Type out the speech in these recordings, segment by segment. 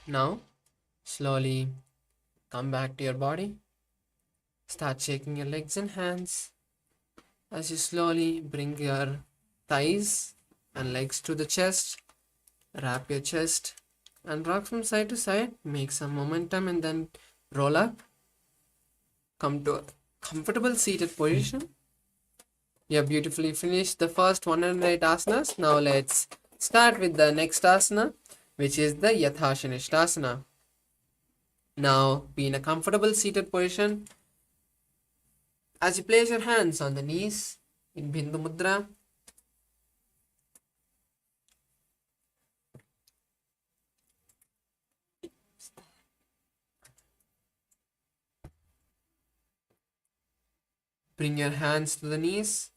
Now, slowly come back to your body. Start shaking your legs and hands as you slowly bring your thighs and legs to the chest. Wrap your chest and rock from side to side. Make some momentum and then roll up. Come to a comfortable seated position. You have beautifully finished the first 108 asanas. Now let's start with the next asana, which is the Yathashanishtasana. Now be in a comfortable seated position. As you place your hands on the knees in Bindu Mudra, bring your hands to the knees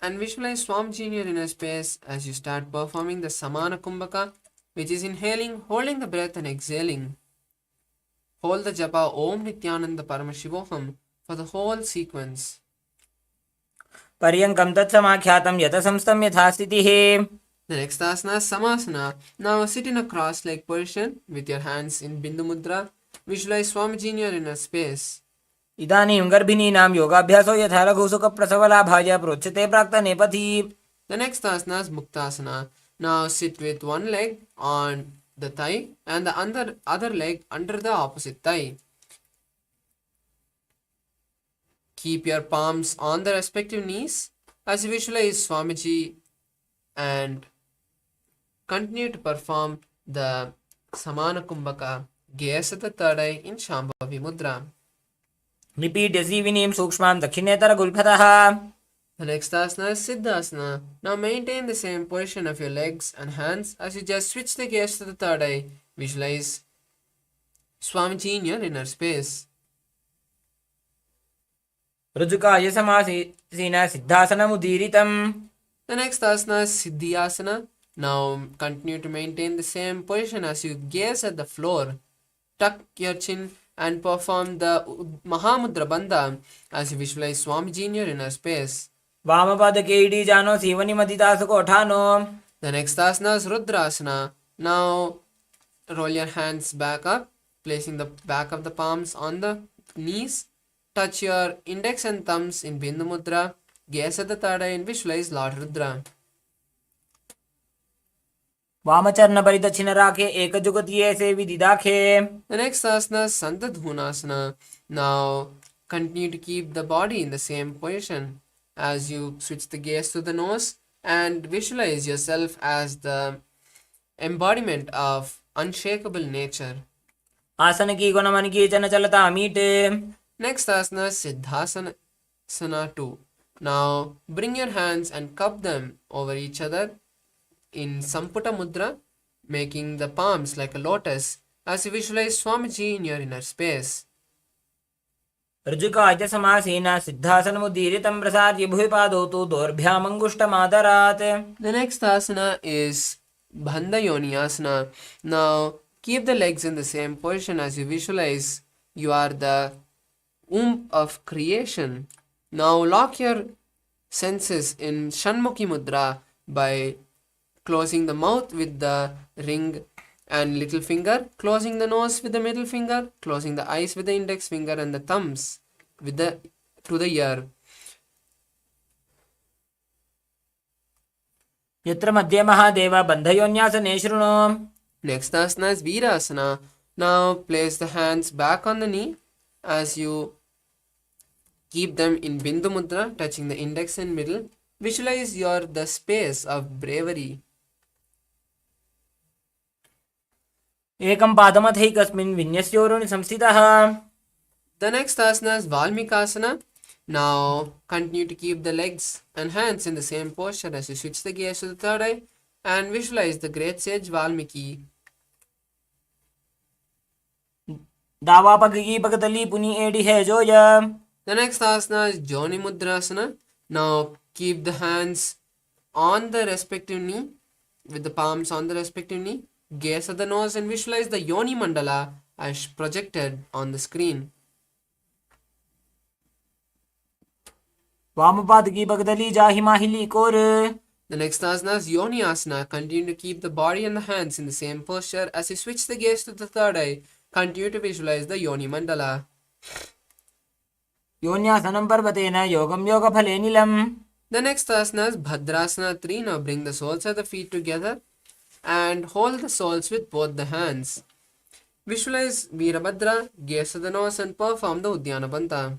and visualize Swamiji in your inner space as you start performing the Samana Kumbhaka, which is inhaling, holding the breath and exhaling. Hold the japa Om Nithyananda Paramashivoham for the whole sequence. पर्यङ्कं तत्समाख्यातं यतसंस्थं यथा स्थितिः. The next asana is Samasana. Now sit in a cross-legged position with your hands in Bindu Mudra. Visualize Swamiji in your inner space. इदानीं गर्भिणीनां योगाभ्यासो यथा लघुसुखप्रसवलाभाय प्रोच्यते प्राक्तनेपथि. The next asana is Muktasana. Now sit with one leg on the thigh and the other leg under the opposite thigh. Keep your palms on the respective knees as you visualize Swamiji and continue to perform the Samana Kumbhaka, gaze at the third eye in Shambhavi Mudra. निपीड्य सीविनीं सूक्ष्मां दक्षिणेतरगुल्फतः. The next asana is Siddhasana. Now maintain the same position of your legs and hands as you just switch the gaze to the third eye. Visualize Swamiji in your inner space. ऋजुकाय समासीन सिद्धासनमुदीरितम्. The next asana is Siddhyasana. Now continue to maintain the same position as you gaze at the floor. Tuck your chin and perform the Mahamudra Bandha as you visualize Swamiji in your inner space. वामपादके इडीजानो सीवनिमदितासुकोठानो. The next asana is Rudrasana. Now roll your hands back up, placing the back of the palms on the knees. Touch your index and thumbs in Bindu Mudra. Gaze at the third eye and visualize Lord Rudra. वामचरणपरिदक्षिणराखे एकजुगतीये सेविदिदाखे. The next asana is Santadhunasana. Now continue to keep the body in the same position as you switch the gaze to the nose and visualize yourself as the embodiment of unshakable nature. आसन की गुणमन की चलता मीटे. Next asana is Siddhasana 2. Now bring your hands and cup them over each other in Samputa Mudra, making the palms like a lotus as you visualize Swamiji in your inner space. ऋजुकाय समासीन सिद्धासनमुदीरितं प्रसार्य भुविपादौ तु दोर्भ्यामङ्गुष्ठमादरात्. The next asana is Bandhayoniyasana. Now keep the legs in the same position as you visualize you are the womb of creation. Now lock your senses in Shanmukhi Mudra by closing the mouth with the ring and little finger, closing the nose with the middle finger, closing the eyes with the index finger and the thumbs with the to the ear. यत्र मध्ये महादेव बन्धयोन्यासने शृणु. Next asana is Virasana. Now place the hands back on the knee as you keep them in Bindu Mudra, touching the index and middle. Visualize the space of bravery. एकं पादमथैकस्मिन् विन्यस्योरुणि संस्थितः. The next asana is Valmikasana. Now continue to keep the legs and hands in the same posture as you switch the gaze to the third eye and visualize the great sage Valmiki. दावापगी पगतली पुनि AD है जोय. The next asana is Joni Mudrasana. Now keep the hands on the respective knee with the palms on the respective knee. Gaze at the nose and visualize the Yoni Mandala as projected on the screen. वामपाद की पगदली जाहि माहिली core. The next asana is Yoni Asana. Continue to keep the body and the hands in the same posture. As you switch the gaze to the third eye, continue to visualize the Yoni Mandala. योन्यासनं पर्वतेन योगं योगफलेनिलम्. The next asana is Bhadrasana 3. Now bring the soles of the feet together and hold the soles with both the hands. Visualize Veerabhadra, gaze at the nose and perform the Uddiyana Banta.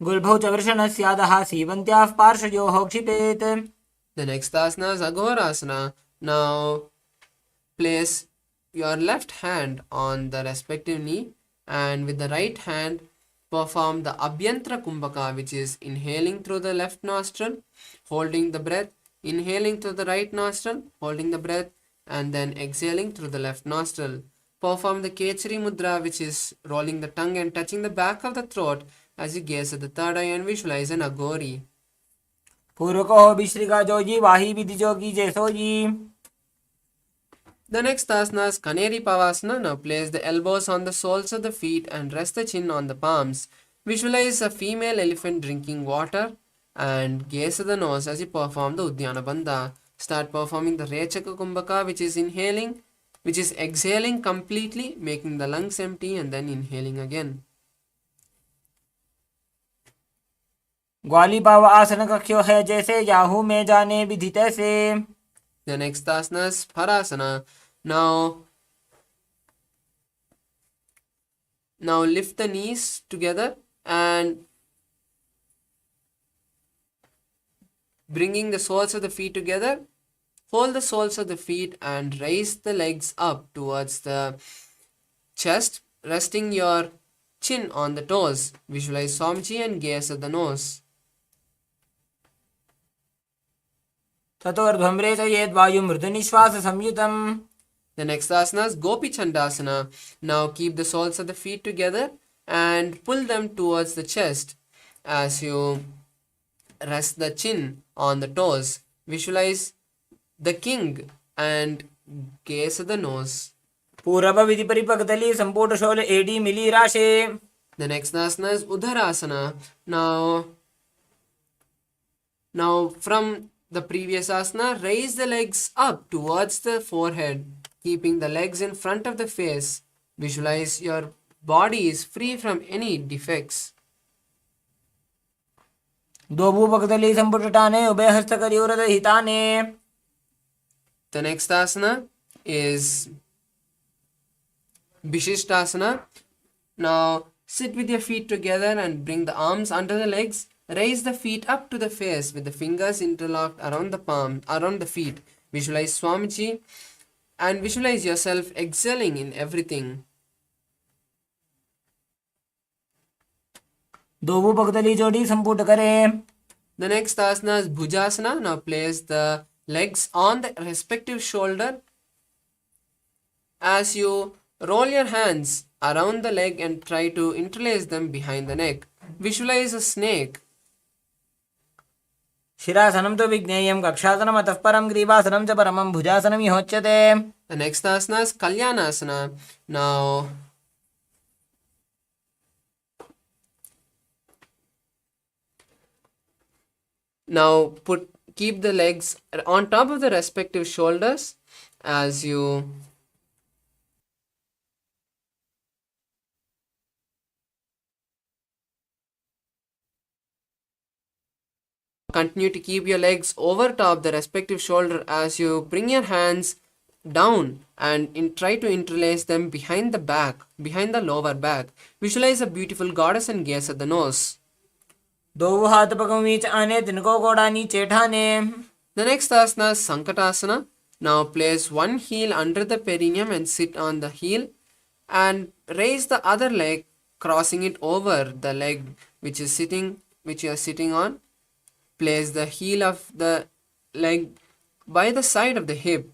गुल्भौ च वृषणस्यादः सीवन्त्याः पार्श्वयोः क्षिपेत्. The next asana is Agorasana. Now place your left hand on the respective knee and with the right hand perform the Abhyantra Kumbhaka, which is inhaling through the left nostril, holding the breath, inhaling through the right nostril, holding the breath, and then exhaling through the left nostril. Perform the Kechari Mudra, which is rolling the tongue and touching the back of the throat as you gaze at the third eye and visualize an Agori. पूर्वको विश्रिका जोजी वाही विधि जोगी जैसोजी. The next asana is Kaneri Pavasana. Now place the elbows on the soles of the feet and rest the chin on the palms. Visualize a female elephant drinking water and gaze at the nose as you perform the Uddiyana Bandha. Start performing the Rechaka Kumbhaka, which is exhaling completely, making the lungs empty and then inhaling again. ग्वाली पाव आसन कक्ष्यो है जैसे Yahoo में जाने विधि तैसे. The next asana is Parasana. Now lift the knees together and bringing the soles of the feet together, hold the soles of the feet and raise the legs up towards the chest, resting your chin on the toes. Visualize Swamiji and gaze at the nose. ततोर्ध्वं रेचयेद् वायुं मृदुनिश्वास संयुतम्. The next asana is Gopi Chandasana. Now keep the soles of the feet together and pull them towards the chest as you rest the chin on the toes. Visualize the king and gaze at the nose. पूरव विधि परिपक्तली संपूर्ण शोल एडी मिली राशे. The next asana is Udharasana. Now from the previous asana, raise the legs up towards the forehead, keeping the legs in front of the face. Visualize your body is free from any defects. दोभू पक्तली संपुटटाने उभय हस्त करियोरद हिताने. The next asana is Vishishtasana. Now sit with your feet together and bring the arms under the legs. Raise the feet up to the face with the fingers interlocked around the feet. Visualize Swamiji and visualize yourself excelling in everything. दोभू पक्तली जोड़ी संपुट करे. The next asana is Bhujasana. Now place the legs on the respective shoulder as you roll your hands around the leg and try to interlace them behind the neck. Visualize a snake. शिरासनं तो विज्ञेयं कक्षासनम् अतः परं ग्रीवासनं च परमं भुजासनं इहोच्यते. The next asana is Kalyanasana. Now keep the legs on top of the respective shoulders as you continue to keep your legs over top the respective shoulder as you bring your hands down and try to interlace them behind the back, behind the lower back. Visualize a beautiful goddess and gaze at the nose. दोभू हाथ पगों बीच आने तिनको गोड़ा नीचे ठाने. The next asana is Sankatasana. Now place one heel under the perineum and sit on the heel and raise the other leg, crossing it over the leg which you are sitting on. Place the heel of the leg by the side of the hip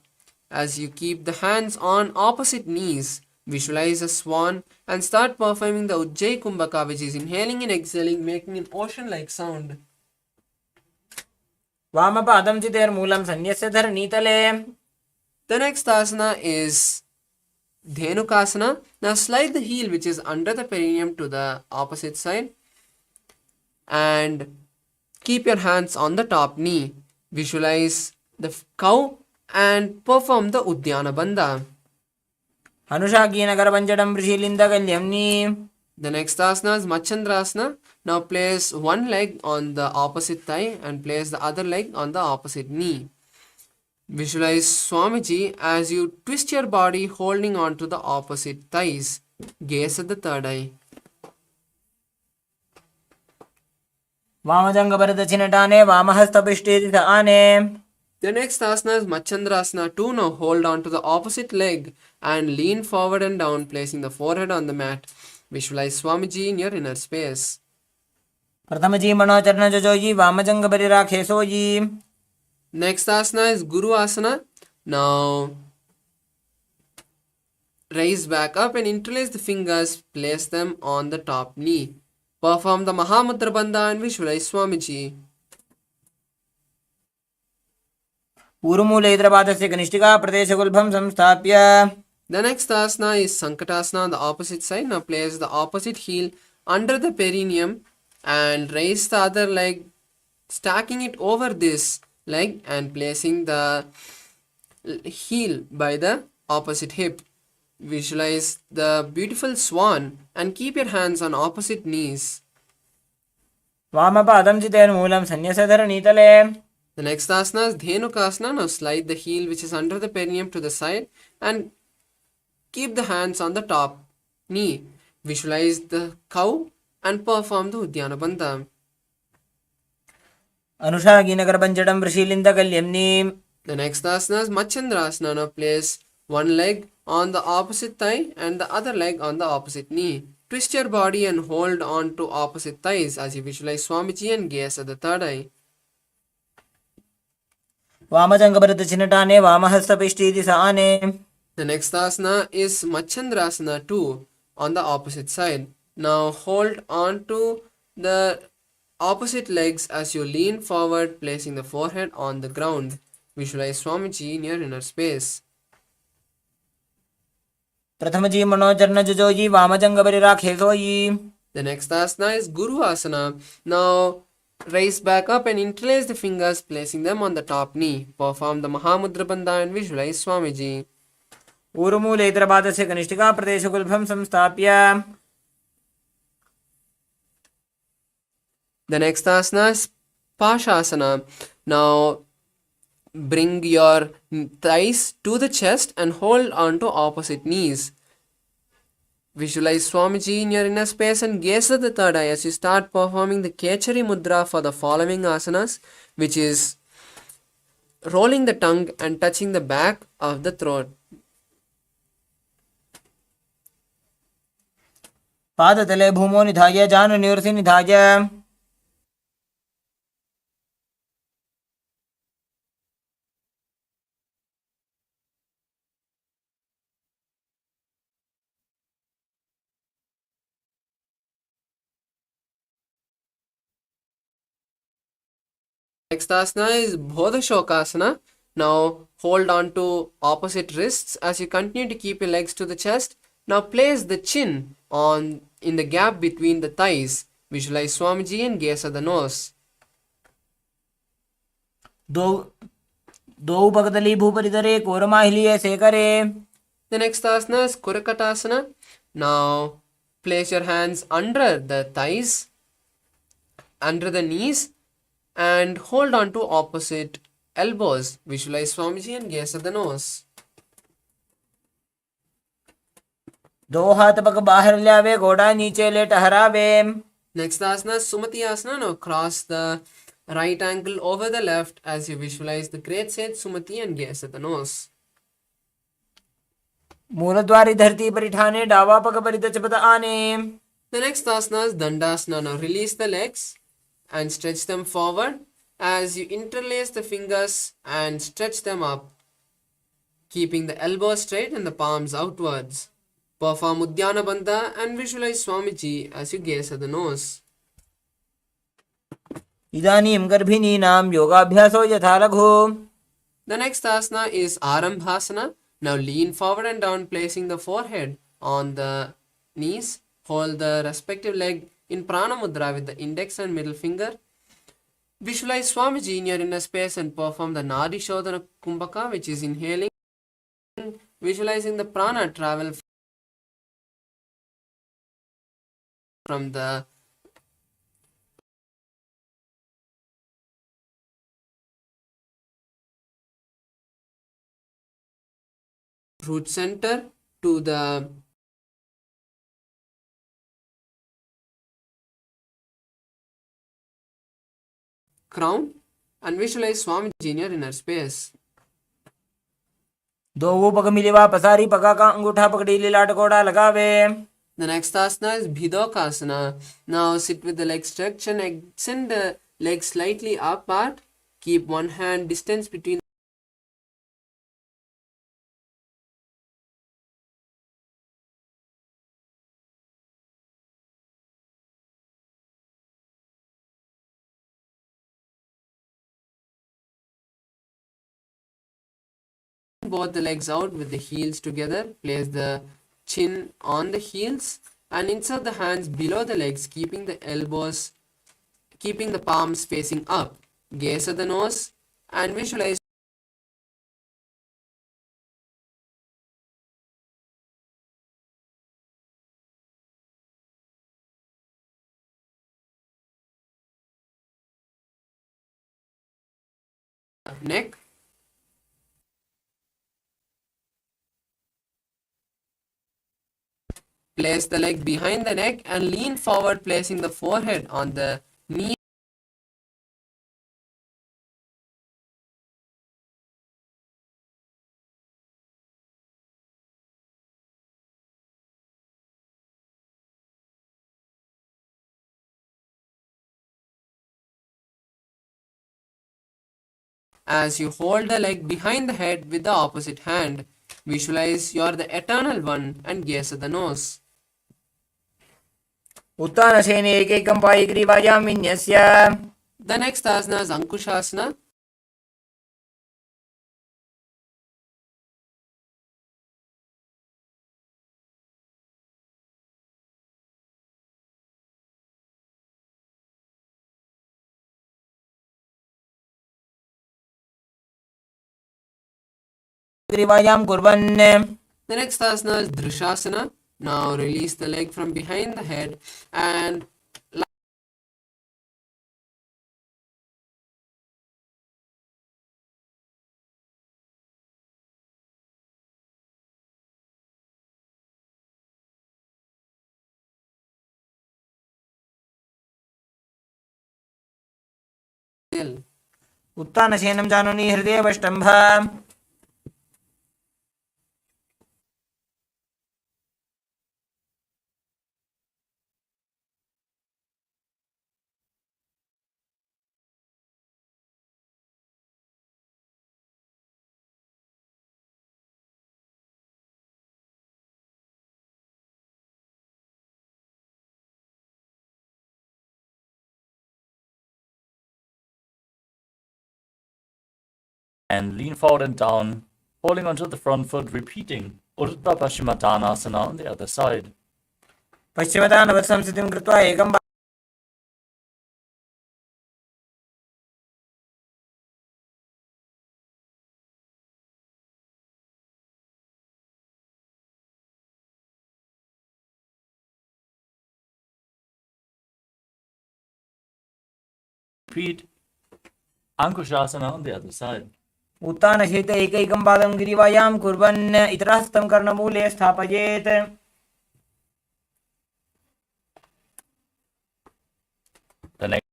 as you keep the hands on opposite knees. Visualize a swan and start performing the Ujjayi Kumbhaka, which is inhaling and exhaling, making an ocean-like sound. वामपादं चितेर्मूलं सन्यस्य धरणीतले. The next asana is Dhenukasana. Now slide the heel which is under the perineum to the opposite side and keep your hands on the top knee. Visualize the cow and perform the Udyana Bandha. Hanushakinagarpanchadam Prishilindagalyamni. The next asana is Machandrasana. Now place one leg on the opposite thigh and place the other leg on the opposite knee. Visualize Swamiji as you twist your body holding on to the opposite thighs. Gaze at the third eye. Vamajangabharadachinatane Vamahastapishtirithane. The next asana is Machandrasana 2. Now hold on to the opposite leg and lean forward and down, placing the forehead on the mat. Visualize Swamiji in your inner space. Prathamaji Manocharna Jojoji Vamajangabharirакhesoji. Next asana is Guru Asana. Now raise back up and interlace the fingers, place them on the top knee. Perform the Mahamudra Bandha and visualize Swamiji. Urumulaidrapadasya Kanishtika Pradeshagulbham Samstapya. The next asana is Sankatasana on the opposite side. Now place the opposite heel under the perineum and raise the other leg, stacking it over this leg and placing the heel by the opposite hip. Visualize the beautiful swan and keep your hands on opposite knees. Vamapadam Chiten Moolam Sanyasadharanitale. The next asana is Dhenukasana. Now slide the heel which is under the perineum to the side and keep the hands on the top knee. Visualize the cow and perform the Udyana Bandha. Anushakinagarpanchadam Prishilindagalyamni. The next asana is Machandrasana. Now place one leg on the opposite thigh and the other leg on the opposite knee. Twist your body and hold on to opposite thighs as you visualize Swamiji and gaze at the third eye. Vamajangabharadachinatane Vamahastapishtirithane. The next asana is Machandrasana 2 on the opposite side. Now hold on to the opposite legs as you lean forward, placing the forehead on the ground. Visualize Swamiji in your inner space. Prathamaji Manocharna Jojoji Vamajangabharirакhesoji. The next asana is Guru Asana. Now raise back up and interlace the fingers, placing them on the top knee. Perform the Mahamudra Bandha and visualize Swamiji. Urumulaidrapadasya Kanishtika Pradeshagulbham Samstapya. The next asana is Pashasana. Now bring your thighs to the chest and hold on to opposite knees. Visualize Swamiji in your inner space and gaze at the third eye as you start performing the Kechari Mudra for the following asanas, which is rolling the tongue and touching the back of the throat. Padatale Bhumo Nithaya Jana Nirsi Nithaya. Next asana is Bodhashokasana. Now hold on to opposite wrists as you continue to keep your legs to the chest. Now place the chin in the gap between the thighs. Visualize Swamiji and gaze at the nose. दो उपगतली भूपरितरे कोरमाहिलिये सेकरे. The next asana is Kurakatasana. Now place your hands under the thighs, under the knees, and hold on to opposite elbows. Visualize Swamiji and gaze at the nose. दो हाथ पग बाहर ल्यावे घोड़ा नीचे ले टहरावे. Next asana is Sumati Asana. Now cross the right ankle over the left as you visualize the great sage Sumati and gaze at the nose. मूलद्वारी धरती परिठाने डावा पग परितचपत आने. The next asana is Dandasana. Now release the legs and stretch them forward as you interlace the fingers and stretch them up, keeping the elbows straight and the palms outwards. Perform Udyana Bandha and visualize Swamiji as you gaze at the nose. इदानीं गर्भिणीनां योगाभ्यासो यथा लघु. The next asana is Arambhasana. Now lean forward and down, placing the forehead on the knees. Hold the respective leg in Prana Mudra with the index and middle finger. Visualize Swamiji in your inner space and perform the Nadi Shodhana Kumbhaka, which is inhaling, visualizing the prana travel from the root center to the crown, and visualize Swamiji in your inner space. दो पग Mileva पसारी पगा का अंगूठा पकड़ी लीलाट कोड़ा लगावे. The next asana is Bhidokasana. Now sit with the legs stretched and extend the legs slightly apart. Keep one hand distance between both the legs out with the heels together. Place the chin on the heels and insert the hands below the legs, keeping the palms facing up. Gaze at the nose and visualize neck. Place the leg behind the neck and lean forward, placing the forehead on the knee. As you hold the leg behind the head with the opposite hand, visualize you are the eternal one and gaze at the nose. उत्तानसेने एकैकं पायिग्रीवायां विन्यस्य. The next asana is Ankushasana. ग्रीवायां कुर्वन्. The next asana is Drishasana. Now release the leg from behind the head and उत्तानसेनं जानुनि हृदयवष्टम्भ. And lean forward and down, holding onto the front foot, repeating Urdhva Paschimottanasana on the other side. पश्चिमतानवत् संस्थितिं कृत्वा एकं Repeat Ankushasana on the other side. उत्तानसहित एकैकं पादं ग्रीवायां कुर्वन् इतरहस्तं कर्णमूले स्थापयेत्. The next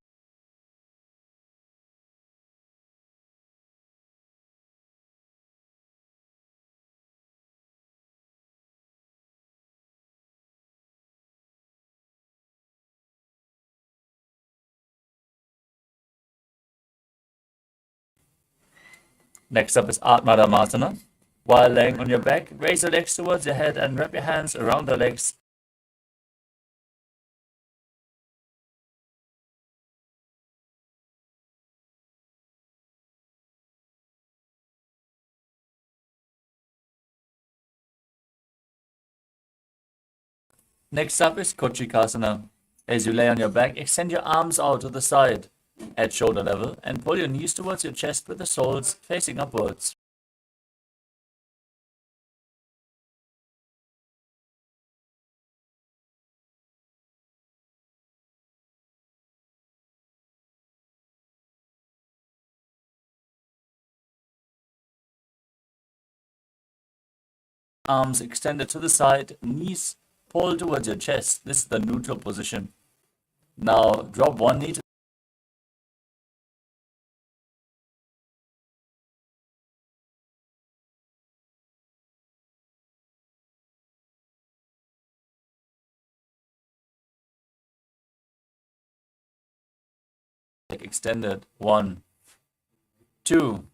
Next up is Atmadhammasana. While laying on your back, raise your legs towards your head and wrap your hands around the legs. Next up is Kochikasana. As you lay on your back, extend your arms out to the side. at shoulder level and pull your knees towards your chest with the soles facing upwards. Arms extended to the side, knees pulled towards your chest. This is the neutral position. Now drop one knee to extended. 1, 2,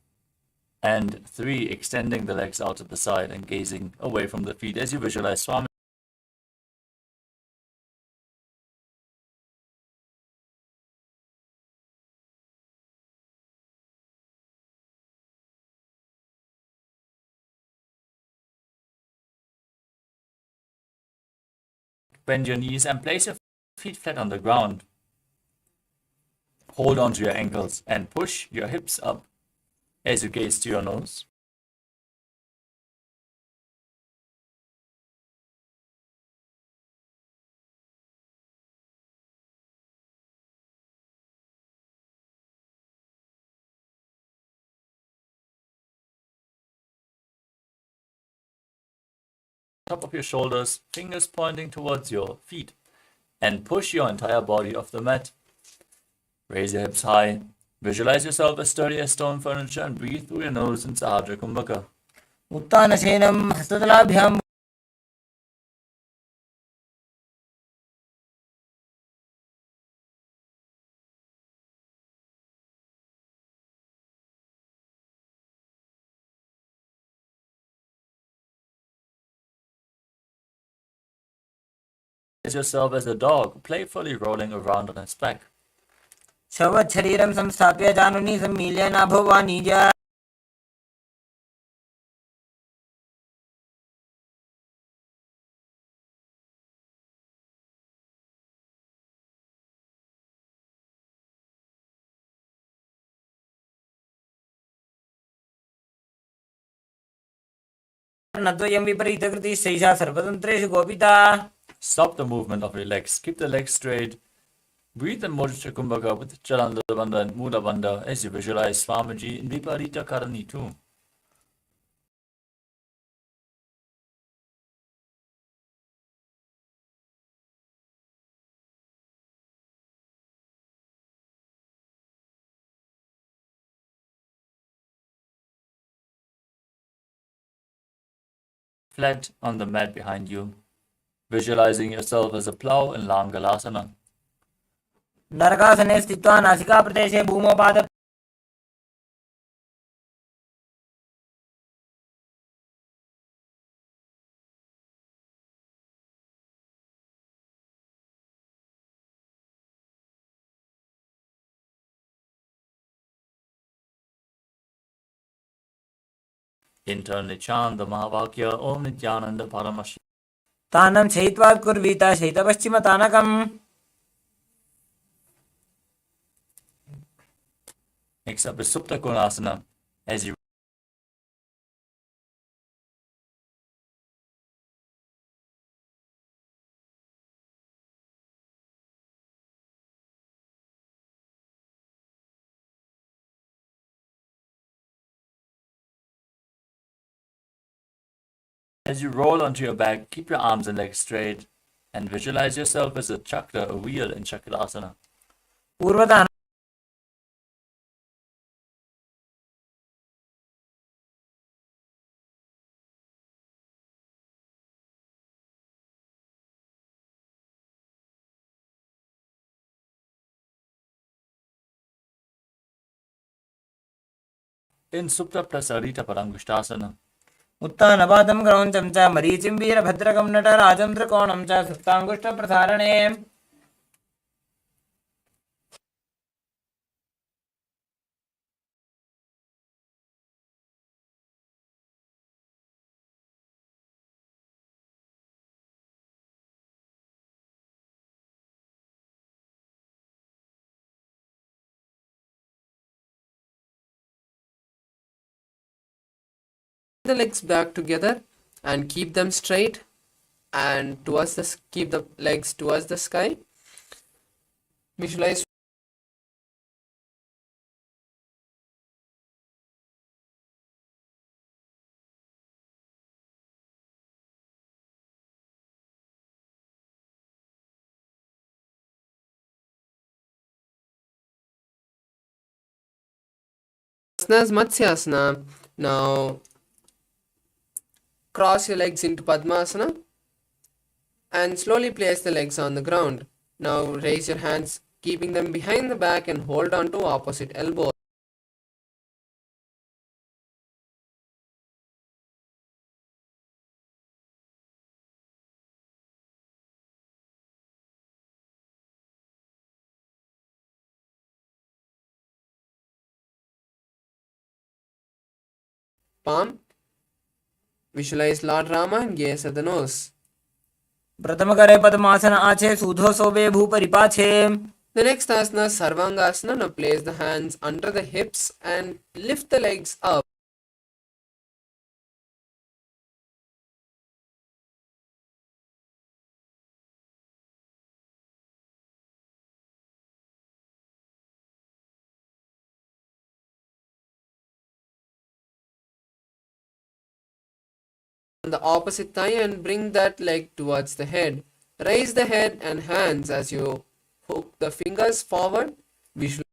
and 3. Extending the legs out to the side and gazing away from the feet as you visualize Swami. Bend your knees and place your feet flat on the ground. Hold on to your ankles and push your hips up as you gaze to your nose. Top of your shoulders, fingers pointing towards your feet, and push your entire body off the mat. Raise your hips high. Visualize yourself as sturdy as stone furniture and breathe through your nose in Sahadra Kumbhaka. उत्तानशयनं हस्ततलाभ्यां Visualize yourself as a dog, playfully rolling around on its back. शवच्छरीरं संस्थाप्य जानुनी सम्मील्य नाभो वाणिज्य नद्वयं विपरीतकृतिः सैषा सर्वतन्त्रेषु गोपिता. Stop the movement of your legs. Keep the legs straight. Breathe in Mudra Kumbhaka with Chalanda Bandha and Mula Bandha as you visualize Swamiji in Viparita Karani too. Flat on the mat behind you, visualizing yourself as a plow in Langalasana. नरकासने स्थित्वा नासिकाप्रदेशे भूमौ पाद Internally chant the Mahavakya Om Nithyananda Paramashivam. तानं शयित्वा कुर्वीत शयितपश्चिमतानकम्. Next up is Supta Konasana as you roll onto your back, keep your arms and legs straight and visualize yourself as a chakra, a wheel in Chakradasana. पूर्वतः In Supta Prasarita Parangushtasana. उत्तानपादं क्रौञ्चं च मरीचिं वीरभद्रकं नटराजं त्रिकोणं च सुप्ताङ्गुष्ठप्रसारणे. the legs back together and keep them straight and keep the legs towards the sky. Visualize asanas Matsyasana. Now cross your legs into Padmasana and slowly place the legs on the ground. Now raise your hands, keeping them behind the back, and hold on to opposite elbow. Palm. Visualize Lord Rama and gaze at the nose. प्रथम करे पद्मासन आछे सूधो सोबे भूपरिपाछे. The next asana, Sarvangasana. Now place the hands under the hips and lift the legs up. On the opposite thigh and bring that leg towards the head. Raise the head and hands as you hook the fingers forward. Visualize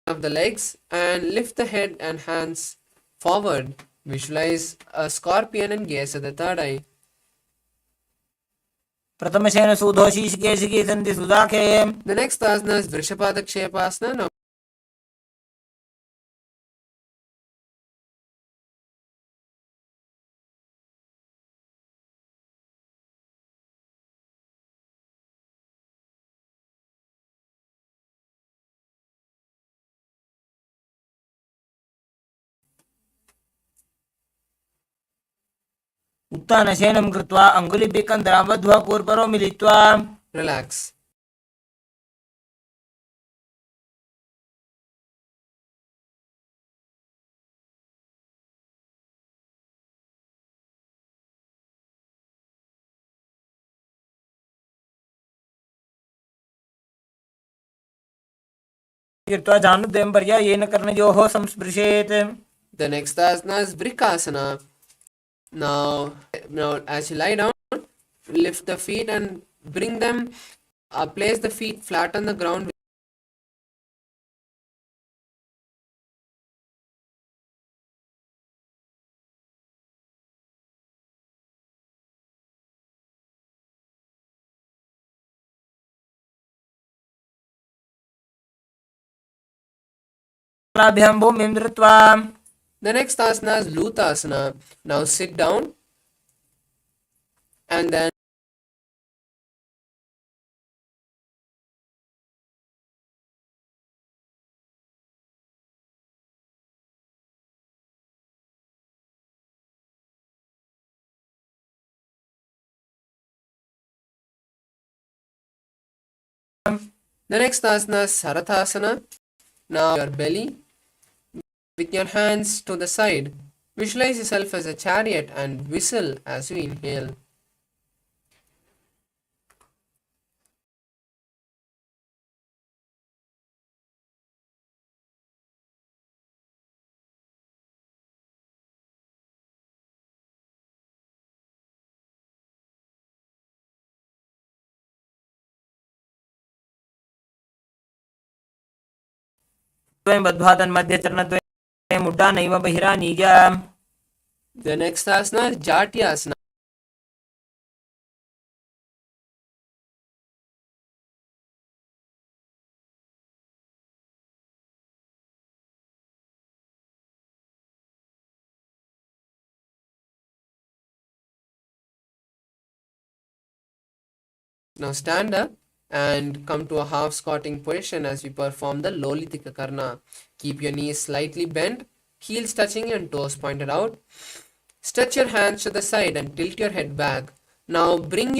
of the legs and lift the head and hands forward. Visualize a scorpion and gaze at the third eye. प्रथमशेन सूधो शीर्षकेशिकी सन्ति सुदाखे. The next asana is Vrishabhadakshepasana. उत्थानशयनं कृत्वा अङ्गुलिभिः कन्धराबद्ध्वा पूर्वपरो मिलित्वा. Relax. कृत्वा जानुद्वयं पर्यायेन कर्णयोः संस्पृशेत्. The next asana is Vrikasana. Now as you lie down, lift the feet and bring them, place the feet flat on the ground. भूमिं धृत्वा. The next asana is Lutasana. Now sit down and then Sarathasana. Now your belly with your hands to the side. Visualize yourself as a chariot and whistle as you inhale. बद्ध्वा तन्मध्यचरणद्वयम् उड्डानैव बहिरानीय. The next asana is Jatyasana. Now stand up and come to a half squatting position as we perform the Lolitika Karna. Keep your knees slightly bent heels touching and toes pointed out. Stretch your hands to the side and tilt your head back. Now bring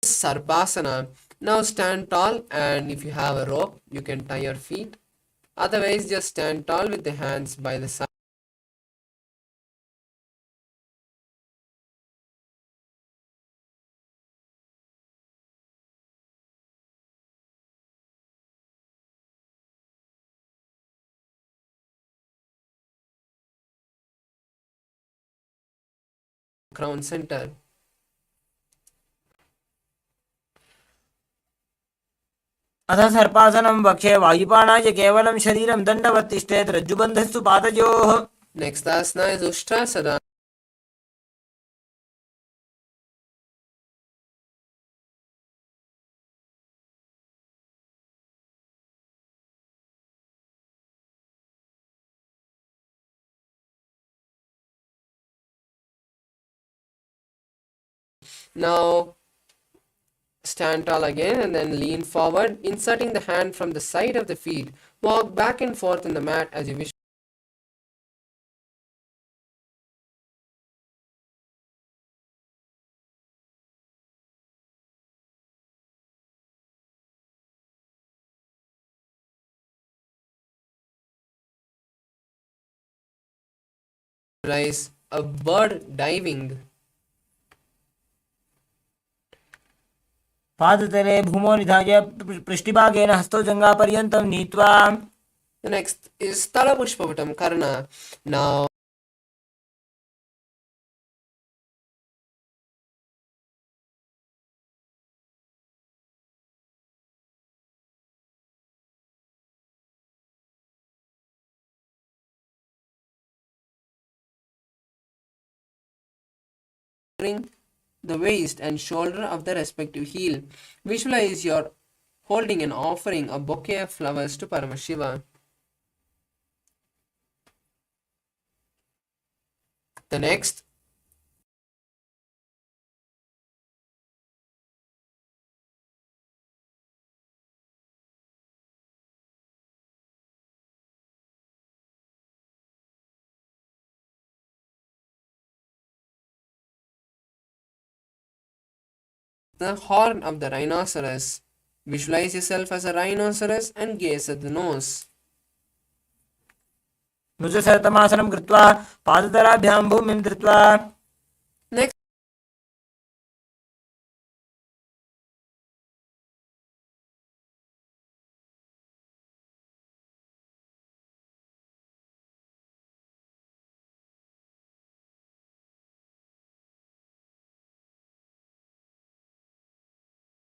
Sarpasana. Now stand tall, and if you have a rope, you can tie your feet. Otherwise, just stand tall with the hands by the side. Crown center. अथ सर्पासनं वक्षे वायुपाणाय केवलं शरीरं दण्डवत् तिष्ठेत् रज्जुबन्धस्तु पादयोः. Next asana is Ustrasana. Now stand tall again and then lean forward, inserting the hand from the side of the feet. Walk back and forth in the mat as you wish. Visualize a bird diving. पादतले भूमौ निधाय पृष्ठभागेन हस्तौ जङ्घापर्यन्तं नीत्वा. The next is Talapushpavutam Karna. Now the waist and shoulder of the respective heel. Visualize you're holding and offering a bouquet of flowers to Paramashiva. The next the horn of the rhinoceros. Visualize yourself as a rhinoceros and gaze at the nose. नुजसरतमासनं कृत्वा पादतलाभ्यां भूमिं धृत्वा. Next,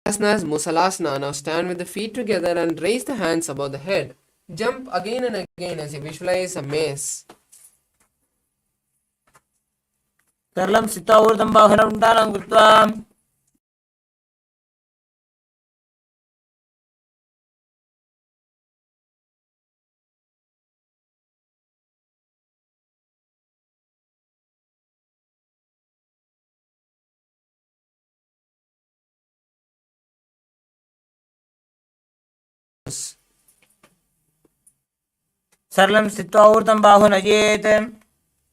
asana is Musalasana. Now stand with the feet together and raise the hands above the head. Jump again and again as you visualize a mace. सरलं स्थित्वा ऊर्ध्वं बाहुनमुण्डानं कृत्वा. सरलं स्थित्वा ऊर्ध्वं बाहुनयेत्.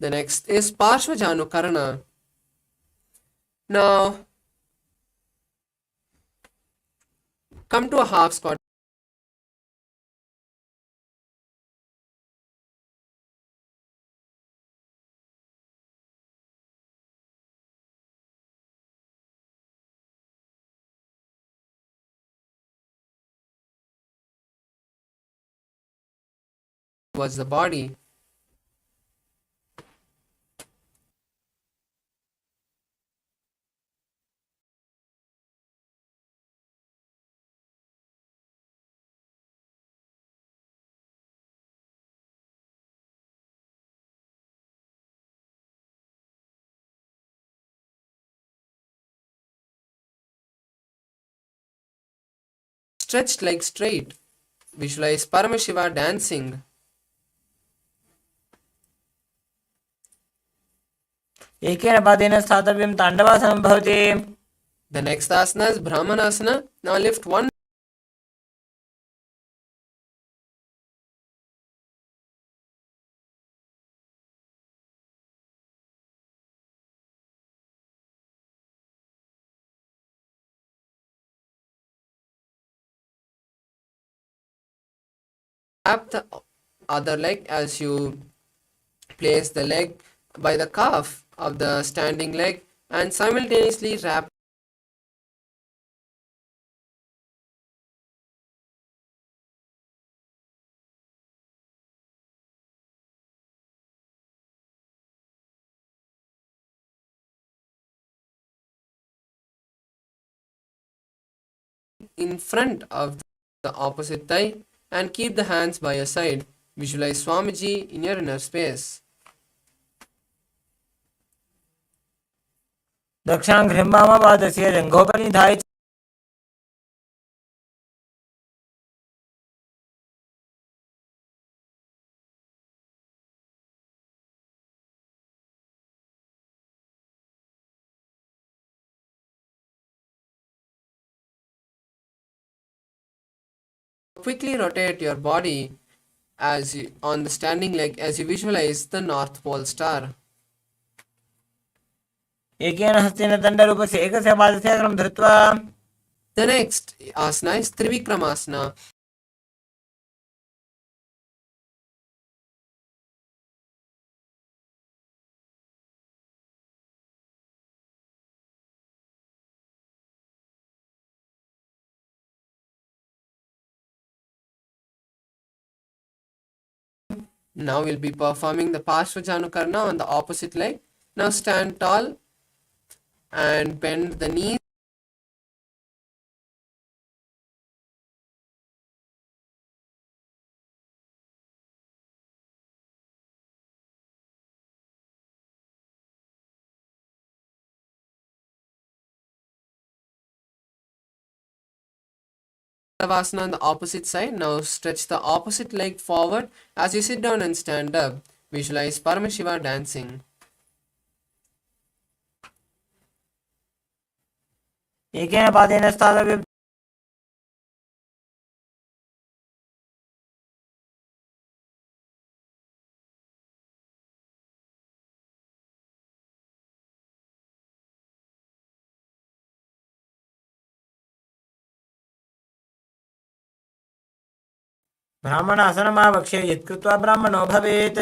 The next is Parshvajanukarana. Now come to a half squat. Towards the body. Stretched legs straight. Visualize Paramashiva dancing. एकेन पादेन स्थातव्यं ताण्डवासनं भवति. The next asana is Brahmanasana. Now lift one tap the other leg as you place the leg by the calf of the standing leg and simultaneously wrap in front of the opposite thigh and keep the hands by your side. Visualize Swamiji in your inner space. दक्षाङ्घ्रिं वामपादस्य जङ्घोपनिधाय Quickly rotate your body on the standing leg as you visualize the North Pole star. एकेन हस्तेन दण्डरूपस्य एकस्य पादस्य अग्रं धृत्वा The next asana is Trivikramasana. Now we'll be performing the Parshvajanukarna on the opposite leg. Now stand tall and bend the knees. Vasana on the opposite side. Now stretch the opposite leg forward as you sit down and stand up. Visualize Paramashiva dancing. एकेन पादेन स्थातव्यं ब्राह्मणासनमावक्ष्य यत्कृत्वा ब्राह्मणो भवेत्.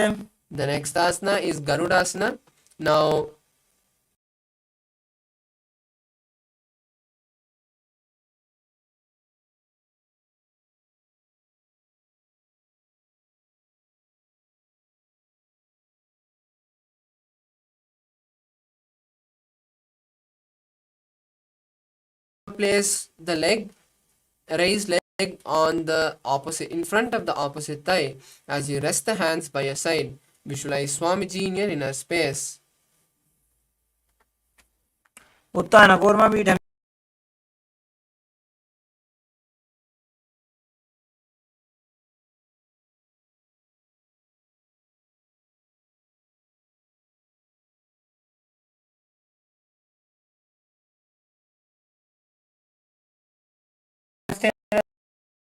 The next asana is Garudasana. Now place the raised leg on the opposite in front of the opposite thigh as you rest the hands by your side. Visualize Swamiji in your inner space. उत्थानकूर्मपीठं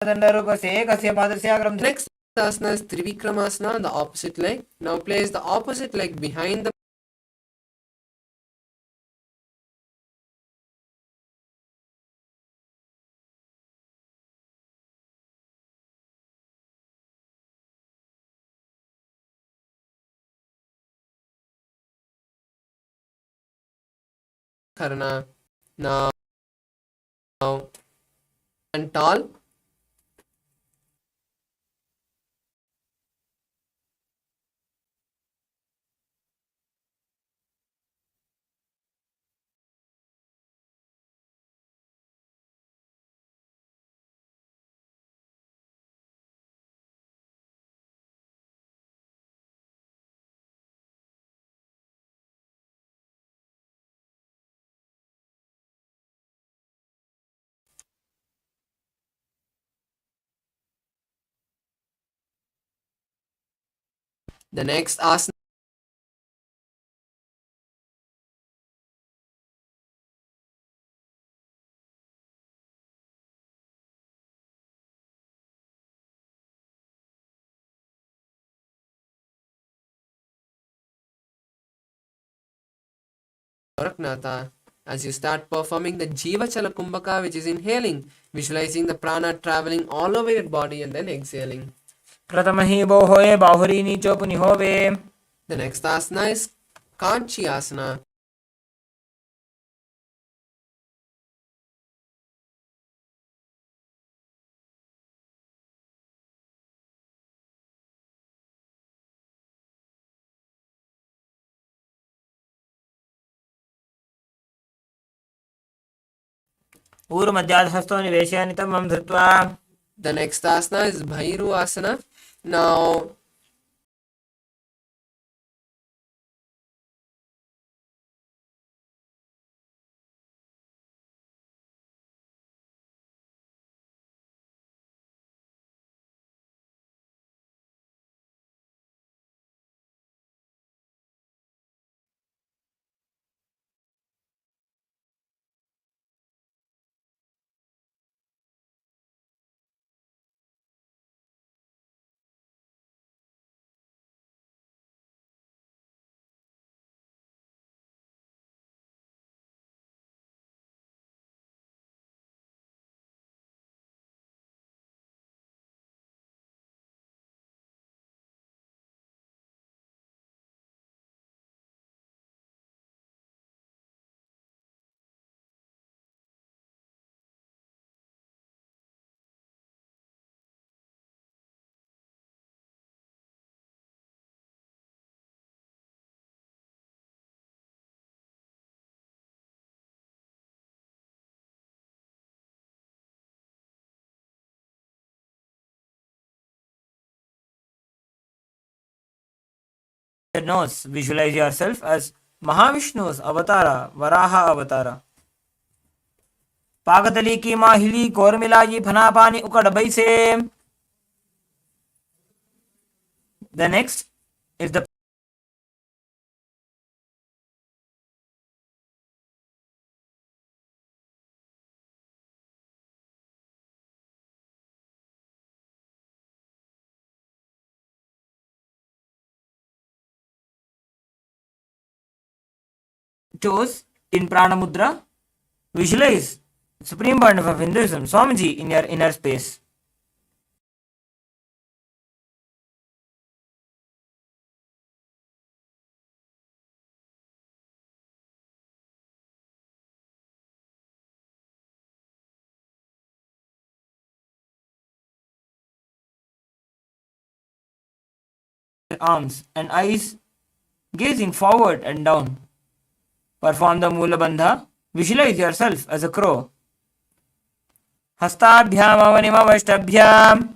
दण्डरूपस्य एकस्य पादस्य अग्रं Next asana is Trivikramasana on the opposite leg. Now place the opposite leg behind the karna. Now and tall. The next asana Goraknatha. As you start performing the Jiva Chala Kumbhaka, which is inhaling, visualizing the prana traveling all over your body and then exhaling. प्रथमहि बोहोए बाहुरी नीचो पुनिहोवे. The next asana is Kanchi Asana. ऊरुमध्याधस्थो निवेशय नितमं धृत्वा. The next asana is Bhairu Asana. Now, Nose. Visualize yourself as Mahavishnu's avatara, Varaha avatara. पागतली की माहिली कोरमिलाई फना पानी उकड़ बैसे. The next is the toes in prana mudra. Visualize supreme point of Hinduism, Swamiji, in your inner space. Arms and eyes gazing forward and down. Perform the Mula Bandha. Visualize yourself as a crow. Hastabhyam avanimavashtabhyam.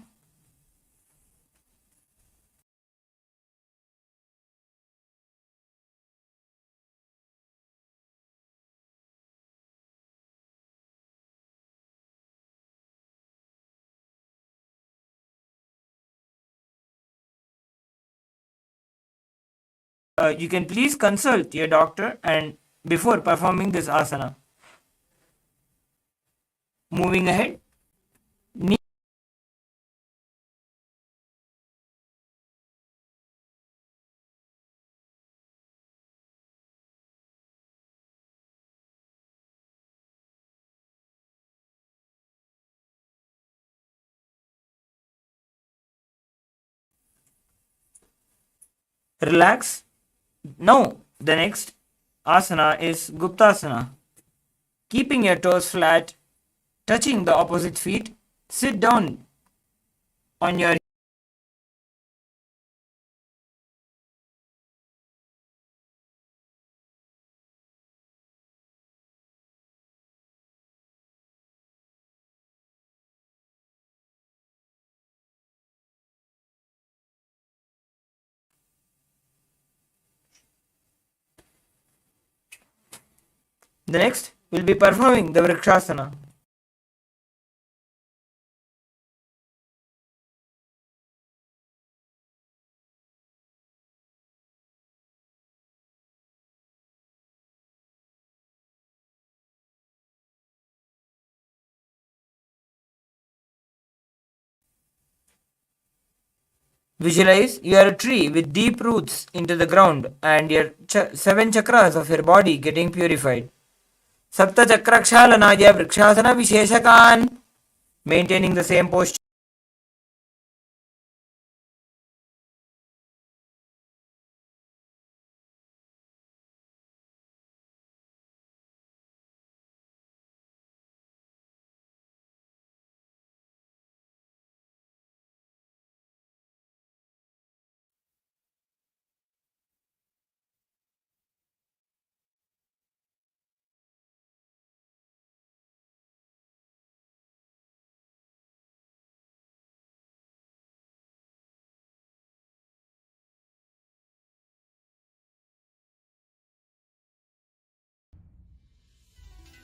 You can please consult your doctor and before performing this asana. Moving ahead. Relax. Now, the next asana is Guptasana. Keeping your toes flat, touching the opposite feet, sit down on your The next will be performing the Vrikshasana. Visualize you are a tree with deep roots into the ground and your 7 chakras of your body getting purified. Saptachakrakshalanaya vrikshasana visheshakan. Maintaining the same posture.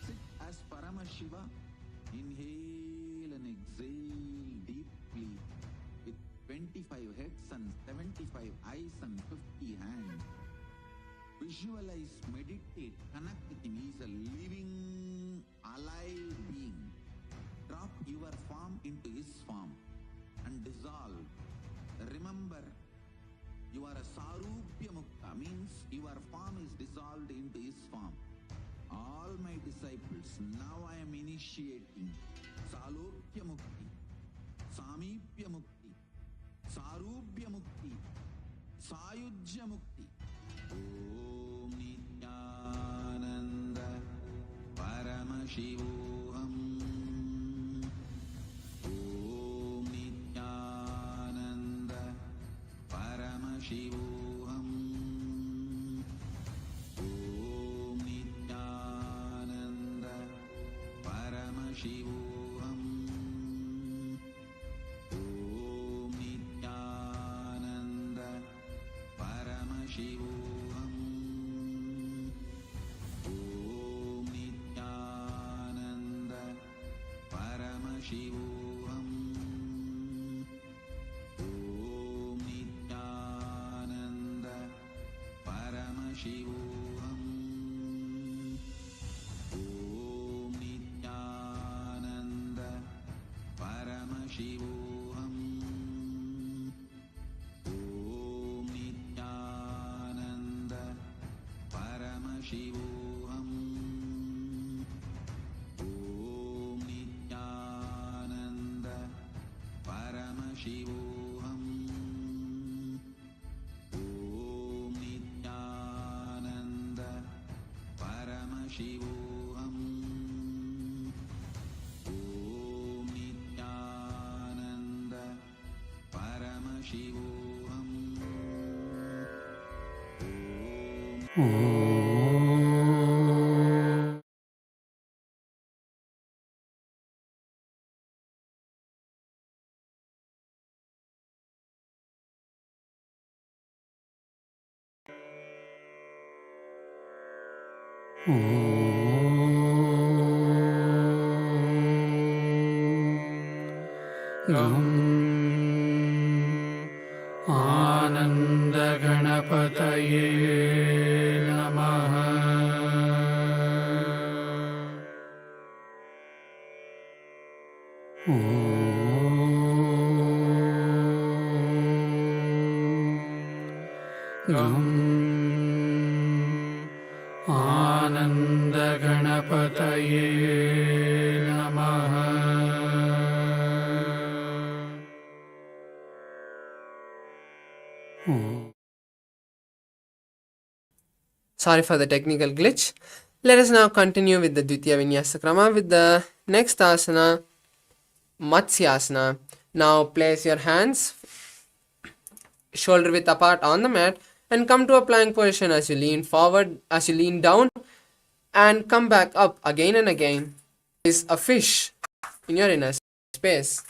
Sit as Paramashiva. Inhale and exhale deeply with 25 heads and 75 eyes and 50 hands. Visualize, meditate, connect with him. He is a living, alive being. Drop your form into his form and dissolve. Remember, you are a Sarupya Mukta, means your form is dissolved into his form. All my disciples, now I am initiating Salokya Mukti, Samipya Mukti, Sarupya Mukti, Sayujya Mukti. Om Nithyananda Paramashivoham. Om Nithyananda Paramashivoham. Om Nithyananda Paramashivoham. Om Nithyananda Paramashivoham. Om Nithyananda Paramashivoham. Om Nithyananda Paramashivoham. Om Nithyananda Paramashivoham. Om Nithyananda Paramashivoham. Om Nithyananda Paramashivoham. Om Nithyananda Paramashivoham. Om Nithyananda Paramashivoham. आनंद गणपतये नमः। गं आनंद गणपतये नमः। Sorry for the technical glitch. Let us now continue with the Dvitiya Vinyasa Krama with the next asana, Matsyasana. Now place your hands shoulder width apart on the mat and come to a plank position as you lean forward, as you lean down and come back up again and again. Is a fish in your inner space.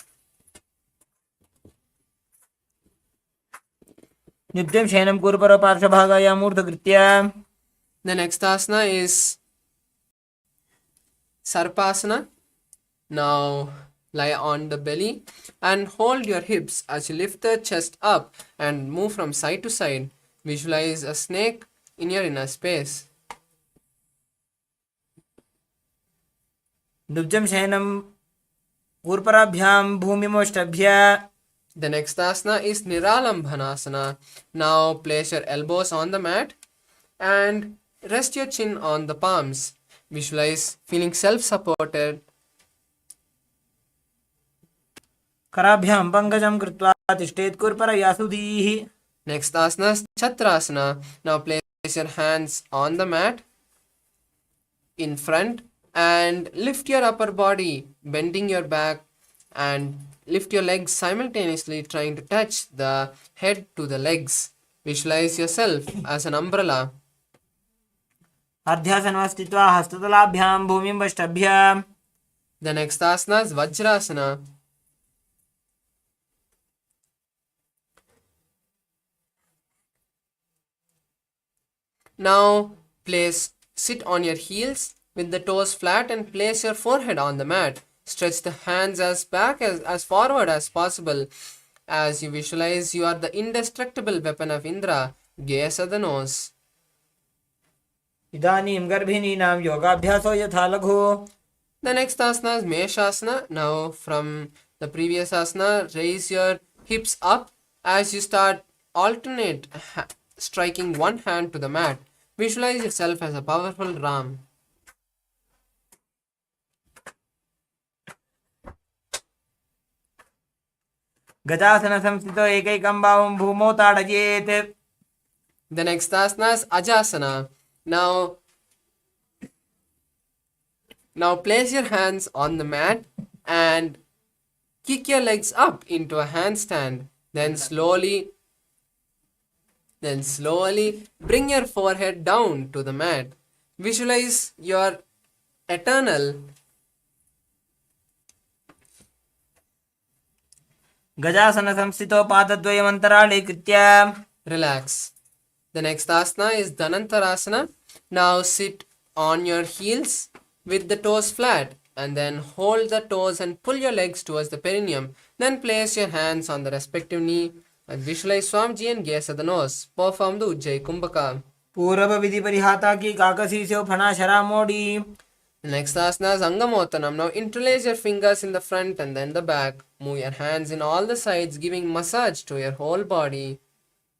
Nityam Shayanam Kurupara Parshabhagaya Murtha. The next asana is Sarpasana. Now lie on the belly and hold your hips as you lift the chest up and move from side to side. Visualize a snake in your inner space. Nubjam Shayanam Kurparabhyam Bhumimostabhya The next asana is Niralambhanasana. Now place your elbows on the mat and rest your chin on the palms. Visualize feeling self-supported. कराभ्यां पङ्कजं कृत्वा तिष्ठेत् कुर्परयासुधीः. Next asana is Chatrasana. Now place your hands on the mat in front and lift your upper body, bending your back and lift your legs simultaneously, trying to touch the head to the legs. Visualize yourself as an umbrella. अर्ध्यासनं स्थित्वा हस्ततलाभ्यां भूमिं वष्टभ्य. The next asana is Vajrasana. Now sit on your heels with the toes flat and place your forehead on the mat. Stretch the hands as forward as possible. As you visualize, you are the indestructible weapon of Indra. Gaze at the nose. इदानीं गर्भिणीनां योगाभ्यासो यथा लघु. The next asana is Meshasana. Now from the previous asana, raise your hips up as you start striking one hand to the mat. Visualize yourself as a powerful ram. गजासन संस्थितो एकैकं भावं भूमौ ताडयेत्. The next asana is Ajasana. Now place your hands on the mat and kick your legs up into a handstand. Then slowly bring your forehead down to the mat. Visualize your eternal. गजासन संस्थितो पादद्वयमन्तराळे कृत्य. Relax. The next asana is Dhanantarasana. Now sit on your heels with the toes flat and then hold the toes and pull your legs towards the perineum. Then place your hands on the respective knee and visualize Swamiji and gaze at the nose. Perform the Ujjayi Kumbhaka. पूर्व विधि परिहाता की काकसी से फना शरा मोड़ी. The next asana is Angamottanam. Now interlace your fingers in the front and then the back. Move your hands in all the sides, giving massage to your whole body.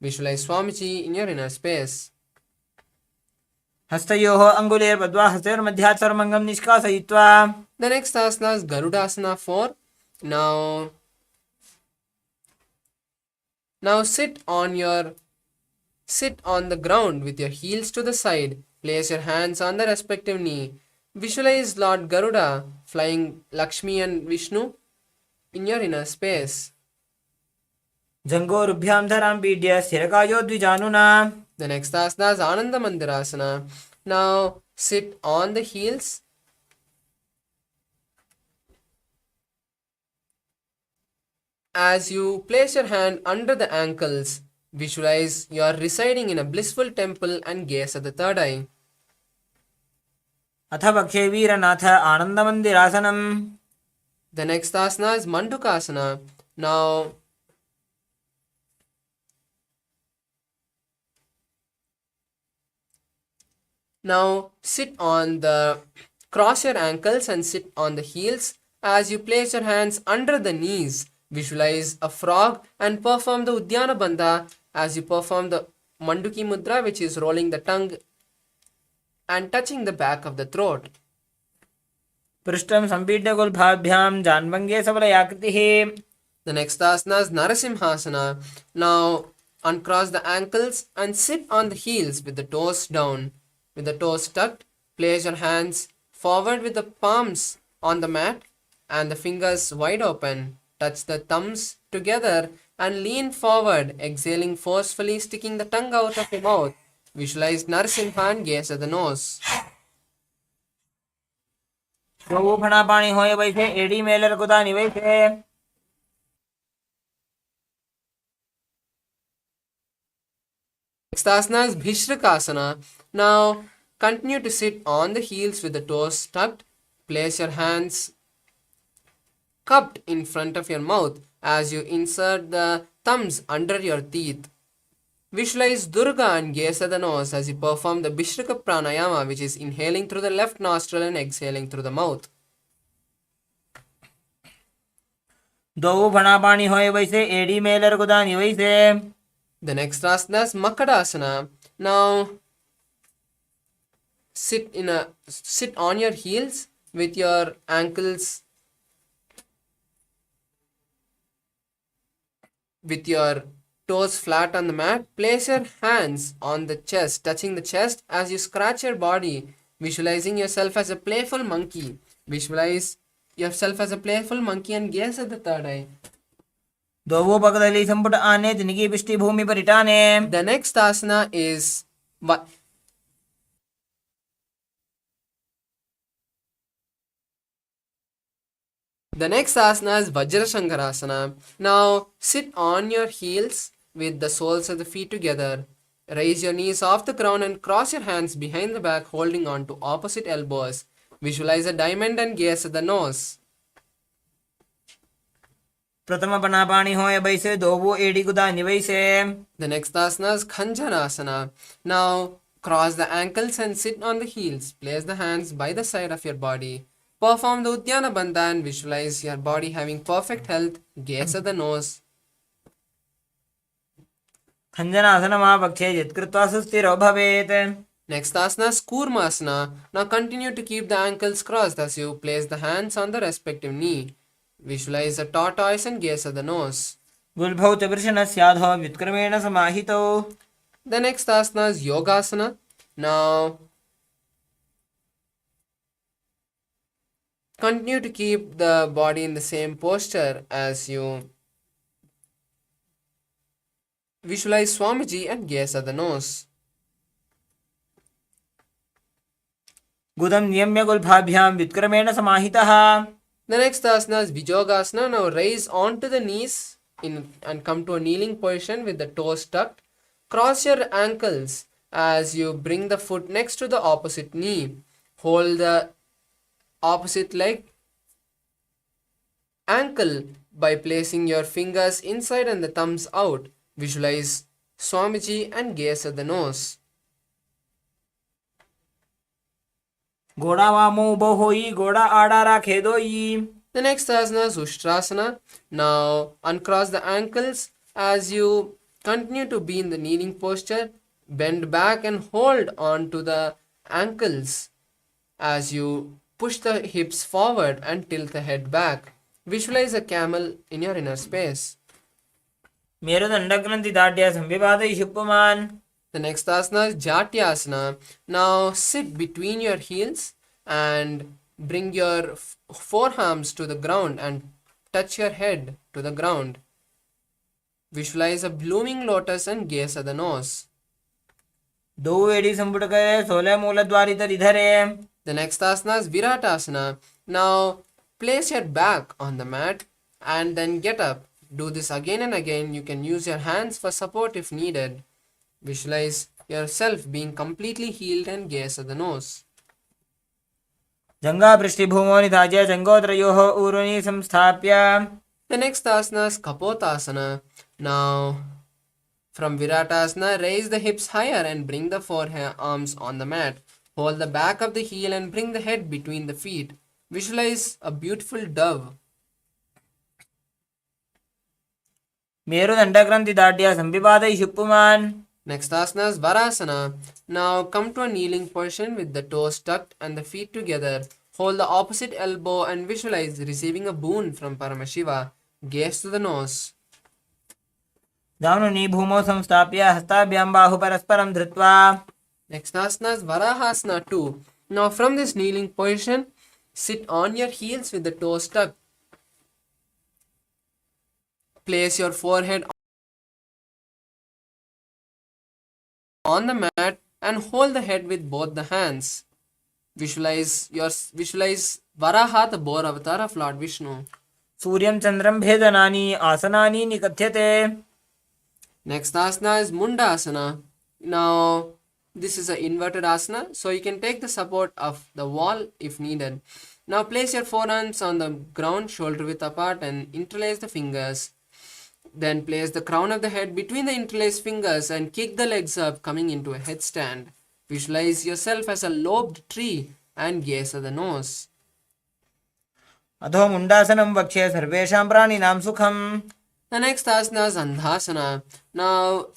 Visualize Swamiji in your inner space. हस्तयोः अङ्गुलेर्बद्ध्वा हस्तयोर्मध्यात् सर्वमङ्गं निष्कासयित्वा. The next asana is Garudasana 4. Now sit on the ground with your heels to the side. Place your hands on the respective knee. Visualize Lord Garuda flying Lakshmi and Vishnu in your inner space. जङ्घोरुभ्यां धरां पीड्य स्थिरकायो द्विजानुना. The next asana is Ananda Mandirasana. Now sit on the heels. As you place your hand under the ankles, visualize you are residing in a blissful temple and gaze at the third eye. अथ पक्षे वीरनाथ आनन्दमन्दिरासनम्. The next asana is Mandukasana. Now cross your ankles and sit on the heels. As you place your hands under the knees, visualize a frog and perform the Udyana Bandha as you perform the Manduki Mudra, which is rolling the tongue and touching the back of the throat. पृष्ठं सम्पीड्य गुल्फाभ्यां जान्भङ्गे सबलयाकृतिः. The next asana is Narasimhasana. Now uncross the ankles and sit on the heels with the toes down. With the toes tucked, place your hands forward with the palms on the mat and the fingers wide open. Touch the thumbs together and lean forward, exhaling forcefully, sticking the tongue out of your mouth. Visualize Narasimha and gaze at the nose. जो फणा पाणी होय बैठे एडी मेलर कुदा निवैठे. Next asana is Bhishrikasana. Now continue to sit on the heels with the toes tucked. Place your hands cupped in front of your mouth as you insert the thumbs under your teeth. Visualize Durga and gaze at the nose as you perform the Bhishrika Pranayama, which is inhaling through the left nostril and exhaling through the mouth. दो फणा पानी होए वैसे AD Mailer गुदानी वैसे. The next asana is Makadasana. Now sit on your heels with your ankles with your toes flat on the mat. Place your hands on the chest, touching the chest as you scratch your body, visualizing yourself as a playful monkey. Visualize yourself as a playful monkey and gaze at the third eye. दोवो पगदली संपुट आने जिनकी पिष्टि भूमि पर इटाने. The next asana is Vajrashankarasana. Now sit on your heels with the soles of the feet together. Raise your knees off the ground and cross your hands behind the back, holding on to opposite elbows. Visualize a diamond and gaze at the nose. प्रथम पना पानी होए वैसे दोवो AD गुदानी वैसे. The next asana is Khanjanasana. Now cross the ankles and sit on the heels. Place the hands by the side of your body. Perform the Uddiyana Bandha and visualize your body having perfect health. Gaze at the nose. खञ्जनासनमापक्षे यत्कृत्वा सुस्थिरो भवेत्. Next asana is Kurmasana. Now continue to keep the ankles crossed as you place the hands on the respective knee. Visualize a tortoise and gaze at the nose. गुल्भौ च वृषणस्याधो व्युत्क्रमेण समाहितौ. The next asana is Yogasana. Now continue to keep the body in the same posture as you visualize Swamiji and gaze at the nose. गुदं नियम्य गुल्फाभ्यां व्युत्क्रमेण समाहितः. The next asana is Vijogasana. Now raise onto the knees and come to a kneeling position with the toes tucked. Cross your ankles as you bring the foot next to the opposite knee. Hold the opposite leg ankle by placing your fingers inside and the thumbs out. Visualize Swamiji and gaze at the nose. घोड़ा वामो उबो होई घोड़ा आड़ा राखे दोई. The next asana is Ushtrasana. Now uncross the ankles as you continue to be in the kneeling posture. Bend back and hold on to the ankles as you push the hips forward and tilt the head back. Visualize a camel in your inner space. मेरुदण्डग्रन्थि दाढ्या संविवादयिषु पुमान्. The next asana is Jatyasana. Now sit between your heels and bring your forearms to the ground and touch your head to the ground. Visualize a blooming lotus and gaze at the nose. दो AD संपुट करे 16 मूलद्वारी तरि धरे. The next asana is Viratasana. Now place your back on the mat and then get up. Do this again and again. You can use your hands for support if needed. Visualize yourself being completely healed and gaze at the nose. जंगा पृष्ठभूमो निधाज्य जंगोत्रयोः ऊरुनि संस्थाप्य. The next asana is Kapotasana. Now from Viratasana, raise the hips higher and bring the forearms on the mat. Hold the back of the heel and bring the head between the feet. Visualize a beautiful dove. मेरुदण्डग्रन्थि दाढ्या संविवादयिषु पुमान्. Next asana is Varasana. Now come to a kneeling position with the toes tucked and the feet together. Hold the opposite elbow and visualize receiving a boon from Paramashiva. Gaze to the nose. दानुनि भूमौ संस्थाप्य हस्ताभ्यां बाहु परस्परं धृत्वा. Next asana is Varahasana 2. Now from this kneeling position, sit on your heels with the toes tucked. Place your forehead on the mat and hold the head with both the hands. Visualize Varaha, the boar avatar of Lord Vishnu. सूर्यं चन्द्रं भेदनानि आसनानि निकथ्यते. Next asana is Mundasana. Now this is an inverted asana, so you can take the support of the wall if needed. Now place your forearms on the ground, shoulder width apart, and interlace the fingers. Then place the crown of the head between the interlaced fingers and kick the legs up, coming into a headstand. Visualize yourself as a lobed tree and gaze at the nose. अधो मुंडासनं वक्ष्ये सर्वेषां प्राणिनां सुखम्. The next asana is Andhasana. Now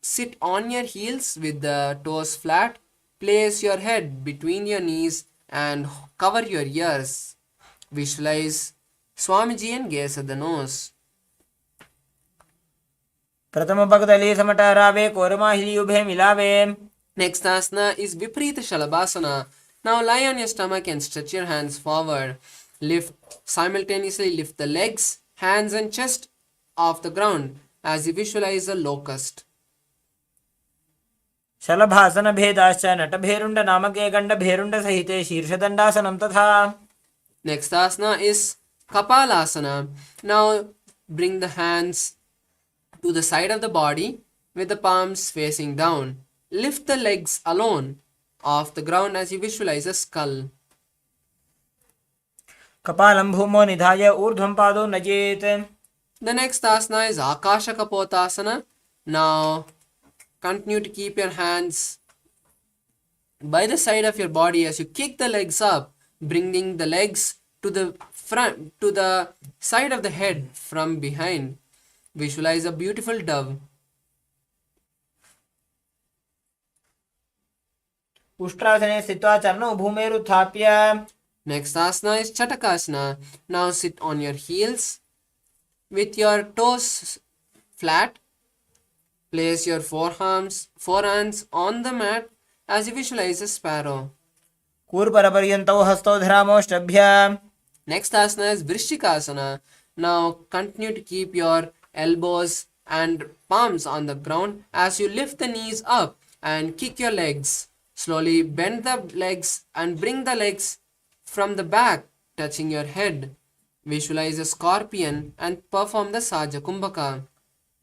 sit on your heels with the toes flat. Place your head between your knees and cover your ears. Visualize Swamiji and gaze at the nose. प्रथम पगदली समटरावे कोरमाहिली उभे मिलावे. Next asana is Viparita Shalabhasana. Now lie on your stomach and stretch your hands forward. Simultaneously lift the legs, hands and chest off the ground as you visualize a locust. शलभासन भेदाश्च नटभेरुण्ड नामके गण्डभेरुण्ड सहिते शीर्षदण्डासनं तथा. Next asana is Kapalasana. Now bring the hands to the side of the body with the palms facing down. Lift the legs alone off the ground as you visualize a skull. कपालं भूमो निधाय ऊर्ध्वं पादो नजेत्. The next asana is Akasha Bhairava. Now continue to keep your hands by the side of your body as you kick the legs up, bringing the legs to the front, to the side of the head from behind. Visualize a beautiful dove. उष्ट्रासने स्थित्वा चरणौ भूमेरुत्थाप्य. Next asana is Chatakasana. Now sit on your heels with your toes flat. Place your forehands on the mat as you visualize a sparrow. कूर्परपर्यन्तौ हस्तौ धरामोष्टभ्य. Next asana is Vrishchikasana. Now continue to keep your elbows and palms on the ground as you lift the knees up and kick your legs. Slowly bend the legs and bring the legs from the back, touching your head. Visualize a scorpion and perform the Saja Kumbhaka.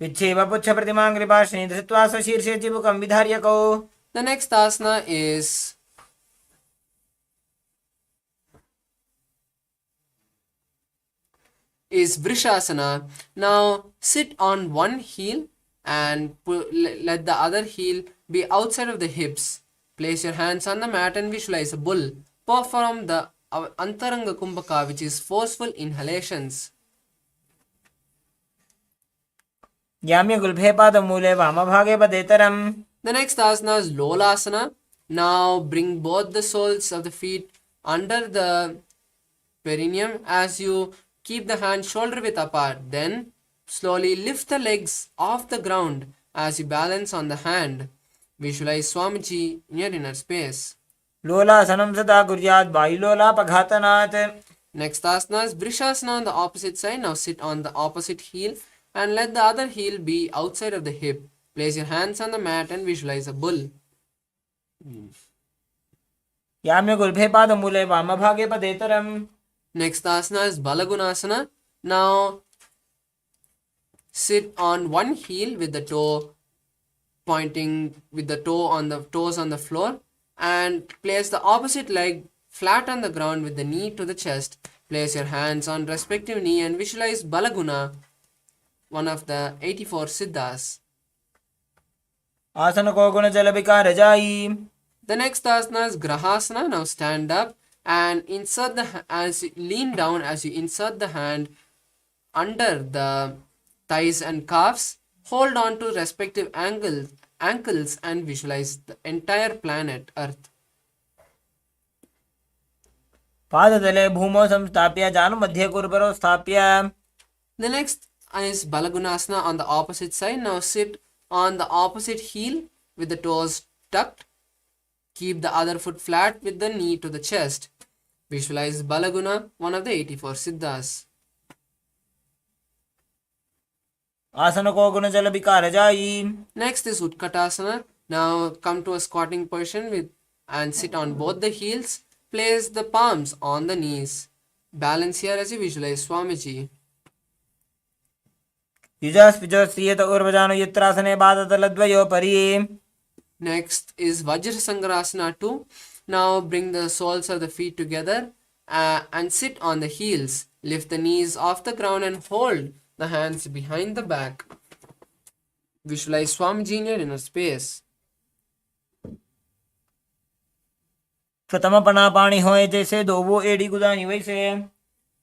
विच्छेव पुच्छप्रतिमां कृपाश्रीं धृत्वा स्वशीर्षे चिबुकं विधार्यकौ. The next asana is Vrishasana. Now sit on one heel and let the other heel be outside of the hips. Place your hands on the mat and visualize a bull. Perform the Antaranga Kumbhaka, which is forceful inhalations. याम्यगुल्भे पादमूले वामभागे पदेतरम्. The next asana is Lolasana. Now bring both the soles of the feet under the perineum as you keep the hands shoulder width apart. Then slowly lift the legs off the ground as you balance on the hand. Visualize Swamiji in your inner space. लोलासनं सदा कुर्यात् वायुलोलापघातनात्. Next asana is Vrishasana on the opposite side. Now sit on the opposite heel and let the other heel be outside of the hip. Place your hands on the mat and visualize a bull. याम्यगुल्भे पादमूले वामभागे पदेतरम्. Next asana is Balagunasana. Now sit on one heel with the toe pointing with the toes on the floor and place the opposite leg flat on the ground with the knee to the chest. Place your hands on respective knee and visualize Balaguna, one of the 84 Siddhas. आसन को गुण जल विकार जाई. The next asana is Grahasana. Now stand up and lean down as you insert the hand under the thighs and calves. Hold on to respective ankles and visualize the entire planet Earth. पादतले भूमौ संस्थाप्य जानुमध्ये कुर्परो स्थाप्य. The next is Balagunasana on the opposite side. Now sit on the opposite heel with the toes tucked. Keep the other foot flat with the knee to the chest. Visualize Balaguna, one of the 84 Siddhas. आसन को गुण जल विकार जाई. Next is Utkatasana. Now come to a squatting position and sit on both the heels. Place the palms on the knees. Balance here as you visualize Swamiji. युजस् विजोस्रियत ऊर्वजानु यत्रासने बादतलद्वयो परि. Next is Vajrasangarasana 2. Now bring the soles of the feet together and sit on the heels. Lift the knees off the ground and hold the hands behind the back. Visualize Swamiji in your inner space. प्रथम पना पाणी होए जैसे दो वो एड़ी गुदानी वैसे.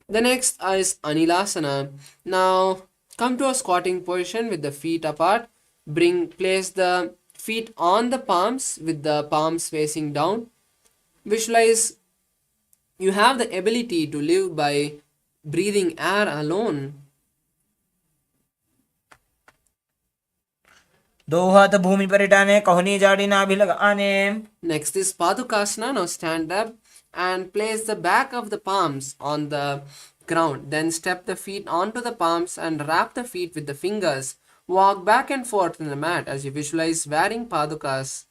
The next is Anilasana. Now come to a squatting position with the feet apart. Place the feet on the palms with the palms facing down. Visualize you have the ability to live by breathing air alone. दो हाथ भूमि पर इटाने कहनी जाड़ी ना भी लगाने. Next is Padukasana. Now stand up and place the back of the palms on the ground. Then step the feet onto the palms and wrap the feet with the fingers. Walk back and forth in the mat as you visualize wearing Padukas.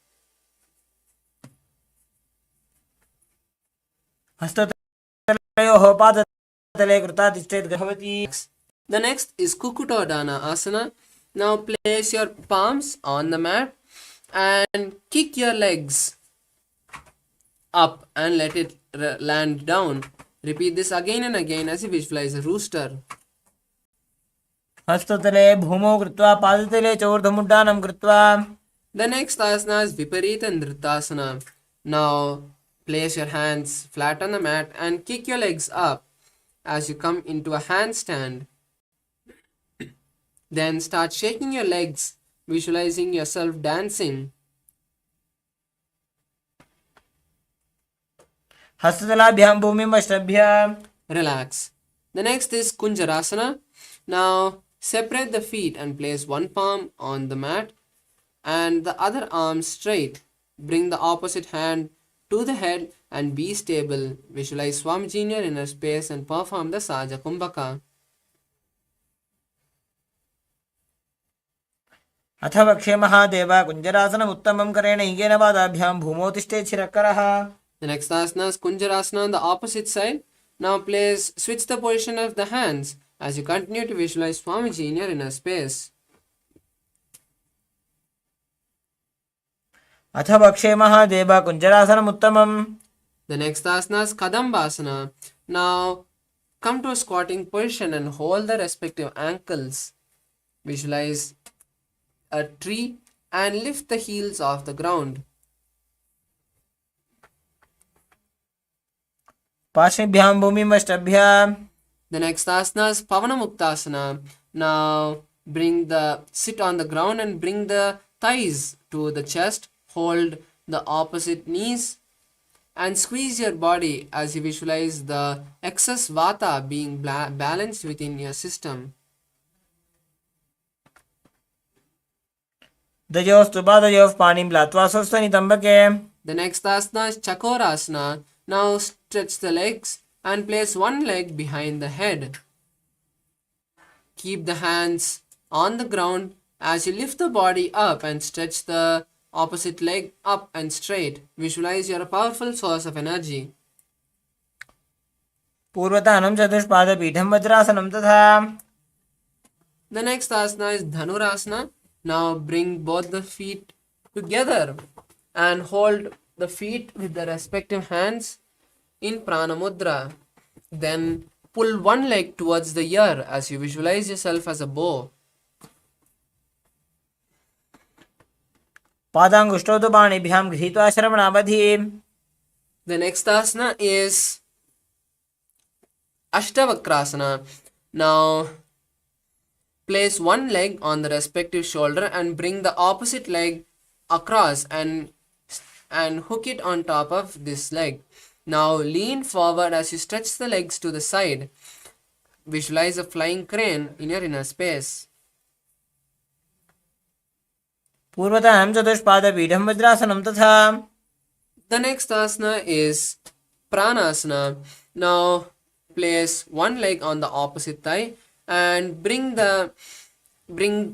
हस्तयोः पादतले कृता तिष्ठेत् भवति. The next is Kukutodana Asana. Now place your palms on the mat and kick your legs up and let it land down. Repeat this again and again as you visualize a rooster. हस्ततले भूमौ कृत्वा पादतले चोर्धमुड्डानं कृत्वा. The next asana is Viparita Nritasana. Now place your hands flat on the mat and kick your legs up as you come into a handstand. Then start shaking your legs, visualizing yourself dancing. हस्ततलाभ्यां भूमिमश्रभ्य. Relax. The next is Kunjarasana. Now separate the feet and place one palm on the mat and the other arm straight. Bring the opposite hand to the head and be stable. Visualize Swamiji in your inner space and perform the Saja Kumbhaka. अथ वक्षे महादेव कुञ्जरासनम् उत्तमं करेण हिगेन पादाभ्यां भूमौ तिष्ठेत् शिरःकरः. The next asana is Kunjarasana on the opposite side. Now switch the position of the hands as you continue to visualize Swamiji in your inner space. अथ वक्षे महादेव कुञ्जरासनम् उत्तमम्. The next asana is Kadambasana. Now come to a squatting position and hold the respective ankles. Visualize a tree and lift the heels off the ground. पार्श्वेभ्यां भूमिमश्रभ्य. The next asana is Pavanamuktasana. Now sit on the ground and bring the thighs to the chest. Hold the opposite knees and squeeze your body as you visualize the excess vata being balanced within your system. दयोस्तु पादयोः पाणिं लात्वा स्वस्थनितम्बके. The next asana is Chakorasana. Now stretch the legs and place one leg behind the head. Keep the hands on the ground as you lift the body up and stretch the opposite leg up and straight. Visualize you're a powerful source of energy. पूर्वतानं चतुष्पादपीठं वज्रासनं तथा. The next asana is Dhanurasana. Now bring both the feet together and hold the feet with the respective hands in Prana Mudra. Then pull one leg towards the ear as you visualize yourself as a bow. पादाङ्गुष्ठौ तु पाणिभ्यां गृहीत्वा श्रवणावधि. The next asana is Ashtavakrasana. Now place one leg on the respective shoulder and bring the opposite leg across and hook it on top of this leg. Now lean forward as you stretch the legs to the side. Visualize a flying crane in your inner space. पूर्वतानं चतुष्पादपीठं वज्रासनं तथा. The next asana is Pranasana. Now place one leg on the opposite thigh and bring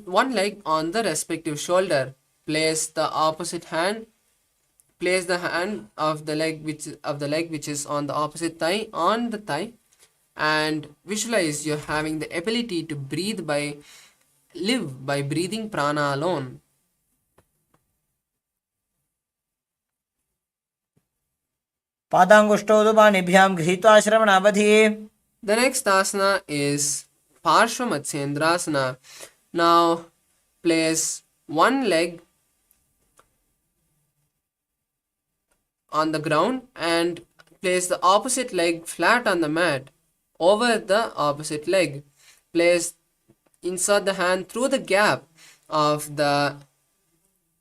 one leg on the respective shoulder. Place the hand of the leg which is on the opposite thigh on the thigh and visualize you're having the ability to live by breathing prana alone. पादाङ्गुष्ठौ तु पाणिभ्यां गृहीत्वा श्रवणावधि. The next asana is Parshvamatsendrasana. Now place one leg on the ground and place the opposite leg flat on the mat. over the opposite leg. Insert the hand through the gap of the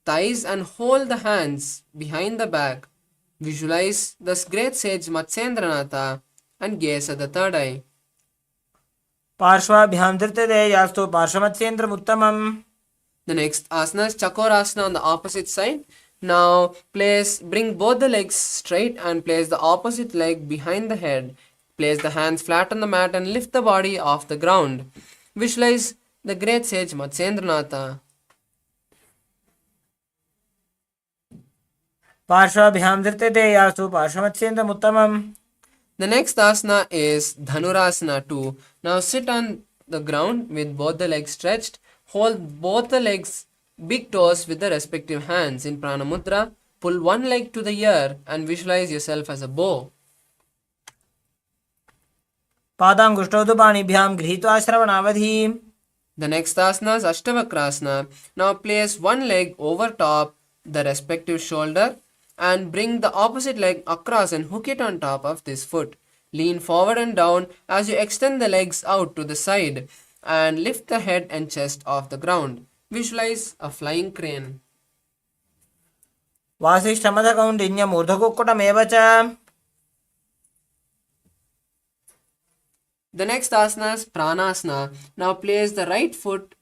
thighs and hold the hands behind the back. Visualize the great sage Matsyendranatha and gaze at the third eye. पार्श्वाभ्यां धृत्यते यास्तु पार्श्वमत्स्येन्द्रमुत्तमम्. The next asana is Chakorasana on the opposite side. Now bring both the legs straight and place the opposite leg behind the head. Place the hands flat on the mat and lift the body off the ground. Visualize the great sage Matsyendranatha. पार्श्वाभ्यां धृत्यते यास्तु पार्श्वमत्स्येन्द्रमुत्तमम्. The next asana is Dhanurasana 2. Now sit on the ground with both the legs stretched. Hold both the legs, big toes with the respective hands in Prana Mudra. Pull one leg to the ear and visualize yourself as a bow. पादाङ्गुष्ठौ तु पाणिभ्यां गृहीत्वा श्रवणावधि. The next asana is Ashtavakrasana. Now place one leg over top the respective shoulder and bring the opposite leg across and hook it on top of this foot. Lean forward and down as you extend the legs out to the side and lift the head and chest off the ground. Visualize a flying crane. वासिष्ठमथकौण्डिन्यमूर्धकुक्कुटमेव च. The next asana is Pranasana. Now place the right foot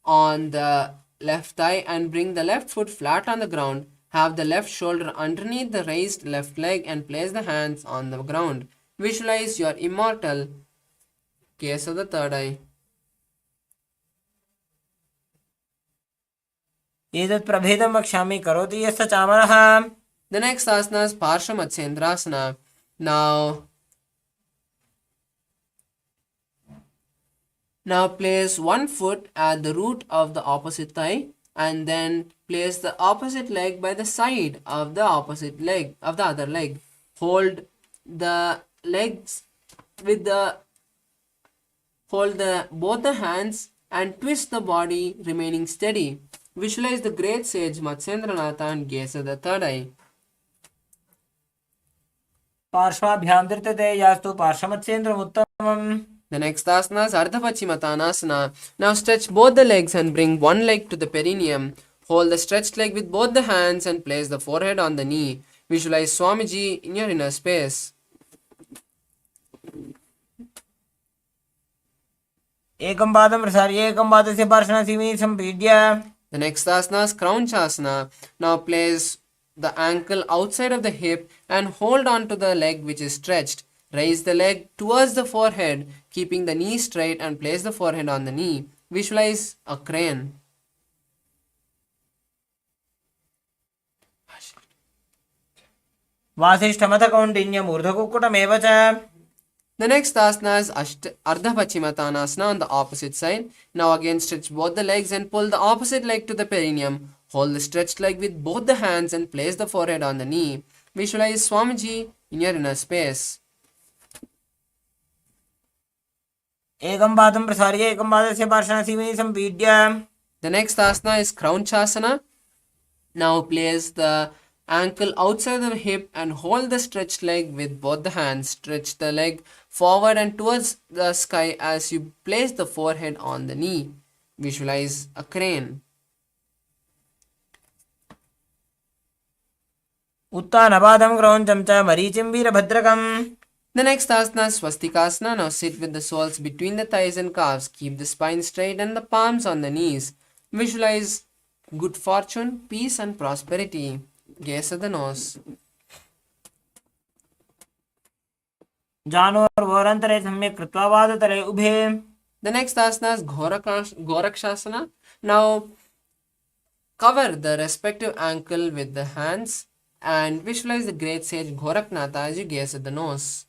on the left thigh and bring the left foot flat on the ground. Have the left shoulder underneath the raised left leg and place the hands on the ground. Visualize your immortal. Gaze of the third eye. एतत् प्रभेदं वक्ष्यामि करोति यस्य चामरः. The next asana is Parshamatsendrasana. Now place one foot at the root of the opposite thigh and then place the opposite leg by the side of the opposite leg of the other leg. Hold both the hands and twist the body remaining steady. Visualize the great sage Matsyendranatha and gaze at the third eye. पार्श्वाभ्यां धृत्यते यास्तु पार्श्वमत्स्येन्द्रमुत्तमम्. The next asana is Ardhapachimatanasana. Now stretch both the legs and bring one leg to the perineum. Hold the stretched leg with both the hands and place the forehead on the knee. Visualize Swamiji in your inner space. एकं पादं प्रसार्य एकं पादस्य पार्श्वनासीमि सम्पीड्य. The next asana is Kraunchasana. Now place the ankle outside of the hip and hold on to the leg which is stretched. Raise the leg towards the forehead, keeping the knee straight and place the forehead on the knee. Visualize a crane. वासिष्ठमथकौण्डिन्यमूर्धकुक्कुटमेव च. The next asana is Ardhapachimatanasana on the opposite side. Now again stretch both the legs and pull the opposite leg to the perineum. Hold the stretched leg with both the hands and place the forehead on the knee. Visualize Swamiji in your inner space. एकं पादं प्रसार्य एकं पादस्य पार्श्वनासीमि सम्पीड्य. The next asana is Kraunchasana. Now place the ankle outside the hip and hold the stretched leg with both the hands. Stretch the leg forward and towards the sky as you place the forehead on the knee. Visualize a crane. उत्तानपादं क्रौञ्चं च मरीचिं वीरभद्रकम्. The next asana is Swastikasana. Now sit with the soles between the thighs and calves. Keep the spine straight and the palms on the knees. Visualize good fortune, peace and prosperity. Gaze at the nose. जानोर्वोरन्तरे सम्यक् कृत्वा वादतले उभे. The next asana is Gorakshasana. Now cover the respective ankle with the hands and visualize the great sage Goraknatha as you gaze at the nose.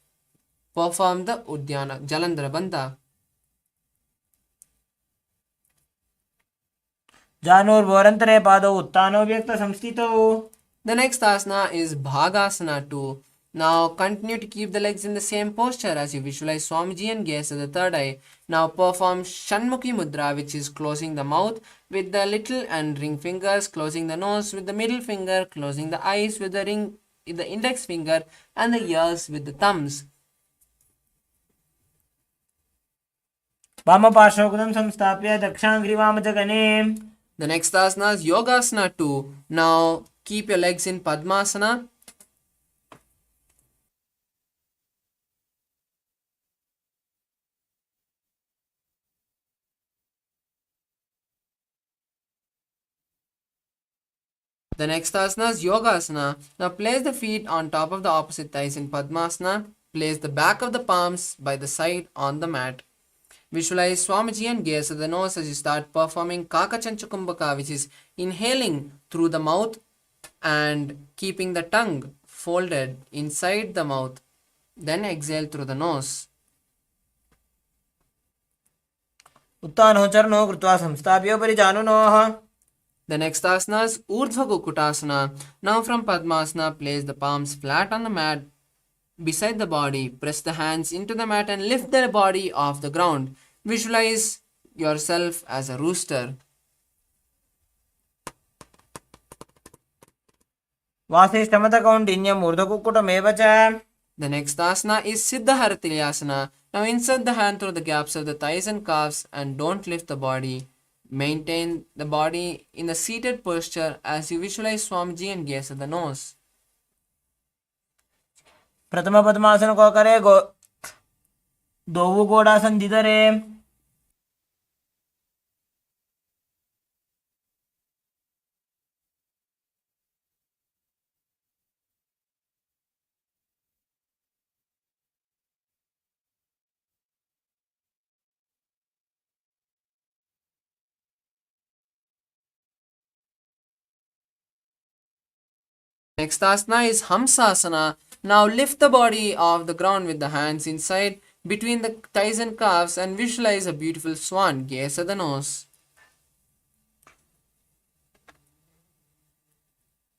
Perform the Udyana Jalandhara Bandha. जानोर्वोरन्तरे पादौ उत्तानो व्यक्तसंस्थितौ. The next asana is Bhagasana 2. Now continue to keep the legs in the same posture as you visualize Swamiji and gaze at the third eye. Now perform Shanmukhi Mudra, which is closing the mouth with the little and ring fingers, closing the nose with the middle finger, closing the eyes with the index finger and the ears with the thumbs. वामपार्श्वकृतं संस्थाप्य दक्षाङ्घ्रिवामजगने. The next asana is Yogasana 2. Now keep your legs in Padmasana. The next asana is Yogasana. Now place the feet on top of the opposite thighs in Padmasana. Place the back of the palms by the side on the mat. Visualize Swamiji and gaze at the nose as you start performing Kakachanchukumbhaka, which is inhaling through the mouth and keeping the tongue folded inside the mouth. Then exhale through the nose. उत्तानो चरणो कृत्वा संस्थाप्योपरि जानुनोः. The next asana is Urdhva Kukutasana. Now from Padmasana, place the palms flat on the mat beside the body. Press the hands into the mat and lift the body off the ground. Visualize yourself as a rooster. वासिष्ठमतकौण्डिन्यम् ऊर्ध्वकुक्कुटमेव च. The next asana is Siddha Haratilyasana. Now insert the hand through the gaps of the thighs and calves and don't lift the body. Maintain the body in the seated posture as you visualize Swamiji and gaze at the nose. प्रथम पद्मासन को करे दोवु गोडासन जिधरे. Next asana is Hamsasana. Now lift the body off the ground with the hands inside between the thighs and calves and visualize a beautiful swan. Gaze at the nose.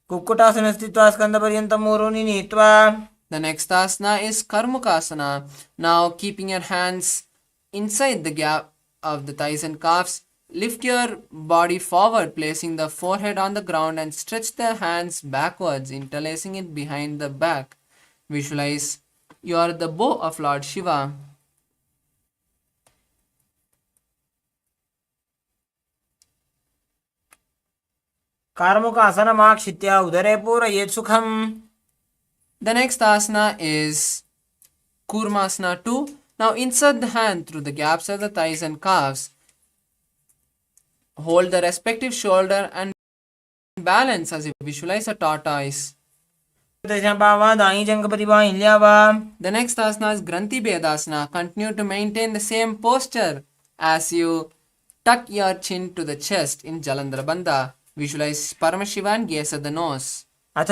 Kukkutasana स्थित्वा स्कन्धपर्यन्तं ऊरूनि नीत्वा. The next asana is Karmukasana. Now keeping your hands inside the gap of the thighs and calves, lift your body forward, placing the forehead on the ground and stretch the hands backwards, interlacing it behind the back. Visualize you are the bow of Lord Shiva. कार्मुकासनमाक्षित्य उदरे पूरयेत् सुखम्. The next asana is Kurmasana 2. Now insert the hand through the gaps of the thighs and calves. Hold the respective shoulder and balance as you visualize a tortoise. The next asana is Granthi Bedasana. Continue to maintain the same posture as you tuck your chin to the chest in Jalandhara Bandha. Visualize Paramashivam, gaze at the nose. The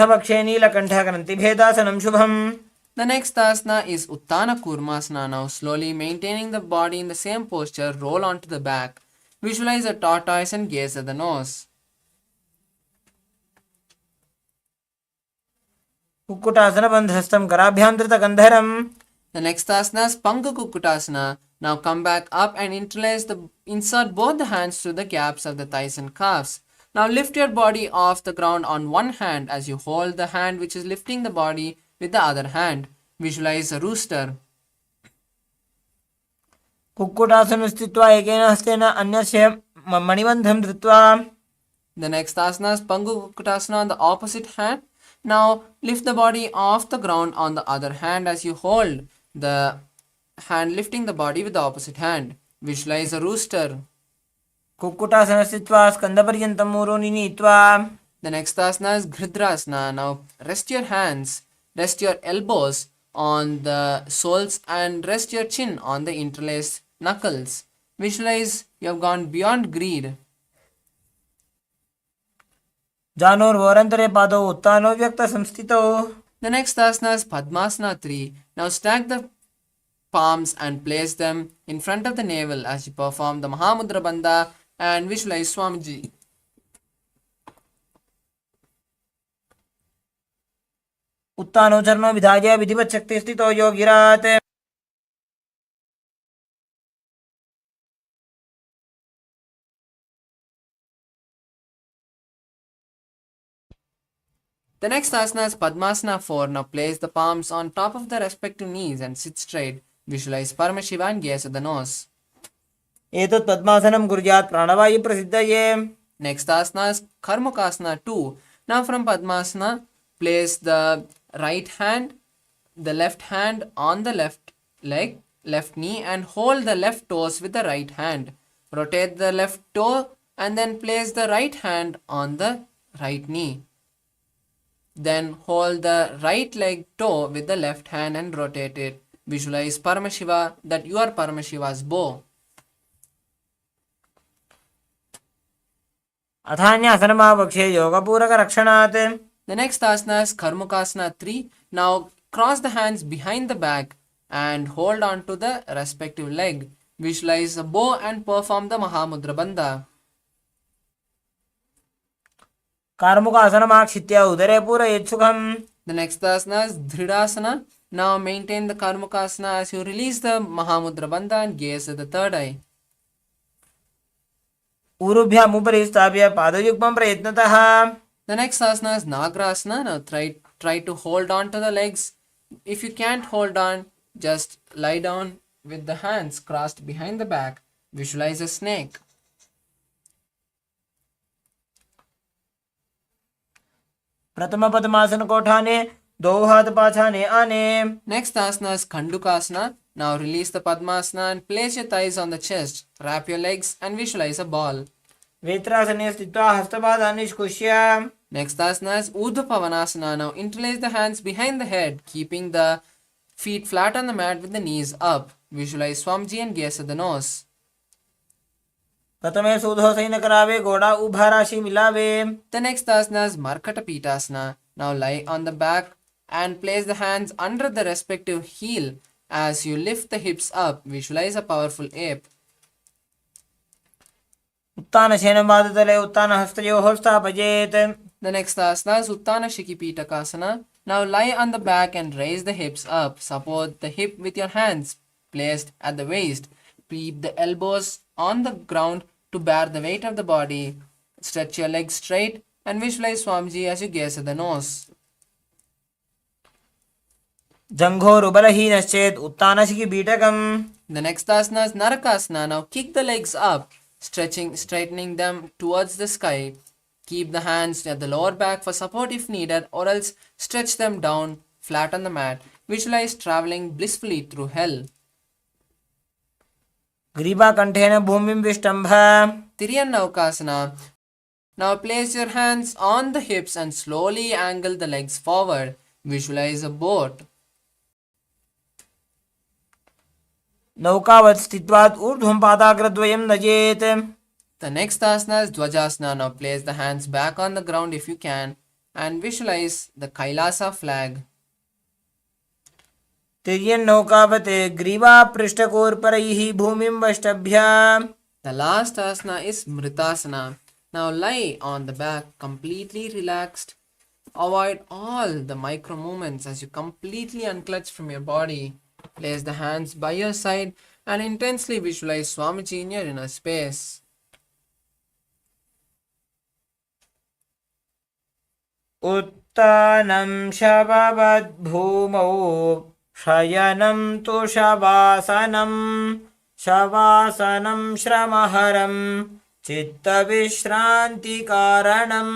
next asana is Uttana Kurmasana. Now slowly maintaining the body in the same posture, roll onto the back. Visualize a tortoise and gaze at the nose. कुक्कुटासनबन्धस्थं कराभ्यान्तृतगन्धरम्. The next asana is Panka Kukkutasana. Now come back up and insert both the hands through the gaps of the thighs and calves. Now lift your body off the ground on one hand as you hold the hand which is lifting the body with the other hand. Visualize a rooster. Kukkutasana स्थित्वा एकेन हस्तेन अन्यस्य मणिबन्धं धृत्वा. The next asana is Pangu Kukkutasana on the opposite hand. Now lift the body off the ground on the other hand as you hold the hand lifting the body with the opposite hand. Visualize a rooster. Kukkutasana स्थित्वा स्कन्धपर्यन्तं ऊरूनि नीत्वा. The next asana is Gridrasana. Now rest your hands, rest your elbows on the soles and rest your chin on the interlaced knuckles. Visualize you have gone beyond greed. जानोर्वोरन्तरे पादौ उत्तानो व्यक्तसंस्थितौ. The next asana is Padmasana 3. Now stack the palms and place them in front of the navel as you perform the Mahamudra Bandha and visualize Swamiji. उत्तानो चरणो विधाय विधिवत् शक्ति स्थितो योगिरात्. The next asana is Padmasana 4. Now place the palms on top of the respective knees and sit straight. Visualize Paramashivam, gaze at the nose. एतत् पद्मासनं कुर्यात् प्राणवायुप्रसिद्धये. Next asana is Karmakasana 2. Now from Padmasana, place the right hand, the left hand on the left leg, left knee, and hold the left toes with the right hand. Rotate the left toe and then place the right hand on the right knee. Then hold the right leg toe with the left hand and rotate it. Visualize Paramashiva, that you are Paramashiva's bow. अथान्यासनमावक्षे योगपूरकरक्षणात्. The next asana is Karmakasana 3. Now cross the hands behind the back and hold on to the respective leg. Visualize a bow and perform the Mahamudra Bandha. कार्मुकासनमाक्षित्य उदरे पूरयेत् सुखम्. The next asana is Dhridasana. Now maintain the Karmakasana as you release the Mahamudra Bandha and gaze at the third eye. ऊरुभ्यामुपरि स्थाप्य पादयुग्मं प्रयत्नतः. The next asana is Nagrasana. Now try to hold on to the legs. If you can't hold on, just lie down with the hands crossed behind the back. Visualize a snake. प्रथमपद्मासनकोठाने द्वौ हाथ पाछाने आने. Next asana is Khandukasana. Now release the Padmasana and place your thighs on the chest. Wrap your legs and visualize a ball. वेत्रासने स्थित्वा हस्तपादान् निष्कुष्य. Next asana is Urdhva Pavanasana. Now interlace the hands behind the head, keeping the feet flat on the mat with the knees up. Visualize Swamiji and gaze at the nose. प्रथमे सूधोसैन करावे घोड़ा उभा राशि मिलावे. The next asana is Markata Pitasana. Now lie on the back and place the hands under the respective heel as you lift the hips up. Visualize a powerful ape. उत्तानशयनं पादतले उत्तानहस्तयोः स्थापयेत्. The next asana is Uttana Shikipitakasana. Now lie on the back and raise the hips up. Support the hip with your hands placed at the waist. Keep the elbows on the ground to bear the weight of the body. Stretch your legs straight and visualize Swamiji as you gaze at the nose. जङ्घोरुबलहीनश्चेत् उत्तानशिखिपीठकम्. The next asana is Narakasana. Now kick the legs up, straightening them towards the sky. Keep the hands at the lower back for support if needed, or else stretch them down flat on the mat. Visualize traveling blissfully through hell. ग्रीवाकण्ठेन भूमिं विष्टम्भ. Tiryanavakasana. Now place your hands on the hips and slowly angle the legs forward. Visualize a boat. नौकावत् स्थित्वात् ऊर्ध्वं पादाग्रद्वयं नजेत्. The next asana is Dvajasana. Now place the hands back on the ground if you can and visualize the Kailasa flag. तिर्यन्नौकावत् ग्रीवापृष्ठकोर्परैः भूमिं वष्टभ्य. The last asana is Mritasana. Now lie on the back completely relaxed. Avoid all the micro movements as you completely unclutch from your body. Place the hands by your side and intensely visualize Swamiji in your inner space. उत्तानं शववद्भूमौ शयनं तु शवासनं. शवासनं श्रमहरं चित्तविश्रान्तिकारणम्.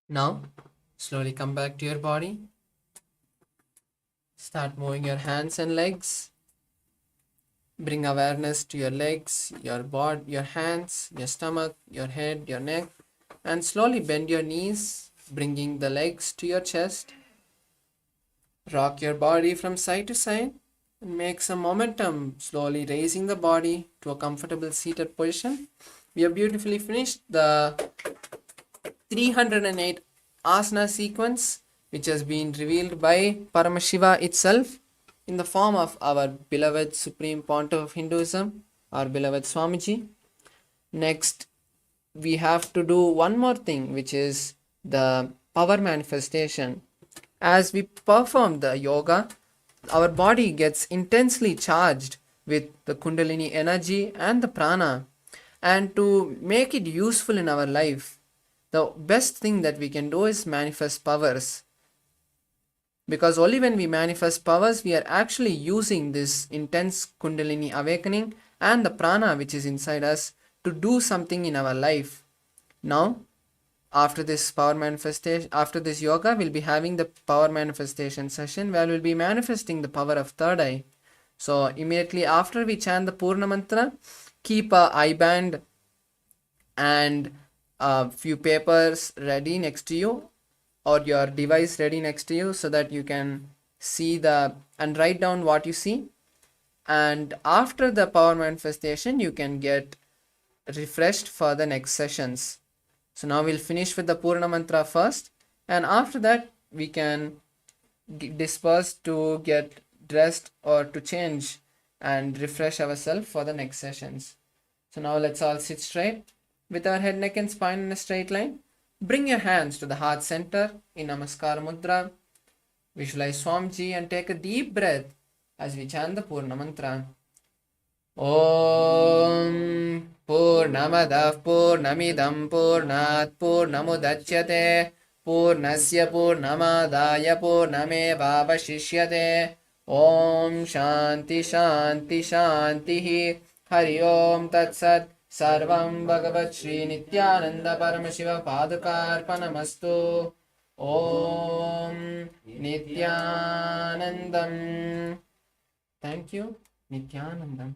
Now, slowly come back to your body. Start moving your hands and legs. Bring awareness to your legs, your body, your hands, your stomach, your head, your neck, and slowly bend your knees, bringing the legs to your chest. Rock your body from side to side and make some momentum, slowly raising the body to a comfortable seated position. We have beautifully finished the 308 asana sequence, which has been revealed by Paramashiva itself in the form of our beloved Supreme Pontiff of Hinduism, our beloved Swamiji. Next, we have to do one more thing, which is the power manifestation. As we perform the yoga, our body gets intensely charged with the Kundalini energy and the prana. And to make it useful in our life, the best thing that we can do is manifest powers. Because only when we manifest powers, we are actually using this intense Kundalini awakening and the prana which is inside us to do something in our life. Now, after this power manifestation, after this yoga, we'll be having the power manifestation session where we'll be manifesting the power of third eye. So immediately after we chant the Purna Mantra, keep a eye band and a few papers ready next to you, or your device ready next to you, so that you can see and write down what you see. And after the power manifestation, you can get refreshed for the next sessions. So now we'll finish with the Purna Mantra first, and after that we can disperse to get dressed or to change and refresh ourselves for the next sessions. So now let's all sit straight with our head, neck and spine in a straight line. Bring your hands to the heart center in Namaskar Mudra. Visualize Swamiji and take a deep breath as we chant the Purna Mantra. Om Purnamadav Purnamidam Purnat Purnamudachyate Purnasya Purnamadaya Purnamevavashishyate. Om Shanti Shanti Shanti Hari Om Tat Sat. Sarvam Bhagavat Shri Nithyananda Paramashiva Padukarpanamastu. Om Nithyanandam. Thank you, Nithyanandam.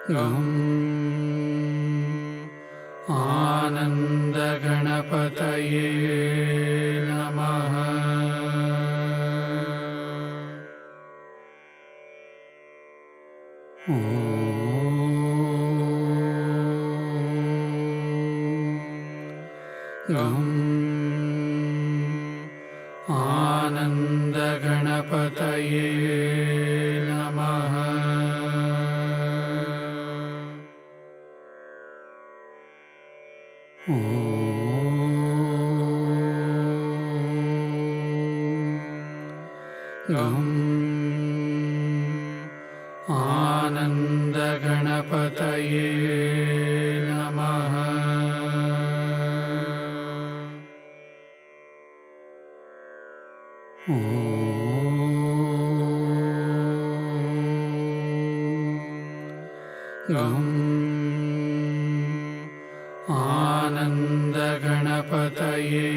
Gam Ananda Ganapataye Namaha. Gam Ananda Ganapataye Namaha. Gam Ananda Ganapataye Namaha. Gam Ananda Ganapataye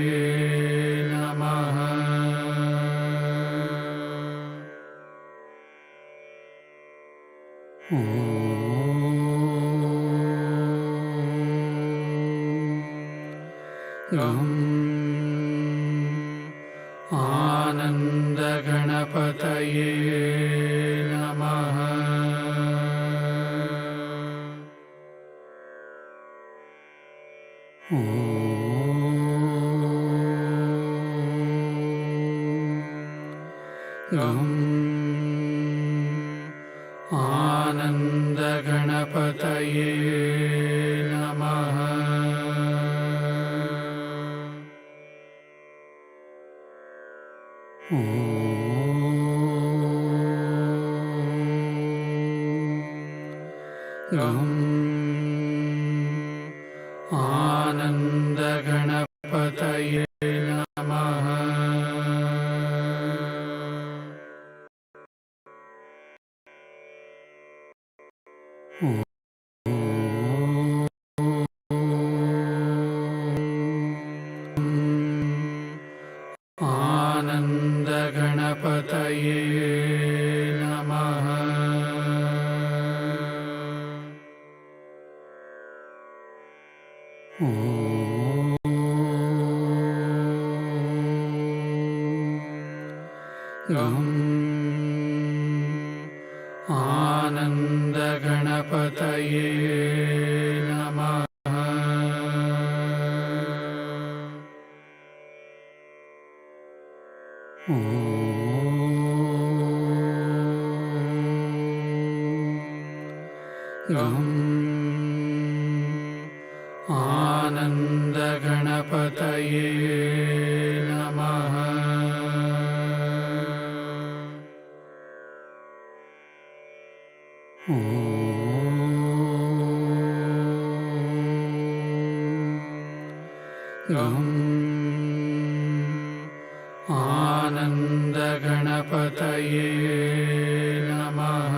Namaha. Gam Ananda Ganapataye Namaha. Gam Ananda Ganapataye Namaha. Gam गं आनन्दगणपतये नमः। गं आनन्दगणपतये नमः। गं आनन्दगणपतये नमः।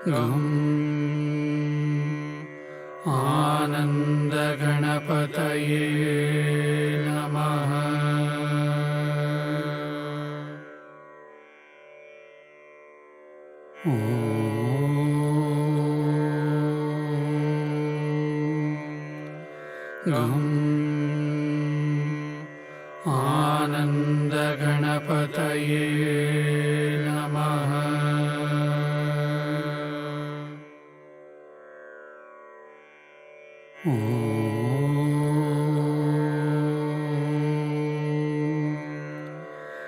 गं आनन्दगणपतये नमः। गं आनन्दगणपतये नमः। गं आनन्दगणपतये नमः।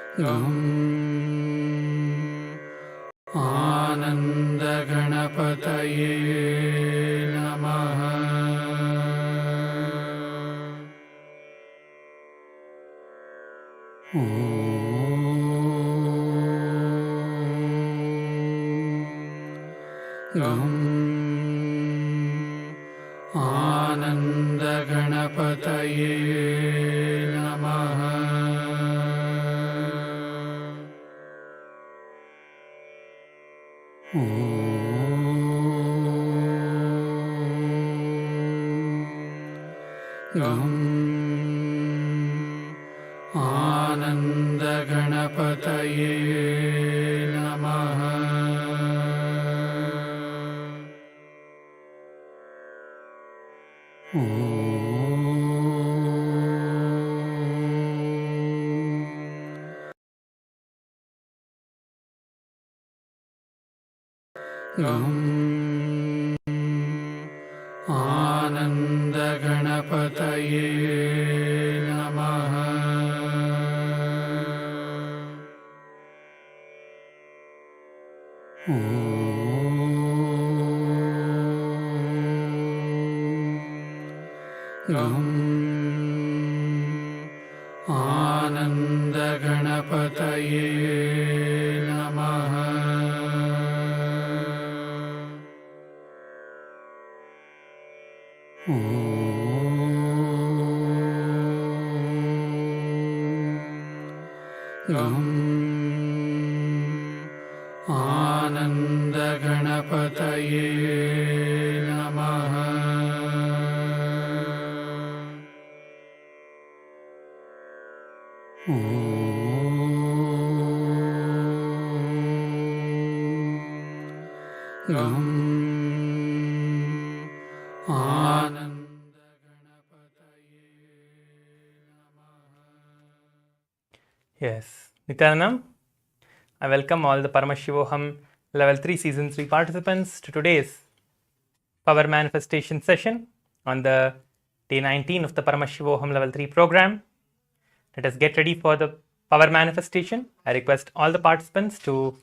गं आनन्दगणपतये नमः। गं आनन्दगणपतये नमः। गं आनन्दगणपतये नमः। गं आनन्दगणपतये नमः। गं आनन्दगणपतये नमः। गं आनन्दगणपतये नमः। Yes, Nithyananda, I welcome all the Paramashivoham Level 3 Season 3 participants to today's Power Manifestation session on the day 19 of the Paramashivoham Level 3 program. Let us get ready for the Power Manifestation. I request all the participants to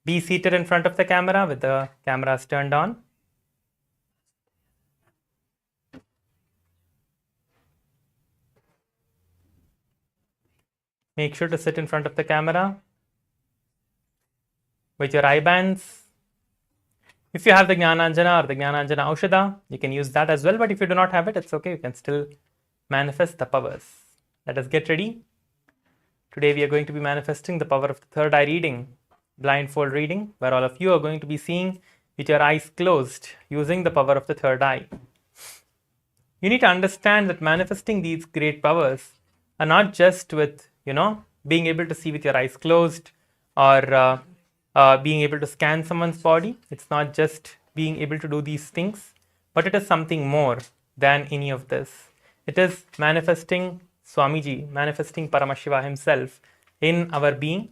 be seated in front of the camera with the cameras turned on. Make sure to sit in front of the camera with your eye bands. If you have the Jnananjana or the Jnananjana Aushadha, you can use that as well. But if you do not have it, it's okay. You can still manifest the powers. Let us get ready. Today we are going to be manifesting the power of the third eye reading, blindfold reading, where all of you are going to be seeing with your eyes closed using the power of the third eye. You need to understand that manifesting these great powers are not just with, being able to see with your eyes closed or being able to scan someone's body. It's not just being able to do these things, but it is something more than any of this. It is manifesting Swamiji, manifesting Paramashiva himself in our being.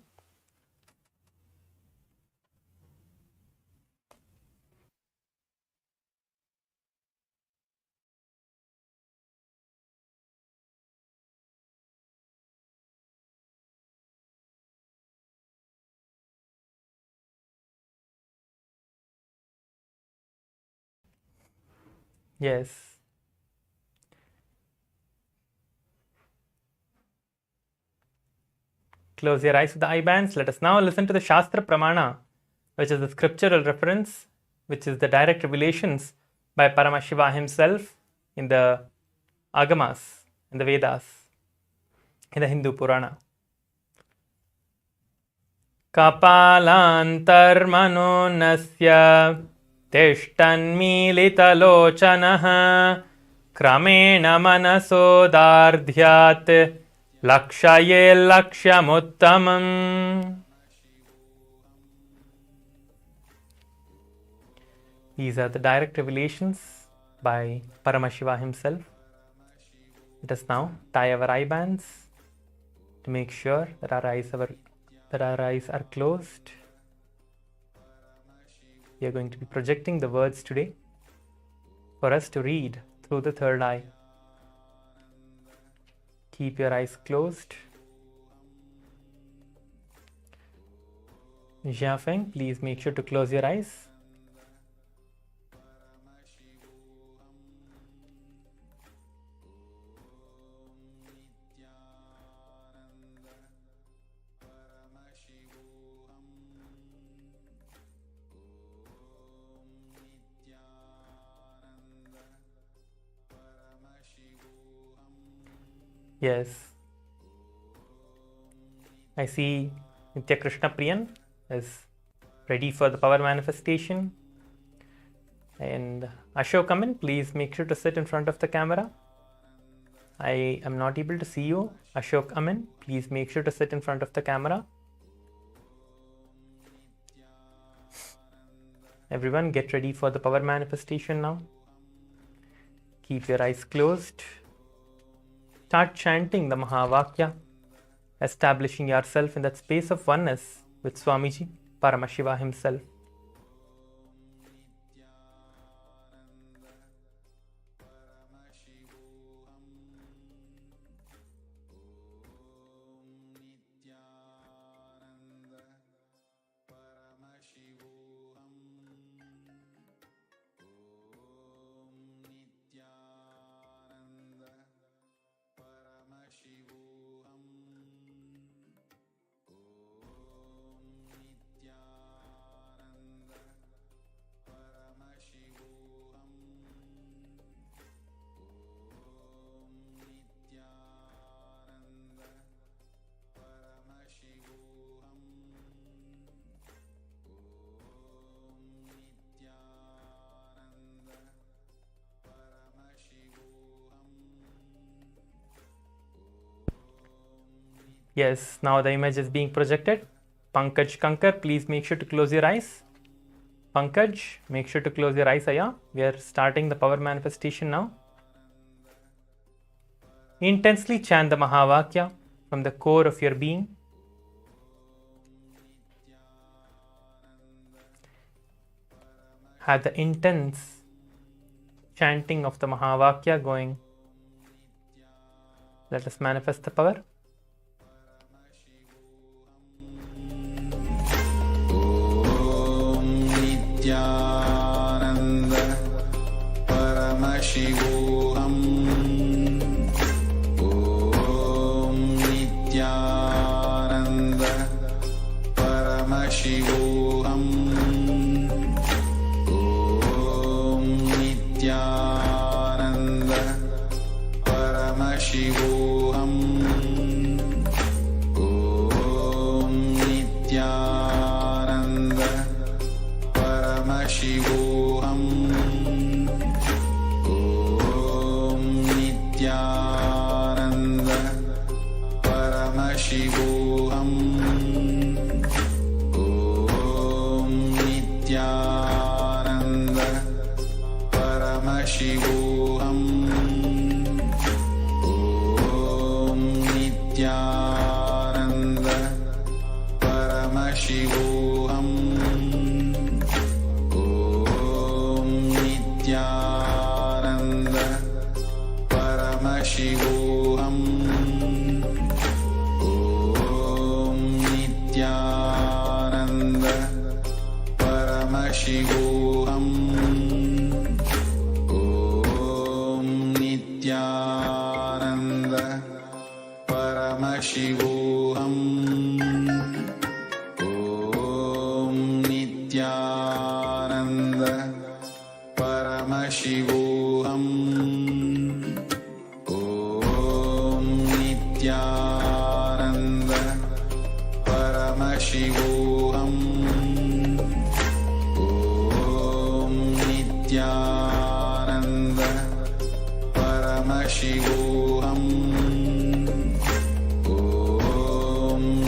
Yes. Close your eyes with the eye bands. Let us now listen to the Shastra Pramana, which is the scriptural reference, which is the direct revelations by Paramashiva himself in the Agamas, in the Vedas, in the Hindu Purana. Kapalantarmano nasya tishtanmilitalochanaha kramena manasodardhyat lakshaye lakshamuttamam. These are the direct revelations by Paramashiva himself. Let us now tie our eye bands to make sure that our eyes are closed. We are going to be projecting the words today for us to read through the third eye. Keep your eyes closed. Jiafeng, please make sure to close your eyes. Yes. I see Nitya Krishna Priyan is ready for the power manifestation. And Ashok Amin, please make sure to sit in front of the camera. I am not able to see you. Ashok Amin, please make sure to sit in front of the camera. Everyone, get ready for the power manifestation now. Keep your eyes closed. Start chanting the Mahavakya, establishing yourself in that space of oneness with Swamiji, Paramashiva himself. Yes, now the image is being projected. Pankaj Kankar, please make sure to close your eyes. Pankaj, make sure to close your eyes, Aya. We are starting the power manifestation now. Intensely chant the Mahavakya from the core of your being. Have the intense chanting of the Mahavakya going. Let us manifest the power. Nithyananda Paramashivoham Om Nithyananda Paramashivoham Om Nithyananda Paramashivoham Om Nithyananda Paramashivoham Om Nithyananda Paramashivoham Om Nithyananda Paramashivoham. Om Nithyananda Paramashivoham. Om Nithyananda Paramashivoham. Om Nithyananda Paramashivoham. Om Nithyananda Paramashivoham. Om Nithyananda Paramashivoham. Om Nithyananda Paramashivoham. Om Nithyananda Paramashivoham. Om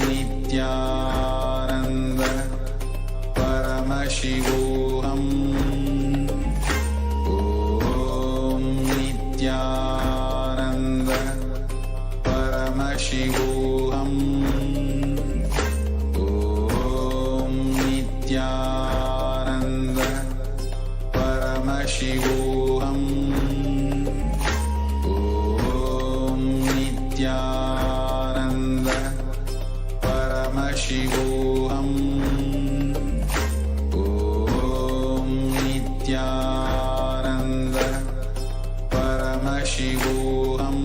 Nithyananda Paramashivoham. Om Nithyananda Paramashivoham. Om Nithyananda Paramashivoham. Om Nithyananda Paramashivoham. Om Nithyananda Paramashivoham.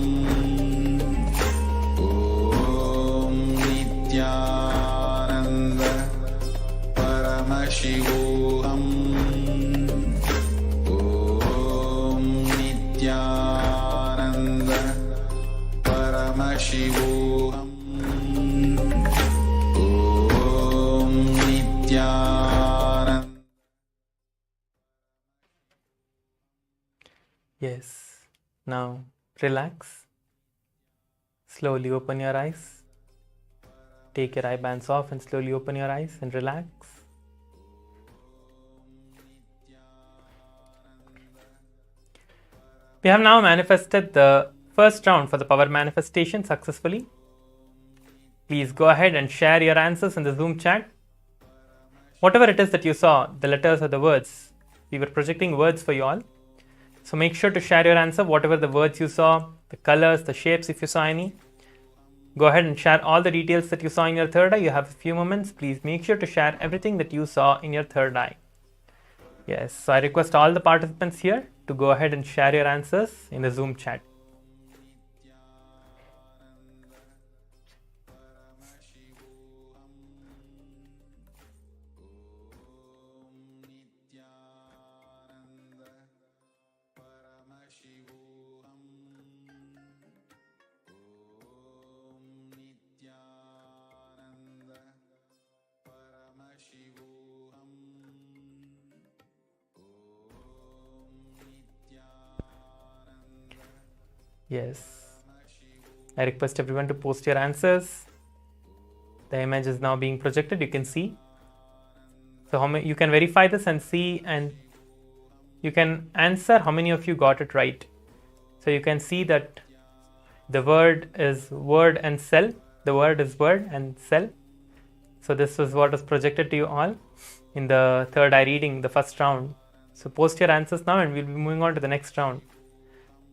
Om Nithyananda Paramashivoham. Om Nithyananda Paramashivoham. Om Nithyananda. Yes. Now relax. Slowly open your eyes. Take your eye bands off and slowly open your eyes and relax. We have now manifested the first round for the power manifestation successfully. Please go ahead and share your answers in the Zoom chat. Whatever it is that you saw, the letters or the words, we were projecting words for you all. So make sure to share your answer, whatever the words you saw, the colors, the shapes if you saw any. Go ahead and share all the details that you saw in your third eye. You have a few moments. Please make sure to share everything that you saw in your third eye. Yes, so I request all the participants here to go ahead and share your answers in the Zoom chat. Yes, I request everyone to post your answers. The image is now being projected, you can see. So how many, you can verify this and see, and you can answer how many of you got it right. So you can see that the word is word and cell. The word is word and cell. So this was what was projected to you all in the third eye reading, the first round. So post your answers now and we'll be moving on to the next round.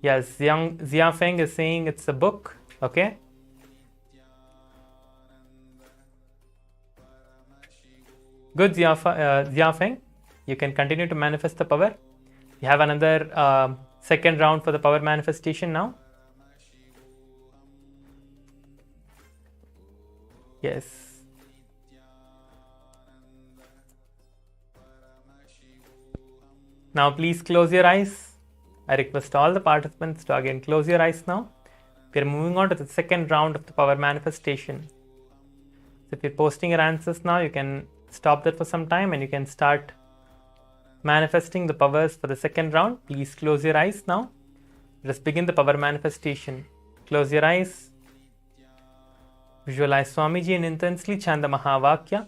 Yes, Zia Feng is saying it's a book. Okay. Good, Zia Feng. You can continue to manifest the power. We have another second round for the power manifestation now. Yes. Now please close your eyes. I request all the participants to again close your eyes now. We are moving on to the second round of the power manifestation. So if you're posting your answers now, you can stop that for some time and you can start manifesting the powers for the second round. Please close your eyes now. Let us begin the power manifestation. Close your eyes. Visualize Swamiji and intensely chant the Mahavakya.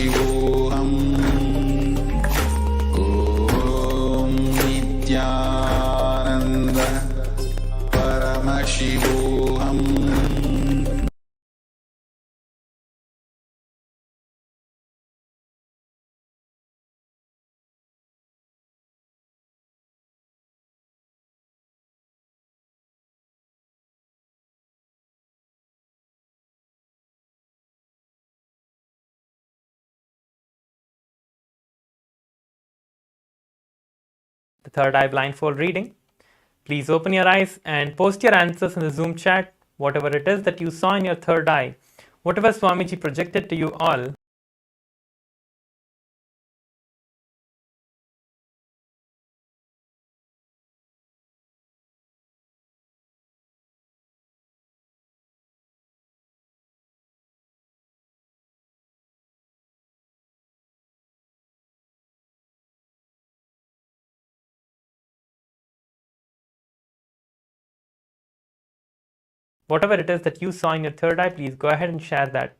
Paramashivoham. Om Nithyananda Paramashivoham. The third eye blindfold reading. Please open your eyes and post your answers in the Zoom chat, whatever it is that you saw in your third eye, whatever Swamiji projected to you all. Whatever it is that you saw in your third eye, please go ahead and share that.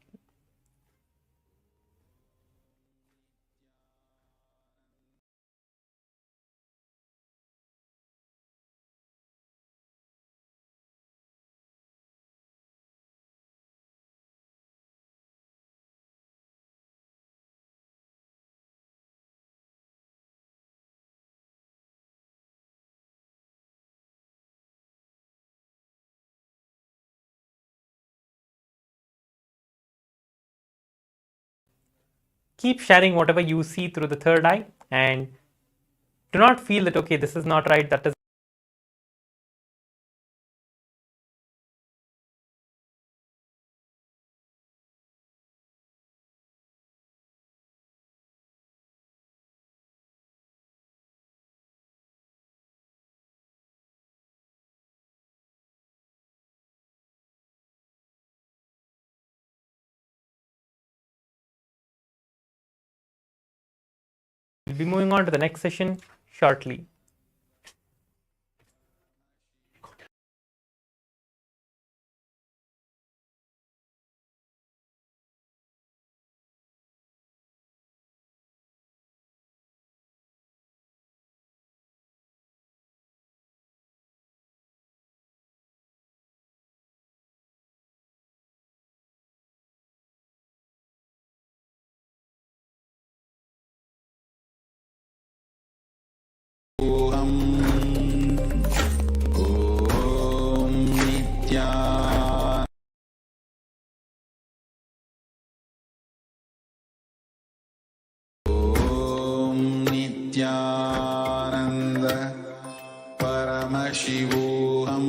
Keep sharing whatever you see through the third eye, and do not feel that, okay, this is not right, that is We'll be moving on to the next session shortly. Om Nithyananda Paramashivoham.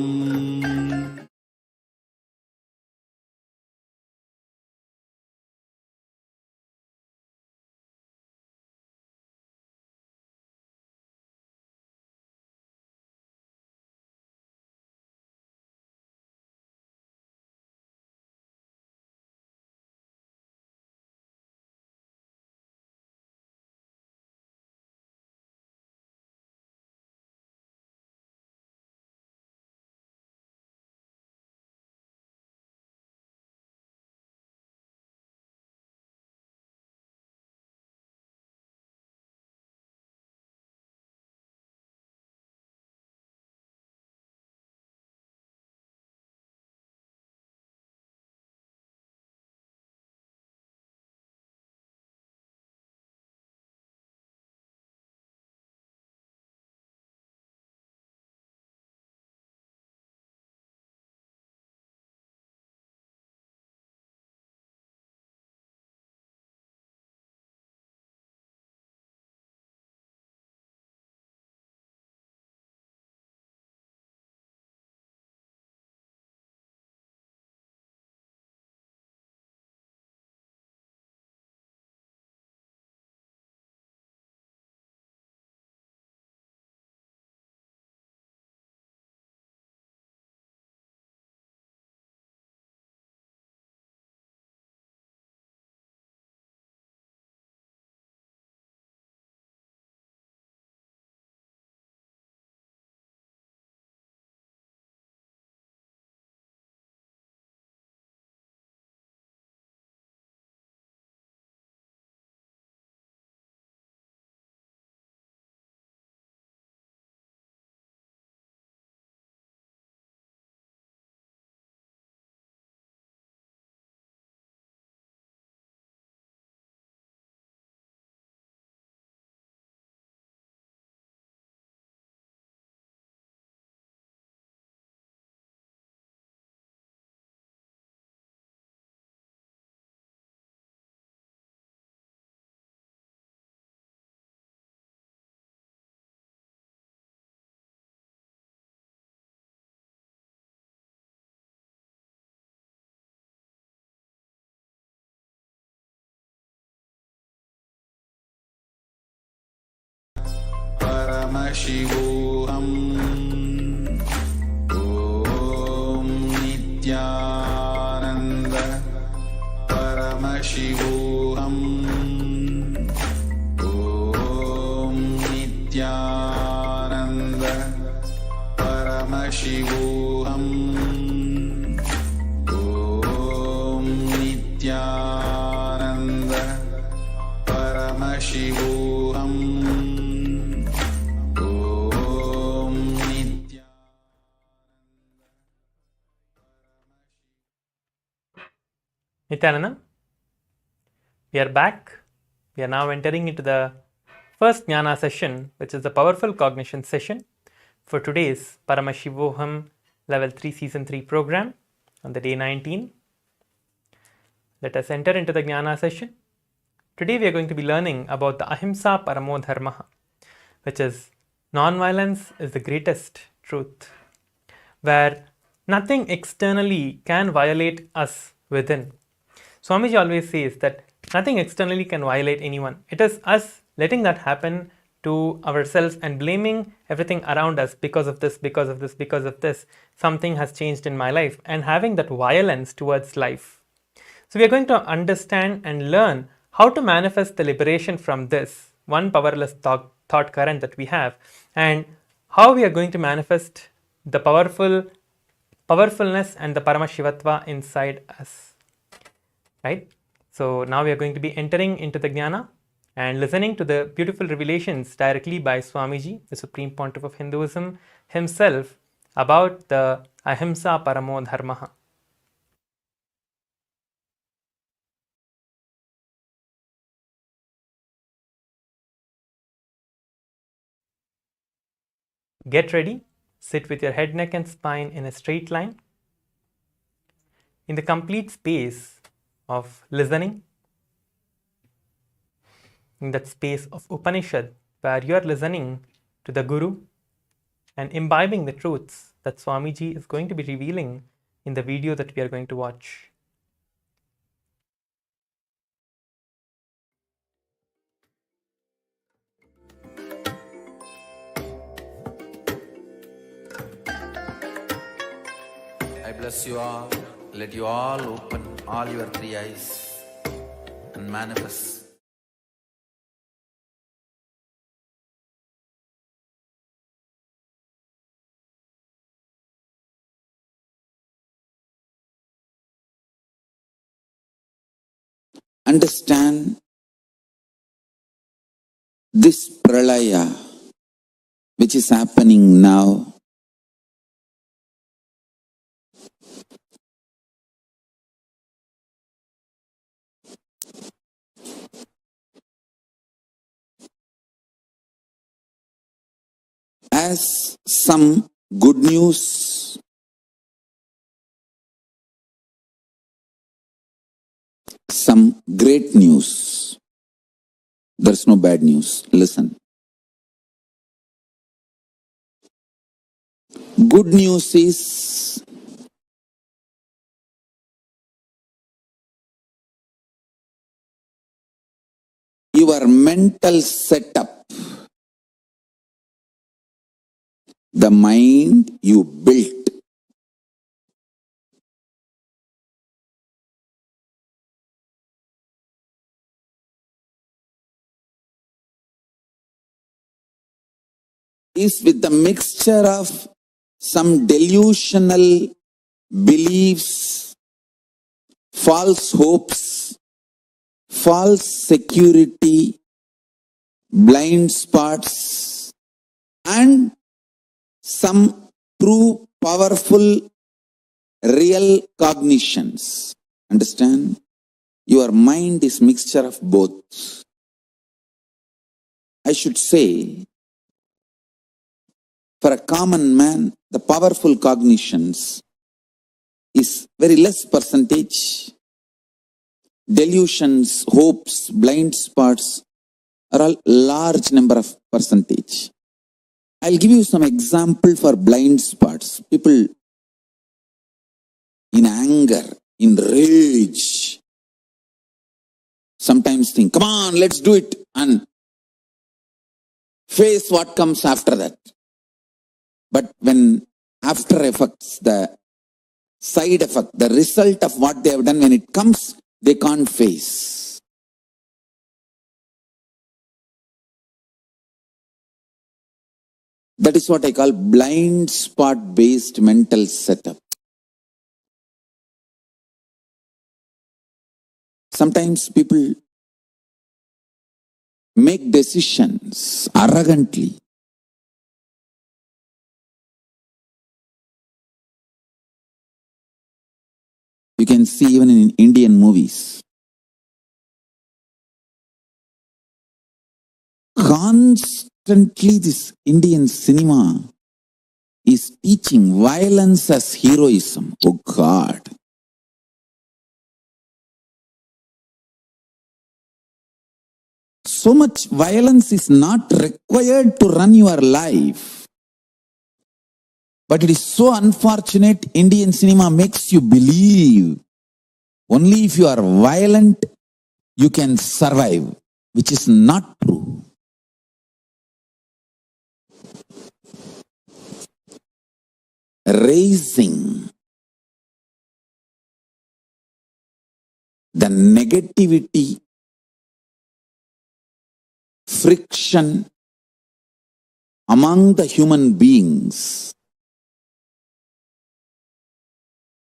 Paramashivoham. Om Nithyananda Paramashivoham. Om Nithyananda Paramashivoham. Om Nithyananda Paramashivoham. Om Nithyananda. Nithyananda, we are back. We are now entering into the first jnana session, which is the powerful cognition session for today's Paramashivoham Level 3 Season 3 program on the day 19. Let us enter into the jnana session. Today we are going to be learning about the Ahimsa Paramo Dharma, which is non-violence is the greatest truth, where nothing externally can violate us within. Swamiji always says that nothing externally can violate anyone. It is us letting that happen to ourselves and blaming everything around us because of this, because of this, because of this. Something has changed in my life, and having that violence towards life. So we are going to understand and learn how to manifest the liberation from this one powerless thought current that we have, and how we are going to manifest the powerfulness and the Paramashivatva inside us. Right? So now we are going to be entering into the jnana and listening to the beautiful revelations directly by Swamiji, the Supreme Pontiff of Hinduism himself, about the Ahimsa Paramo Dharma. Get ready. Sit with your head, neck and spine in a straight line. In the complete space of listening, in that space of Upanishad, where you are listening to the Guru and imbibing the truths that Swamiji is going to be revealing in the video that we are going to watch. I bless you all. Let you all open all your three eyes and manifest. Understand this pralaya which is happening now. As some good news, some great news. There's no bad news. Listen. Good news is your mental setup, the mind you built, is with the mixture of some delusional beliefs, false hopes, false security, blind spots, and some true, powerful, real cognitions. Understand? Your mind is mixture of both. I should say, for a common man, the powerful cognitions is very less percentage. Delusions, hopes, blind spots are all large number of percentage. I'll give you some example for blind spots. People in anger, in rage, sometimes think, come on, let's do it. And face what comes after that. But when after effects, the side effect, the result of what they have done, when it comes, they can't face. That is what I call blind spot based mental setup. Sometimes people make decisions arrogantly. You can see even in Indian movies. Constantly this Indian cinema is teaching violence as heroism. Oh God. So much violence is not required to run your life. But it is so unfortunate, Indian cinema makes you believe only if you are violent, you can survive, which is not true. Raising the negativity, friction among the human beings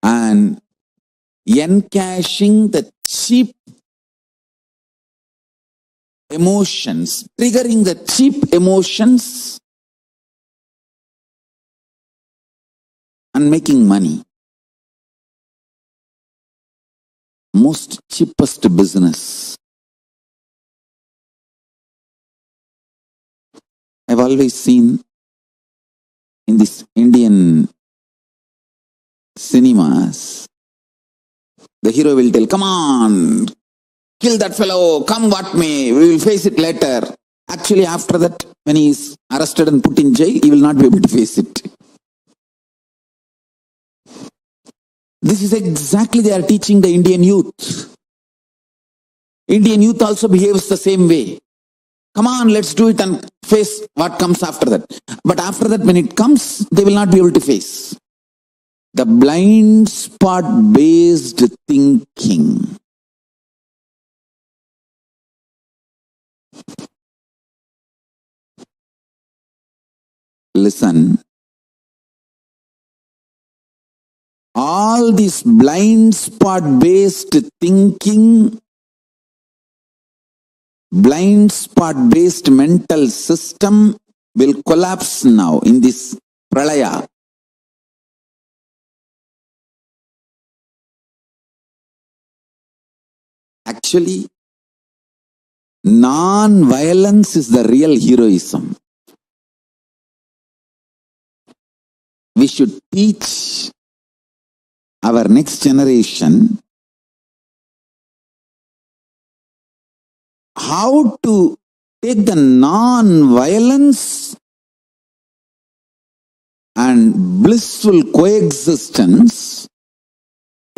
and encashing the cheap emotions, triggering the cheap emotions and making money. Most cheapest business. I've always seen in this Indian cinemas, the hero will tell, come on, kill that fellow, come what may, we will face it later. Actually, after that, when he is arrested and put in jail, he will not be able to face it. This is exactly they are teaching the Indian youth. Indian youth also behaves the same way. Come on, let's do it and face what comes after that. But after that, when it comes, they will not be able to face. The blind spot based thinking. Listen. All this blind spot based thinking, blind spot based mental system will collapse now in this pralaya. Actually, non-violence is the real heroism. We should teach our next generation how to take the non-violence and blissful coexistence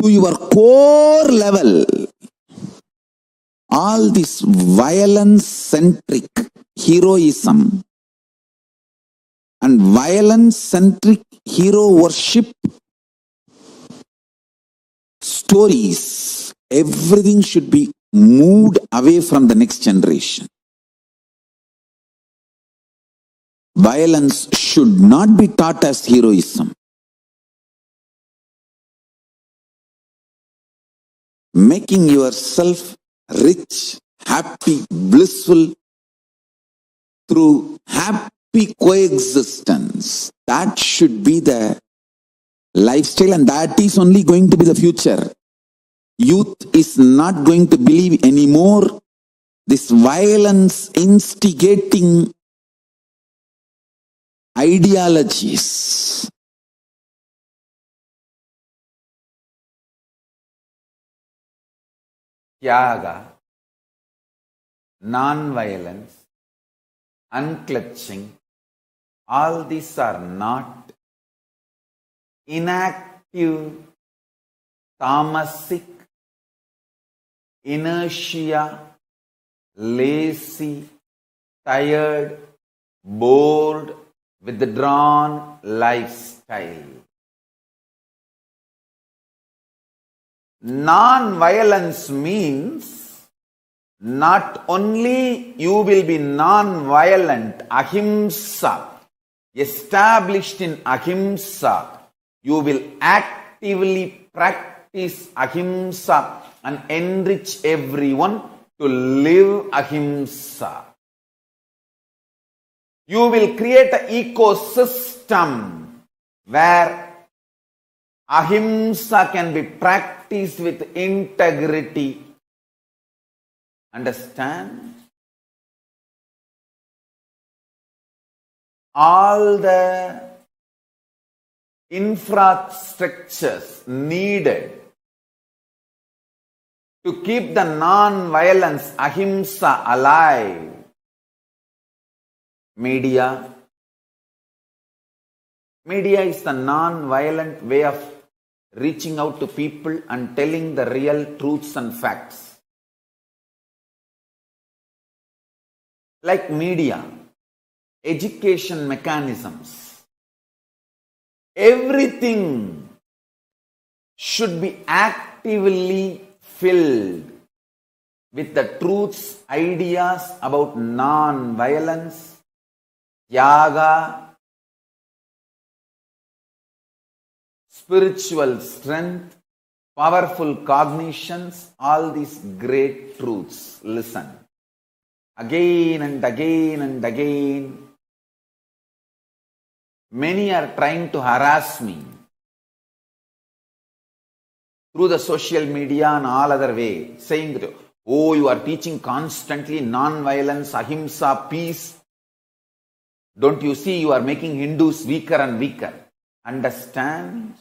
to your core level. All this violence-centric heroism and violence-centric hero worship stories, everything should be moved away from the next generation. Violence should not be taught as heroism. Making yourself rich, happy, blissful through happy coexistence. That should be the lifestyle, and that is only going to be the future. Youth is not going to believe anymore this violence instigating ideologies. Tyaga, non-violence, unclutching, all these are not inactive, tamasic, inertia, lazy, tired, bored, withdrawn lifestyle. Non-violence means not only you will be non-violent, Ahimsa, established in Ahimsa, you will actively practice Ahimsa and enrich everyone to live Ahimsa. You will create an ecosystem where Ahimsa can be practiced with integrity. Understand? All the infrastructures needed to keep the non-violence Ahimsa alive. Media is the non-violent way of reaching out to people and telling the real truths and facts. Like media, education mechanisms, everything should be actively filled with the truths, ideas about non-violence, Yaga, spiritual strength, powerful cognitions, all these great truths. Listen. Again and again and again. Many are trying to harass me through the social media and all other way, saying that, oh, you are teaching constantly non-violence, ahimsa, peace. Don't you see you are making Hindus weaker and weaker? Understand?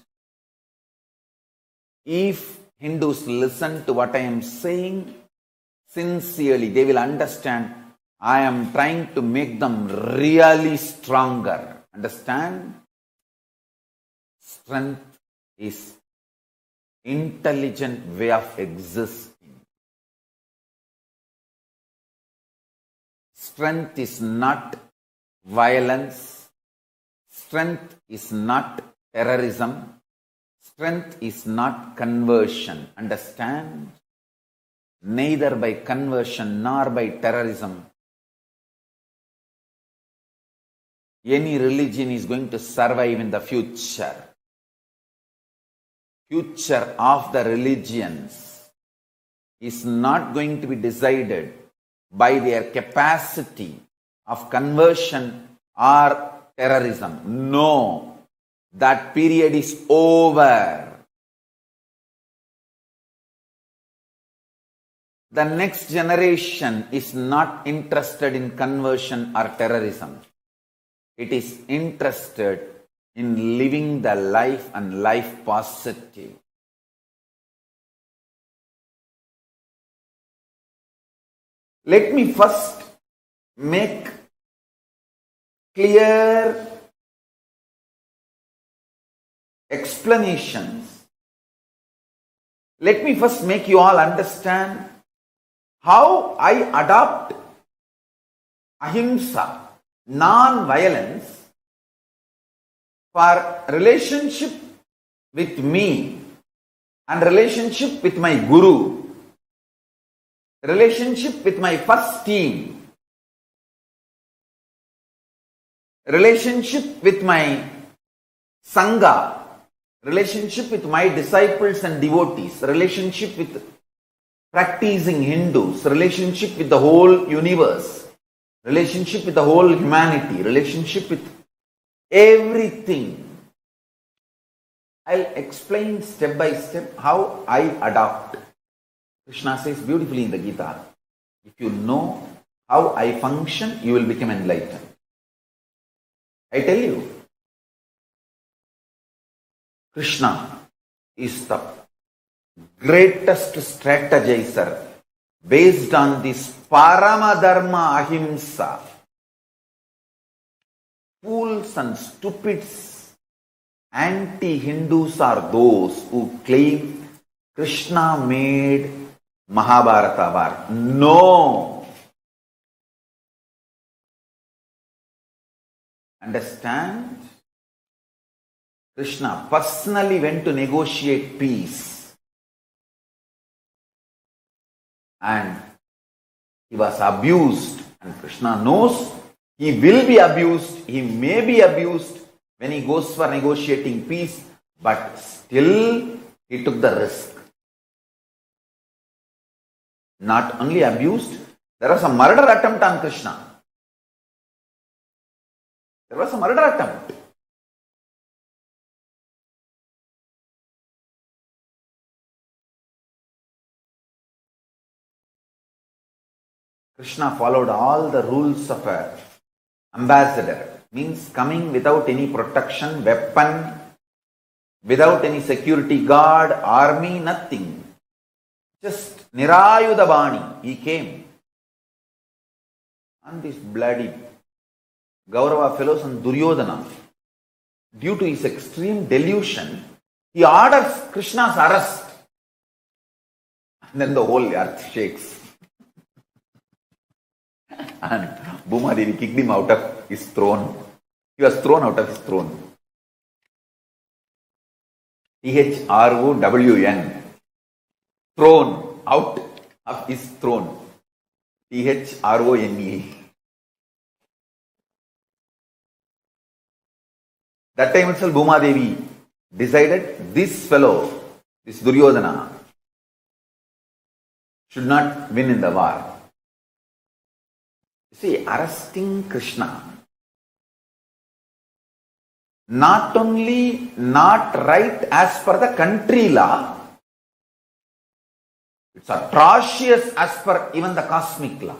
If Hindus listen to what I am saying sincerely, they will understand I am trying to make them really stronger. Understand? Strength is intelligent way of existing. Strength is not violence. Strength is not terrorism. Strength is not conversion. Understand? Neither by conversion nor by terrorism any religion is going to survive in the future. Future of the religions is not going to be decided by their capacity of conversion or terrorism. No, that period is over. The next generation is not interested in conversion or terrorism. It is interested in living the life and life positive. Let me first make clear explanations. Let me first make you all understand how I adopt ahimsa, non-violence, for relationship with me and relationship with my guru, relationship with my first team, relationship with my sangha, relationship with my disciples and devotees, relationship with practicing Hindus, relationship with the whole universe, relationship with the whole humanity, relationship with everything. I'll explain step by step how I adopt. Krishna says beautifully in the Gita, if you know how I function, you will become enlightened. I tell you, Krishna is the greatest strategizer based on this Paramadharma Ahimsa. Fools and stupids, anti-Hindus are those who claim Krishna made Mahabharata war. No! Understand? Krishna personally went to negotiate peace. And he was abused. And Krishna knows he will be abused. He may be abused when he goes for negotiating peace. But still, he took the risk. Not only abused, there was a murder attempt on Krishna. There was a murder attempt. Krishna followed all the rules of an ambassador. Means coming without any protection, weapon, without any security guard, army, nothing. Just Nirayudha Bani, he came. And these bloody Gaurava fellows and Duryodhana, due to his extreme delusion, he orders Krishna's arrest. And then the whole earth shakes. And Bhumadevi kicked him out of his throne. He was thrown out of his throne. THROWN. Thrown out of his throne. THRONE. That time itself Bhumadevi decided this fellow, this Duryodhana, should not win in the war. See, arresting Krishna, not only not right as per the country law, it's atrocious as per even the cosmic law.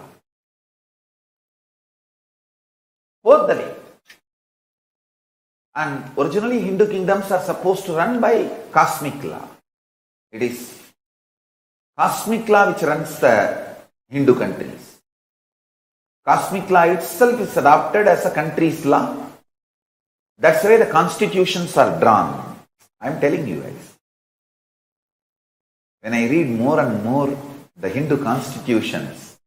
Both the way. And originally Hindu kingdoms are supposed to run by cosmic law. It is cosmic law which runs the Hindu countries. Cosmic law itself is adopted as a country's law. That's why the constitutions are drawn. I'm telling you guys. When I read more and more the Hindu constitutions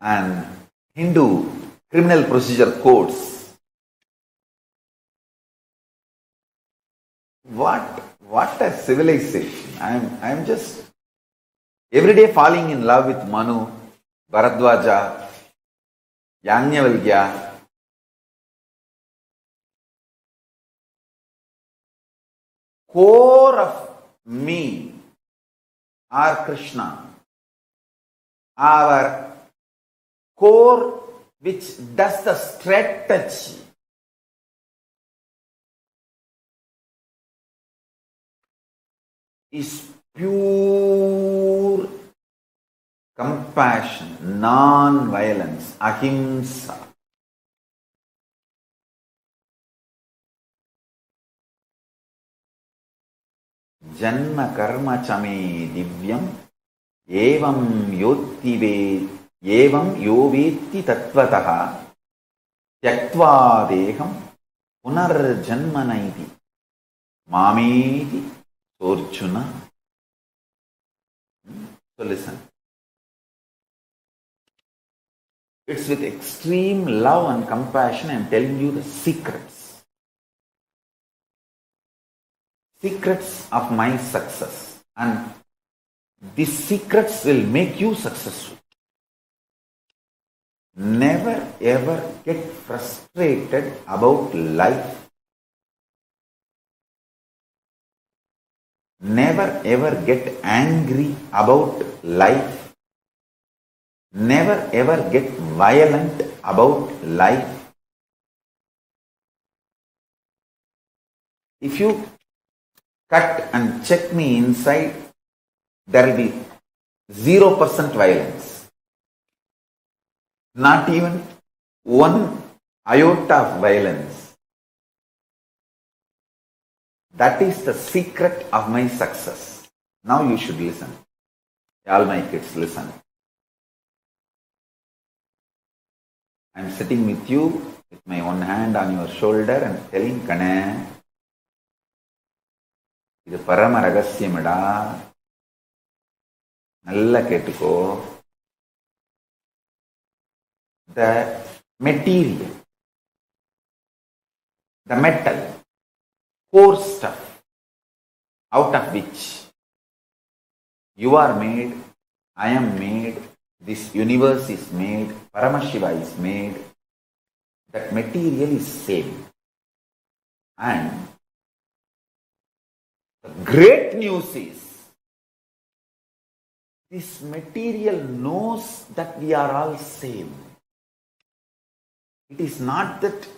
and Hindu criminal procedure codes, what a civilization. I'm just every day falling in love with Manu, Bharadwaja, Yajnavalkya. Core of me are Krishna. Our core which does the strategy. Is pure compassion, non-violence, Ahimsa. Janma karma chame divyam evam yoveti tattvataha tyaktva deham punarjanmanaiti mameti Arjuna. So listen. It's with extreme love and compassion I am telling you the secrets. Secrets of my success. And these secrets will make you successful. Never ever get frustrated about life. Never ever get angry about life. Never ever get violent about life. If you cut and check me inside, there will be 0% violence. Not even one iota of violence. That is the secret of my success. Now you should listen. All my kids, listen. I am sitting with you with my one hand on your shoulder and telling Kana, இது பரம ரகசியமடா, நல்லா கேட்டுக்கோ. The material, the metal, core stuff, out of which you are made, I am made, this universe is made, Paramashiva is made, that material is same. And the great news is, this material knows that we are all same. It is not that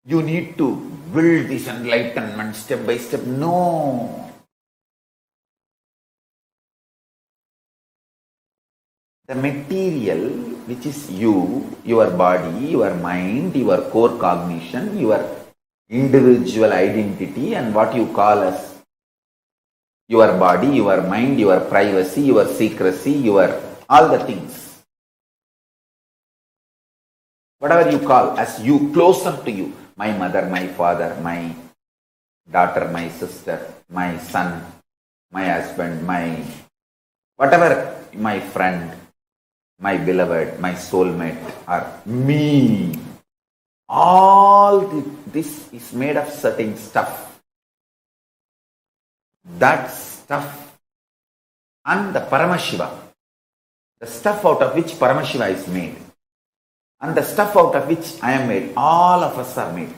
you need to build this enlightenment step by step. No. The material, which is you, your body, your mind, your core cognition, your individual identity, and what you call as your body, your mind, your privacy, your secrecy, your all the things. Whatever you call as you, closer to you. My mother, my father, my daughter, my sister, my son, my husband, my whatever, my friend, my beloved, my soulmate, or me. All this is made of certain stuff. That stuff and the Paramashiva, the stuff out of which Paramashiva is made, and the stuff out of which I am made, all of us are made.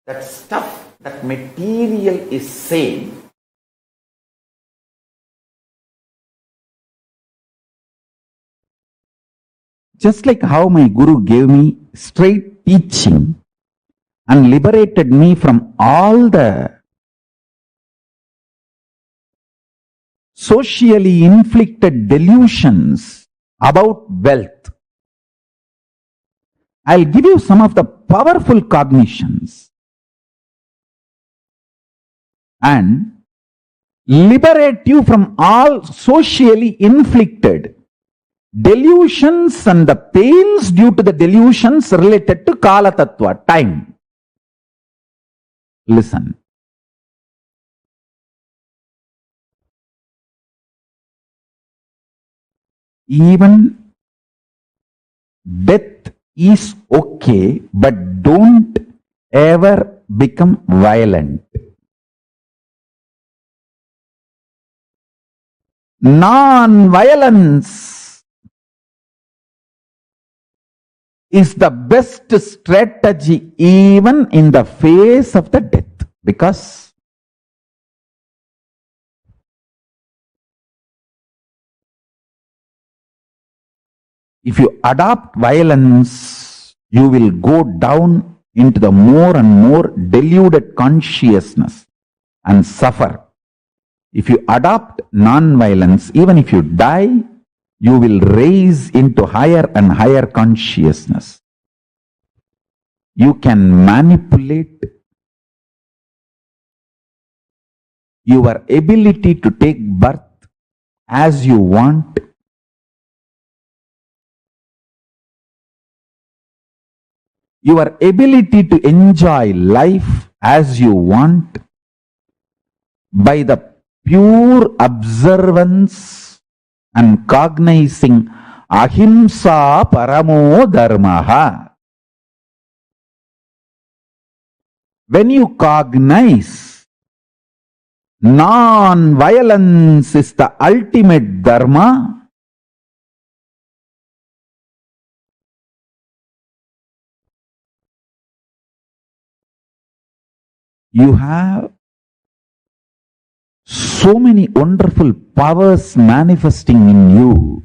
That stuff, that material is same. Just like how my Guru gave me straight teaching and liberated me from all the socially inflicted delusions about wealth. I'll give you some of the powerful cognitions and liberate you from all socially inflicted delusions and the pains due to the delusions related to Kala Tattva, time. Listen. Even death is okay, but don't ever become violent. Non-violence is the best strategy even in the face of the death, because if you adopt violence, you will go down into the more and more deluded consciousness and suffer. If you adopt non-violence, even if you die, you will raise into higher and higher consciousness. You can manipulate your ability to take birth as you want. Your ability to enjoy life as you want by the pure observance and cognizing Ahimsa Paramo Dharmaha. When you cognize non-violence is the ultimate dharma, you have so many wonderful powers manifesting in you.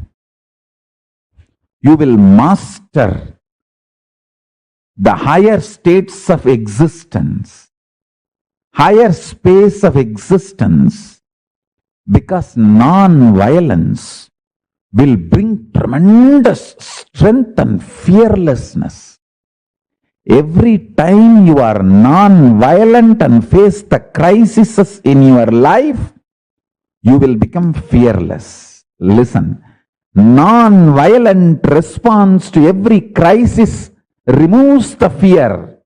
You will master the higher states of existence, higher space of existence, because non-violence will bring tremendous strength and fearlessness. Every time you are non-violent and face the crises in your life, you will become fearless. Listen, non-violent response to every crisis removes the fear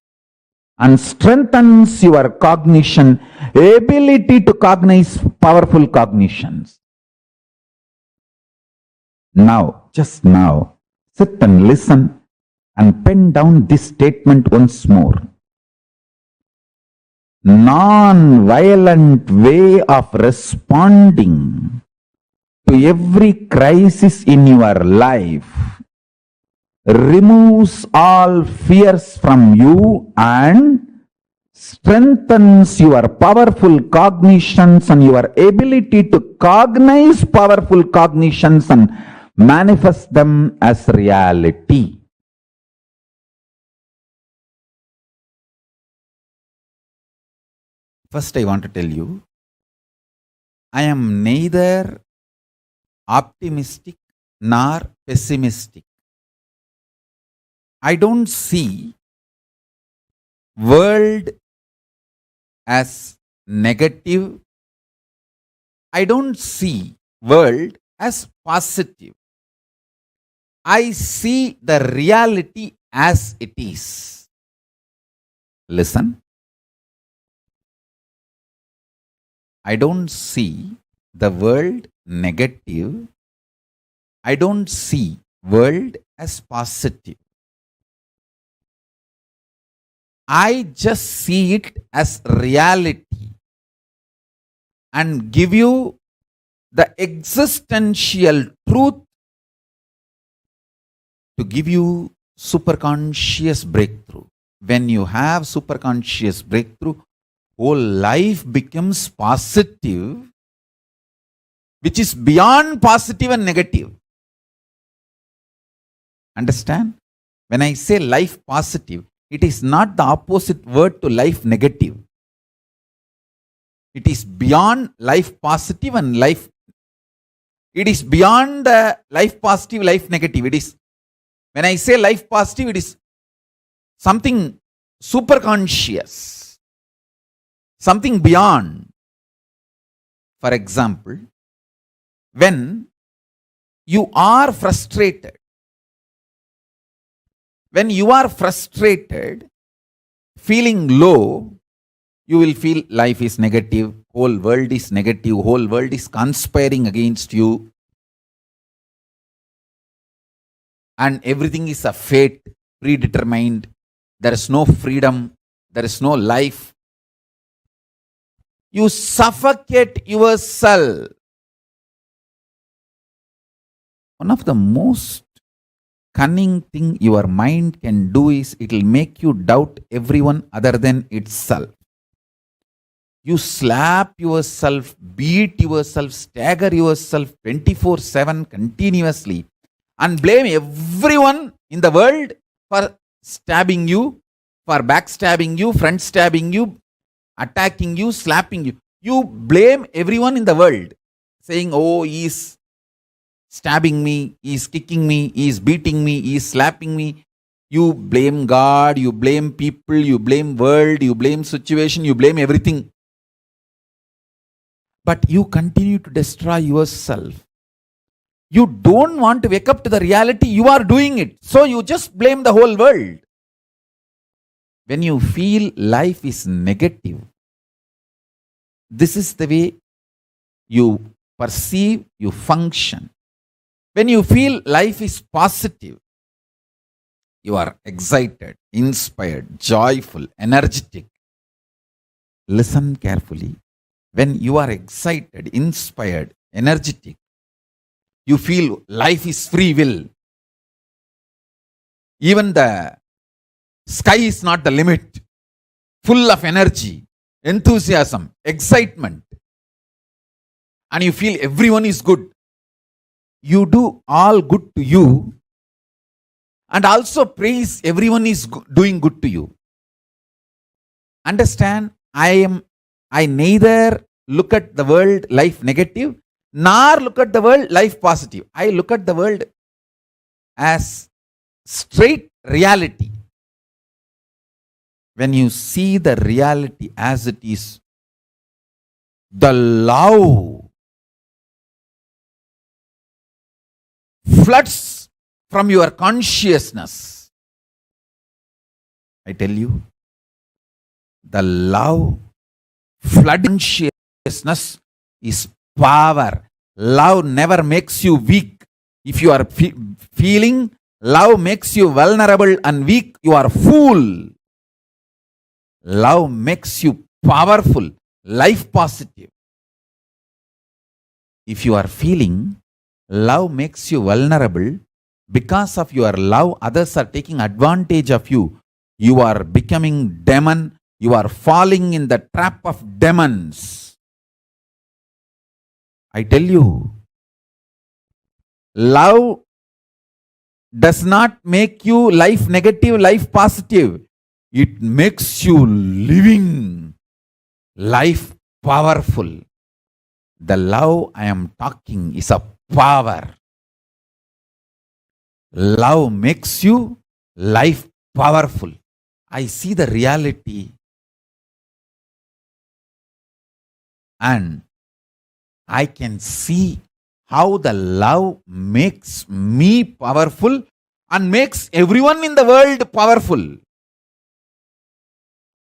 and strengthens your cognition, ability to cognize powerful cognitions. Now, just now, sit and listen and pen down this statement once more. Non-violent way of responding to every crisis in your life removes all fears from you and strengthens your powerful cognitions and your ability to cognize powerful cognitions and manifest them as reality. First, I want to tell you, I am neither optimistic nor pessimistic. I don't see world as negative. I don't see world as positive. I see the reality as it is. Listen. I don't see the world negative. I don't see world as positive. I just see it as reality and give you the existential truth to give you superconscious breakthrough. When you have superconscious breakthrough, whole life becomes positive, which is beyond positive and negative. Understand? When I say life positive, it is not the opposite word to life negative. It is beyond life positive and life. It is beyond life positive, life negative. It is, when I say life positive, it is something super conscious, something beyond. For example, when you are frustrated, feeling low, you will feel life is negative, whole world is negative, whole world is conspiring against you, and everything is a fate, predetermined. There is no freedom, there is no life. You suffocate yourself. One of the most cunning thing your mind can do is it will make you doubt everyone other than itself. You slap yourself, beat yourself, stagger yourself 24/7 continuously and blame everyone in the world for stabbing you, for backstabbing you, front stabbing you, attacking you, slapping you. You blame everyone in the world, saying, oh, he's stabbing me, he's kicking me, he's beating me, he's slapping me. You blame God, you blame people, you blame world, you blame situation, you blame everything. But you continue to destroy yourself. You don't want to wake up to the reality you are doing it. So you just blame the whole world. When you feel life is negative, this is the way you perceive, you function. When you feel life is positive, you are excited, inspired, joyful, energetic. Listen carefully. When you are excited, inspired, energetic, you feel life is free will. Even the sky is not the limit. Full of energy, enthusiasm, excitement. And you feel everyone is good. You do all good to you and also praise everyone is doing good to you. Understand, I neither look at the world life negative nor look at the world life positive. I look at the world as straight reality. When you see the reality as it is, the love floods from your consciousness. I tell you, the love flood consciousness is power. Love never makes you weak. If you are feeling Love makes you vulnerable and weak. You are a fool. Love makes you powerful, life positive. If you are feeling love makes you vulnerable, because of your love, others are taking advantage of you. You are becoming demon. You are falling in the trap of demons. I tell you, love does not make you life negative, life positive. It makes you living life powerful. The love I am talking is a power. Love makes you life powerful. I see the reality and I can see how the love makes me powerful and makes everyone in the world powerful.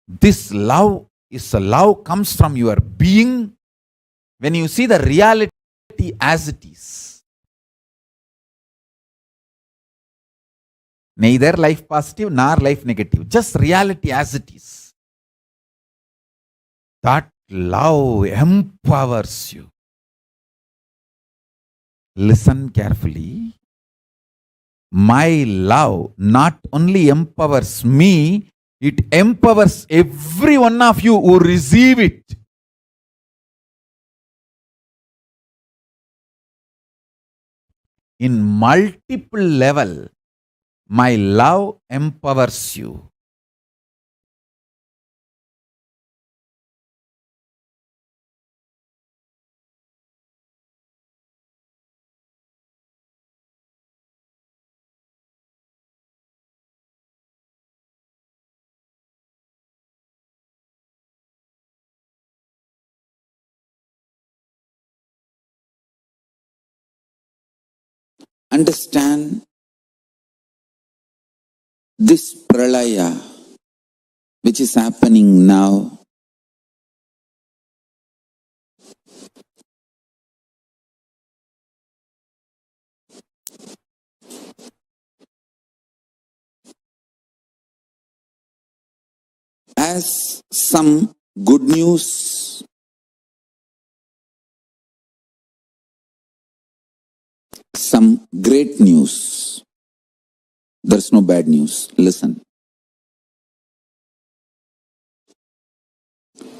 This love is a love comes from your being when you see the reality as it is. Neither life positive nor life negative, just reality as it is. That love empowers you. Listen carefully. My love not only empowers me, it empowers every one of you who receive it. In multiple level, my love empowers you. Understand this pralaya which is happening now. As some good news, some great news. There's no bad news. Listen.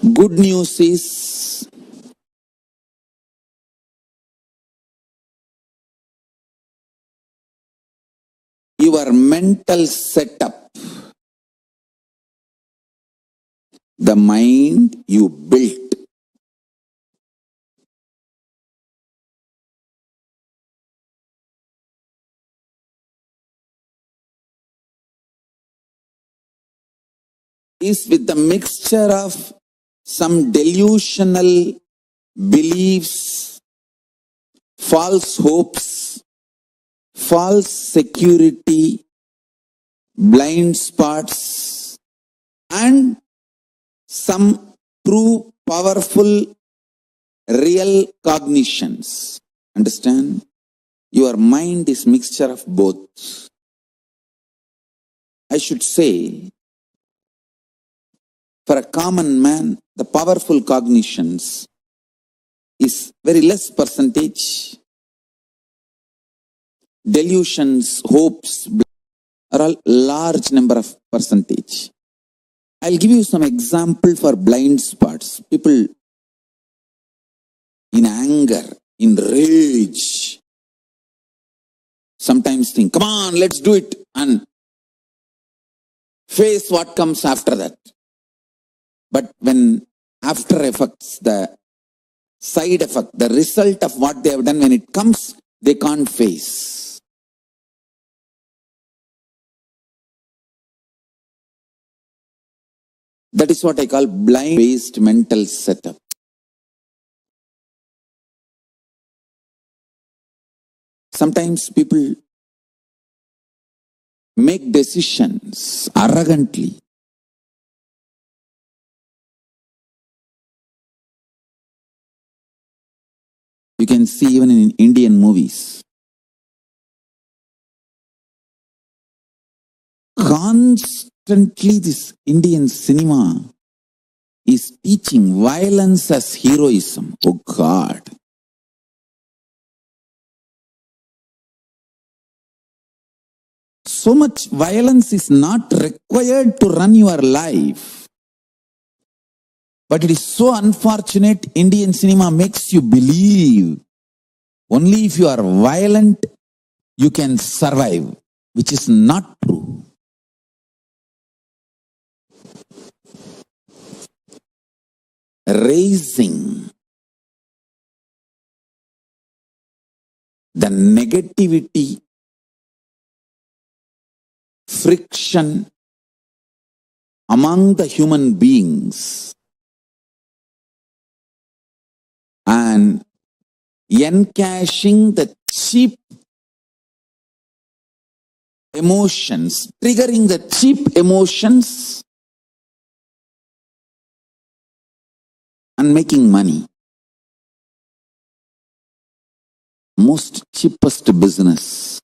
Good news is your mental setup, the mind you built, is with the mixture of some delusional beliefs, false hopes, false security, blind spots, and some true powerful real cognitions. Understand? Your mind is mixture of both. I should say, for a common man, the powerful cognitions is very less percentage. Delusions, hopes are all large number of percentage. I'll give you some example for blind spots. People in anger, in rage, sometimes think, come on, let's do it, and face what comes after that. But when after effects, the side effect, the result of what they have done, when it comes, they can't face. That is what I call blind-based mental setup. Sometimes people make decisions arrogantly. You can see even in Indian movies. constantly this Indian cinema is teaching violence as heroism. Oh God. So much violence is not required to run your life. But it is so unfortunate, Indian cinema makes you believe only if you are violent, you can survive, which is not true. Raising the negativity, friction among the human beings and encashing the cheap emotions, triggering the cheap emotions and making money. Most cheapest business.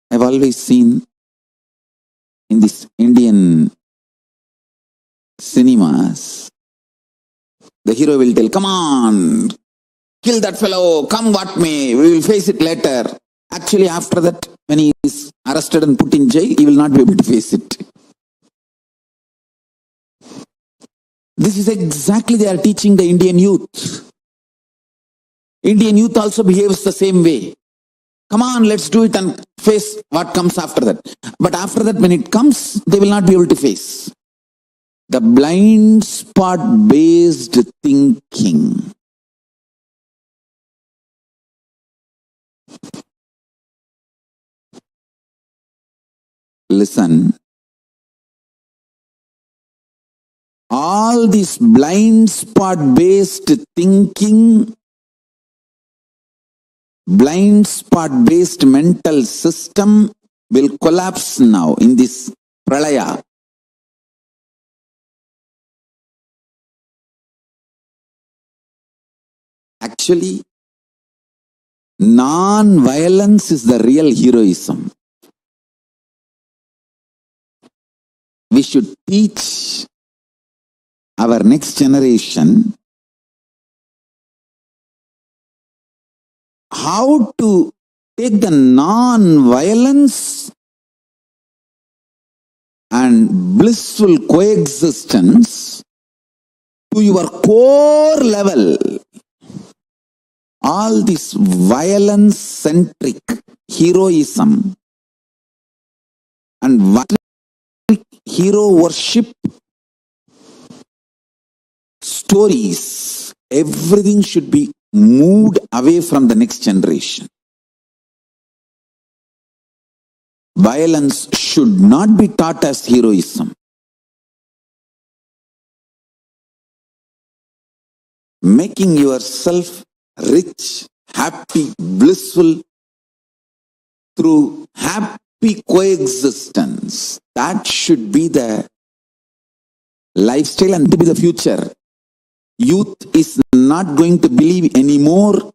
I've always seen in this Indian cinemas, the hero will tell, come on, kill that fellow, come what may, we will face it later. Actually, after that, when he is arrested and put in jail, he will not be able to face it. This is exactly they are teaching the Indian youth. Indian youth also behaves the same way. Come on, let's do it and face what comes after that. But after that, when it comes, they will not be able to face. The blind spot based thinking. Listen. All this blind spot based thinking, blind spot based mental system will collapse now in this pralaya. Actually, non-violence is the real heroism. We should teach our next generation how to take the non-violence and blissful coexistence to your core level. All this violence-centric heroism and hero worship stories, everything should be moved away from the next generation. Violence should not be taught as heroism. Making yourself rich, happy, blissful through happy coexistence. That should be the lifestyle and to be the future. Youth is not going to believe anymore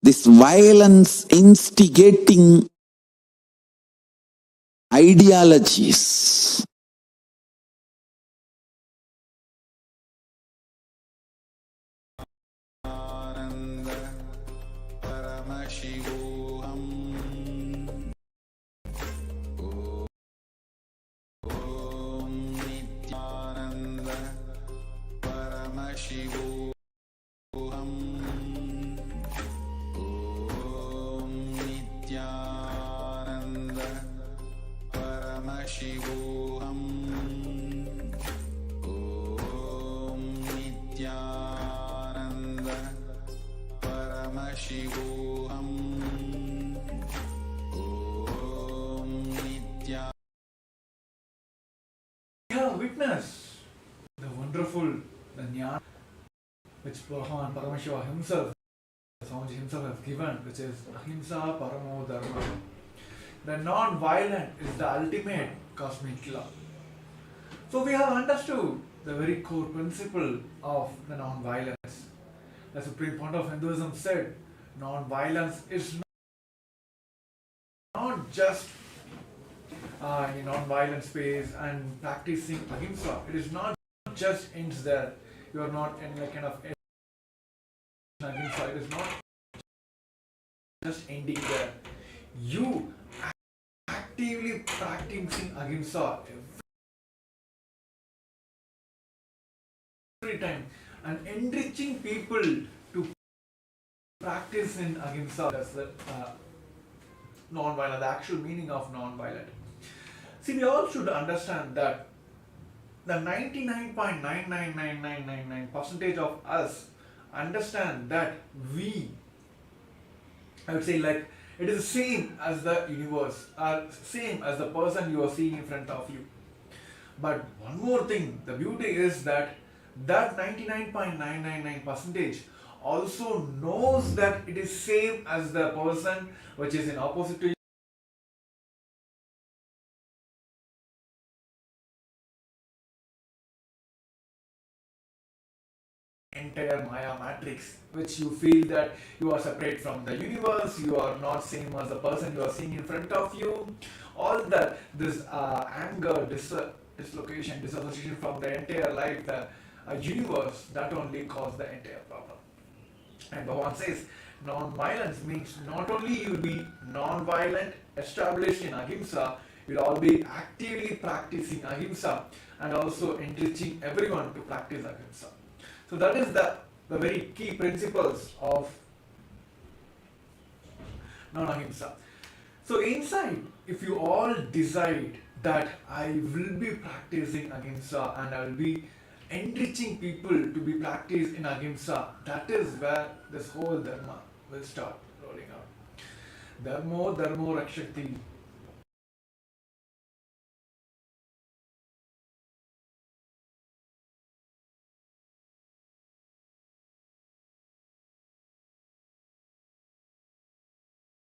this violence instigating ideologies. Paramashivoham. Om Nithyananda. Paramashivoham. Om Nithyananda. Paramashivoham. Om Nithyananda. Paramashivoham. Om Nithyananda. We have witnessed the wonderful jnana which Bhagavan Paramashivam himself, Swamiji himself has given, which is Ahimsa Paramo Dharma. The non-violent is the ultimate cosmic law. So we have understood the very core principle of the non-violence. The Supreme Point of Hinduism said, non-violence is just in non-violent space and practicing ahimsa. It is not just ends there. You are not in like kind of ahimsa. It is not just ending there. You actively practicing ahimsa every time and enriching people to practice in ahimsa. That's the non-violent, the actual meaning of non-violent. See, we all should understand that the 99.99999% of us understand that we, I would say, like it is the same as the universe, or same as the person you are seeing in front of you. But one more thing, the beauty is that 99.999% also knows that it is same as the person which is in opposite to you. Entire Maya matrix, which you feel that you are separate from the universe, you are not same as the person you are seeing in front of you. All that this anger, dislocation, disassociation from the entire life, the universe, that only cause the entire problem. And Bhagavan says, non-violence means not only you will be non-violent, established in ahimsa, you will all be actively practicing ahimsa and also enriching everyone to practice ahimsa. So that is the very key principles of non-ahimsa. So inside, if you all decide that I will be practicing ahimsa and I will be enriching people to be practiced in ahimsa, that is where this whole dharma will start rolling out. Dharmo dharmo rakshati.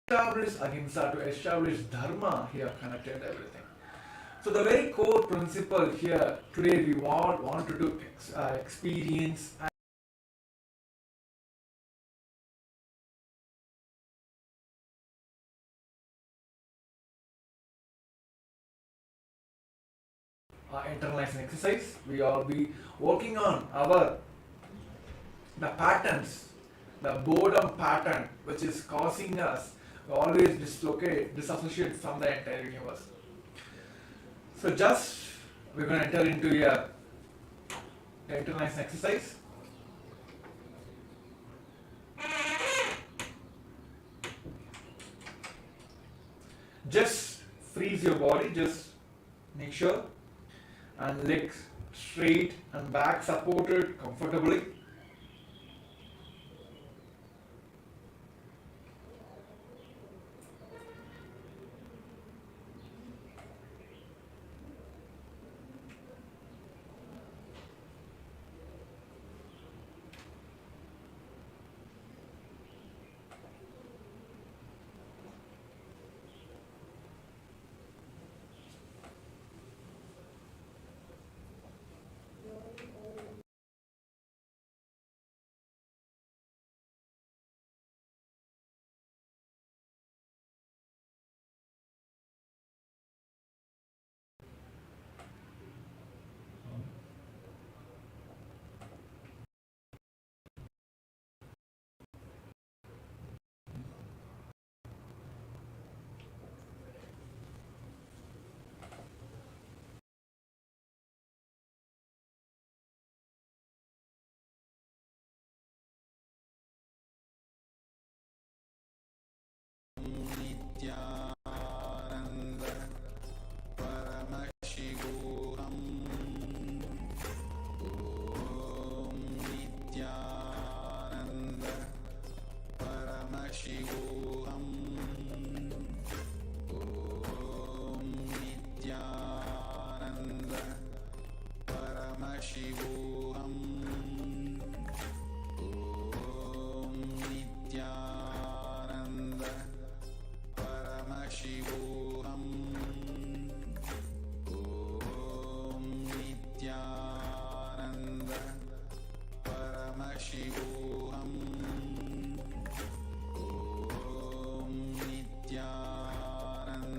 Establish ahimsa, to establish dharma, he have connected everything. So the very core principle here today we all wanted to experience internalizing exercise. We all be working on the patterns, the boredom pattern which is causing us to always disassociate from the entire universe. So just we're going to enter into a internalizing exercise. Just freeze your body, just make sure, and legs straight and back supported comfortably. Nithyananda Paramashivoham Om Nithyananda Paramashivoham Om Nithyananda Paramashivoham Om Nithyananda Paramashivoham Om Nithyananda Paramashivoham Om Nithyananda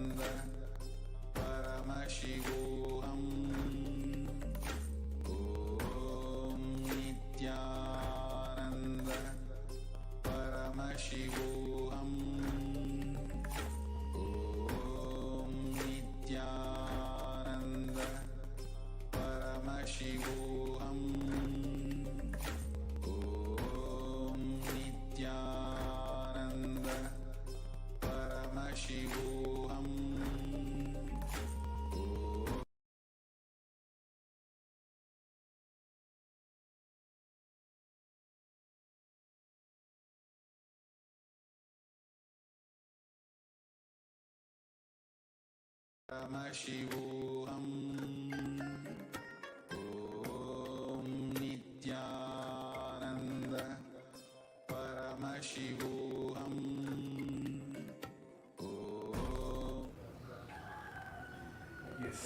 Paramashivoham. Om Nithyananda. Paramashivoham. Om. Yes.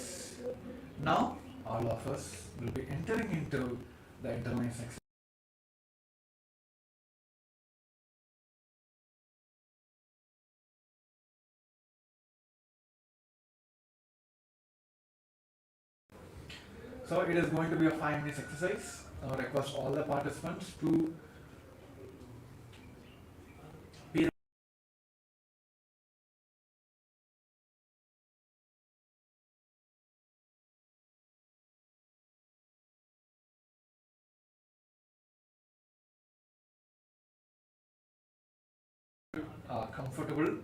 Now, all of us will be entering into the interline section. So it is going to be a 5 minutes exercise. I request all the participants to be comfortable.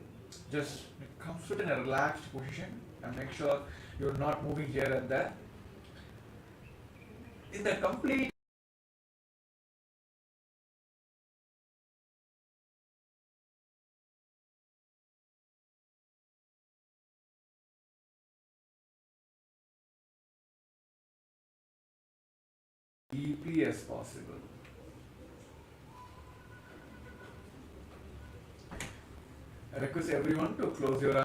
Just sit in a relaxed position and make sure you're not moving here and there. In the complete deeply as possible. I request everyone to close your eyes.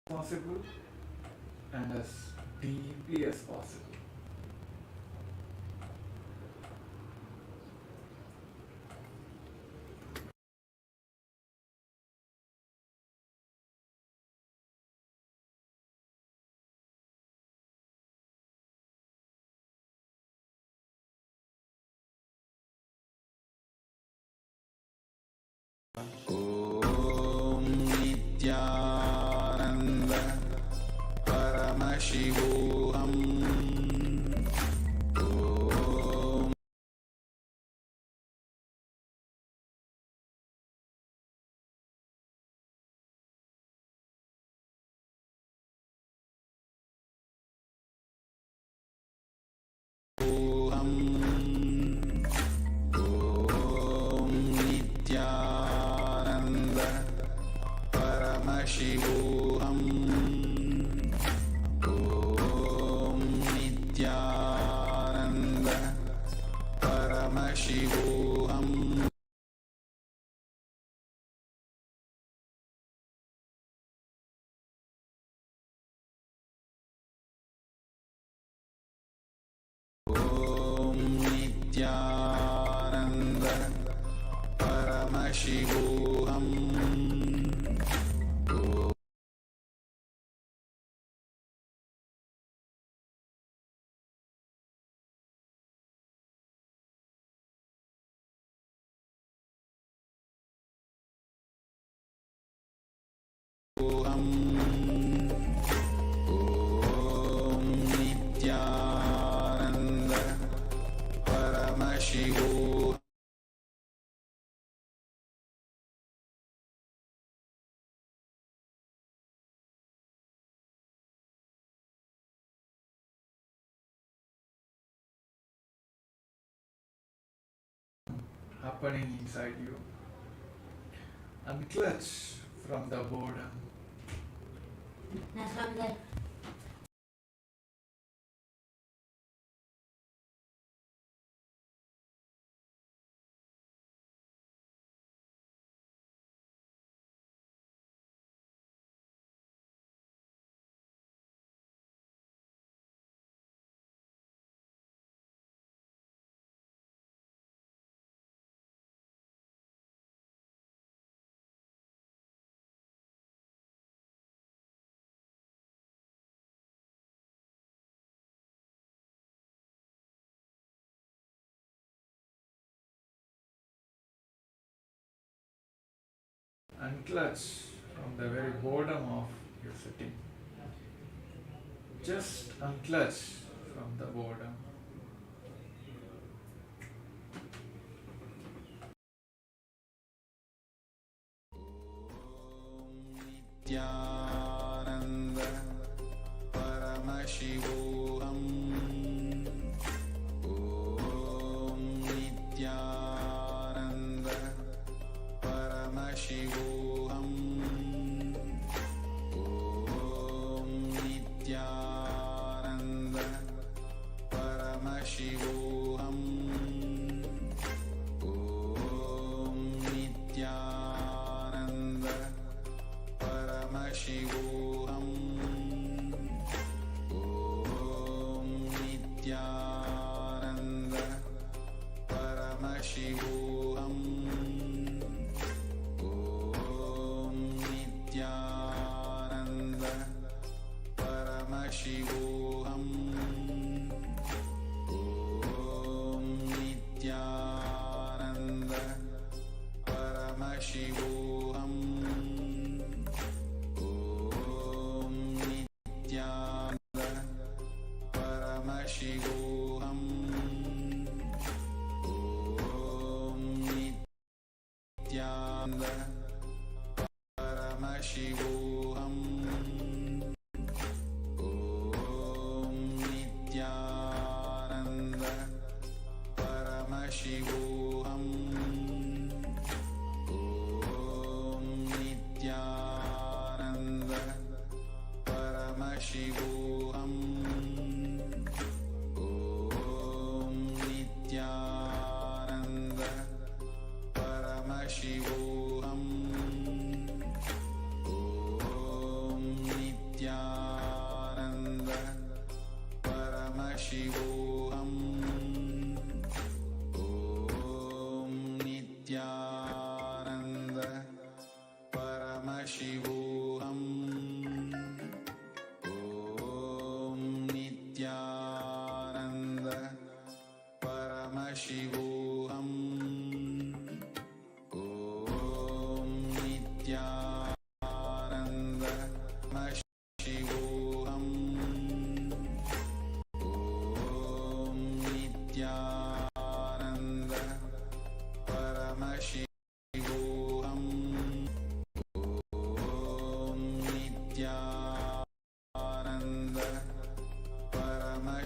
Possible and as deeply as possible. Om Nithyananda. Paramashivoham. Om. Om Nithyananda. Paramashivoham. Om Nithyananda. Paramashivoham. Om Nithyananda. Paramashivoham. Om Nithyananda. Paramashivoham. Happening inside you. Unclutch from the boredom. Unclutch from the very boredom of your sitting. Just unclutch from the boredom. Nithyananda. Paramashivoham.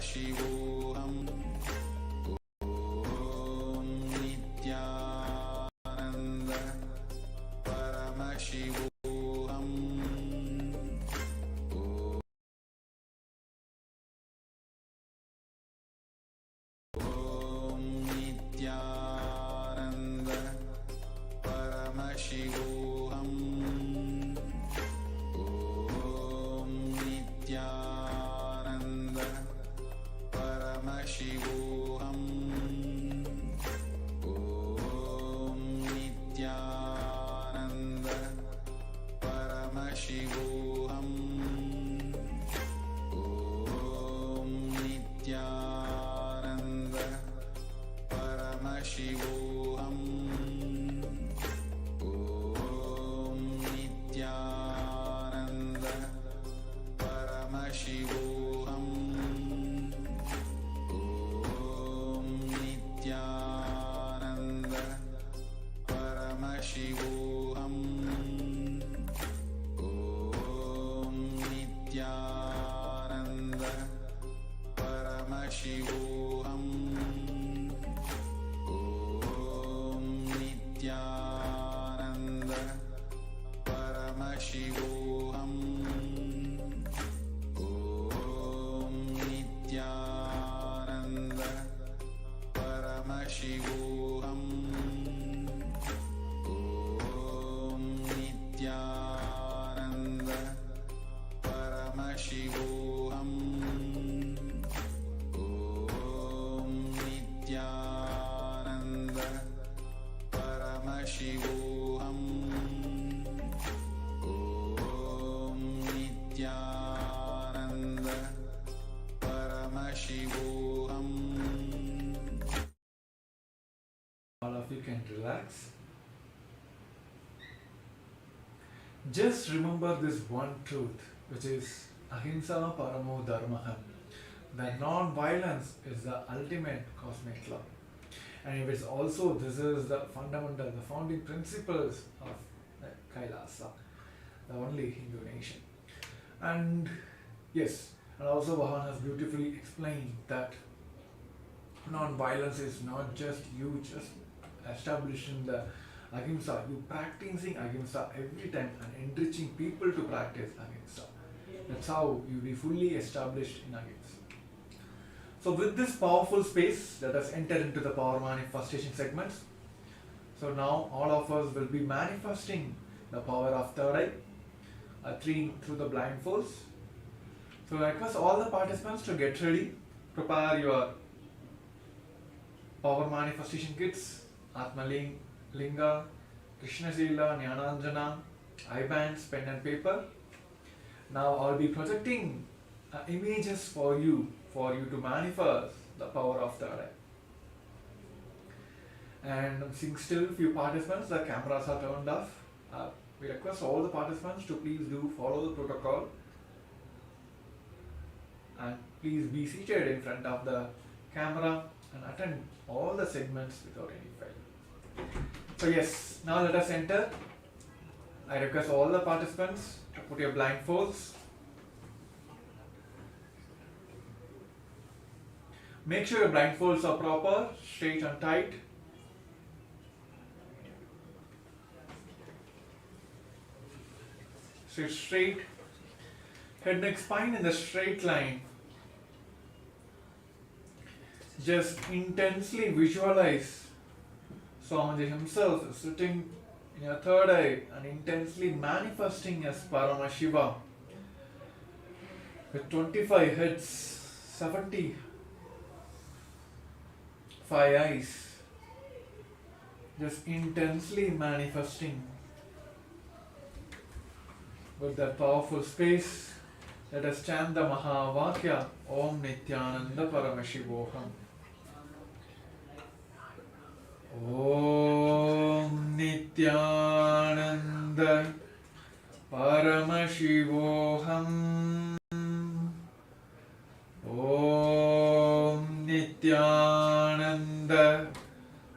Paramashivoham. Om Nithyananda. Paramashivoham. Om Nithyananda. Paramashivoham. Om Nithyananda. Paramashivoham. Om Nithyananda. Paramashivoham. Om Nithyananda. Paramashivoham. Om Nithyananda. Paramashivoham. Om Nithyananda. Paramashivoham. Om Nithyananda. Paramashivoham. Om Nithyananda. Paramashivoham. Om Nithyananda. Paramashivoham. Om Nithyananda. Paramashivoham. Om Nithyananda. Paramashivoham. Om Nithyananda. Paramashivoham. All of you can relax. Just remember this one truth, which is Ahimsa Paramo Dharmaha. That non-violence is the ultimate cosmic law. And this is the fundamental, the founding principles of Kailasa, the only Hindu nation. And yes, and also Bhagavan has beautifully explained that non-violence is not just you just establishing the Ahimsa, you practicing Ahimsa every time and enriching people to practice Ahimsa. That's how you be fully established in Ahimsa. So with this powerful space, let us enter into the power manifestation segments. So now all of us will be manifesting the power of third eye, through the blindfolds. So I request all the participants to get ready, prepare your power manifestation kits, Atmalinga, Krishna Sila, Jnananjana, eye bands, pen and paper. Now I'll be projecting images for you to manifest the power of third eye. And I'm seeing still few participants, the cameras are turned off. We request all the participants to please do follow the protocol and please be seated in front of the camera and attend all the segments without any fail. So yes, now let us enter. I request all the participants to put your blindfolds. Make sure your blindfolds are proper, straight and tight. Sit straight, head, neck, spine in the straight line. Just intensely visualize Swamiji himself is sitting in your third eye and intensely manifesting as Paramashiva with 25 heads, 75 eyes, just intensely manifesting with that powerful space. Let us chant the Mahavakya Om Nithyananda Paramashivoham. Om Nithyananda Paramashivoham. Om Nithyananda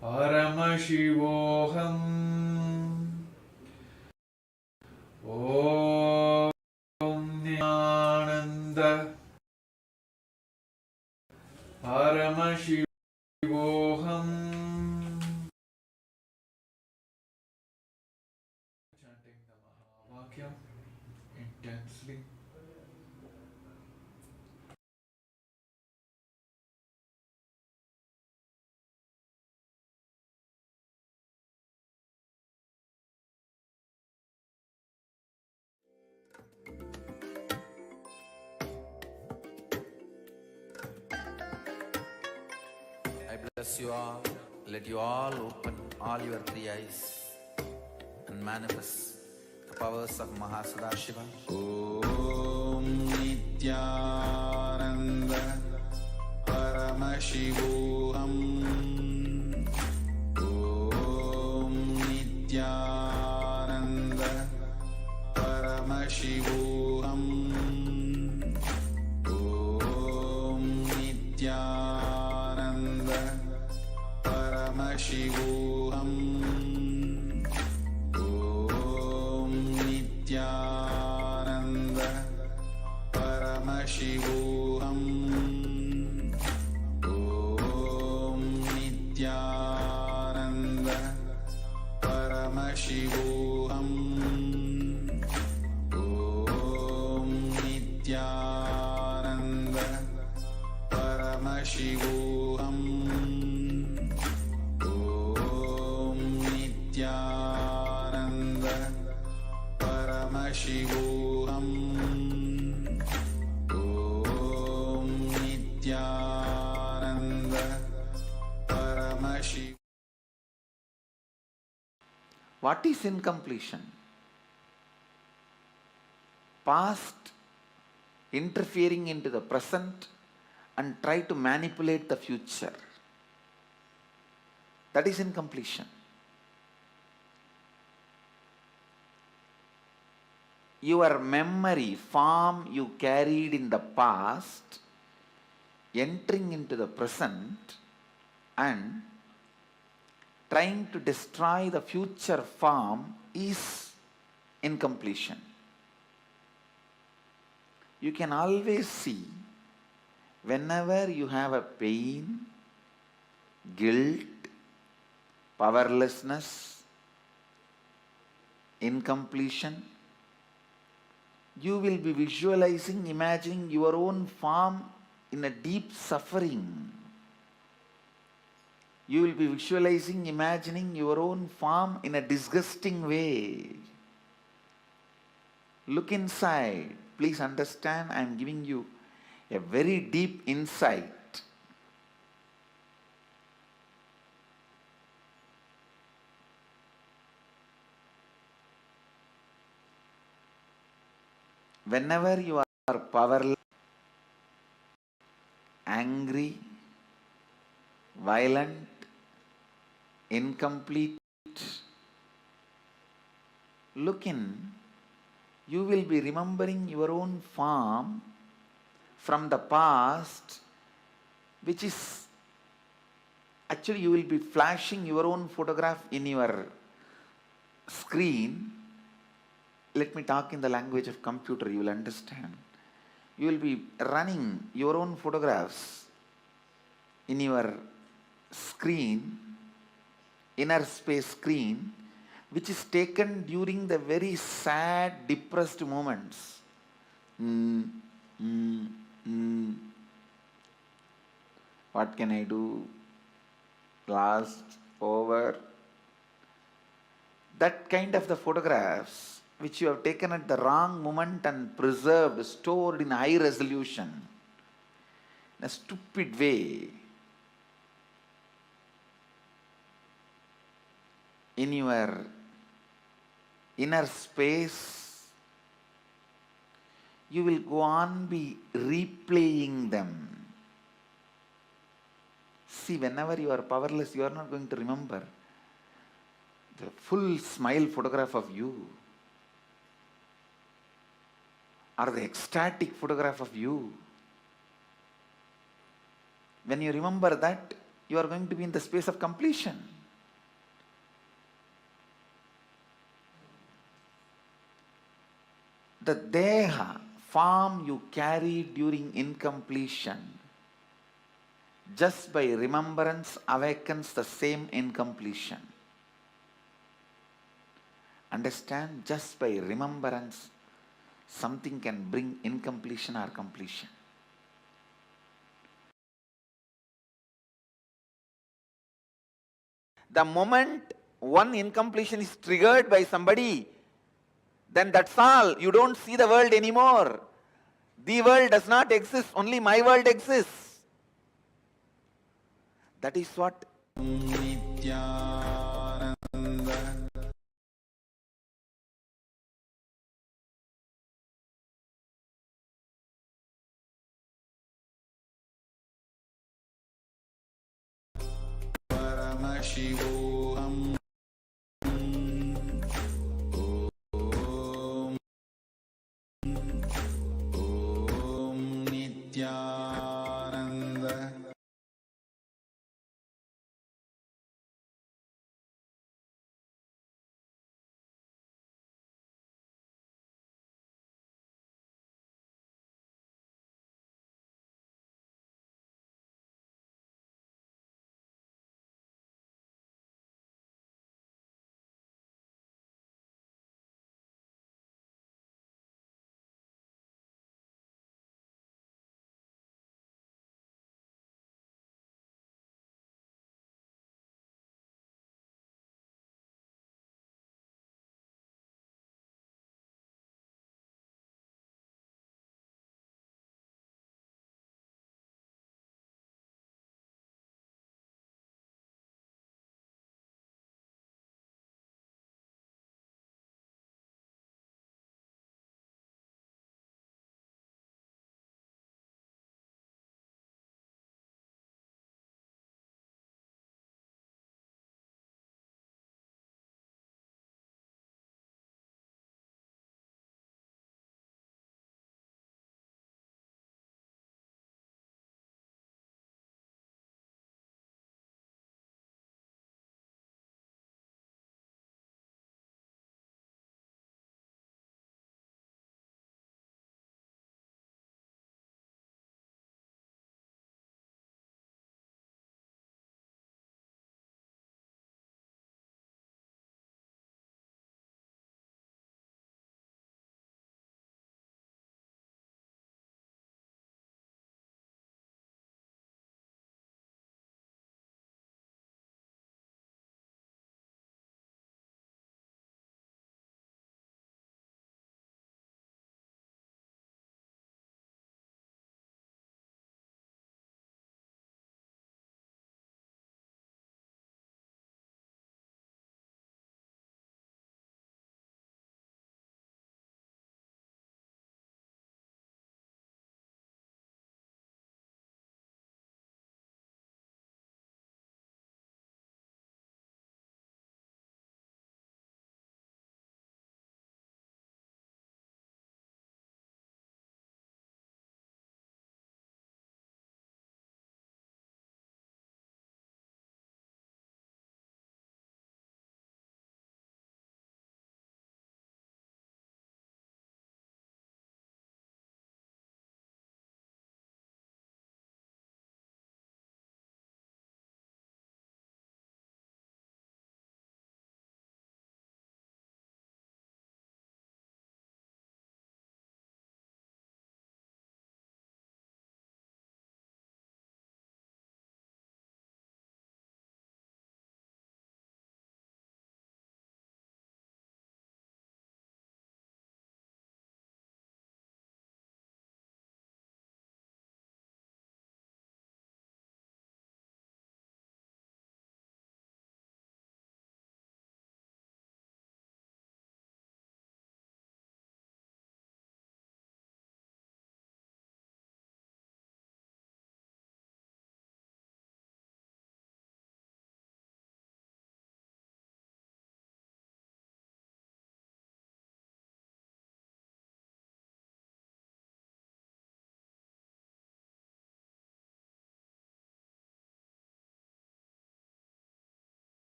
Paramashivoham. Om Nithyananda Paramashivoham. Chanting the Mahavakyam intensely. I bless you all. Let you all open all your three eyes and manifest the powers of Mahasadashiva. Om Nithyananda Paramashivoham. Om Nithyananda Paramashivoham. Om Nithyananda Paramashivoham. Om Nithyananda Paramashivoham. Om Nithyananda Paramashivoham. Om Nithyananda Paramashivoham. Om Nithyananda Paramashivoham. Om Nithyananda Paramashivoham. What is incompletion? Past interfering into the present and try to manipulate the future. That is incompletion. Your memory form you carried in the past entering into the present and trying to destroy the future form is incompletion. You can always see whenever you have a pain, guilt, powerlessness, incompletion, you will be visualizing, imagining your own form in a deep suffering. You will be visualizing, imagining your own form in a disgusting way. Look inside. Please understand, I am giving you a very deep insight. Whenever you are powerless, angry, violent, incomplete, look in, you will be remembering your own form from the past, which is actually you will be flashing your own photograph in your screen. Let me talk in the language of computer, you will understand. You will be running your own photographs in your screen, inner space screen, which is taken during the very sad, depressed moments. What can I do? Lost, over. That kind of the photographs which you have taken at the wrong moment and preserved, stored in high resolution, in a stupid way, in your inner space, you will go on be replaying them. See, whenever you are powerless, you are not going to remember the full smile photograph of you or the ecstatic photograph of you. When you remember that, you are going to be in the space of completion. The deha, form you carry during incompletion, Just by remembrance awakens the same incompletion. Understand? Just by remembrance, something can bring incompletion or completion. The moment one incompletion is triggered by somebody, then that's all. You don't see the world anymore. The world does not exist, only my world exists. That is what Nithyananda Paramashivoham. Om Nithyananda.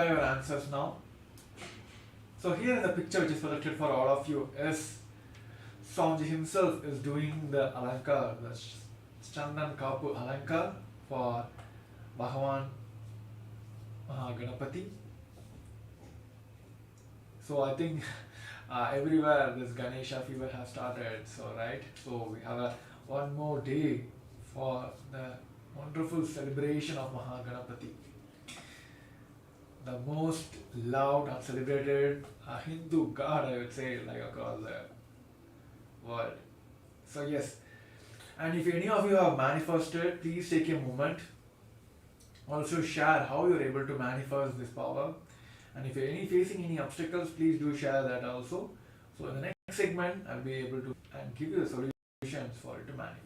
your answers now. So here in the picture which is selected for all of you is Swamiji himself is doing the alankar, the Chandan Kapu alankar for Bhagavan Ganapati. So I think everywhere this Ganesha fever has started. So right, so we have one more day for the wonderful celebration of Mahaganapati, the most loved and celebrated Hindu god, I would say, like across the world. So yes, and if any of you have manifested, please take a moment. Also share how you're able to manifest this power. And if you're facing any obstacles, please do share that also. So in the next segment, I'll be able to and give you the solutions for it to manifest.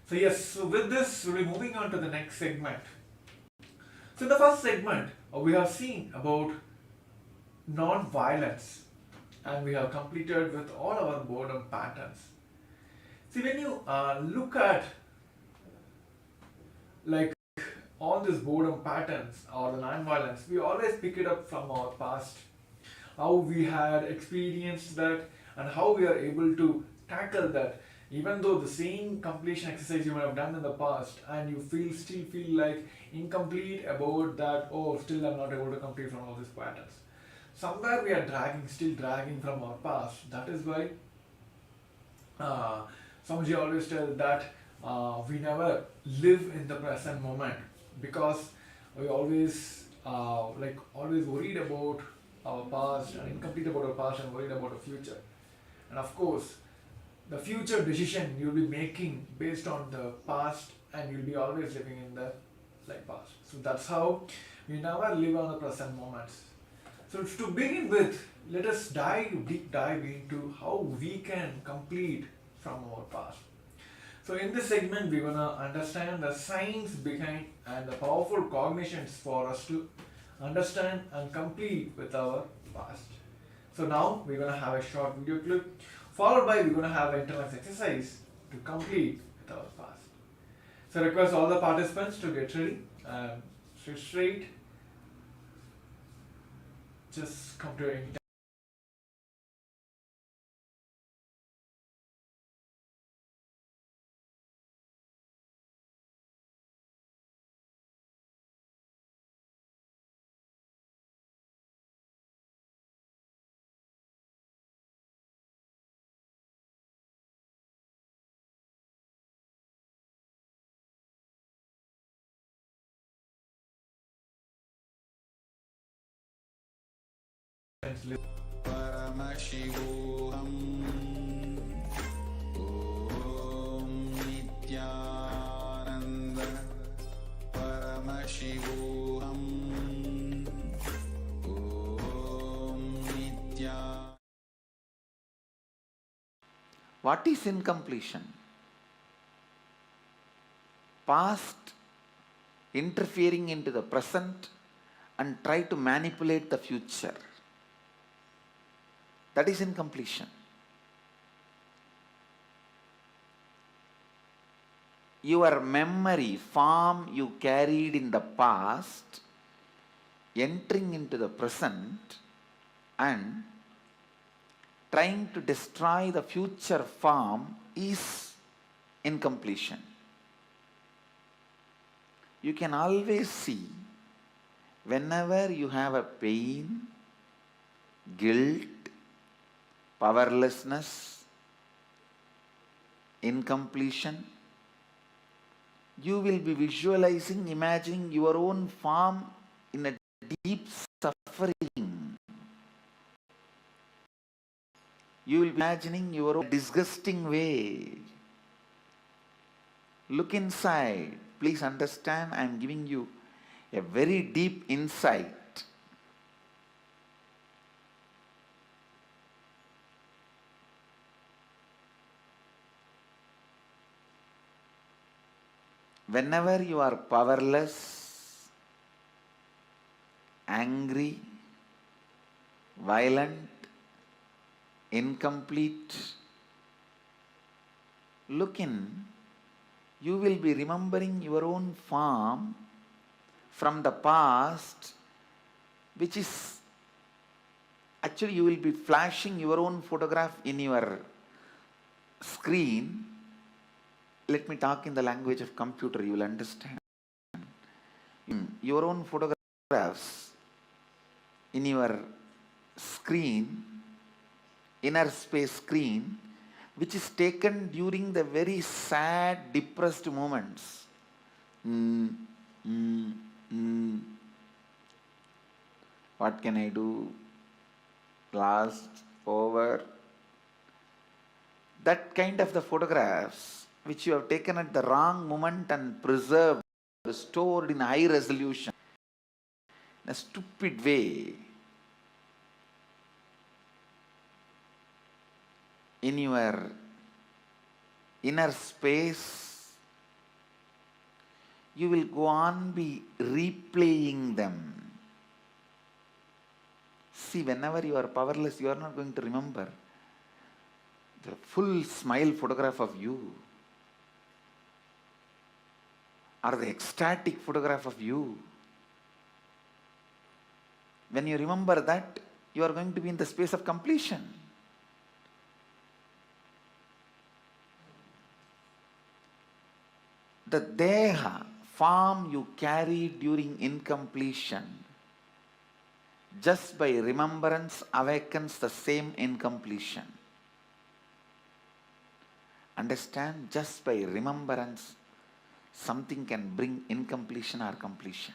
So yes, so with this, we'll be moving on to the next segment. So in the first segment, we have seen about non-violence, and we have completed with all our boredom patterns. See, when you look at like all these boredom patterns or the non-violence, we always pick it up from our past, how we had experienced that and how we are able to tackle that. Even though the same completion exercise you might have done in the past and you still feel like incomplete about that, oh, still I'm not able to complete from all these patterns. Somewhere we are still dragging from our past. That is why Swamiji always tells that we never live in the present moment, because we always always worried about our past and incomplete about our past and worried about the future. And of course, the future decision you'll be making based on the past, and you'll be always living in the past. So that's how we never live on the present moments. So to begin with, let us deep dive into how we can complete from our past. So in this segment, we're gonna understand the science behind and the powerful cognitions for us to understand and complete with our past. So now we're gonna have a short video clip, followed by we're gonna have an internal exercise to complete with our past. So I request all the participants to get ready and sit straight. Just come to any. Paramashivoham. Om Nithyananda. Paramashivoham. Om Nithyananda. What is incompletion? Past interfering into the present and try to manipulate the future. That is incompletion. Your memory form you carried in the past entering into the present and trying to destroy the future form is incompletion. You can always see whenever you have a pain, guilt, powerlessness, incompletion, you will be visualizing, imagining your own form in a deep suffering. You will be imagining your own disgusting way. Look inside. Please understand, I am giving you a very deep insight. Whenever you are powerless, angry, violent, incomplete, look in, you will be remembering your own form from the past which is actually you will be flashing your own photograph in your screen. Let me talk in the language of computer, you will understand. Your own photographs in your screen, inner space screen, which is taken during the very sad, depressed moments. What can I do? Lost, over. That kind of the photographs which you have taken at the wrong moment and preserved, stored in high resolution, in a stupid way, in your inner space, you will go on be replaying them. See, whenever you are powerless, you are not going to remember the full smile photograph of you or the ecstatic photograph of you. When you remember that, you are going to be in the space of completion. The deha, form you carry during incompletion, just by remembrance awakens the same incompletion. Understand? Just by remembrance, something can bring incompletion or completion.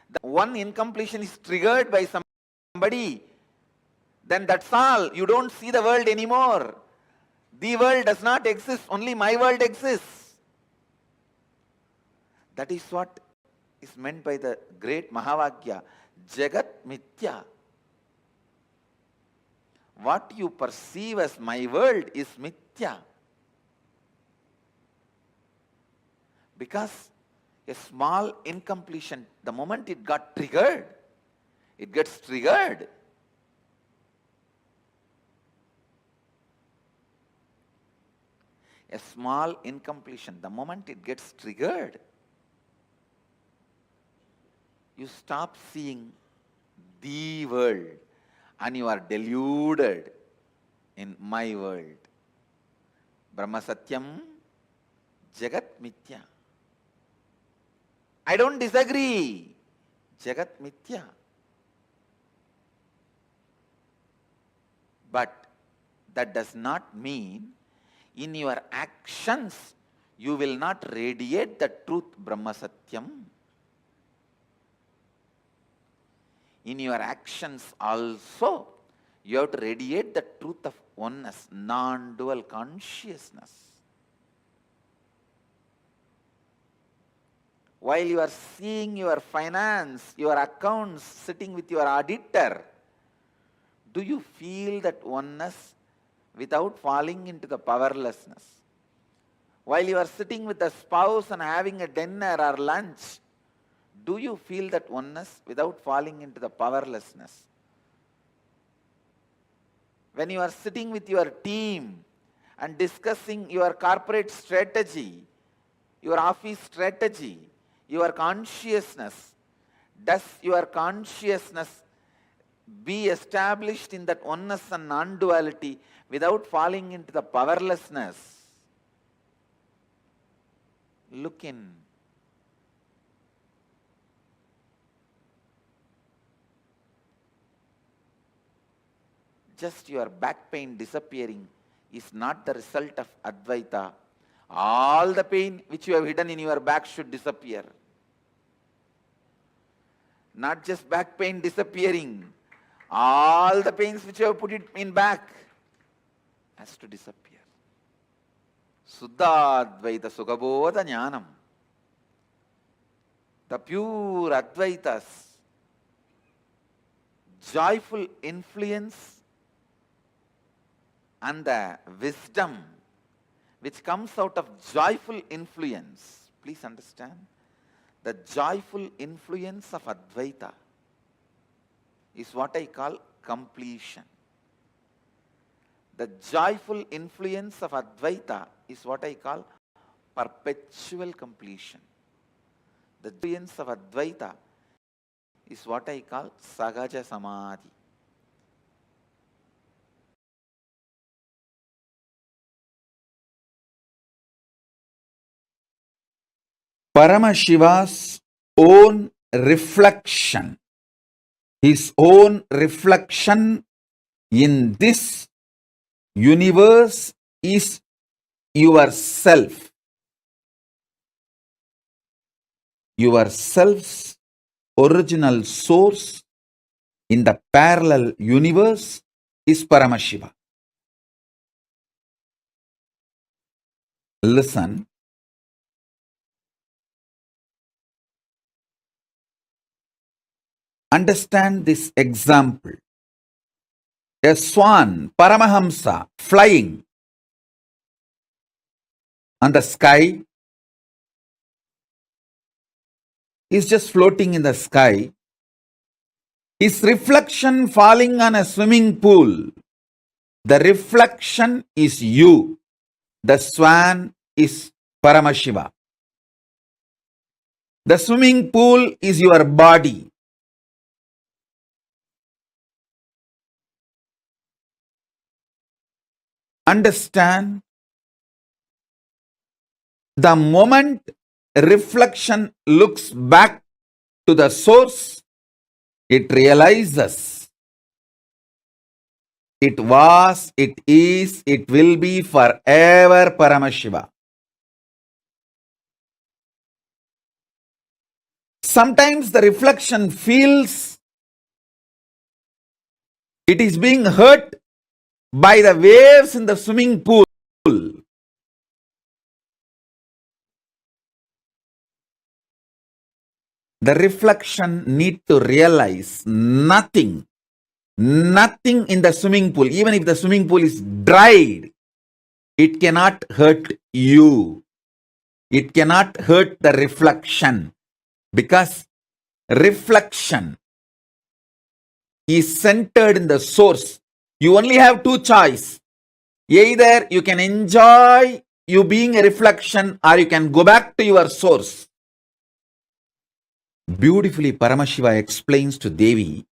The one incompletion is triggered by somebody, then that's all. You don't see the world anymore. The world does not exist, only my world exists. That is what is meant by the great Mahavakya, Jagat Mithya. What you perceive as my world is Mithya. Because a small incompletion, the moment it got triggered, it gets triggered. A small incompletion, the moment it gets triggered, you stop seeing the world and you are deluded in my world. Brahma Satyam, Jagat Mithya. I don't disagree. Jagat Mithya. But that does not mean in your actions you will not radiate the truth Brahma Satyam. In your actions also, you have to radiate the truth of oneness, non-dual consciousness. While you are seeing your finance, your accounts, sitting with your auditor, do you feel that oneness without falling into the powerlessness? While you are sitting with a spouse and having a dinner or lunch, do you feel that oneness without falling into the powerlessness? When you are sitting with your team and discussing your corporate strategy, your office strategy, your consciousness, does your consciousness be established in that oneness and non-duality without falling into the powerlessness? Look in. Just your back pain disappearing is not the result of Advaita. All the pain which you have hidden in your back should disappear. Not just back pain disappearing. All the pains which you have put it in back has to disappear. Suddha Advaita Sugabodha Jnanam. The pure Advaitas, joyful influence and the wisdom which comes out of joyful influence. Please understand, the joyful influence of Advaita is what I call completion. The joyful influence of Advaita is what I call perpetual completion. The experience of Advaita is what I call Sahaja Samadhi. Paramashiva's own reflection, his own reflection in this universe is yourself. Yourself's original source in the parallel universe is Paramashiva. Listen. Understand this example. A swan, Paramahamsa, flying on the sky, is just floating in the sky. His reflection falling on a swimming pool. The reflection is you. The swan is Paramashiva. The swimming pool is your body. Understand, the moment reflection looks back to the source, it realizes it was, it is, it will be forever Paramashiva. Sometimes the reflection feels it is being hurt by the waves in the swimming pool. The reflection need to realize nothing in the swimming pool, even if the swimming pool is dried, it cannot hurt you. It cannot hurt the reflection, because reflection is centered in the source. You only have two choices. Either you can enjoy you being a reflection, or you can go back to your source. Beautifully, Paramashiva explains to Devi,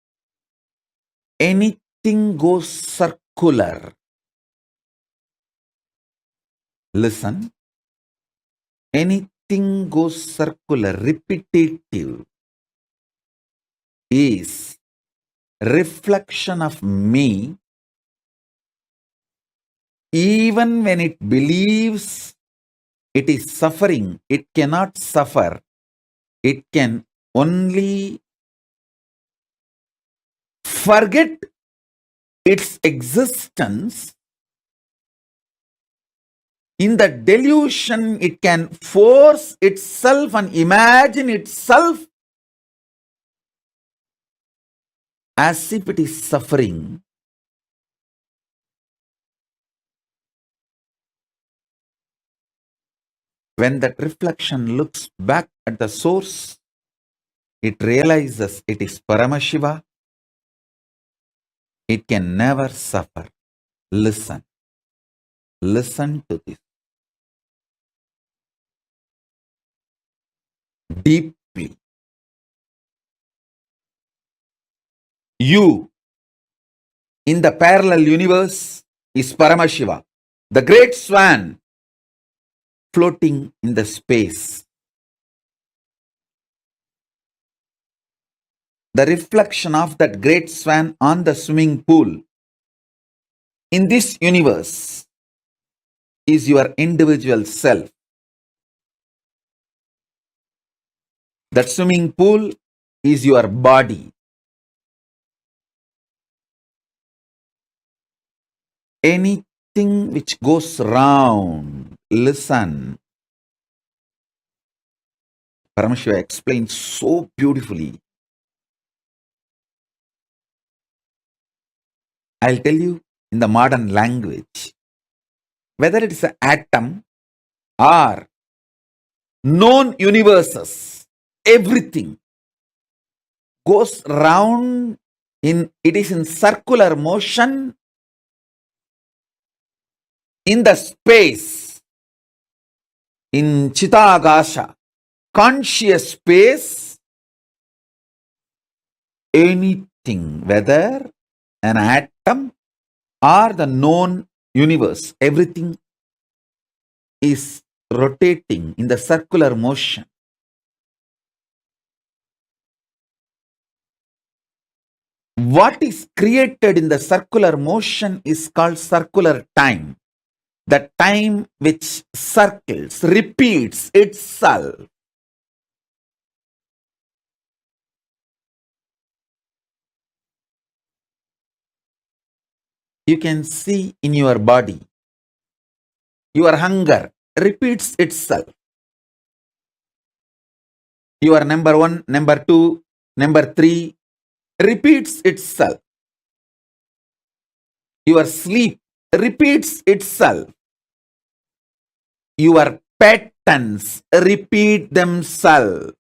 anything goes circular. Listen, anything goes circular, repetitive, is reflection of me, even when it believes it is suffering. It cannot suffer. It can only forget its existence. In the delusion, it can force itself and imagine itself as if it is suffering. When that reflection looks back at the source, it realizes it is Paramashiva. It can never suffer. Listen. Listen to this deeply. You in the parallel universe is Paramashiva, the great swan floating in the space. The reflection of that great swan on the swimming pool in this universe is your individual self. That swimming pool is your body. Anything which goes round, listen. Paramashiva explains so beautifully. I'll tell you in the modern language, whether it is an atom or known universes, everything goes round it is in circular motion in the space. in Chitagasa, conscious space, anything, whether an atom or the known universe, everything is rotating in the circular motion. What is created in the circular motion is called circular time. The time which circles, repeats itself. You can see in your body, your hunger repeats itself. Your number 1, number 2, number 3 repeats itself. Your sleep repeats itself. Your patterns repeat themselves.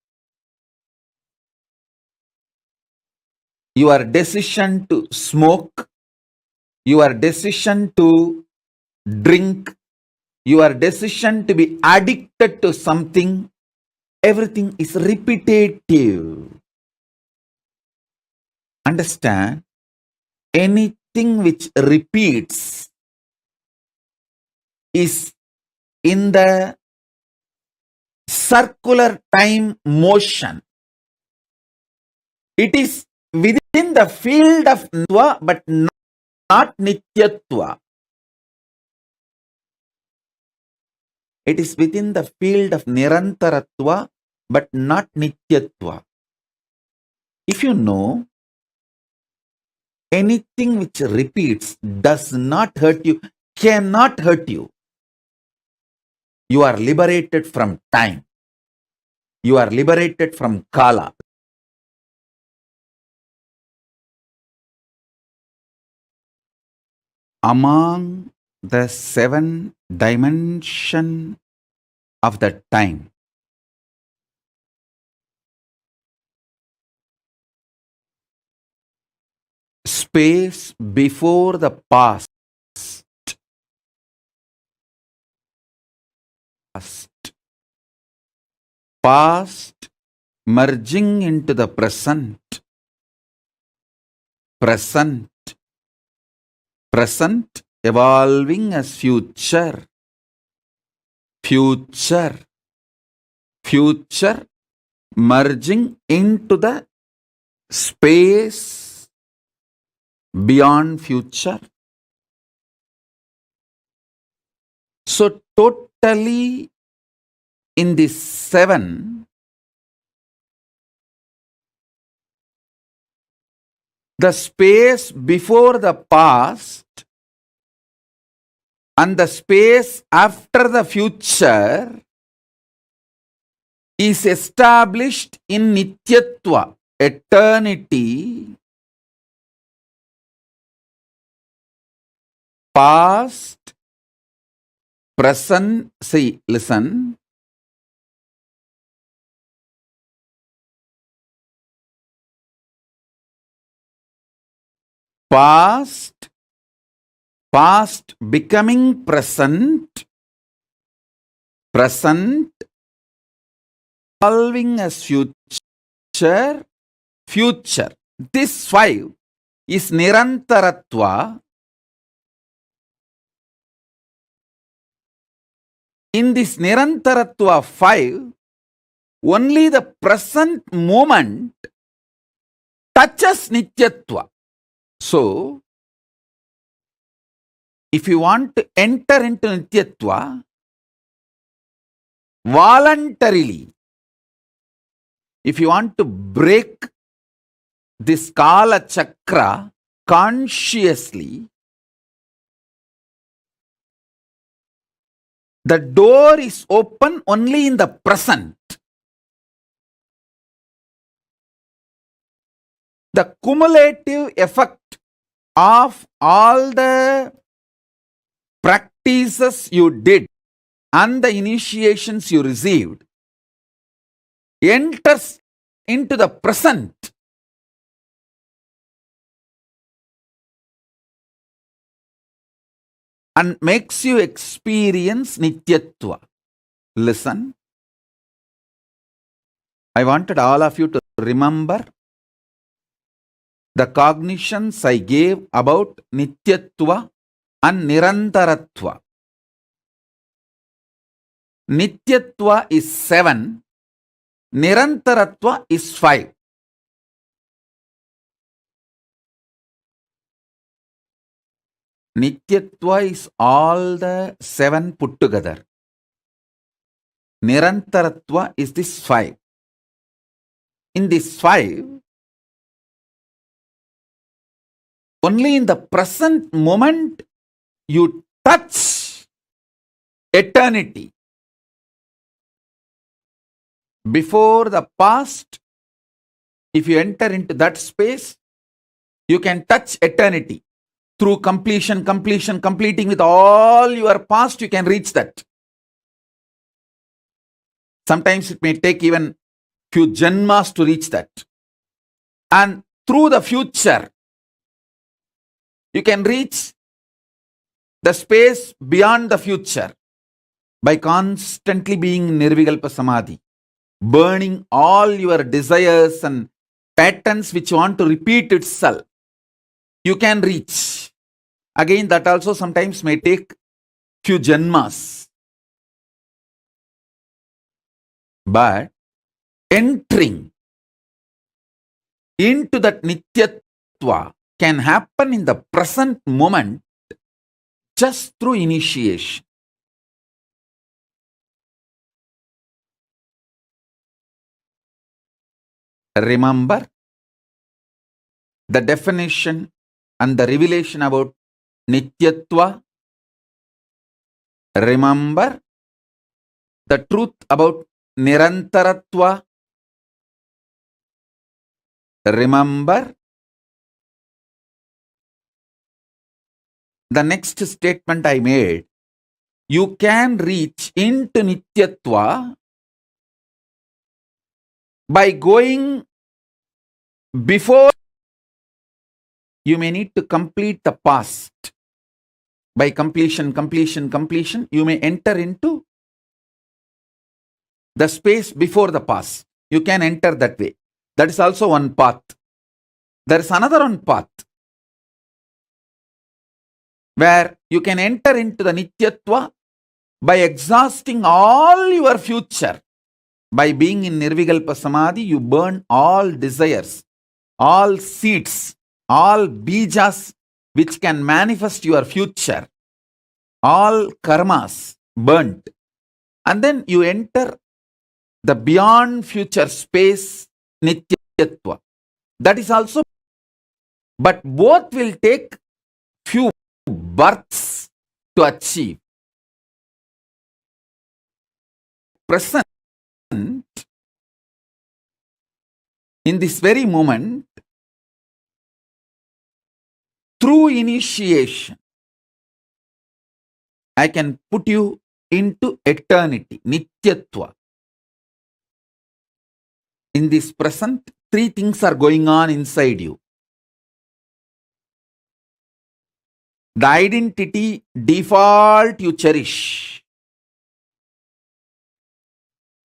Your decision to smoke, your decision to drink, your decision to be addicted to something, everything is repetitive. Understand? Anything which repeats is in the circular time motion. It is within the field of Nitya, but not Nityatva. It is within the field of Nirantaratva, but not Nityatva. If you know, anything which repeats does not hurt you, cannot hurt you. You are liberated from time. You are liberated from Kala. Among the 7 dimensions of the time, space before the past, past merging into the present, present evolving as future, future merging into the space beyond future. So totally in these 7, the space before the past and the space after the future is established in Nityatva, eternity, past, present, see, listen, past becoming present, evolving as future. This 5 is Nirantaratva. In this Nirantaratva 5, only the present moment touches Nityatva. So, if you want to enter into Nityatva, voluntarily, if you want to break this Kala Chakra consciously, the door is open only in the present. The cumulative effect of all the practices you did and the initiations you received enters into the present. And makes you experience Nityatva. listen. I wanted all of you to remember the cognitions I gave about Nityatva and Nirantaratva. Nityatva is 7, Nirantaratva is 5. Nityatva is all the 7 put together. Nirantaratva is this 5. In this 5, only in the present moment you touch eternity. Before the past, if you enter into that space, you can touch eternity. Through completing with all your past, you can reach that. Sometimes it may take even few janmas to reach that. And through the future, you can reach the space beyond the future by constantly being Nirvikalpa Samadhi, burning all your desires and patterns which want to repeat itself. You can reach. Again, that also sometimes may take few janmas. But entering into that Nityatva can happen in the present moment just through initiation. Remember the definition and the revelation about Nityatva. Remember the truth about Nirantaratva. Remember the next statement I made. You can reach into Nityatva by going before. You may need to complete the past. By completion, you may enter into the space before the past. You can enter that way. That is also one path. There is another one path where you can enter into the Nityatva by exhausting all your future. By being in Nirvikalpa Samadhi, you burn all desires, all seeds, all bijas which can manifest your future, all karmas burnt. And then you enter the beyond future space, Nityatva. That is also, but both will take few births to achieve. Present, in this very moment, through initiation, I can put you into eternity, Nityatva. In this present, 3 things are going on inside you. The identity default you cherish.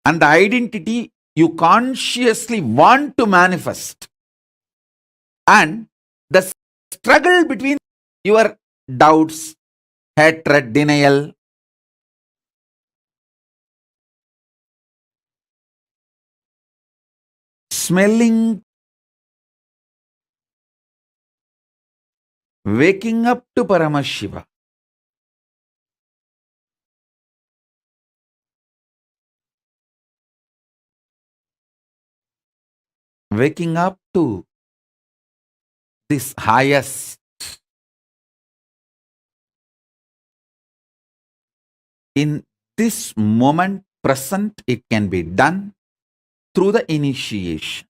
And the identity you consciously want to manifest. And the struggle between your doubts, hatred, denial, smelling, waking up to Paramashiva. Waking up to this highest. In this moment present, it can be done through the initiation.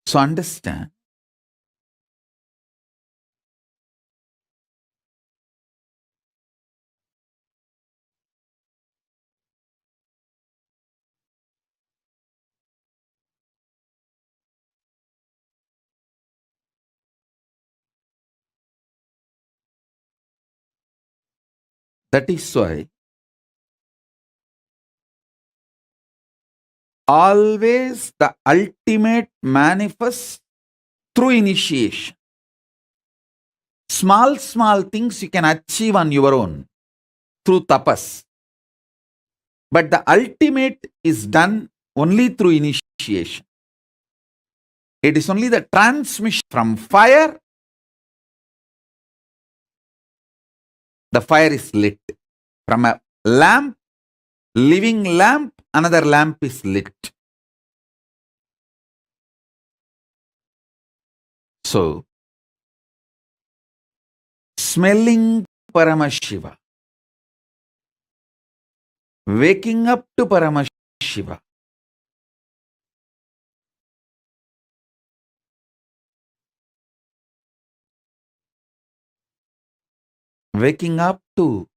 So understand, That is why always the ultimate manifests through initiation. Small things you can achieve on your own through tapas. But the ultimate is done only through initiation. It is only the transmission from fire. The fire is lit. From a lamp, living lamp, another lamp is lit. So, smelling Paramashiva, waking up to Paramashiva, waking up to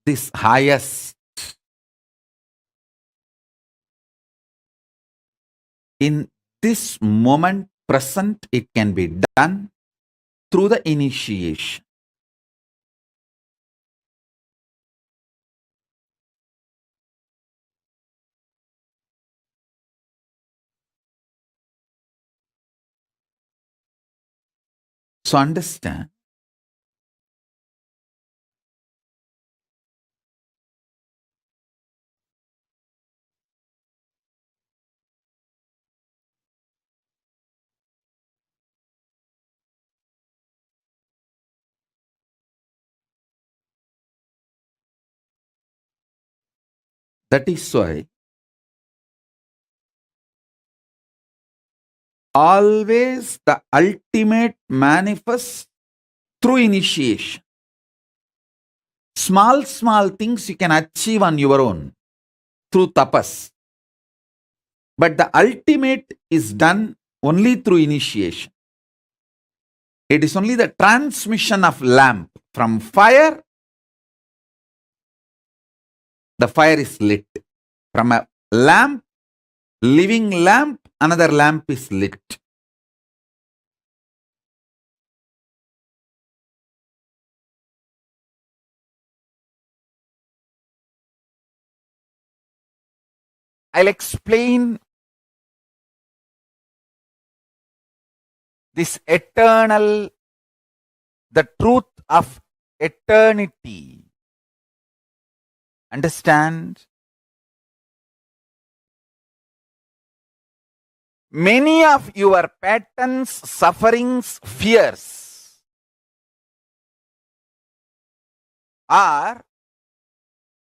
this highest, in this moment present, it can be done through the initiation. So understand, that is why always the ultimate manifests through initiation. Small things you can achieve on your own through tapas. But the ultimate is done only through initiation. It is only the transmission of lamp from fire. The fire is lit. From a lamp, living lamp, another lamp is lit. I'll explain this eternal, the truth of eternity. Understand? Many of your patterns, sufferings, fears are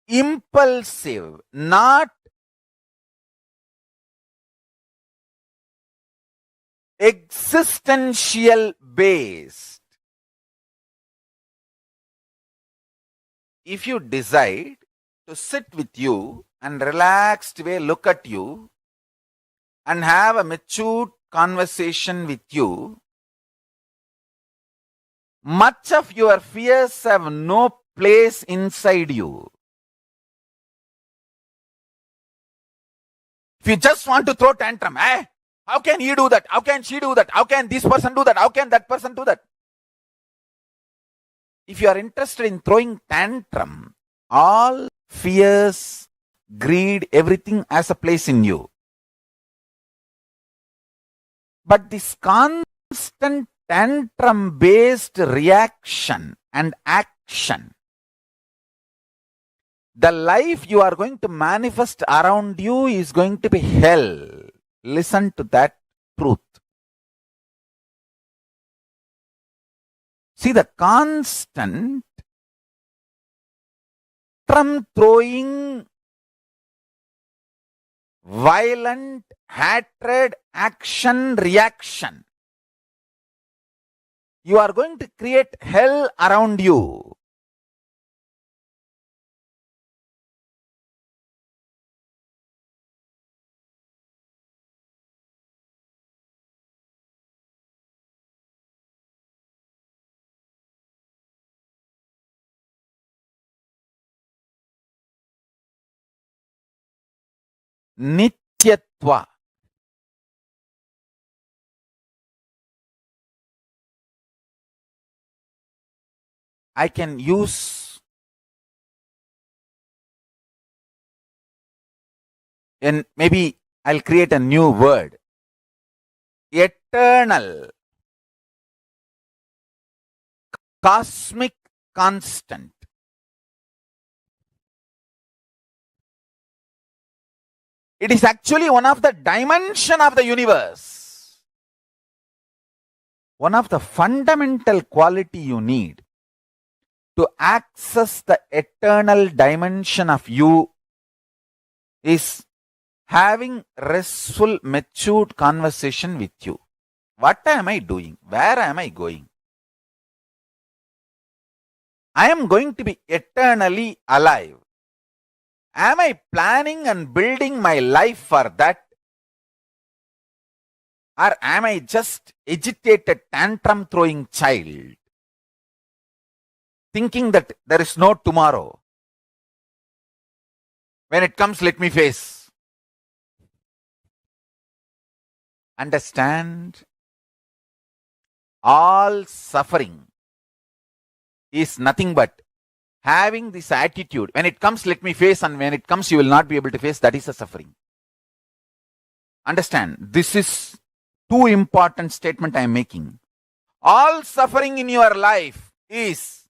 impulsive, not existential based. If you decide to sit with you and relaxed way look at you and have a matured conversation with you, much of your fears have no place inside you. If you just want to throw tantrum, how can he do that? How can she do that? How can this person do that? How can that person do that? If you are interested in throwing tantrum, all fears, greed, everything has a place in you. But this constant tantrum-based reaction and action, the life you are going to manifest around you is going to be hell. Listen to that truth. See, the constant throwing, violent hatred, action, reaction, you are going to create hell around you. Nityatva. I can use and maybe I'll create a new word. Eternal, cosmic constant. It is actually one of the dimension of the universe. One of the fundamental quality you need to access the eternal dimension of you is having restful, matured conversation with you. What am I doing? Where am I going? I am going to be eternally alive. Am I planning and building my life for that? Or am I just agitated, tantrum throwing child, thinking that there is no tomorrow? When it comes, let me face. Understand? All suffering is nothing but having this attitude. When it comes, let me face, and when it comes, you will not be able to face. That is a suffering. Understand? This is two important statement I am making. All suffering in your life is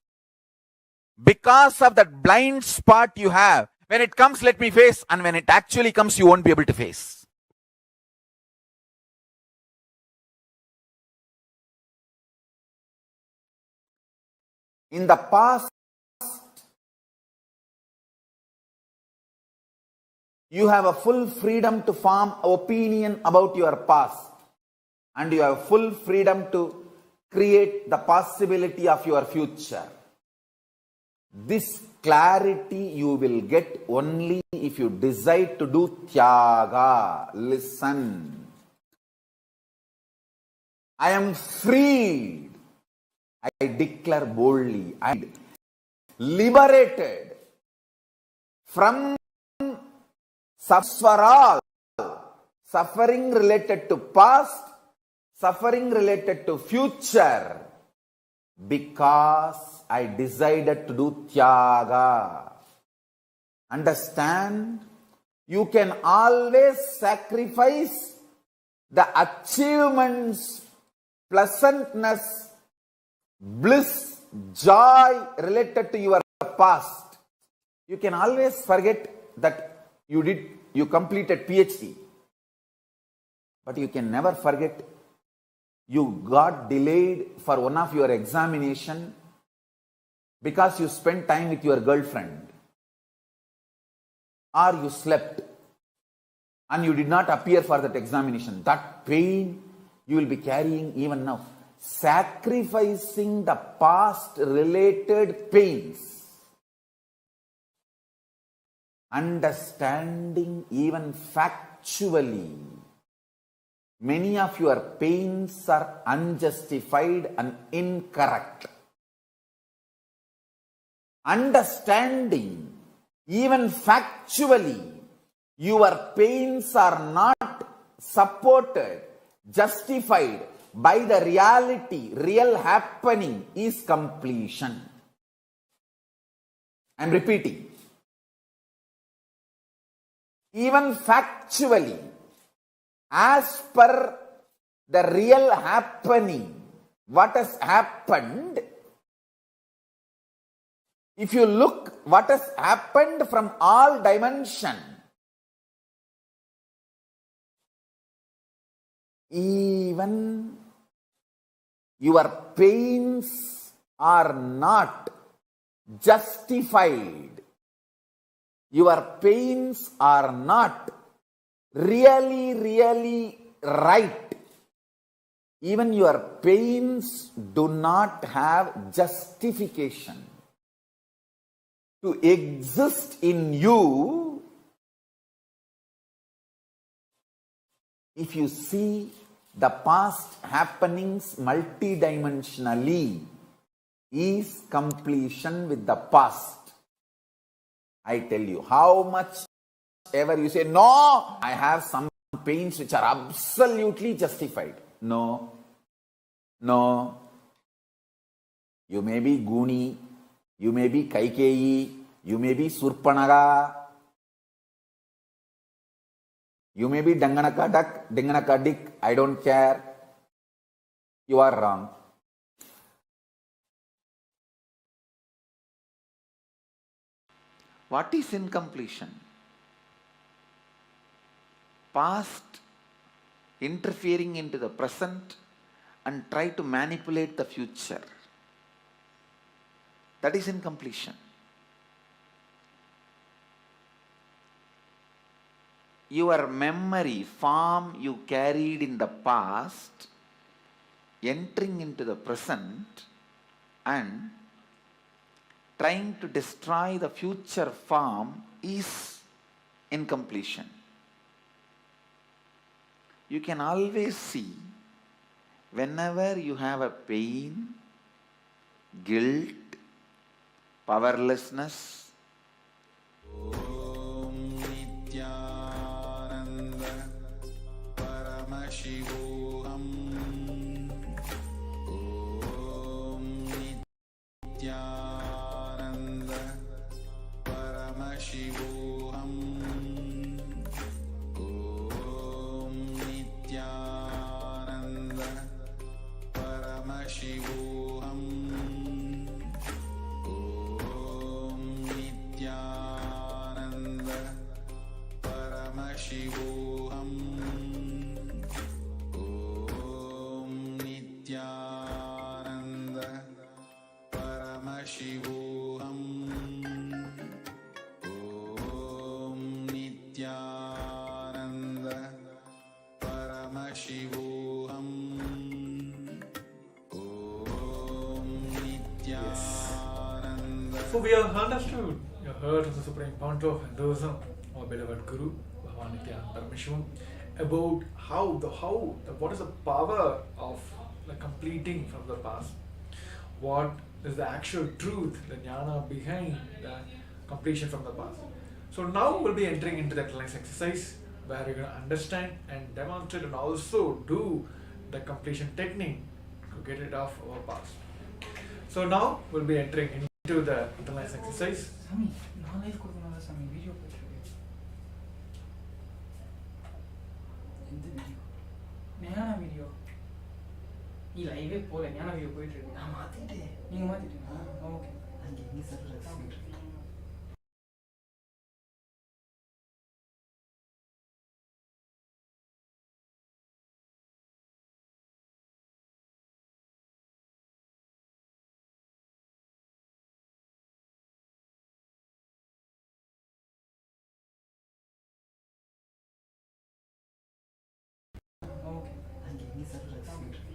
because of that blind spot you have. When it comes, let me face, and when it actually comes, you won't be able to face. In the past, you have a full freedom to form opinion about your past, and you have full freedom to create the possibility of your future. This clarity you will get only if you decide to do tyaga. Listen. I am freed. I declare boldly. I am liberated from suffering related to past, suffering related to future, because I decided to do tyaga. Understand? You can always sacrifice the achievements, pleasantness, bliss, joy related to your past. You can always forget that you completed PhD. But you can never forget you got delayed for one of your examination because you spent time with your girlfriend, or you slept and you did not appear for that examination. That pain you will be carrying even now. Sacrificing the past related pains. Understanding even factually, many of your pains are unjustified and incorrect. Understanding even factually, your pains are not supported, justified by the reality, real happening is completion. I am repeating. Even factually, as per the real happening, what has happened, if you look what has happened from all dimensions, even your pains are not justified. Your pains are not really right. Even your pains do not have justification to exist in you. If you see the past happenings multidimensionally, is completion with the past. I tell you, how much ever you say, no, I have some pains which are absolutely justified. No. You may be Guni, you may be Kaikeyi, you may be Surpanaga. You may be Danganaka duck, Dinganaka dick, I don't care. You are wrong. What is incompletion? Past interfering into the present and try to manipulate the future. That is incompletion. Your memory, form you carried in the past, entering into the present and trying to destroy the future form is incompletion. You can always see whenever you have a pain, guilt, powerlessness. Om Nithyananda Paramashivoham. Om Nithyananda Paramashivoham. Om Nithyananda Paramashivoham. Nithyananda Paramashivoham. Om Nithyananda Paramashivoham. Om Nithyananda Paramashivoham. Om Nithyananda. So we have understood, you heard of the supreme founder of Hinduism, our beloved Guru, Bhagavan Nithyananda Paramashivam, about what is the power of completing from the past, what is the actual truth, the jnana behind the completion from the past. So now we'll be entering into the cleanse exercise where you're going to understand and demonstrate and also do the completion technique to get rid of our past. So now we'll be entering into the cleanse exercise. Sami, நான் live கொடுக்கணும்ல சாமி, video போயிட்டுருக்கு. எந்த video? ஞான video. நீ லைவே போல, ஞான video போயிட்டுருக்கு. நான் மாத்திட்டேன். நீங்க மாத்திட்டீங்களா? ஓகே. அங்கே எங்க சர்வர் எக்ஸிக்யூட் இருக்கு. ஓகே. அங்கே எங்க சர்வர் எக்ஸிக்யூட் இருக்கு.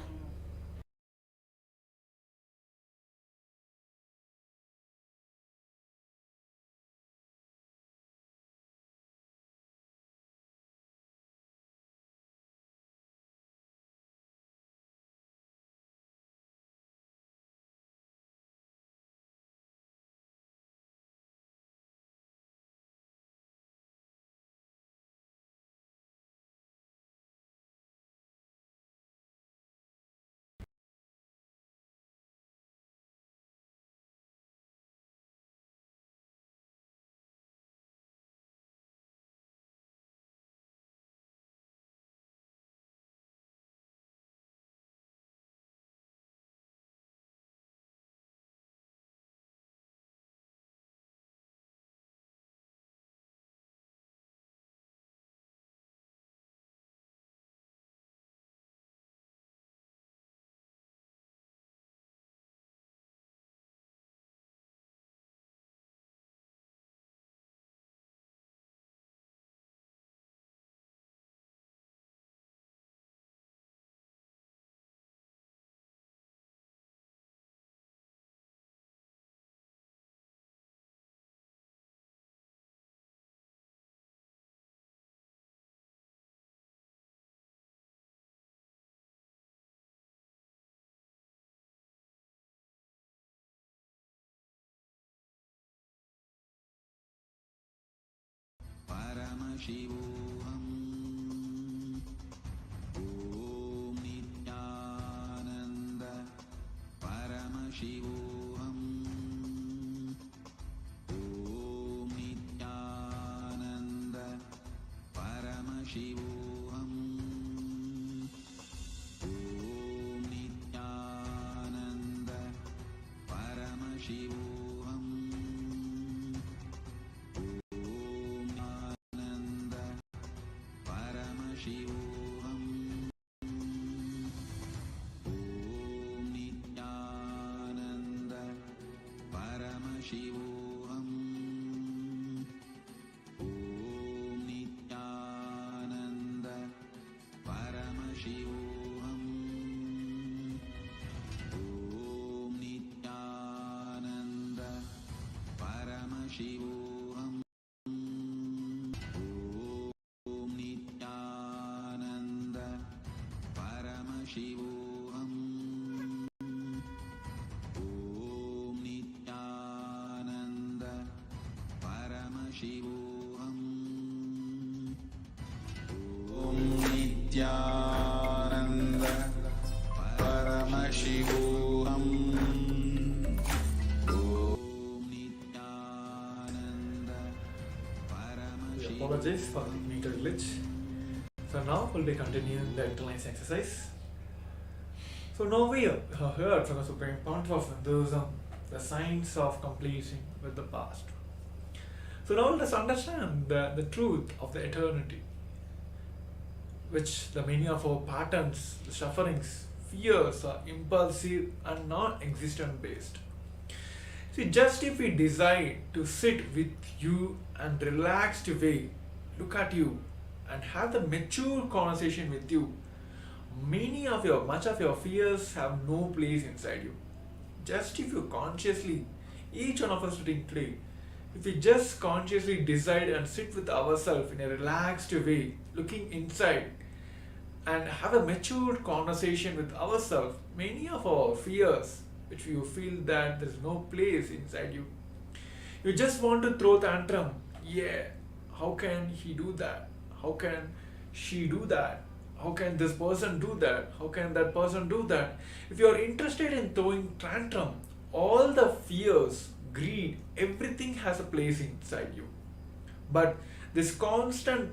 Paramashivoham. Om Nithyananda Paramashivoham. Om Nithyananda Paramashivoham. Paramashivoham. Om Nithyananda Paramashivoham. Om Nithyananda Paramashivoham. Om Nithyananda Paramashivoham. Om Nithyananda Paramashivoham. Om Nithyananda Paramashivoham. Om Nithyananda Paramashivoham. Om Nithyananda Paramashivoham. Om Nithyananda Paramashivoham. Om Nithyananda We Paramashivoham. apologize for the meter glitch. So now we'll be continuing the exercise exercise. So now we have heard from the Supreme Pontiff of Hinduism the science of completing with the past. So now let us understand the truth of the eternity, which the meaning of our patterns, the sufferings, fears are impulsive and non-existent based. See, just if we decide to sit with you and relaxed way, look at you and have the mature conversation with you, much of your fears have no place inside you. Just if you consciously, each one of us sitting today, if we just consciously decide and sit with ourselves in a relaxed way, looking inside and have a mature conversation with ourselves, many of our fears, which you feel that there's no place inside you, you just want to throw tantrum. Yeah, how can he do that? How can she do that? How can this person do that? How can that person do that? If you are interested in throwing tantrum, all the fears, greed, everything has a place inside you. But this constant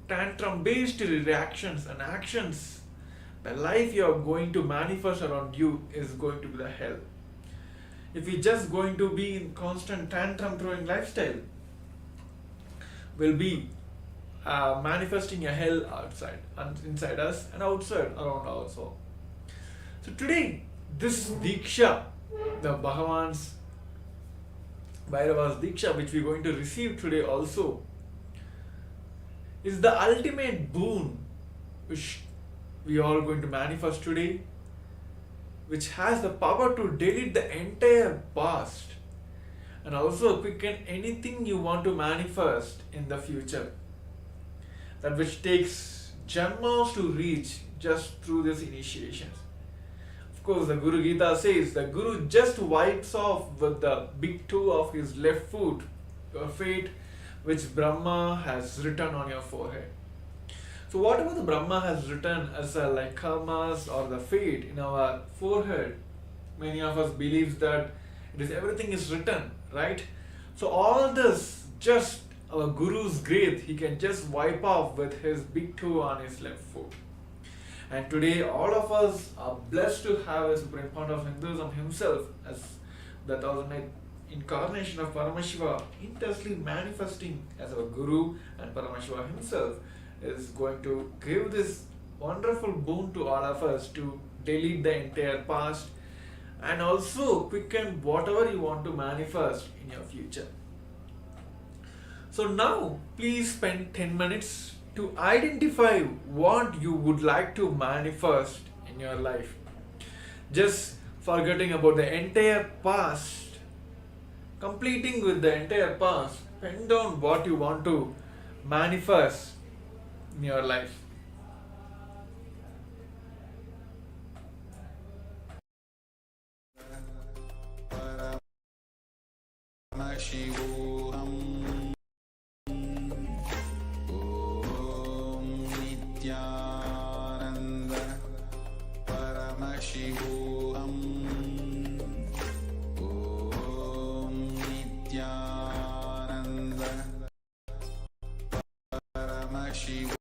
tantrum based reactions and actions, the life you are going to manifest around you is going to be the hell. If you're just going to be in constant tantrum throwing lifestyle, will be manifesting a hell outside and inside us and outside around also. So today, this Diksha, the Bhagavan's Bhairava's Diksha, which we're going to receive today also, is the ultimate boon which we are all going to manifest today, which has the power to delete the entire past and also quicken anything you want to manifest in the future. That which takes janmas to reach just through these initiations. Of course, the Guru Gita says the Guru just wipes off with the big toe of his left foot your fate which Brahma has written on your forehead. So whatever the Brahma has written as like karmas or the fate in our forehead, many of us believes that everything is written, right? So all this, just our Guru's grace, he can just wipe off with his big toe on his left foot. And today all of us are blessed to have a Supreme Pontiff of Hinduism himself as the 1008th incarnation of Paramashiva, intensely manifesting as our Guru, and Paramashiva himself is going to give this wonderful boon to all of us to delete the entire past and also quicken whatever you want to manifest in your future. So now please spend 10 minutes to identify what you would like to manifest in your life. Just forgetting about the entire past, completing with the entire past, pen down what you want to manifest in your life. Paramashivoham. Om Nithyananda Paramashivoham. Om Nithyananda Paramashivoham.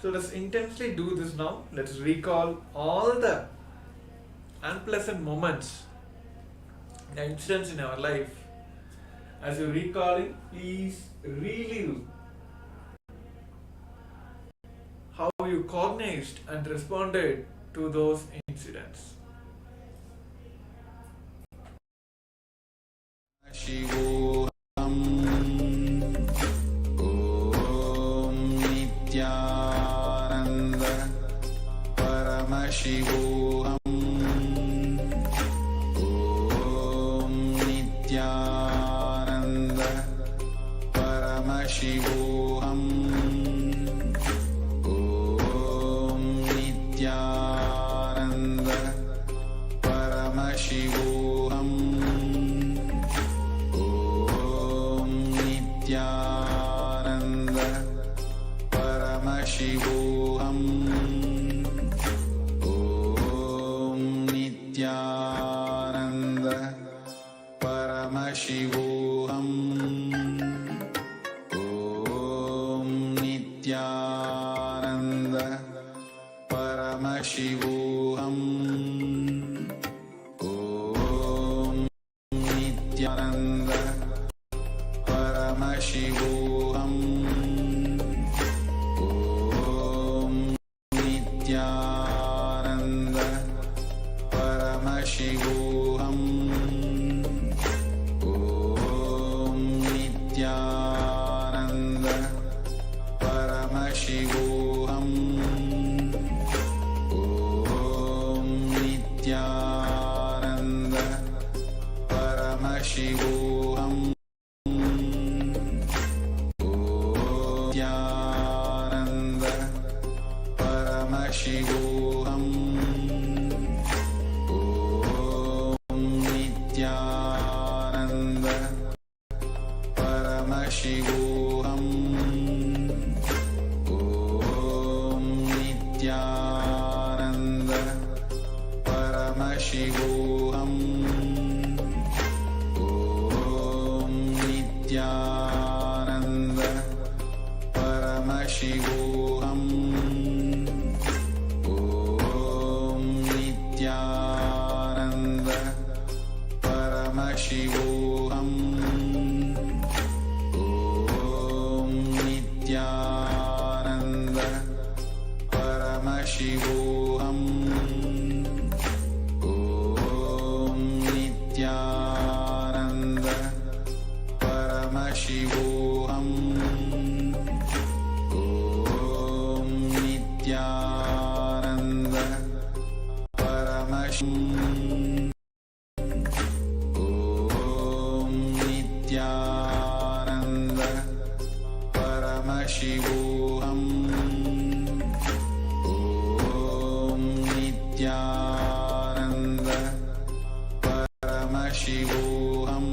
So let's intensely do this now. Let's recall all the unpleasant moments, the incidents in our life. As you're recalling, please relive how you cognized and responded to those incidents. Shivoham. Om Nithyananda Paramashivoham. Om Nithyananda Paramashivoham. Om Nithyananda Paramashivoham. Om Nithyananda Paramashivoham. Om Nithyananda Paramashivoham. Om Nithyananda Paramashivoham. Om Nithyananda Paramashivoham. Om Nithyananda Paramashivoham. Om Nithyananda Paramashivoham. Om Nithyananda Paramashivoham. Nithyananda Paramashivoham. Om Nithyananda Paramashivoham. Om Nithyananda Paramashivoham. Om Nithyananda Paramashivoham. Om Nithyananda Paramashivoham. Om Nithyananda Paramashivoham. Om Nithyananda Paramashivoham. Om Nithyananda Paramashivoham. Om Nithyananda Paramashivoham. Om Nithyananda Paramashivoham.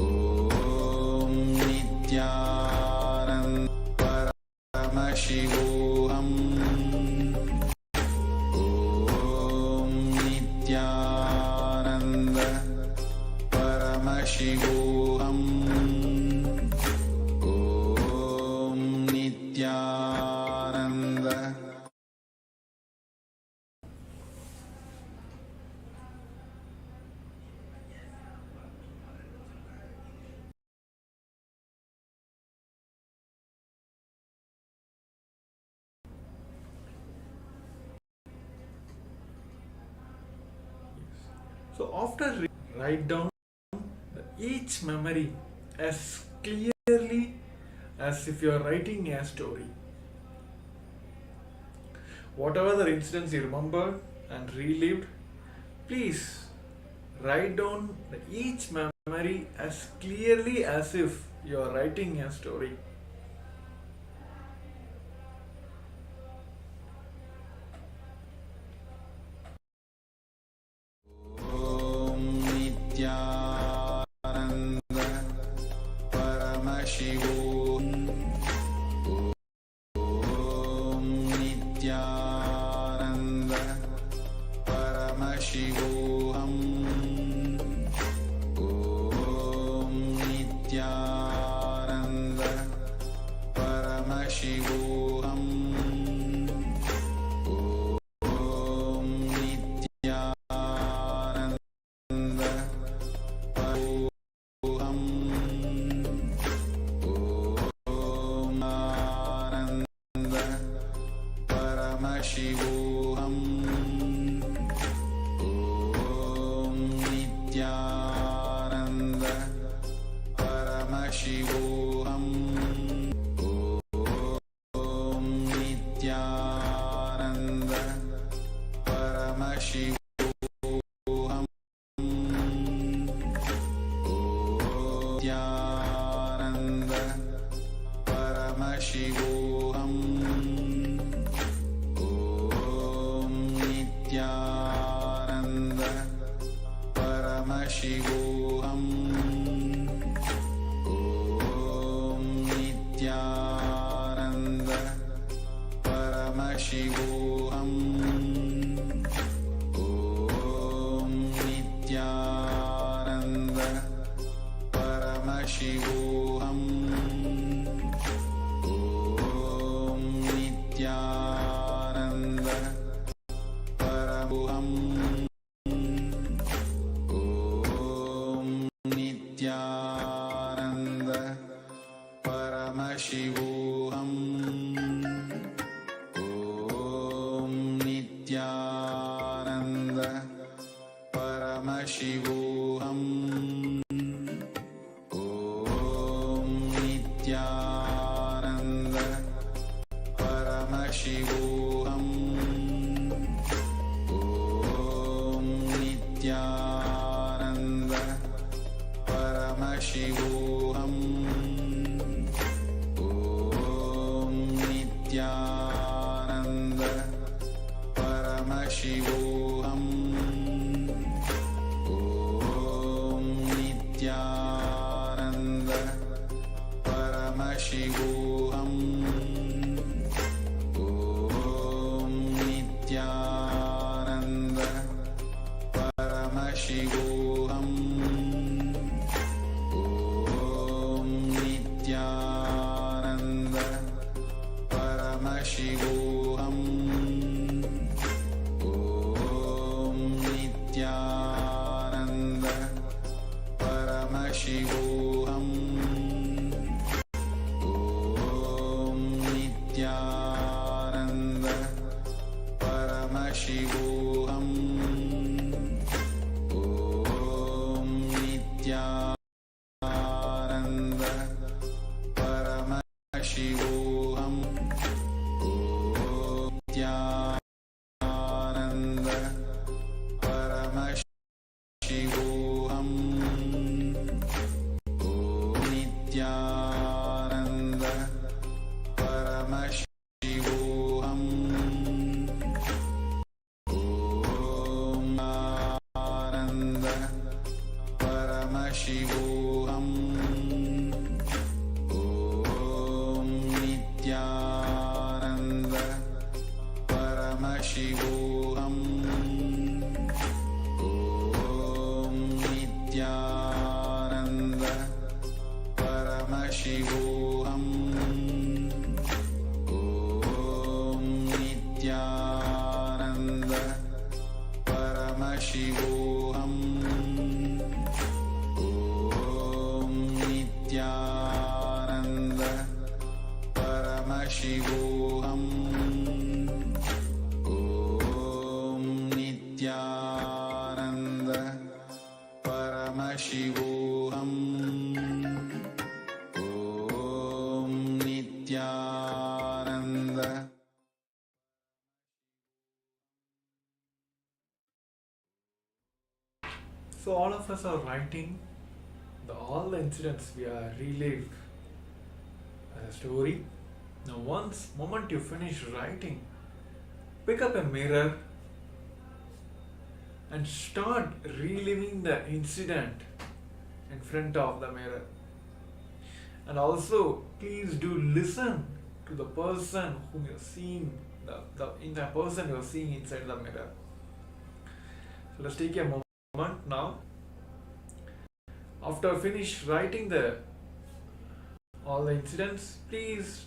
Om Nithyananda Paramashivoham. Om Nithyananda Paramashivoham. Om Nithyananda. So after write down each memory as clearly as if you are writing a story. Whatever the incidents you remembered and relived, please write down each memory as clearly as if you are writing a story. Om Nithyananda Paramashivoham. Om Nithyananda Paramashivoham. Om Nithyananda Paramashivoham. Om Nithyananda. Om Ananda. Paramashivoham. Om Nithyananda. Paramashivoham. Om Nithyananda. Paramashivoham. Nithyananda. Paramashivoham. Om Nithyananda. Paramashivoham. Om Nithyananda. Paramashivoham. Om Nithyananda. Paramashivoham. Om Nithyananda. Paramashivoham. Om Nithyananda. Paramashivoham. Om Nithyananda. Paramashivoham. Om Nithyananda. Paramashivoham. Om Nithyananda. Paramashivoham. Om Nithyananda. Paramashivoham. Om Nithyananda. Paramashivoham. Om Nithyananda. Paramashivoham. Om Nithyananda. Paramashivoham. Om Nithyananda. Paramashivoham. Om Nithyananda. Paramashivoham. Om Nithyananda. Paramashivoham. Om Nithyananda. Paramashivoham. Om Nithyananda. Paramashivoham. Om Ananda. Paramashivoham. Om Nithyananda. Paramashivoham. Om Nithyananda. Paramashivoham. Om Nithyananda. Paramashivoham. Om Nithyananda. Paramashivoham. Om Nithyananda. Paramashivoham. Om Nithyananda. So all of us are writing all the incidents we are relived as a story. Now moment you finish writing, pick up a mirror and start reliving the incident in front of the mirror. And also please do listen to the person whom you're seeing, the person you're seeing inside the mirror. So let's take a moment now. After finish writing all the incidents, please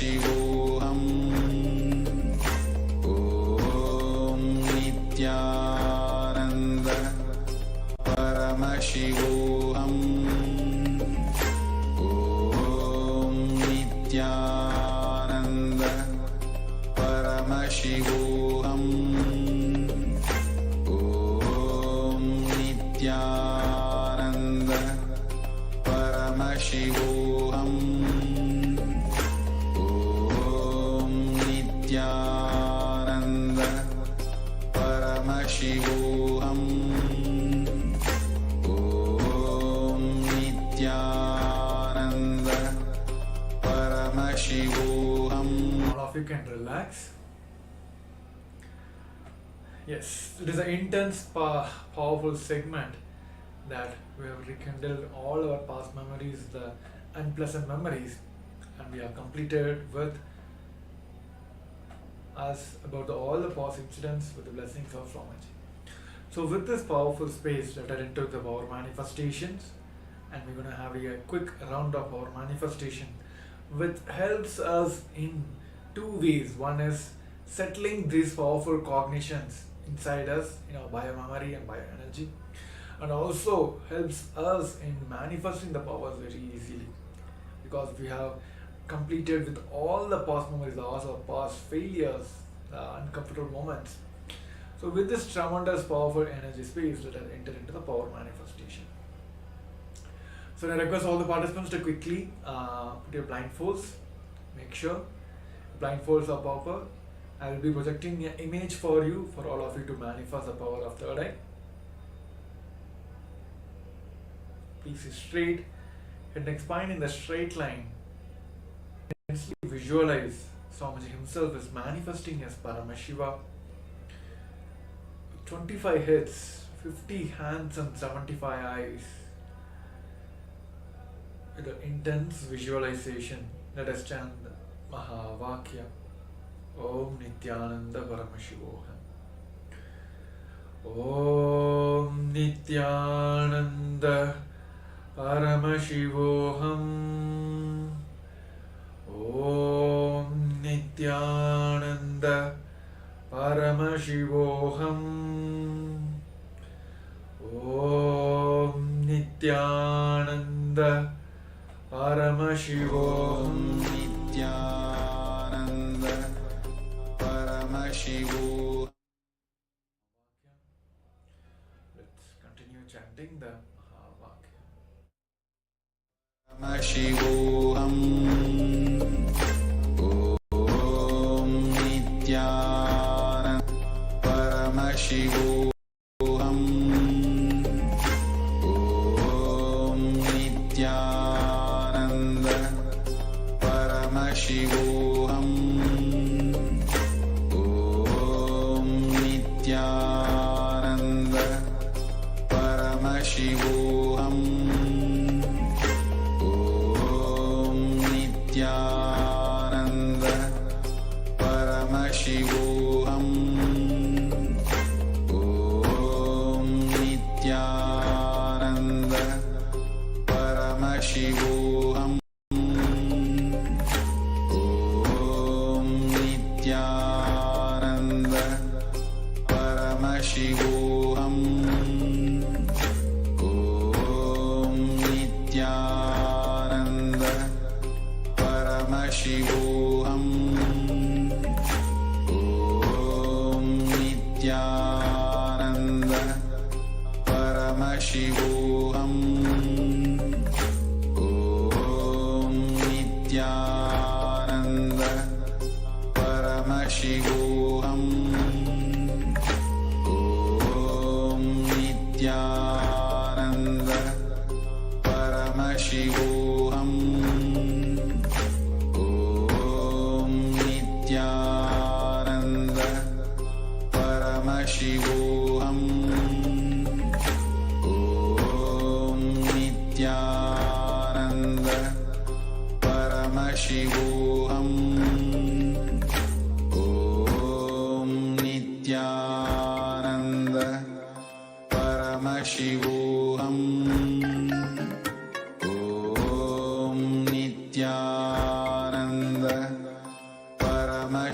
Paramashivoham. Om Nithyananda Paramashivoham. Om Nithyananda Paramashivoham. Om Nithyananda Paramashivoham. Om Nithyananda Paramashivoham. Om Nithyananda Paramashivoham. All of you can relax. Yes, it is an intense, powerful segment that we have rekindled all our past memories, the unpleasant memories, and we have completed with us about all the past incidents with the blessings of Swamiji. So with this powerful space, let us enter the power manifestations, and we're going to have a quick round of our manifestation, which helps us in two ways. One is settling these powerful cognitions inside us, bio memory and bio energy, and also helps us in manifesting the powers very easily, because we have completed with all the past memories, also past failures, uncomfortable moments. So with this tremendous powerful energy space, let us enter into the power manifestation. So I request all the participants to quickly put your blindfolds. Make sure blindfolds are proper. I will be projecting an image for you, for all of you to manifest the power of third eye. Please sit straight, head and spine in the straight line. Visualize Swamiji himself is manifesting as Paramashiva. 25 heads, 50 hands and 75 eyes. With an intense visualization, let us chant Mahavakya. Om Nithyananda Paramashivoham. Om Nithyananda Paramashivoham. Om Nithyananda Paramashivoham. Om Nithyananda Paramashivoham. Nithyananda Paramashivoham. Let's continue chanting the Mahavakya. Paramashivoham. Om Nithyananda Paramashivoham. Om Nithyananda Paramashivoham. Om Nithyananda Paramashivoham. Om Nithyananda Paramashivoham. Om Nithyananda Paramashivoham. Om Nithyananda Paramashivoham. Om Nithyananda Paramashivoham. Om Nithyananda Paramashivoham. Om Nithyananda Paramashivoham. Om Nithyananda Paramashivoham. Om Nithyananda Paramashivoham. Om Nithyananda Paramashivoham. Om Nithyananda Paramashivoham. Om Nithyananda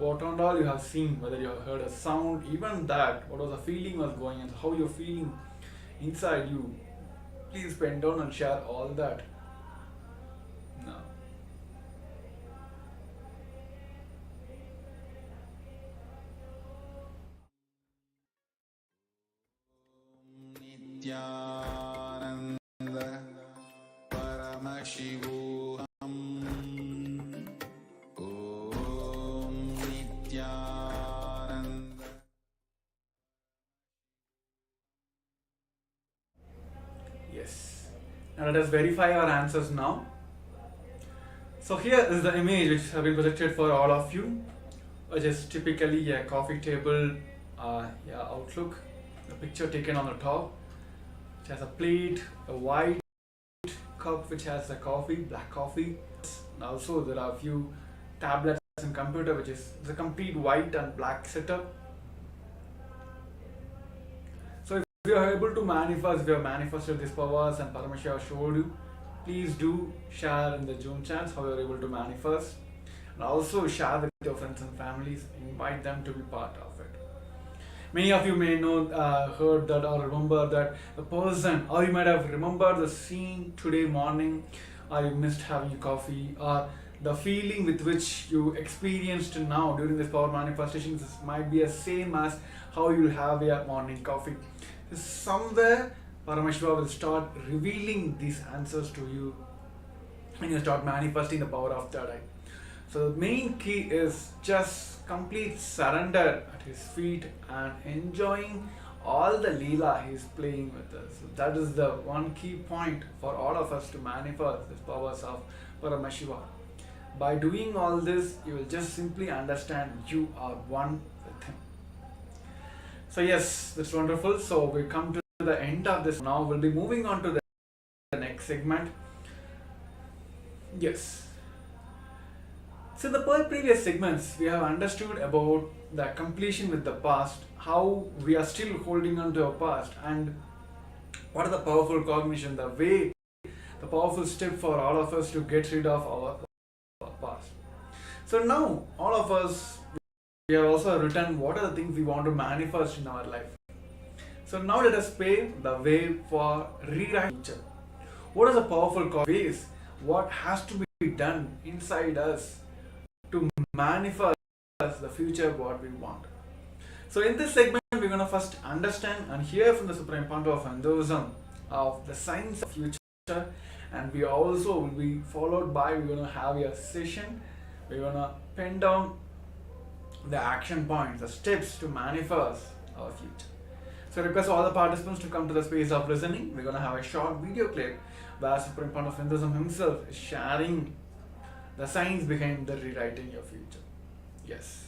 what and all you have seen, whether you have heard a sound, even that, what was the feeling was going and how you're feeling inside you. Please pen down and share all that. Now. Nithyananda Paramashivoham Om Nithyananda. Yes. Now let us verify our answers now. So here is the image which have been projected for all of you, which is typically a coffee table outlook. The picture taken on the top, which has a plate, a white cup which has a coffee, black coffee. And also there are a few tablets and computer which is the complete white and black setup. So if you are able to manifest, if you have manifested these powers and Paramashiva showed you, please do share in the Zoom chats how you are able to manifest, and also share with your friends and families, invite them to be part of it. Many of you may know, heard that or remember that the person, or you might have remembered the scene today morning, or you missed having coffee, or the feeling with which you experienced now during this power manifestations might be the same as how you have your morning coffee. Somewhere Paramashiva will start revealing these answers to you and you start manifesting the power of third eye. So the main key is just complete surrender at his feet and enjoying all the Leela he is playing with us. So that is the one key point for all of us to manifest the powers of Paramashiva. By doing all this, you will just simply understand you are one with him. So yes, that's wonderful. So we come to the end of this. Now we'll be moving on to the next segment. Yes. So in the previous segments, we have understood about the completion with the past, how we are still holding on to our past, and what are the powerful cognition, the way, the powerful step for all of us to get rid of our past. So now, all of us, we have also written what are the things we want to manifest in our life. So now let us pave the way for rewriting future. What are the powerful ways? What has to be done inside us to manifest the future what we want? So in this segment, we're going to first understand and hear from the Supreme Pontiff of Hinduism of the science of future, and we also will be followed by, we're going to have a session, we're going to pen down the action points, the steps to manifest our future. So I request all the participants to come to the space of listening. We're going to have a short video clip where Supreme Pontiff of Hinduism himself is sharing the science behind the rewriting your future. Yes.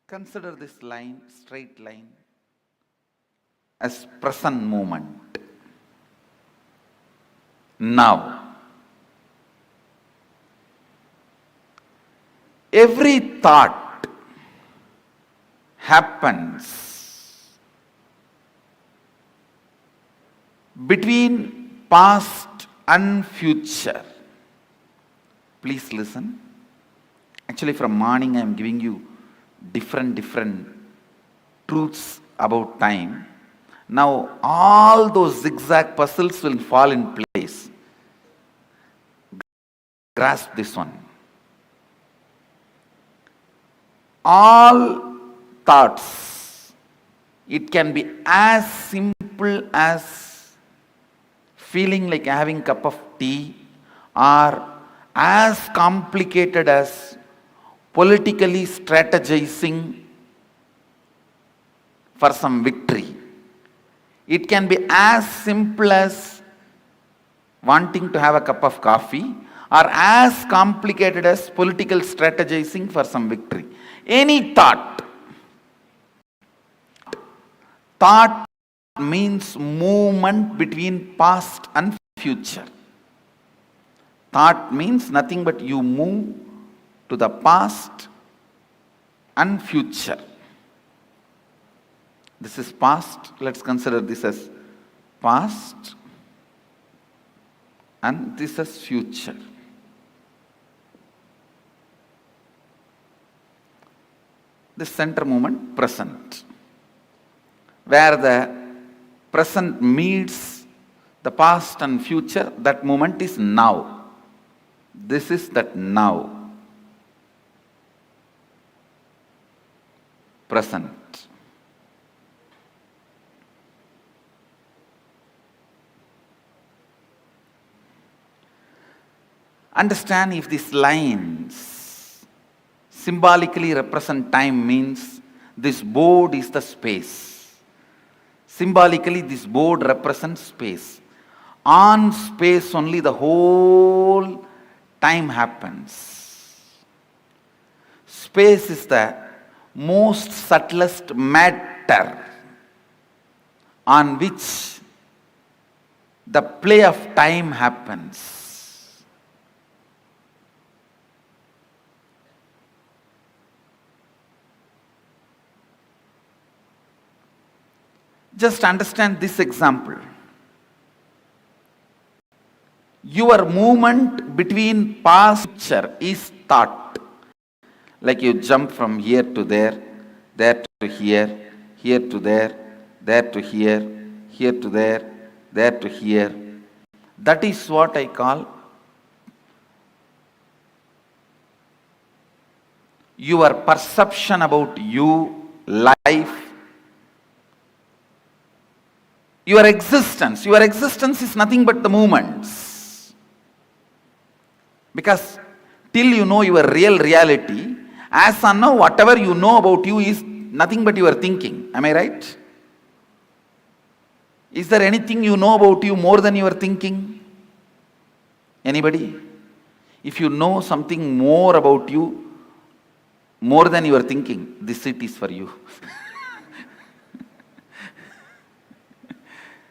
Consider this line, straight line, as present moment. Now, every thought happens between past and future. Please listen. Actually, from morning I am giving you different truths about time. Now all those zigzag puzzles will fall in place. Grasp this one. All thoughts, it can be as simple as feeling like having a cup of tea, or as complicated as politically strategizing for some victory. It can be as simple as wanting to have a cup of coffee, or as complicated as political strategizing for some victory. Any thought. Thought means movement between past and future. Thought means nothing but you move to the past and future. This is past. Let's consider this as past and this as future. This center moment, present. Where the present meets the past and future, that moment is now. This is that now. Present. Understand, if these lines symbolically represent time, means this board is the space. Symbolically, this board represents space. On space only the whole time happens. Space is the most subtlest matter on which the play of time happens. Just understand this example. Your movement between past and future is thought. Like you jump from here to there to here, here to there to here to there to here. That is what I call your perception about you, life, your existence. Your existence is nothing but the movements. Because till you know your real reality, as of now, whatever you know about you is nothing but your thinking. Am I right? Is there anything you know about you more than your thinking? Anybody? If you know something more about you, more than your thinking, this seat is for you.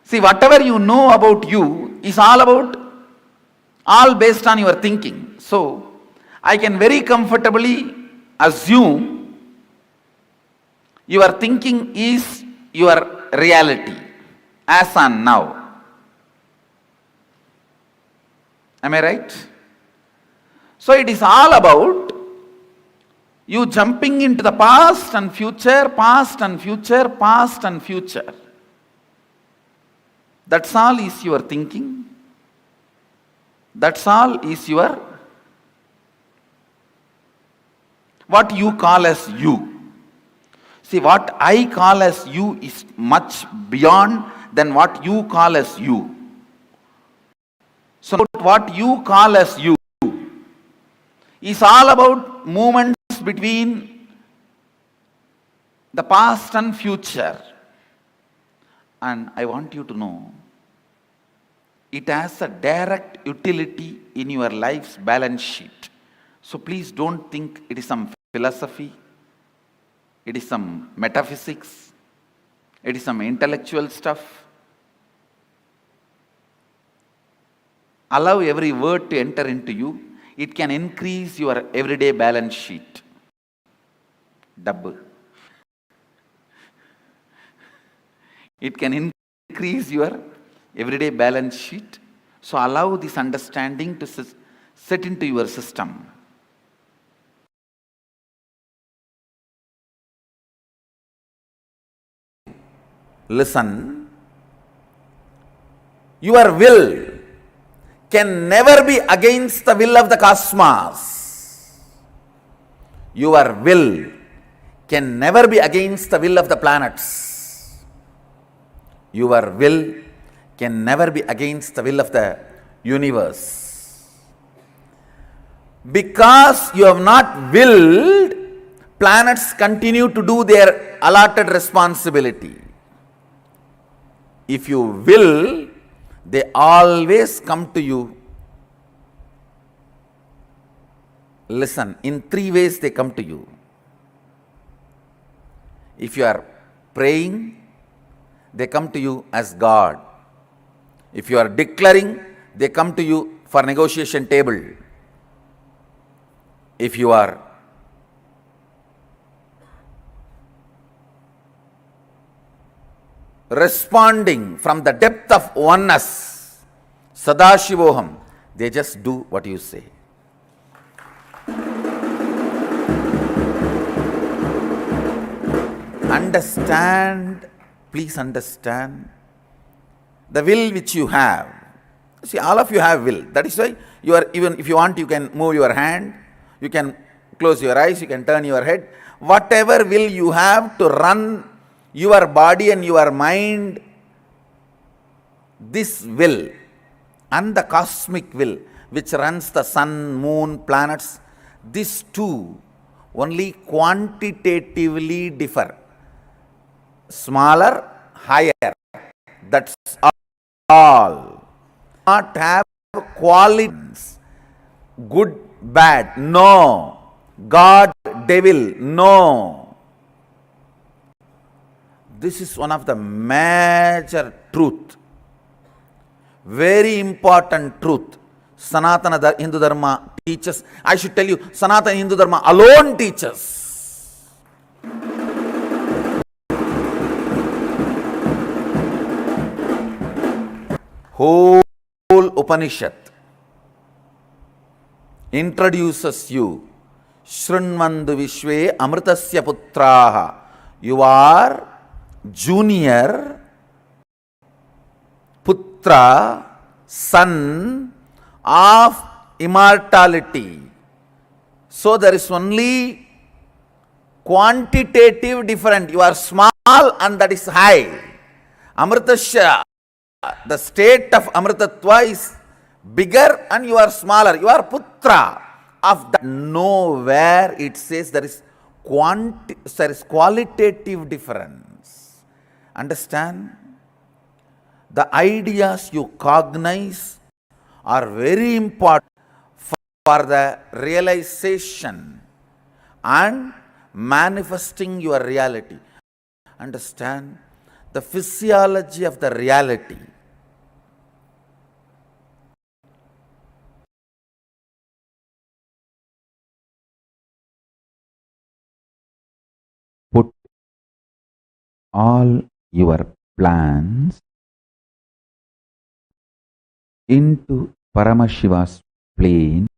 See, whatever you know about you is all based on your thinking. So, I can very comfortably assume your thinking is your reality, as on now. Am I right? So, it is all about you jumping into the past and future, past and future, past and future. That's all is your thinking. That's all is your, what you call as you. See, what I call as you is much beyond than what you call as you. So what you call as you is all about movements between the past and future. And I want you to know, it has a direct utility in your life's balance sheet. So please don't think it is some philosophy, it is some metaphysics, it is some intellectual stuff. Allow every word to enter into you. It can increase your everyday balance sheet. Double. It can increase your everyday balance sheet. So allow this understanding to set into your system. Listen. Your will can never be against the will of the cosmos. Your will can never be against the will of the planets. Your will can never be against the will of the universe. Because you have not willed, planets continue to do their allotted responsibility. If you will, they always come to you. Listen, in 3 ways they come to you. If you are praying, they come to you as God. If you are declaring, they come to you for negotiation table. If you are responding from the depth of oneness, Sadashivoham, they just do what you say. Understand, please understand the will which you have. See, all of you have will. That is why you are, even if you want, you can move your hand, you can close your eyes, you can turn your head. Whatever will you have to run your body and your mind, this will and the cosmic will which runs the sun, moon, planets, these two only quantitatively differ. Smaller, higher. That's all. Not have qualities. Good, bad. No. God, devil. No. This is one of the major truth. Very important truth. Sanatana Hindu Dharma teaches. I should tell you, Sanatana Hindu Dharma alone teaches. Whole Upanishad introduces you. Shrunmandu Vishwe Amritasya Putraha. You are junior Putra, son of immortality. So there is only quantitative difference. You are small and that is high. Amritasya, the state of Amritatva is bigger and you are smaller. You are Putra of that. Nowhere it says there is qualitative difference. Understand? The ideas you cognize are very important for the realization and manifesting your reality. Understand? The physiology of the reality. Put all your plans into Paramashiva's plane.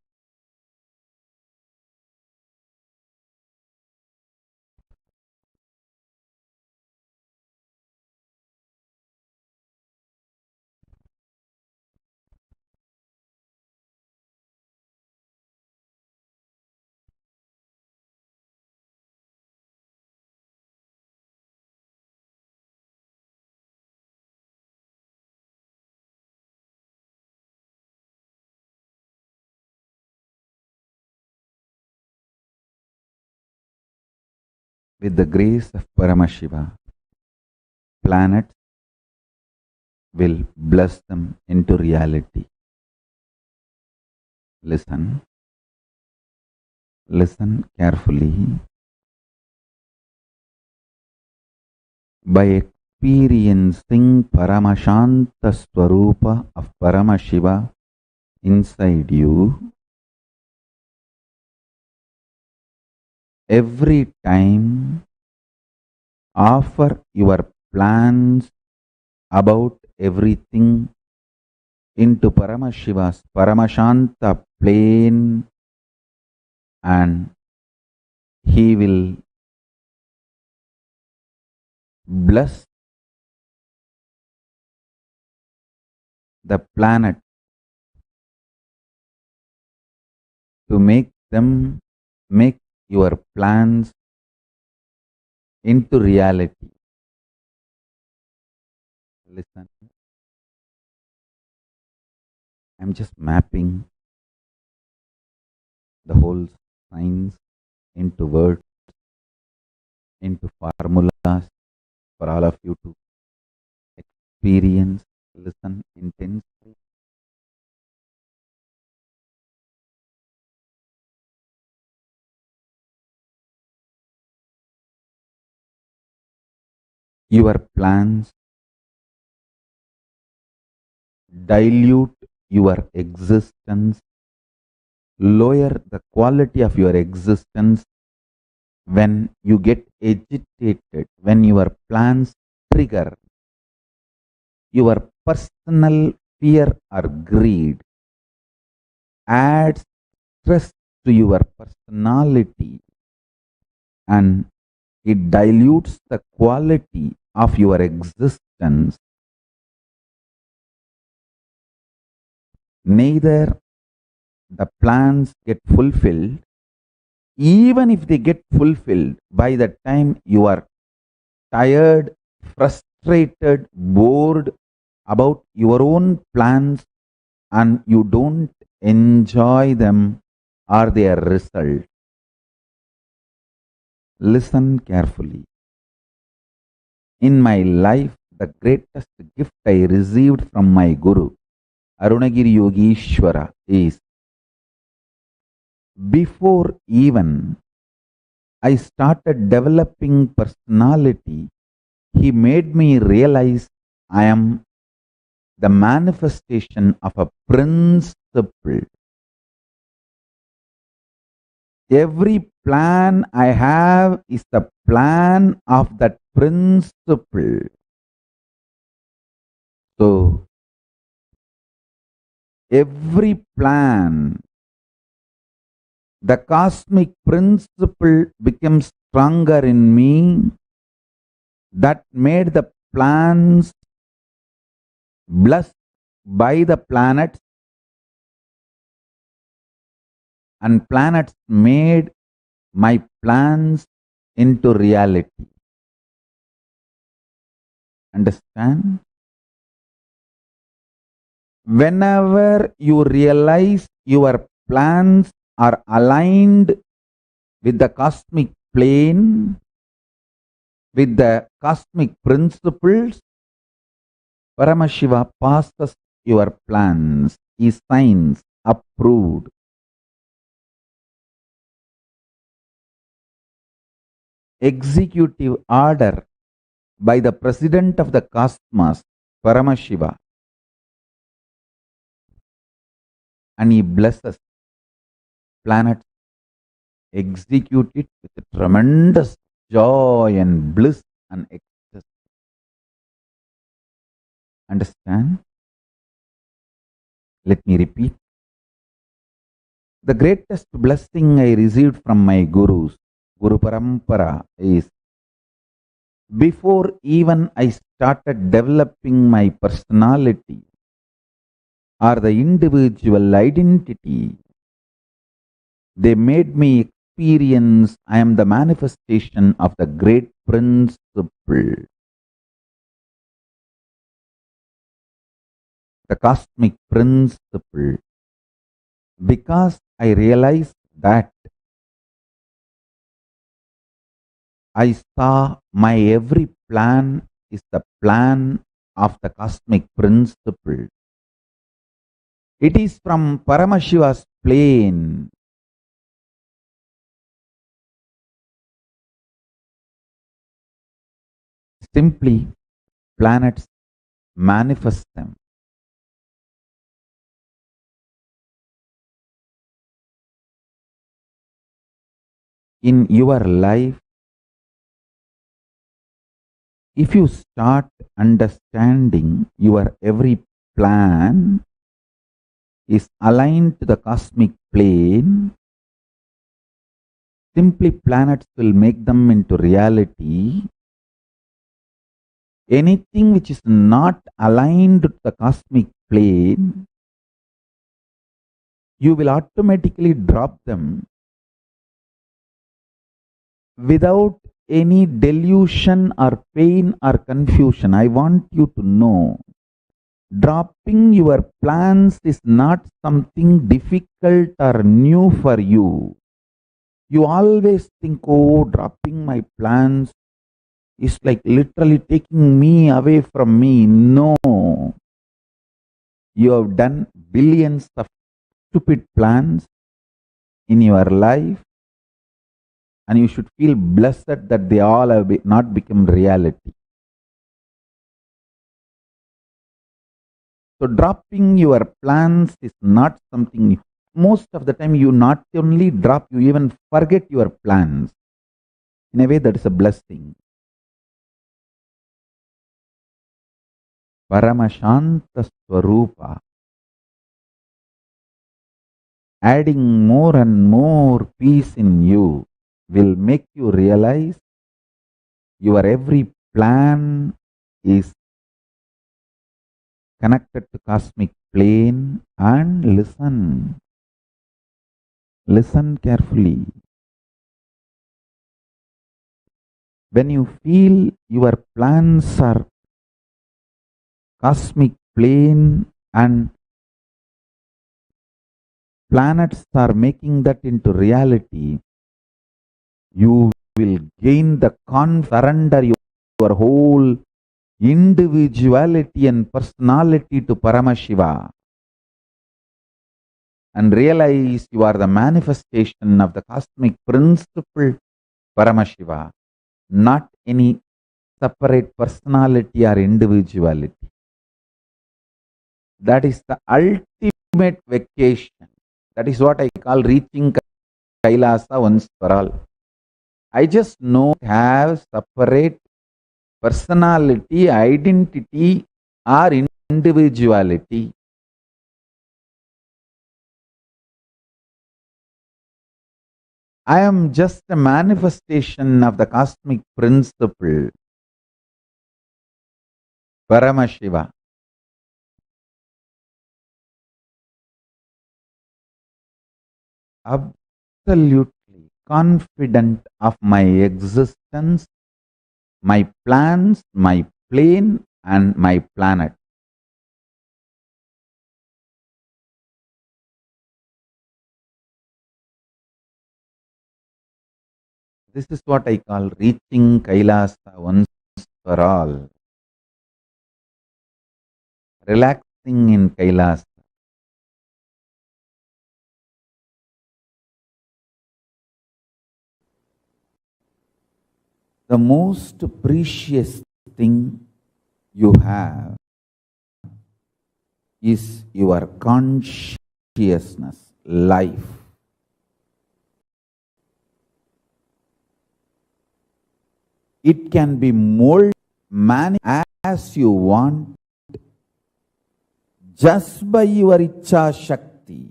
With the grace of Paramashiva, planets will bless them into reality. Listen. Listen carefully. By experiencing Paramashanta Swarupa of Paramashiva inside you, every time offer your plans about everything into Paramashiva's Paramashanta plane, and he will bless the planet to make your plans into reality. Listen. I'm just mapping the whole science into words, into formulas for all of you to experience, listen intensely. Your plans dilute your existence, lower the quality of your existence when you get agitated, when your plans trigger your personal fear or greed, adds stress to your personality, and it dilutes the quality of your existence. Neither the plans get fulfilled. Even if they get fulfilled, by the time you are tired, frustrated, bored about your own plans, and you don't enjoy them or their result. Listen carefully. In my life, the greatest gift I received from my Guru, Arunagiri Yogishwara, is before even I started developing personality, he made me realize I am the manifestation of a principle. Every plan I have is the plan of that principle. So, every plan, the cosmic principle becomes stronger in me, that made the plans blessed by the planets, and planets made my plans into reality. Understand? Whenever you realize your plans are aligned with the cosmic plane, with the cosmic principles, Paramashiva passes your plans. He signs approved. Executive order by the president of the cosmos, Paramashiva, and he blesses planets, execute it with tremendous joy and bliss and ecstasy. Understand? Let me repeat. The greatest blessing I received from my gurus, Guru Parampara, is before even I started developing my personality or the individual identity, they made me experience I am the manifestation of the great principle, the cosmic principle. Because I realized that, I saw my every plan is the plan of the cosmic principle. It is from Paramashiva's plane. Simply, planets manifest them. In your life, if you start understanding your every plan is aligned to the cosmic plane, simply planets will make them into reality. Anything which is not aligned to the cosmic plane, you will automatically drop them without any delusion or pain or confusion. I want you to know, dropping your plans is not something difficult or new for you. You always think, oh, dropping my plans is like literally taking me away from me. No. You have done billions of stupid plans in your life, and you should feel blessed that they all have not become reality. So dropping your plans is not something new. Most of the time you not only drop, you even forget your plans. In a way, that is a blessing. Paramashanta Swarupa. Adding more and more peace in you will make you realize your every plan is connected to cosmic plane. And listen carefully. When you feel your plans are cosmic plane and planets are making that into reality, you will gain the surrender your whole individuality and personality to Paramashiva and realize you are the manifestation of the cosmic principle Paramashiva, not any separate personality or individuality. That is the ultimate vacation. That is what I call reaching Kailasa once for all. I just know have separate personality, identity or individuality. I am just a manifestation of the cosmic principle, Paramashiva. Absolutely confident of my existence, my plans, my plane and my planet. This is what I call reaching Kailasa once for all. Relaxing in Kailasa. The most precious thing you have is your consciousness, life. It can be molded, managed as you want, just by your Ichcha Shakti.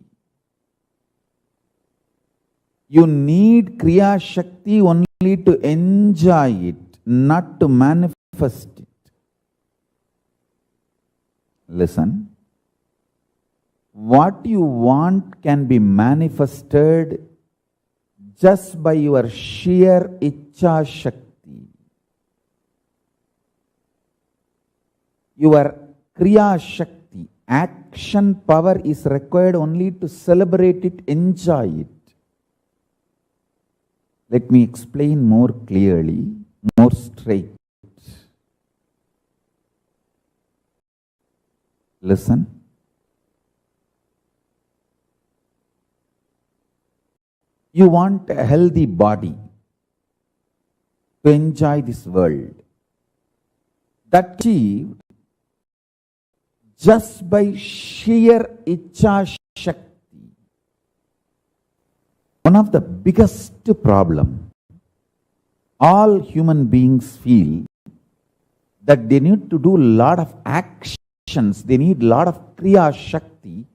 You need Kriya Shakti only to enjoy it, not to manifest it. Listen. What you want can be manifested just by your sheer Ichcha Shakti. Your Kriya Shakti, action power is required only to celebrate it, enjoy it. Let me explain more clearly, more straight. Listen. You want a healthy body to enjoy this world. That achieved just by sheer Ichcha Shakti. One of the biggest problem all human beings feel that they need to do a lot of actions, they need a lot of Kriya Shakti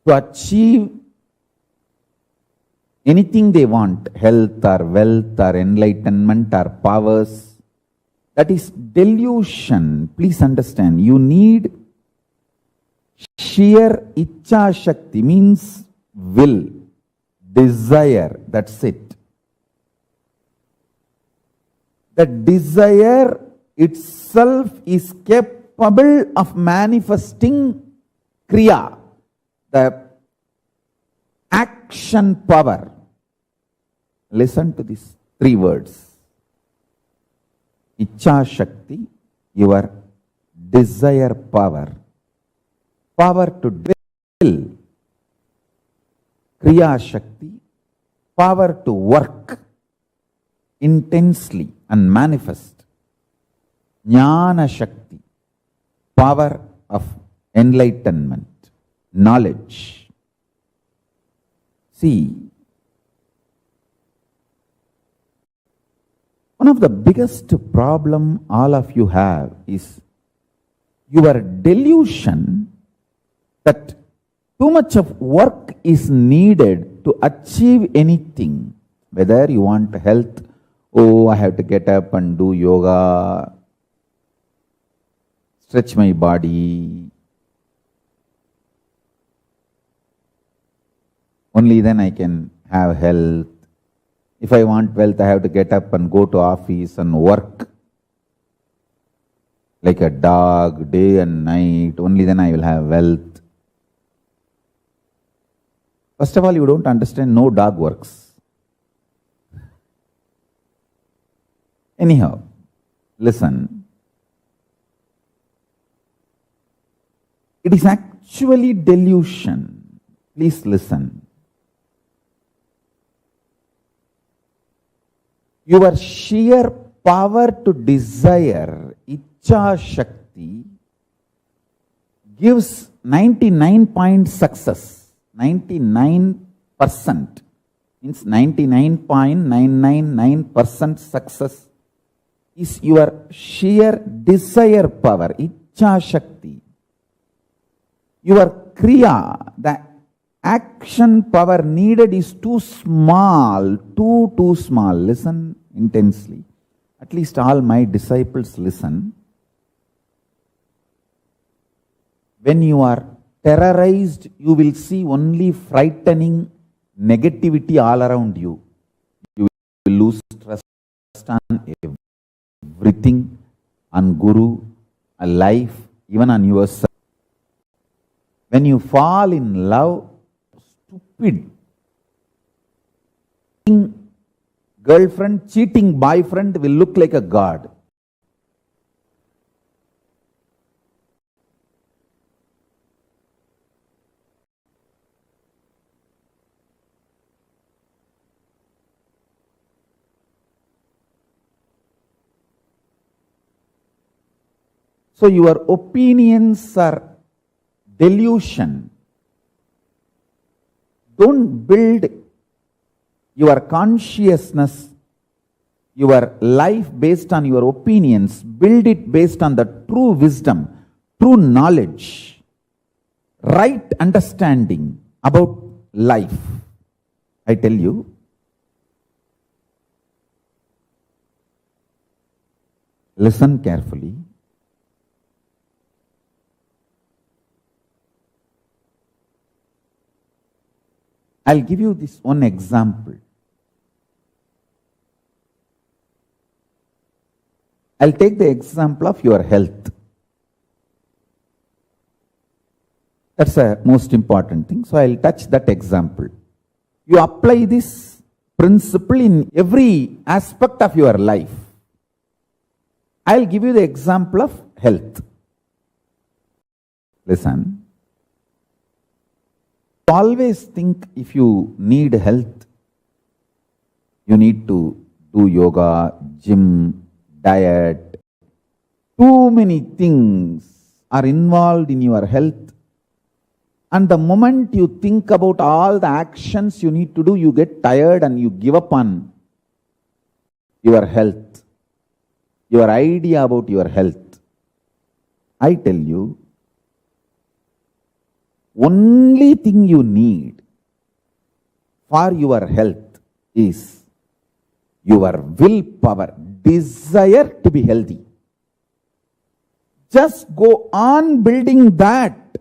to achieve anything they want, health or wealth or enlightenment or powers. That is delusion. Please understand, you need sheer Ichcha Shakti, means will, desire, that's it. The desire itself is capable of manifesting Kriya, the action power. Listen to these three words. Ichcha Shakti, your desire power. Power to will. Kriya Shakti, power to work intensely and manifest. Jnana Shakti, power of enlightenment, knowledge. See, one of the biggest problem all of you have is your delusion that too much of work is needed to achieve anything. Whether you want health, oh, I have to get up and do yoga, stretch my body. Only then I can have health. If I want wealth, I have to get up and go to office and work like a dog, day and night. Only then I will have wealth. First of all, you don't understand, no dog works. Anyhow, listen. It is actually delusion. Please listen. Your sheer power to desire, Icha Shakti, gives 99% success. 99% means 99.999% success is your sheer desire power, Icha Shakti. Your Kriya, the action power needed is too small, too small. Listen intensely. At least all my disciples listen. When you are terrorized, you will see only frightening negativity all around you. You will lose trust on everything, on Guru, on life, even on yourself. When you fall in love, stupid girlfriend, cheating boyfriend will look like a god. So your opinions are delusion. Don't build your consciousness, your life based on your opinions. Build it based on the true wisdom, true knowledge, right understanding about life. I tell you, listen carefully. I'll give you this one example. I'll take the example of your health. That's the most important thing. So I'll touch that example. You apply this principle in every aspect of your life. I'll give you the example of health. Listen. Always think if you need health, you need to do yoga, gym, diet. Too many things are involved in your health. And the moment you think about all the actions you need to do, you get tired and you give up on your health, your idea about your health. I tell you, only thing you need for your health is your willpower, desire to be healthy. Just go on building that.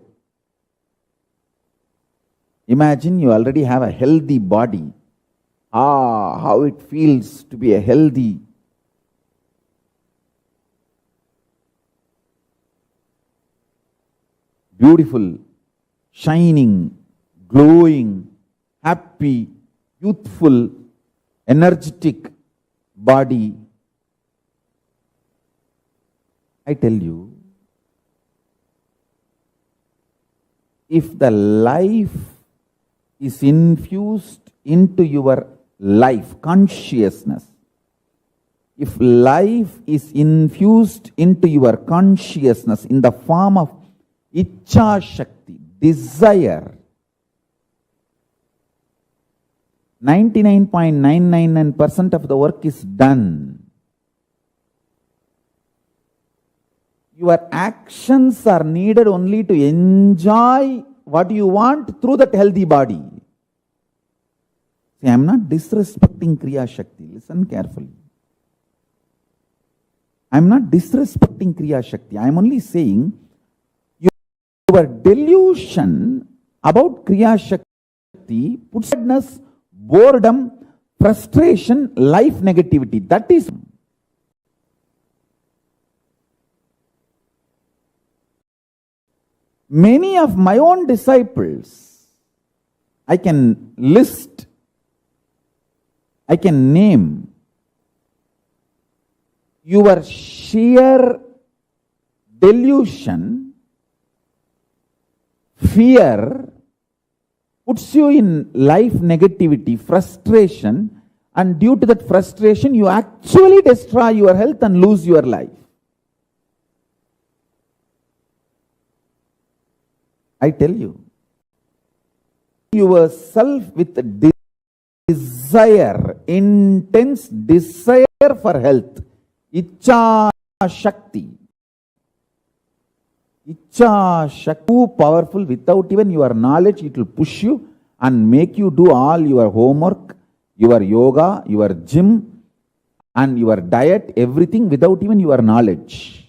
Imagine you already have a healthy body. How it feels to be a healthy. Beautiful, shining, glowing, happy, youthful, energetic body. I tell you, if the life is infused into your life, consciousness, if life is infused into your consciousness in the form of Icha Shakti, desire. 99.999% of the work is done. Your actions are needed only to enjoy what you want through that healthy body. See, I am not disrespecting Kriya Shakti. Listen carefully. I am not disrespecting Kriya Shakti. I am only saying your delusion about Kriya Shakti puts sadness, boredom, frustration, life negativity. That is. Many of my own disciples, I can list, I can name, your sheer delusion, fear, puts you in life negativity, frustration, and due to that frustration, you actually destroy your health and lose your life. I tell you, yourself with desire, intense desire for health, Icha Shakti. Icha Shakti, too powerful. Without even your knowledge, it will push you and make you do all your homework, your yoga, your gym, and your diet, everything without even your knowledge.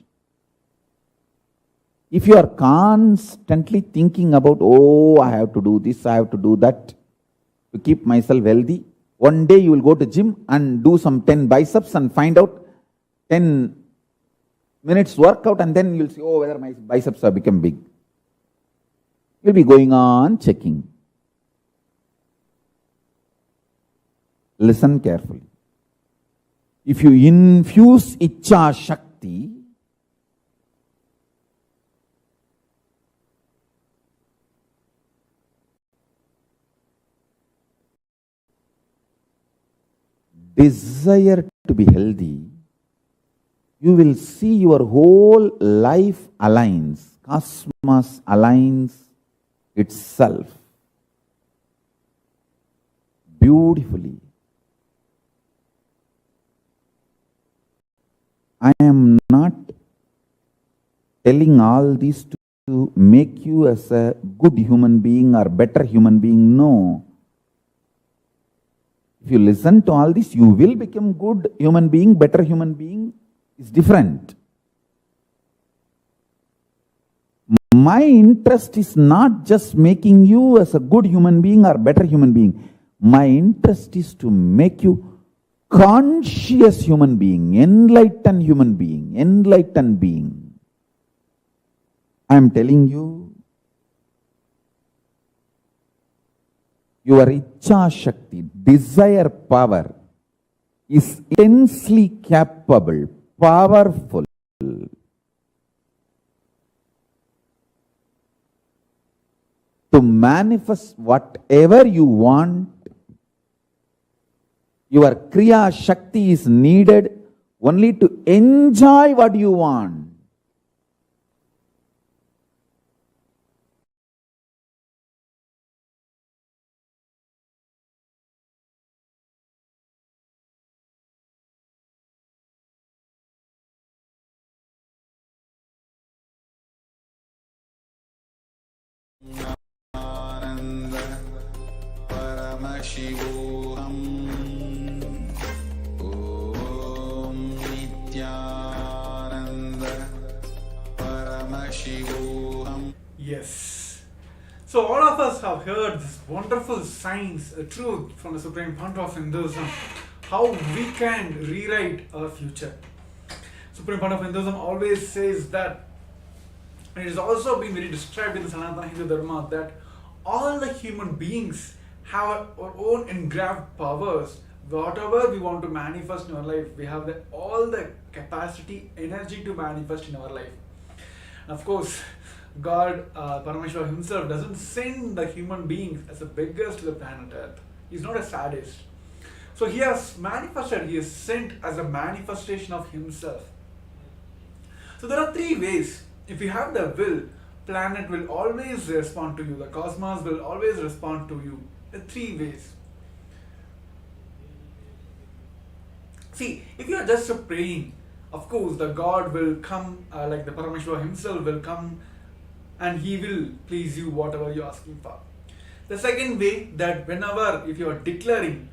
If you are constantly thinking about, oh, I have to do this, I have to do that, to keep myself healthy, one day you will go to gym and do some 10 biceps and find out 10 minutes workout, and then you'll see, oh, whether my biceps have become big. You'll be going on checking. Listen carefully. If you infuse Icha Shakti, desire to be healthy, you will see your whole life aligns, cosmos aligns itself beautifully. I am not telling all this to make you as a good human being or better human being. No. If you listen to all this, you will become good human being, better human being. Is different. My interest is not just making you as a good human being or better human being. My interest is to make you conscious human being, enlightened human being, enlightened being. I am telling you, your Icha Shakti, desire power, is intensely capable, powerful to manifest whatever you want. Your Kriya Shakti is needed only to enjoy what you want. Paramashivoham. Om Nithyananda. Paramashivoham. Yes. So all of us have heard this wonderful science, a truth from the Supreme Pontiff of Hinduism, how we can rewrite our future. Supreme Pontiff of Hinduism always says that, and it has also been very described in the Sanatana Hindu Dharma, that all the human beings have our own engraved powers. Whatever we want to manifest in our life, we have all the capacity, energy to manifest in our life. And of course, God, Paramashivam himself, doesn't send the human beings as the beggars to the planet Earth. He's not a sadist. So he has manifested, he is sent as a manifestation of himself. So there are three ways. If we have the will, planet will always respond to you, the cosmos will always respond to you in 3 ways. See, if you are just praying, of course the God will come, like the Paramashiva himself will come and he will please you whatever you are asking for. The second way, that whenever if you are declaring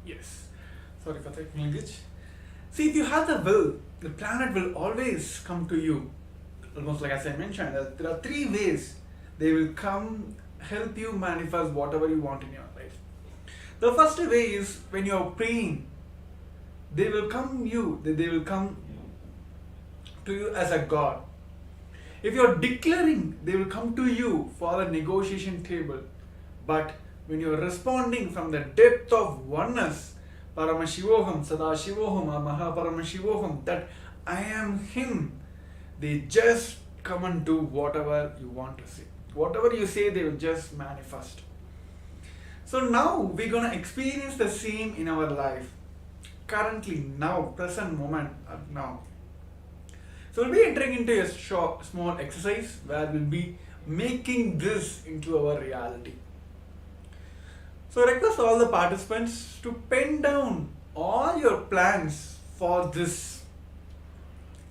yes, sorry for technical glitch. See, if you have the will, the planet will always come to you. Almost like as I mentioned, there are 3 ways they will come help you manifest whatever you want in your life. The first way is when you are praying, they will come to you as a God. If you are declaring, they will come to you for a negotiation table. But when you are responding from the depth of oneness, Paramashivoham, Sadashivoham, or Mahaparamashivoham, that I am Him, they just come and do whatever you want to say. Whatever you say, they will just manifest. So now we're going to experience the same in our life. Currently, now, present moment, now. So we'll be entering into a small exercise where we'll be making this into our reality. So I request all the participants to pen down all your plans for this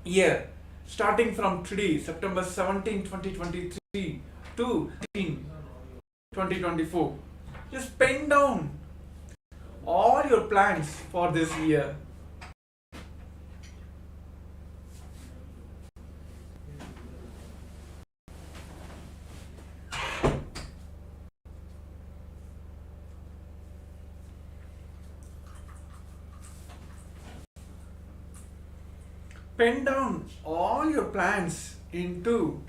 year, starting from today, September 17, 2023 to 2024. Just pen down all your plans for this year. Pen down all your plans into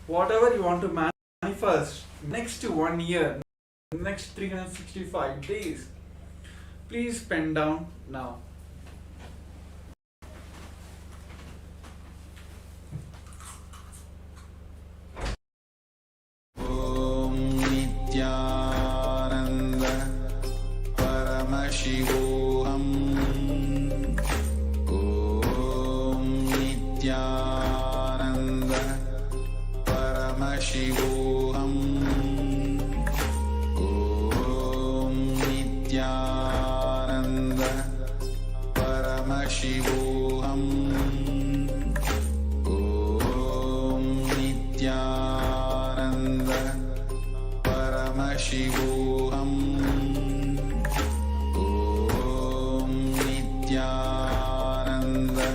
whatever you want to manifest next to 1 year, next 365 days. Please pen down now. Om Nithyananda Paramashivoham. Om Nithyananda Paramashivoham. Om Nithyananda Paramashivoham. Om Nithyananda Paramashivoham. Om Nithyananda Paramashivoham. Om Nithyananda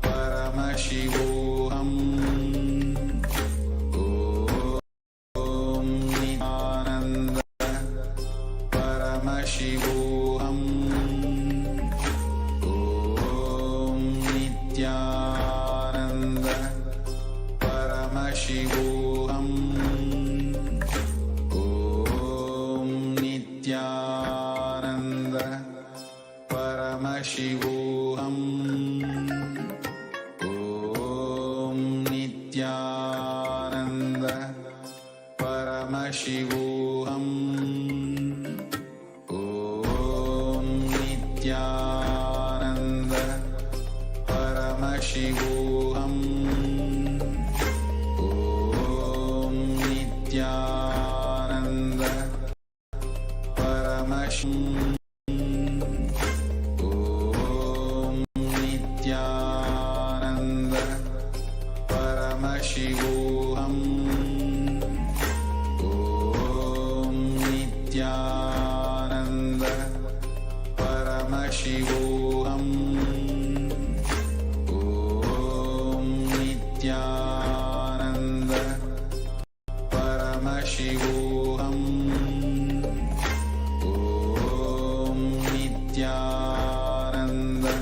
Paramashivoham. Om Nithyananda Paramashivoham. Om Nithyananda Paramashivoham. Om Nithyananda Paramashivoham. Om Nithyananda Paramashivoham. Om Nithyananda Paramashivoham. Om Nithyananda Paramashivoham. Om Nithyananda Paramashivoham. Om Nithyananda Paramashivoham. Om Nithyananda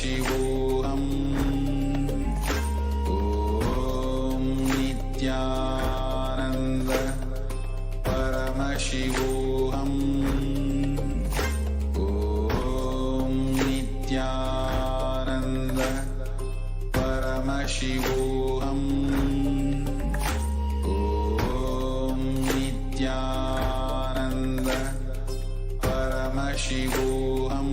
Paramashivoham. Om Nithyananda Paramashivoham. Om Nithyananda Paramashivoham. Om Nithyananda Paramashivoham.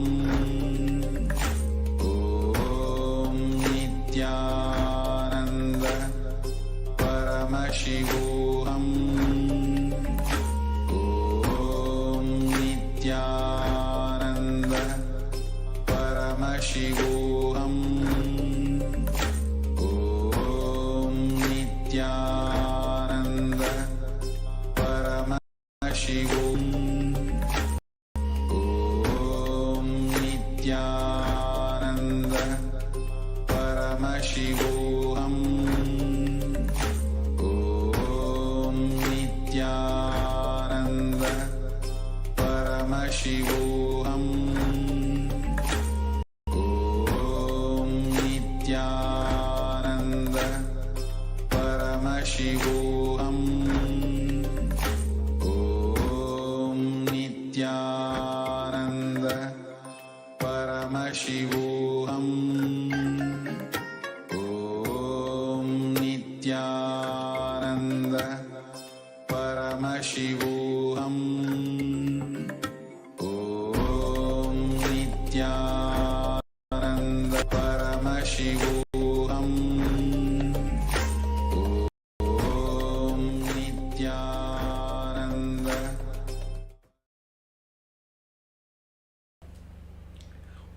Om Nithyananda Paramashivoham. Om Nithyananda Paramashivoham. Om Nithyananda Paramashivoham. Om Nithyananda Paramashivoham. Om Nithyananda Paramashivoham. Om Nithyananda Paramashivoham. Om Nithyananda Paramashivoham. Om Nithyananda Paramashivoham. Om Nithyananda Paramashivoham. Om Nithyananda.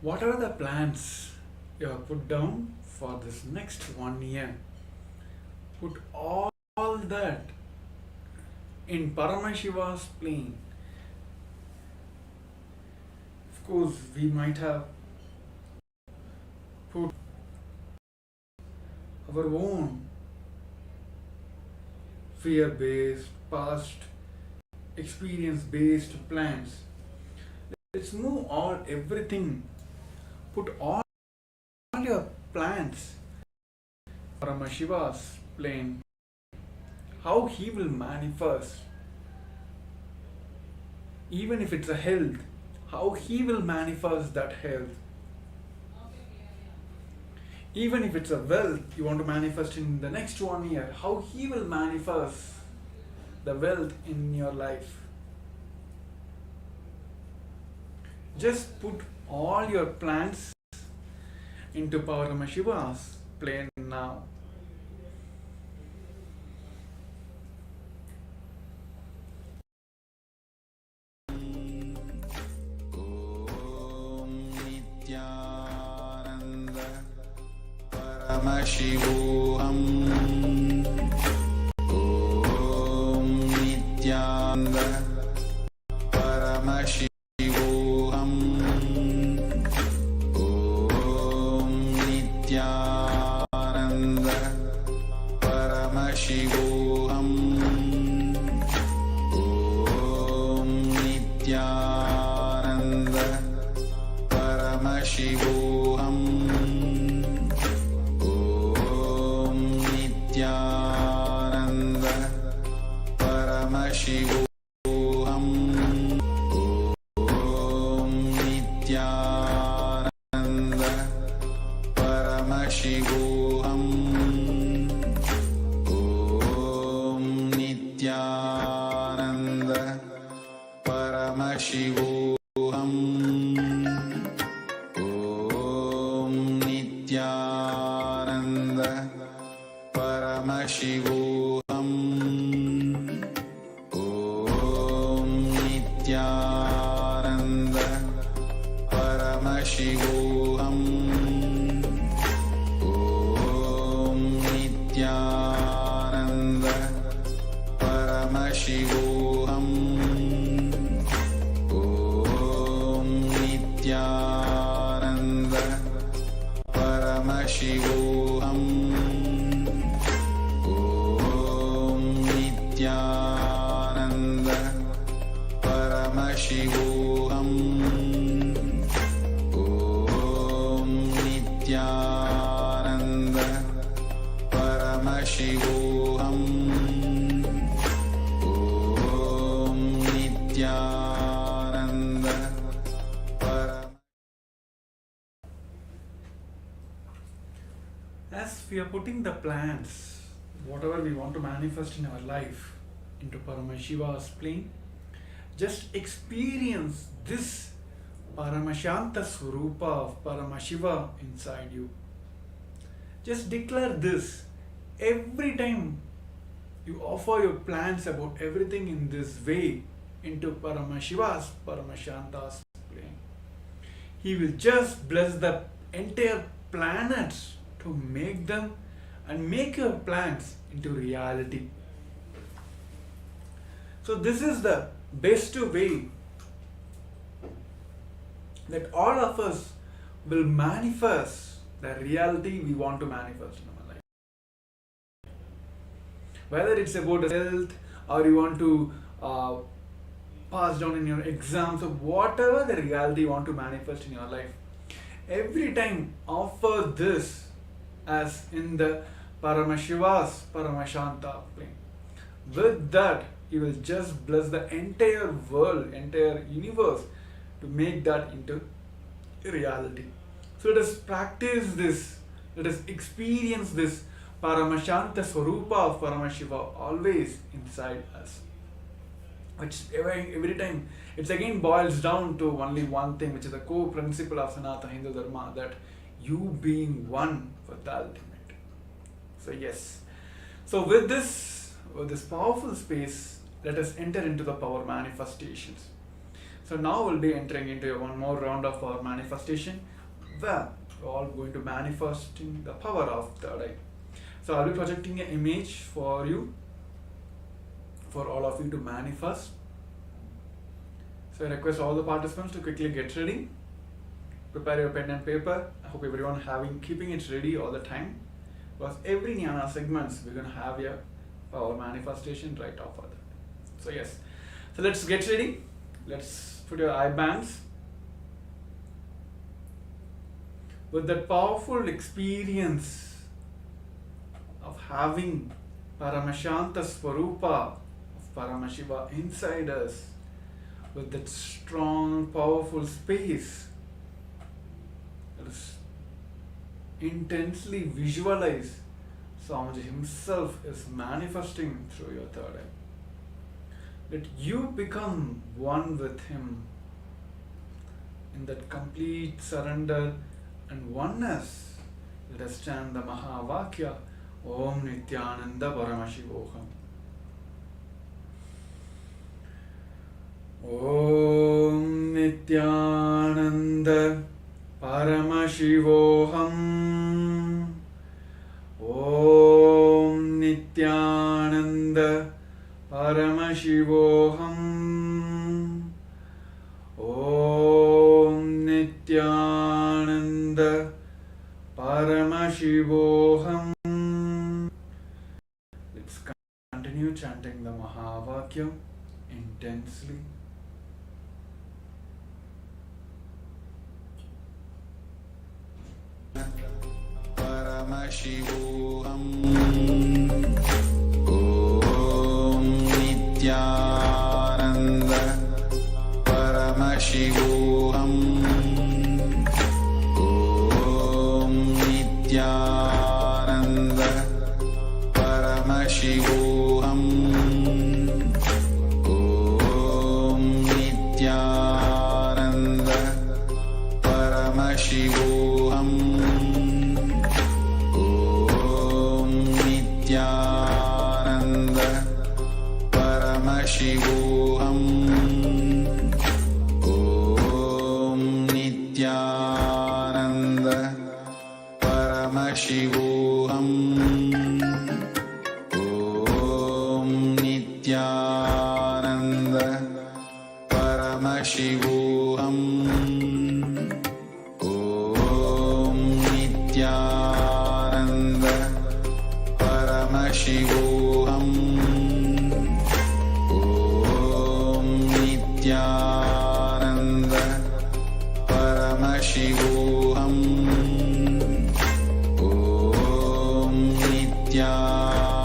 What are the plans you have put down for this next 1 year? Put all that in Paramashiva's plane. Of course, we might have put our own fear-based, past experience-based plans. Let's move everything. Put all your plans Paramashiva's plane. How he will manifest. Even if it's a health, how he will manifest that health. Even if it's a wealth you want to manifest in the next 1 year, how he will manifest the wealth in your life. Just put all your plans into Paramashiva's plane now. Om Nithyananda Paramashivoham. Om Nithyananda Paramashivoham. Om Nithyananda Paramashivoham. Om Nithyananda Paramashivoham. Om Nithyananda Paramashivoham. Om Nithyananda Paramashivoham. Om Nithyananda Paramashivoham. Om Nithyananda Paramashivoham. Om Nithyananda Paramashivoham. Om Nithyananda Paramashivoham. Om Nithyananda Paramashivoham. Om Nithyananda Paramashivoham. Om Nithyananda Paramashivoham. Om Nithyananda. As we are putting the plans, whatever we want to manifest in our life, into Paramashiva's plane, just experience this Paramashanta Swarupa of Paramashiva inside you. Just declare this every time you offer your plans about everything in this way into Paramashiva's, Paramashanta's plane. He will just bless the entire planets to make them and make your plans into reality. So this is the best way that all of us will manifest the reality we want to manifest in our life. Whether it's about health or you want to pass down in your exams or whatever the reality you want to manifest in your life, every time offer this as in the Paramashiva's Paramashanta plane. With that, you will just bless the entire world, entire universe to make that into reality. So let us practice this, let us experience this Paramashanta Swarupa of Paramashiva always inside us. Which every time, it again boils down to only one thing, which is the core principle of Sanatana Hindu Dharma, that you being one with the ultimate. So yes. So with this powerful space, let us enter into the power manifestations. So now we'll be entering into one more round of our manifestation, where we're all going to manifesting the power of third eye. So I'll be projecting an image for you, for all of you to manifest. So I request all the participants to quickly get ready. Prepare your pen and paper. I hope everyone keeping it ready all the time. Because every Jnana segments we're going to have here power manifestation right after that. So yes. So let's get ready. Let's put your eye bands. With that powerful experience of having Paramashanta Swarupa of Paramashiva inside us, with that strong, powerful space, let us intensely visualize Swamiji himself is manifesting through your third eye. Let you become one with him in that complete surrender and oneness. Let us chant the Mahavakya Om Nithyananda Paramashivoham. Om Nithyananda Paramashivoham. Om Nithyananda Paramashivoham. Om Nithyananda Paramashivoham. Let's continue chanting the Mahavakya intensely. Paramashivoham. Om Nithyananda Paramashivoham. Om Nithyananda Paramashivoham. Om Nithyananda Paramashivoham. Nithyananda Paramashivoham. Om Nithyananda Paramashivoham. Om Nithyananda Paramashivoham. Om Nithyananda Paramashivoham. Om Nithyananda Paramashivoham. Om Nithyananda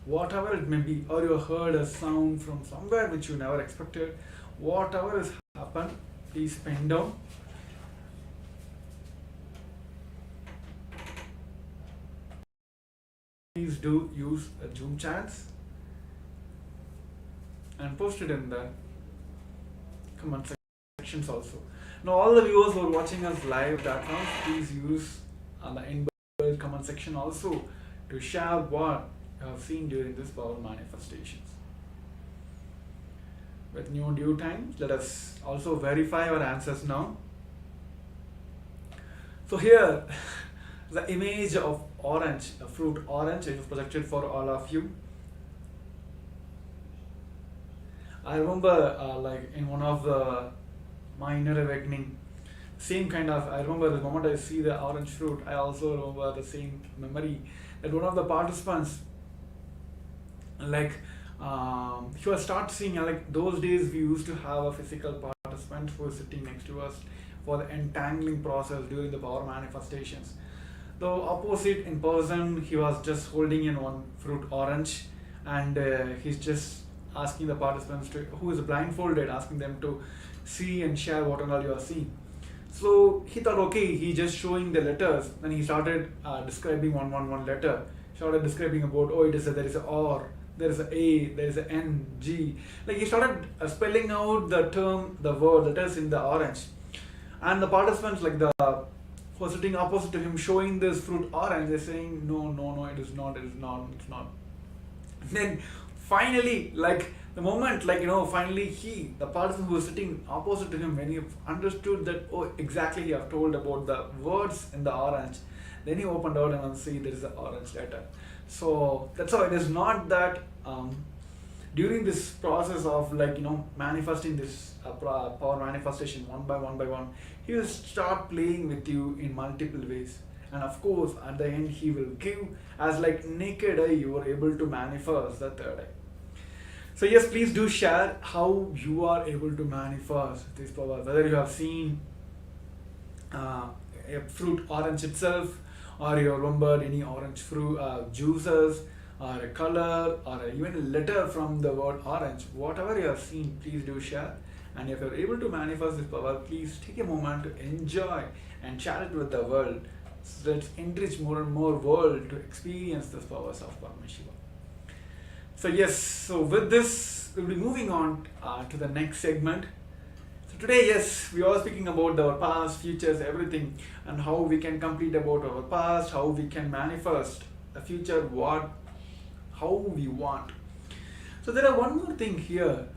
whatever it may be, or you heard a sound from somewhere which you never expected, whatever has happened, please pen down. Please do use Zoom chats and post it in the comment sections also. Now all the viewers who are watching us live.com, please use the inbuilt comment section also to share what you have seen during this power manifestations. With new due time, let us also verify our answers now. So here, the image of orange, the fruit orange, is projected for all of you. I remember like in one of the minor awakening, same kind of, I remember the moment I see the orange fruit, I also remember the same memory that one of the participants, like he was start seeing, like those days we used to have a physical participant who was sitting next to us for the entangling process during the power manifestations. The opposite in person, he was just holding in one fruit orange, and he's just asking the participants to, who is blindfolded, asking them to see and share what all you are seeing. So he thought, okay, he just showing the letters. Then he started describing one letter. Started describing about, oh, it is a, there is a R, there is a A, there is a N, G. Like he started spelling out the term, the word that is in the orange. And the participants, like the who are sitting opposite to him, showing this fruit orange, they're saying, no, it is not. Then finally, like the moment, like, finally the participant who was sitting opposite to him, when he understood that, oh, exactly, he have told about the words in the orange, then he opened out and see there is an orange letter. So that's how it is not that during this process of, like, manifesting this power manifestation one by one, he will start playing with you in multiple ways. And of course, at the end, he will give as like naked eye, you are able to manifest the third eye. So yes, please do share how you are able to manifest this power. Whether you have seen a fruit orange itself, or you remembered any orange fruit juices, or a color, or even a letter from the word orange. Whatever you have seen, please do share. And if you're able to manifest this power, please take a moment to enjoy and share it with the world. So let's enrich more and more world to experience the powers of Paramashivam. So yes, so with this, we'll be moving on to the next segment. So today, yes, we are speaking about our past, futures, everything, and how we can complete about our past, how we can manifest the future, how we want. So there are one more thing here,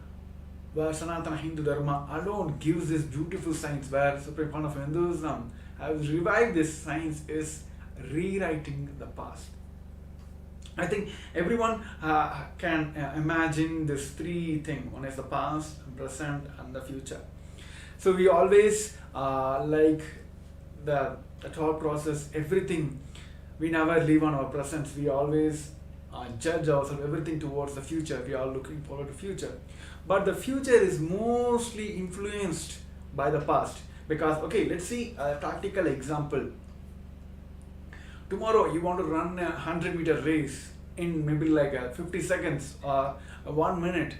where Sanatana Hindu Dharma alone gives this beautiful science, where Supreme Fund of Hinduism has revived this science, is rewriting the past. I think everyone can imagine this three things. One is the past, present, and the future. So we always like the thought process, everything. We never live on our present. We always judge ourselves, everything towards the future. We are looking forward to future. But the future is mostly influenced by the past. Because, okay, let's see a practical example. Tomorrow you want to run a 100-meter race in maybe like 50 seconds or 1 minute.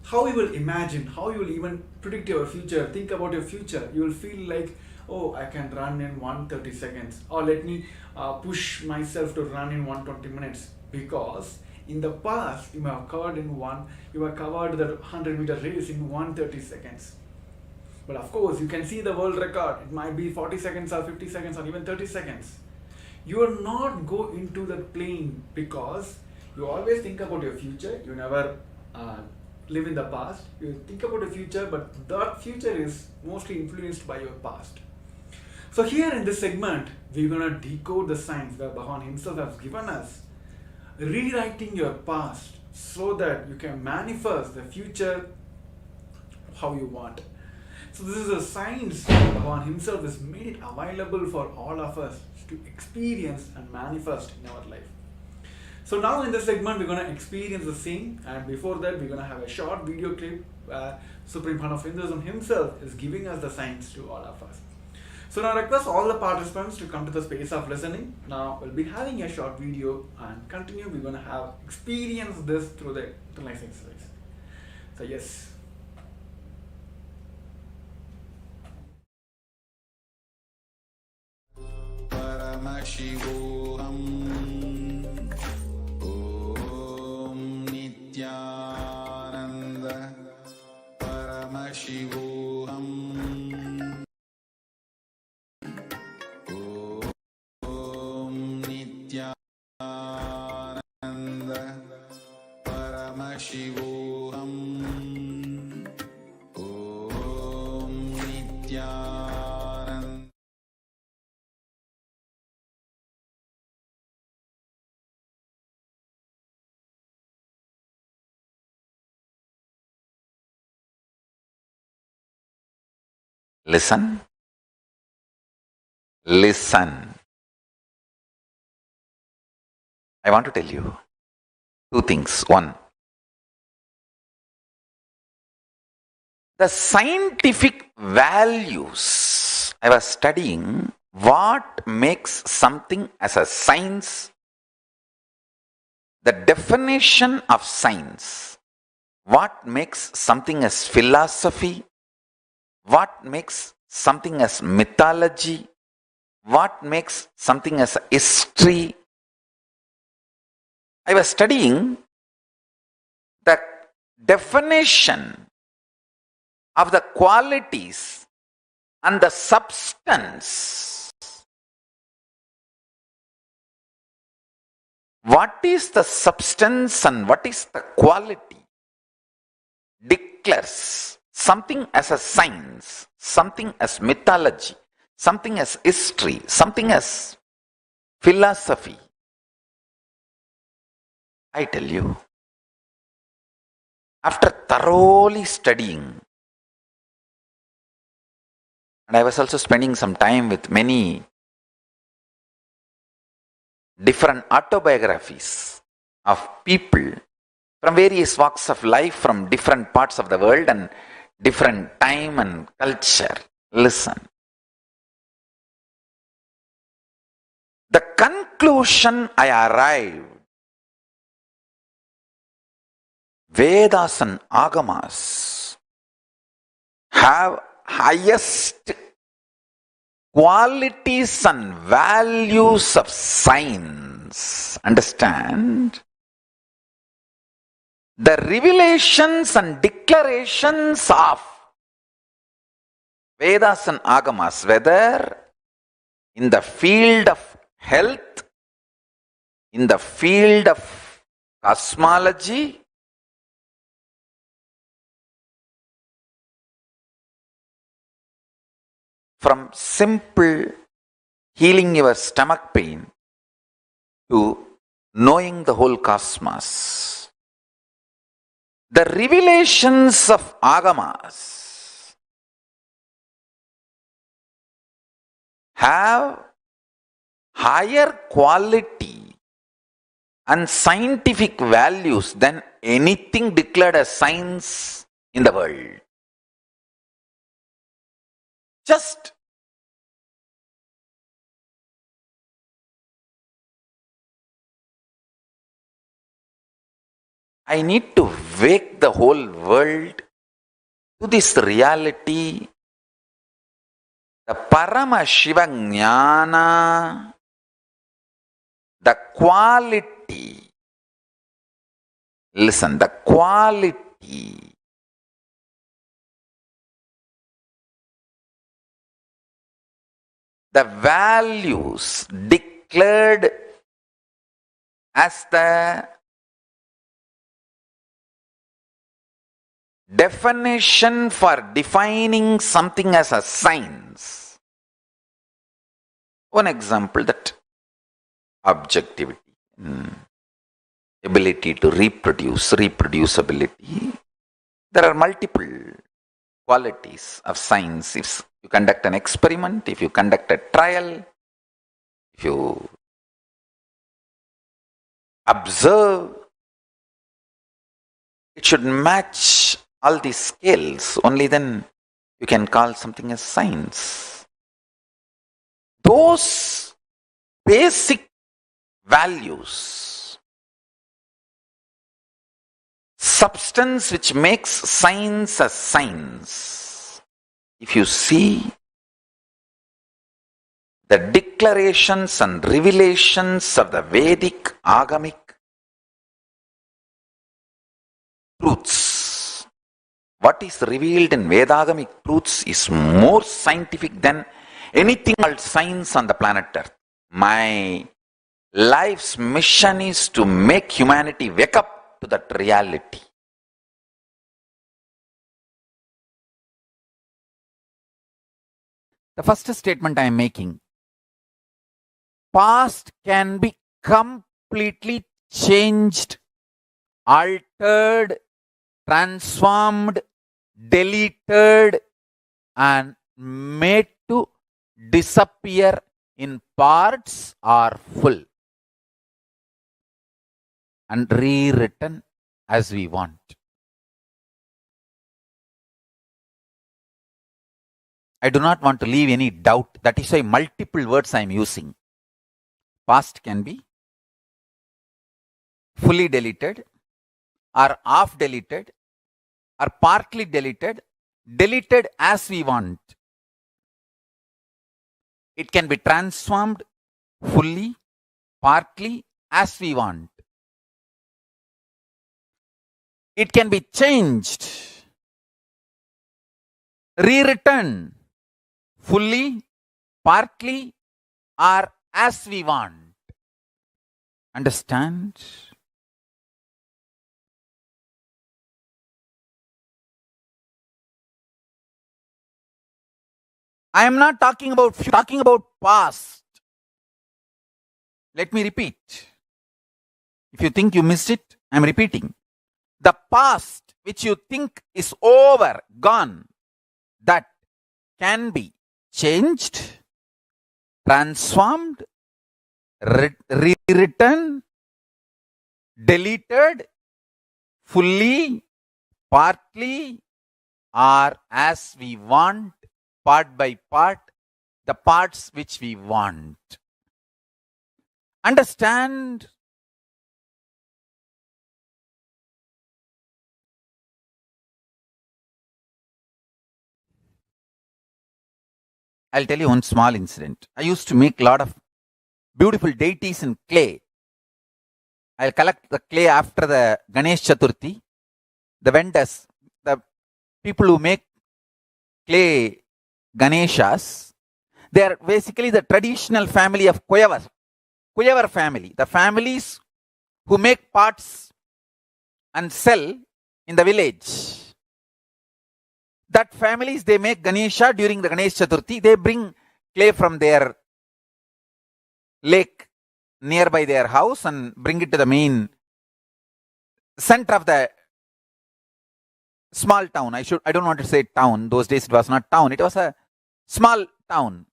How you will imagine, how you will even predict your future, think about your future. You will feel like, oh, I can run in 130 seconds, or let me push myself to run in 120 minutes. Because in the past, you have covered the 100-meter race in 130 seconds. But of course, you can see the world record. It might be 40 seconds or 50 seconds or even 30 seconds. You will not go into that plane because you always think about your future. You never live in the past. You think about the future, but that future is mostly influenced by your past. So here in this segment, we're going to decode the science where Bhagavan himself has given us, rewriting your past so that you can manifest the future how you want. So this is a science Bhagavan himself has made it available for all of us to experience and manifest in our life. So now in this segment, we're going to experience the same, and before that, we're going to have a short video clip where Supreme Fund of Hinduism himself is giving us the science to all of us. So now I request all the participants to come to the space of listening. Now we'll be having a short video and continue. We're going to have experience this through the next exercise. So yes. Paramashivoham. Om Nithyananda. Paramashivoham. Om Nithyananda. Paramashivoham. Om Nithyananda. Listen. Listen. I want to tell you two things. One, the scientific values. I was studying what makes something as a science, the definition of science, what makes something as philosophy, what makes something as mythology, what makes something as history. I was studying the definition of the qualities and the substance. What is the substance and what is the quality declares something as a science, something as mythology, something as history, something as philosophy. I tell you, after thoroughly studying, and I was also spending some time with many different autobiographies of people from various walks of life, from different parts of the world and different time and culture. Listen. The conclusion I arrived, Vedas and Agamas have highest qualities and values of science. Understand? The revelations and declarations of Vedas and Agamas, whether in the field of health, in the field of cosmology, from simple healing your stomach pain to knowing the whole cosmos. The revelations of Agamas have higher quality and scientific values than anything declared as science in the world. Just I need to wake the whole world to this reality. The Paramashiva Jnana, the quality, listen, the quality the values declared as the definition for defining something as a science. One example, that objectivity, ability to reproduce, reproducibility. There are multiple qualities of science. If you conduct an experiment, if you conduct a trial, if you observe, it should match all these scales. Only then you can call something as science. those basic values, substance which makes science as science, if you see the declarations and revelations of the Vedic agamic truths, what is revealed in Vedagamic truths is more scientific than anything called science on the planet Earth. My life's mission is to make humanity wake up to that reality. The first statement I am making, past can be completely changed, altered, transformed, deleted, and made to disappear in parts or full, and rewritten as we want. I do not want to leave any doubt. That is why multiple words I am using. Past can be fully deleted, or half deleted, or partly deleted, deleted as we want. It can be transformed fully, partly, as we want. It can be changed, rewritten fully, partly, or as we want. Understand? I am not talking about future, talking about past. Let me repeat. If you think you missed it, I am repeating. The past which you think is over, gone, that can be changed, transformed, rewritten, deleted, fully, partly, or as we want, part by part, the parts which we want. Understand? I'll tell you one small incident. I used to make a lot of beautiful deities in clay. I'll collect the clay after the Ganesh Chaturthi. The vendors, the people who make clay Ganeshas, they are basically the traditional family of Kuyavar family. The families who make parts and sell in the village. That families, they make Ganesha during the Ganesh Chaturthi. They bring clay from their lake nearby their house and bring it to the main center of the small town. I don't want to say town. Those days it was not town. It was a small town.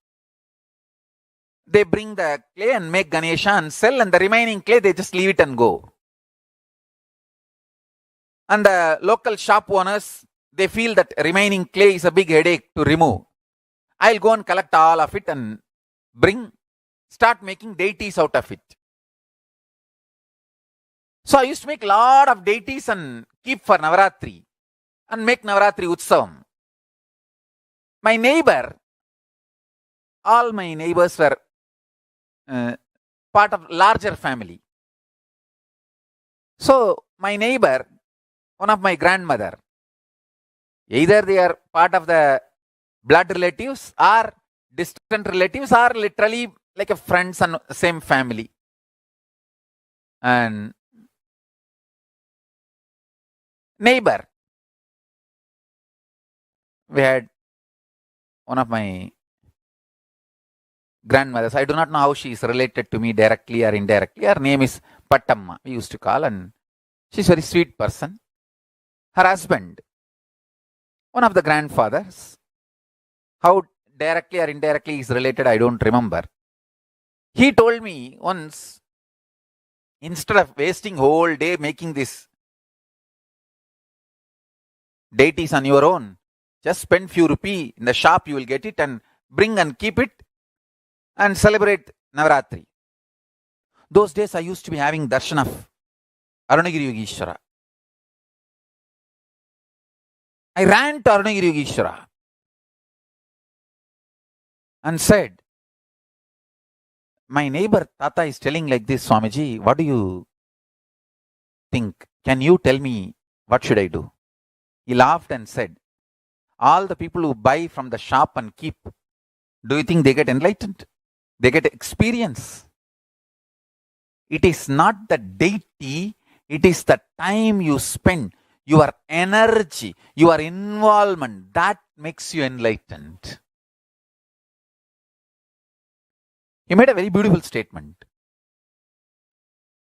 They bring the clay and make Ganesha and sell, and the remaining clay they just leave it and go. And the local shop owners, they feel that remaining clay is a big headache to remove. I'll go and collect all of it and start making deities out of it. So I used to make a lot of deities and keep for Navaratri and make Navaratri Utsavam. My neighbor, all my neighbors were part of larger family. So my neighbor, one of my grandmother, either they are part of the blood relatives or distant relatives or literally like a friends and same family. And neighbor, we had one of my grandmothers. I do not know how she is related to me directly or indirectly. Her name is Pattamma, we used to call, and she's a very sweet person. Her husband, one of the grandfathers, how directly or indirectly he is related, I don't remember. He told me once, instead of wasting whole day making this deities on your own, just spend few rupee in the shop, you will get it and bring and keep it and celebrate Navaratri. Those days I used to be having darshan of Arunagiri Yogeshwara. I ran to Arunagiri Yogeshwara and said, my neighbor Tata is telling like this, Swamiji, what do you think? Can you tell me what should I do? He laughed and said, all the people who buy from the shop and keep, do you think they get enlightened? They get experience. It is not the deity, it is the time you spend, your energy, your involvement, that makes you enlightened. He made a very beautiful statement.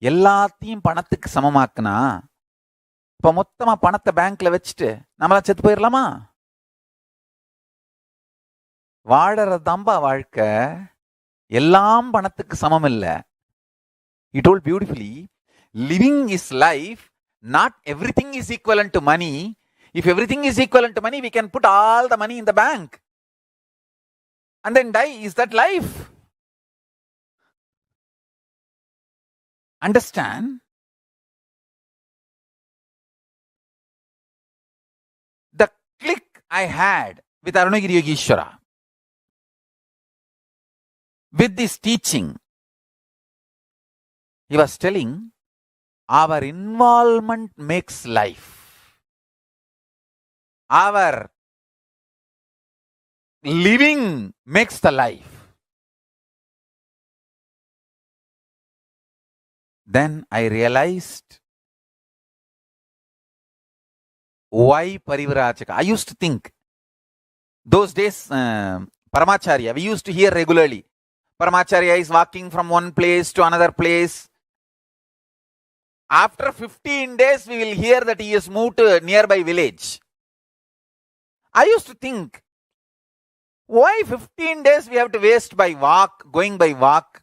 எல்லாத்தையும் பணத்துக்கு சமமாக்குனா இப்ப மொத்தமா பணத்தை பேங்க்ல வச்சுட்டு நம்மளா செத்து போயிடலாமா? வாழறதாம்பா வாழ்க்கை, எல்லாம் பணத்துக்கு சமம் இல்ல. He told beautifully, living is life, not everything is equivalent to money. If everything is equivalent to money, we can put all the money in the bank and then die. Is that life? Understand? The click I had with Arunagiri Yogeshwara, with this teaching, he was telling, our involvement makes life. Our living makes the life. Then I realized why Parivrajaka. I used to think, those days, Paramacharya, we used to hear regularly, Paramacharya is walking from one place to another place. After 15 days, we will hear that he has moved to a nearby village. I used to think, why 15 days we have to waste by walk, going by walk?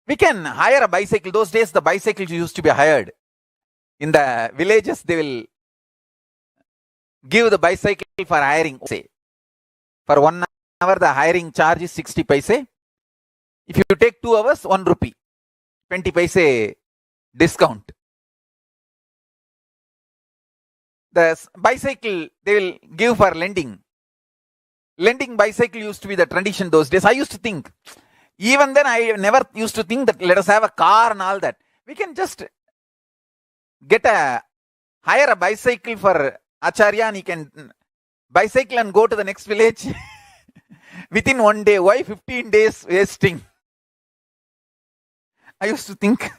We can hire a bicycle. Those days, the bicycles used to be hired. In the villages, they will give the bicycle for hiring. Say, for 1 hour, the hiring charge is 60 paise. If you take 2 hours, 1 rupee, 20 paise discount. The bicycle they will give for lending. Lending bicycle used to be the tradition those days. I used to think, even then I never used to think that let us have a car and all that. We can just hire a bicycle for Acharya and he can bicycle and go to the next village within 1 day. Why 15 days wasting? I used to think.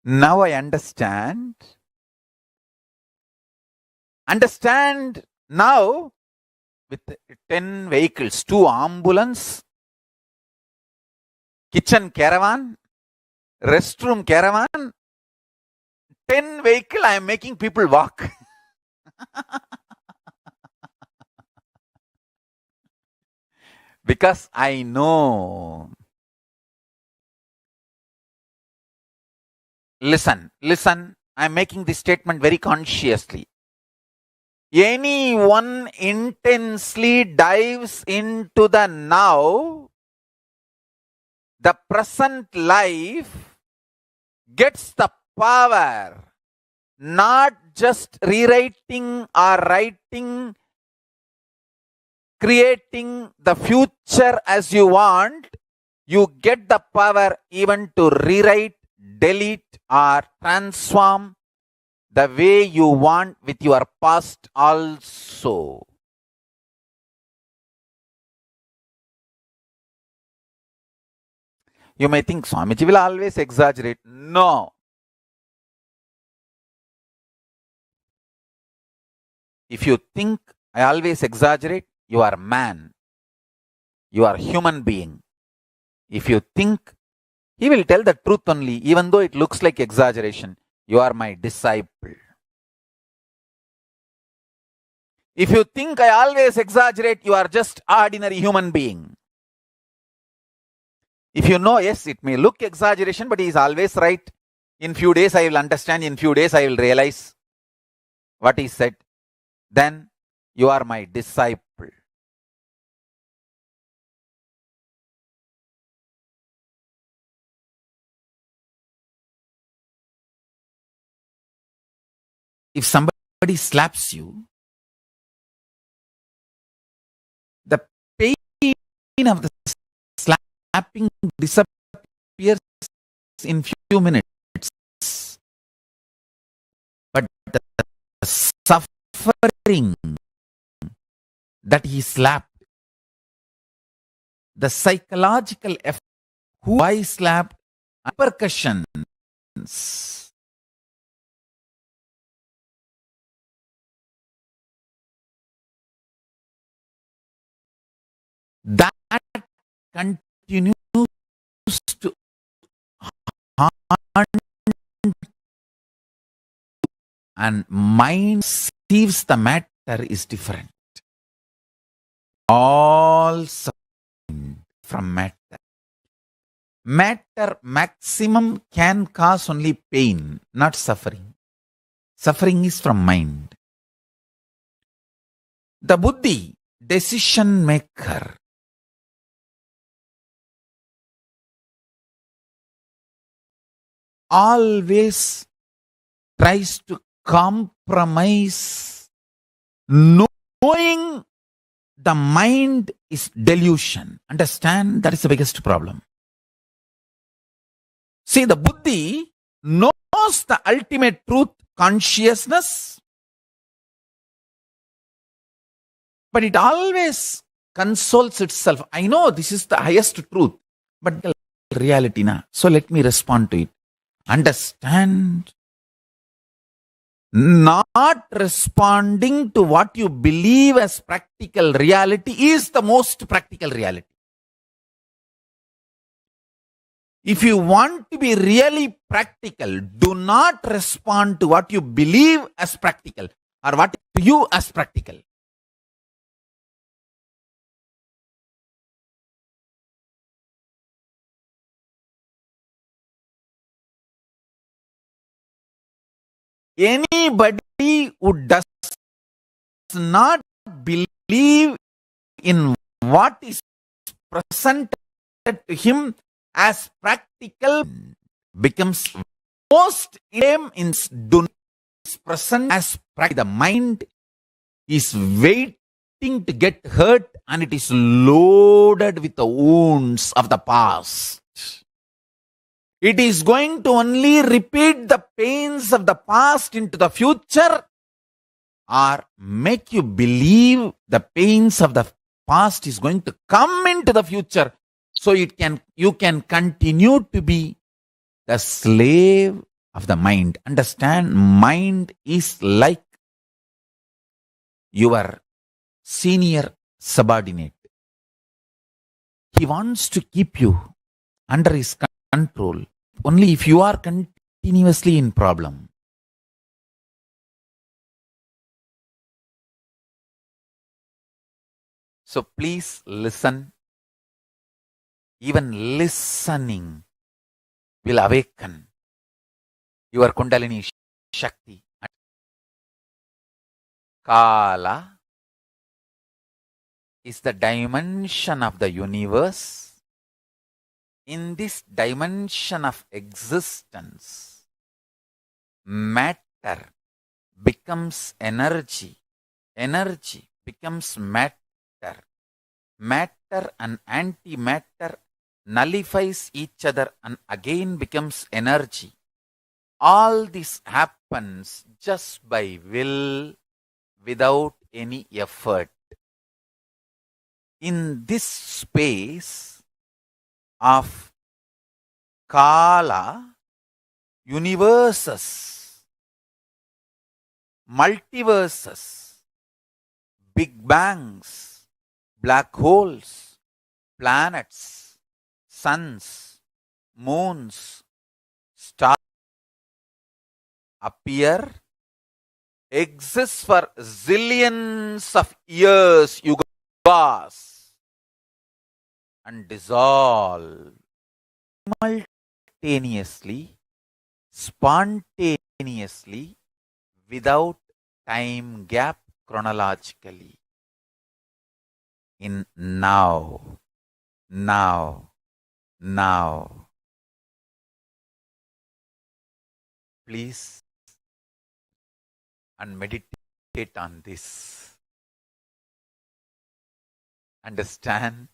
Now I understand. Understand now with 10 vehicles, 2 ambulance, kitchen caravan, restroom caravan, 10 vehicle, I am making people walk. Because I know. Listen, I am making this statement very consciously. Anyone intensely dives into the now, the present life, gets the power, not just rewriting or writing, creating the future as you want. You get the power even to rewrite, delete or transform the way you want with your past also. You may think Swamiji will always exaggerate. No. If you think I always exaggerate, you are man. You are human being. If you think he will tell the truth only, even though it looks like exaggeration, you are my disciple. If you think I always exaggerate, you are just ordinary human being. If you know, yes, it may look exaggeration, but he is always right. In few days I will understand, in few days I will realize what he said. Then you are my disciple. if somebody slaps you, the pain of the slapping disappears in few minutes. But the suffering that he slapped, the psychological effect, who I slapped, repercussions, that continues to haunt, and mind sees the matter is different. All suffering from matter. Matter maximum can cause only pain, not suffering. Suffering is from mind. The buddhi, decision maker, always tries to compromise, knowing the mind is delusion. Understand? That is the biggest problem. See, the buddhi knows the ultimate truth, consciousness, but it always consoles itself. I know this is the highest truth, but the reality na. So let me respond to it. Understand? Not responding to what you believe as practical reality is the most practical reality. If you want to be really practical, do not respond to what you believe as practical or what to you as practical. Anybody who does not believe in what is presented to him as practical becomes most aim in do is present as practical. The mind is waiting to get hurt and it is loaded with the wounds of the past. It is going to only repeat the pains of the past into the future or make you believe the pains of the past is going to come into the future so you can continue to be the slave of the mind. Understand? Mind is like your senior subordinate. He wants to keep you under his control only if you are continuously in problem. So please listen. Even listening will awaken your Kundalini Shakti. Kala is the dimension of the universe. In this dimension of existence, matter becomes energy. Energy becomes matter. Matter and antimatter nullifies each other and again becomes energy. All this happens just by will, without any effort. In this space of Kala, universes, multiverses, big bangs, black holes, planets, suns, moons, stars appear, exist for zillions of years, yugas, and dissolve simultaneously, spontaneously, without time gap chronologically. In now. Please and meditate on this. Understand?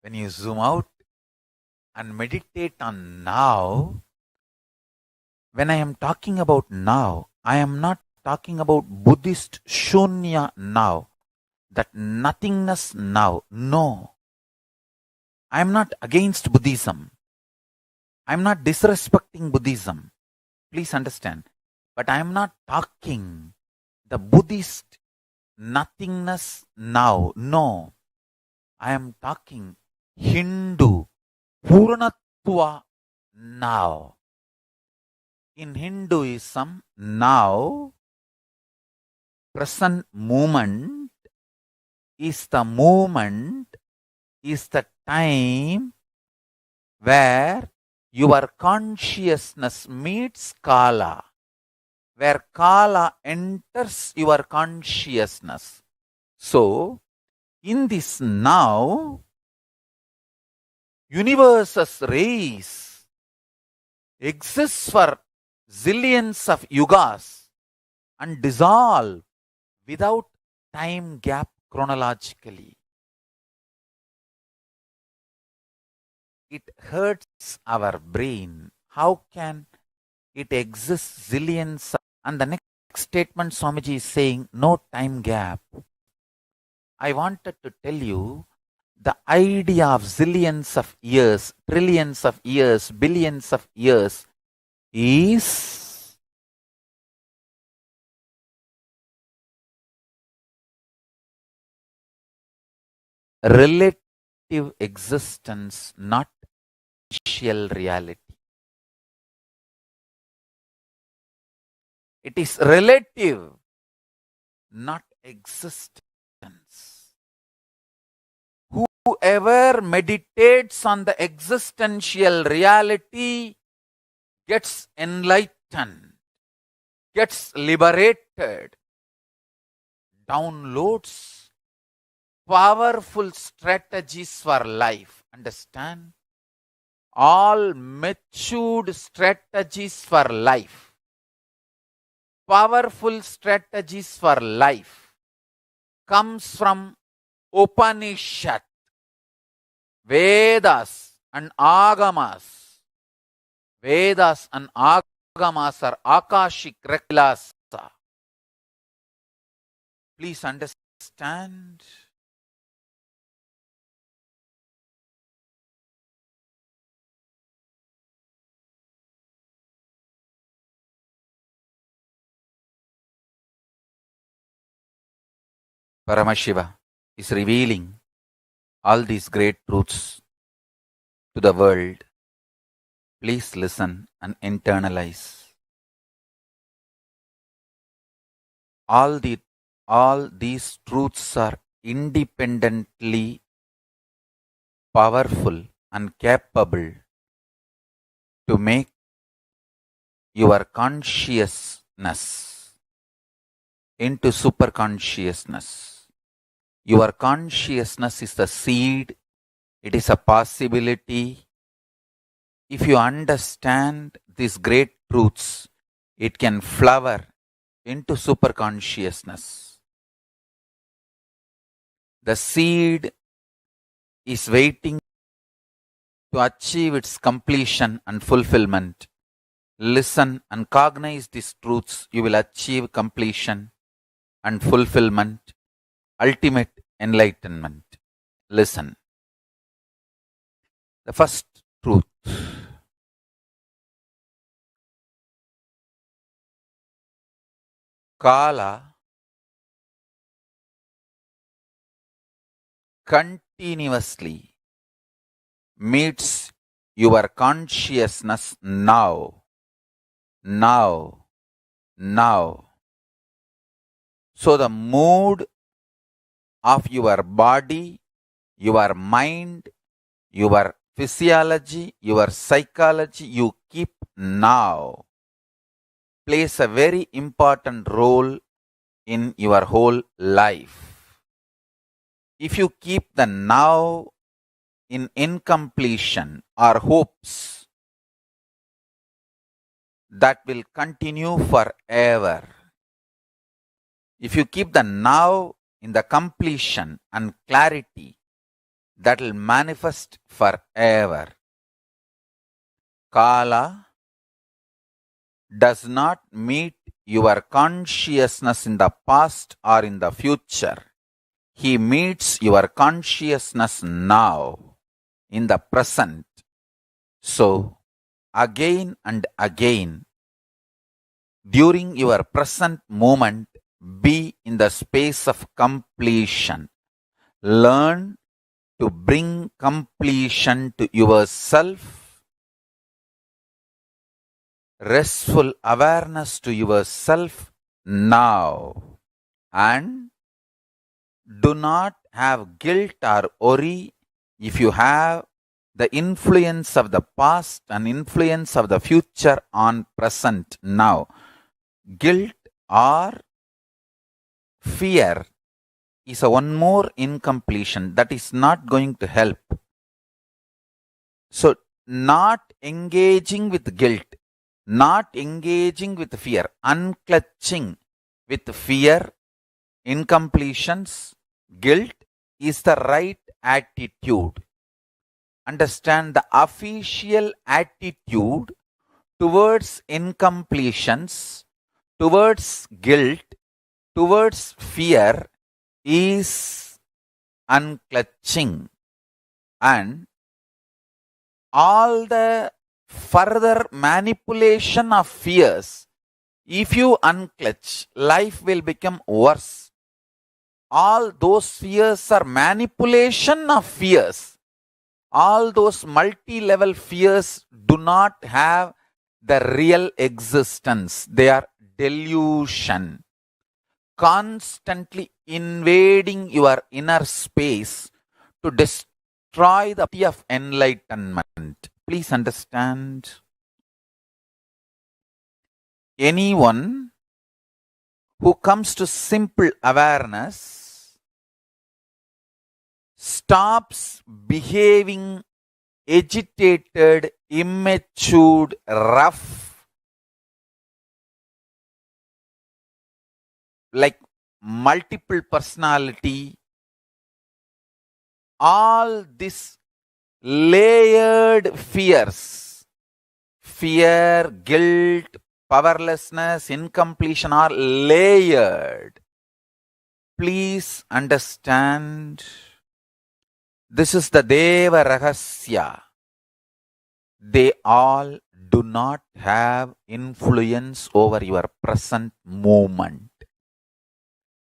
When you zoom out and meditate on now, when I am talking about now, I am not talking about Buddhist shunya now, that nothingness now. No. I am not against Buddhism. I am not disrespecting Buddhism. Please understand. But I am not talking the Buddhist nothingness now. No. I am talking Hindu Purnatva now. In Hinduism, now, present moment is the time where your consciousness meets Kala, where Kala enters your consciousness. So, in this now, universe's race exists for zillions of yugas and dissolve without time gap chronologically. It hurts our brain. How can it exist zillions? And the next statement Swamiji is saying, no time gap. I wanted to tell you, the idea of zillions of years, trillions of years, billions of years is relative existence, not potential reality. It is relative, not existence. Whoever meditates on the existential reality gets enlightened, gets liberated, downloads powerful strategies for life. Understand? All matured strategies for life, powerful strategies for life comes from Upanishad, Vedas and Agamas. Vedas and Agamas are Akashic records. Please understand. Paramashiva is revealing all these great truths to the world. Please listen and internalize. All these truths are independently powerful and capable to make your consciousness into superconsciousness. Your consciousness is the seed. It is a possibility. If you understand these great truths, it can flower into superconsciousness. The seed is waiting to achieve its completion and fulfillment. Listen and cognize these truths. You will achieve completion and fulfillment, ultimate enlightenment. Listen. The first truth. Kala continuously meets your consciousness now. So the mood of your body, your mind, your physiology, your psychology, you keep now, plays a very important role in your whole life. If you keep the now in incompletion or hopes, that will continue forever. If you keep the now in the completion and clarity, that will manifest forever. Kala does not meet your consciousness in the past or in the future. He meets your consciousness now, in the present. So, again and again, during your present moment, be in the space of completion. Learn to bring completion to yourself, restful awareness to yourself now, and do not have guilt or worry if you have the influence of the past and influence of the future on present now. Guilt or fear is a one more incompletion that is not going to help. So, not engaging with guilt, not engaging with fear, unclutching with fear, incompletions, guilt is the right attitude. Understand the official attitude towards incompletions, towards guilt, towards fear is unclutching, and all the further manipulation of fears, if you unclutch, life will become worse. All those fears are manipulation of fears. All those multi-level fears do not have the real existence. They are delusion, constantly invading your inner space to destroy the key of enlightenment. Please understand. Anyone who comes to simple awareness stops behaving agitated, immature, rough, like multiple personality, all these layered fears, fear, guilt, powerlessness, incompletion are layered. Please understand, this is the Deva Rahasya. They all do not have influence over your present moment.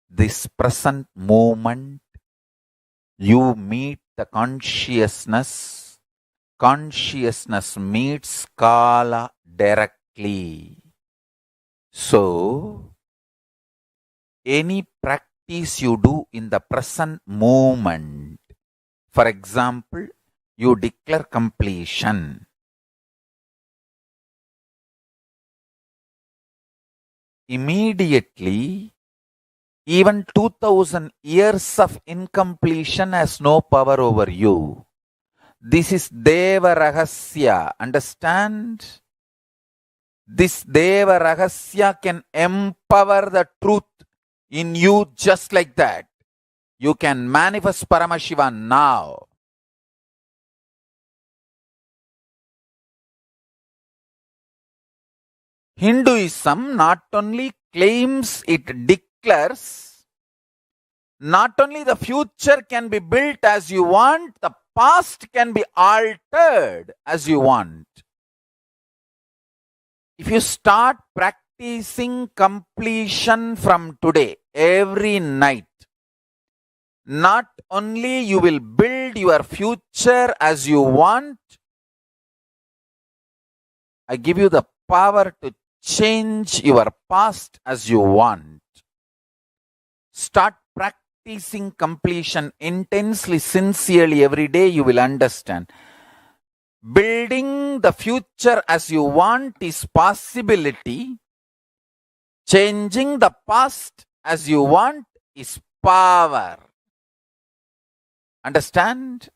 This present moment, you meet the consciousness. Consciousness meets Kala directly. So, any practice you do in the present moment, for example, you declare completion. Immediately, even 2000 years of incompletion has no power over you. This is Deva Rahasya. Understand? This Deva Rahasya can empower the truth in you just like that. You can manifest Paramashivam now. Hinduism not only claims, it declares, not only the future can be built as you want, the past can be altered as you want. If you start practicing completion from today, every night, not only you will build your future as you want, I give you the power to change your past as you want. Start practicing completion intensely, sincerely every day, you will understand. Building the future as you want is possibility. Changing the past as you want is power. Understand?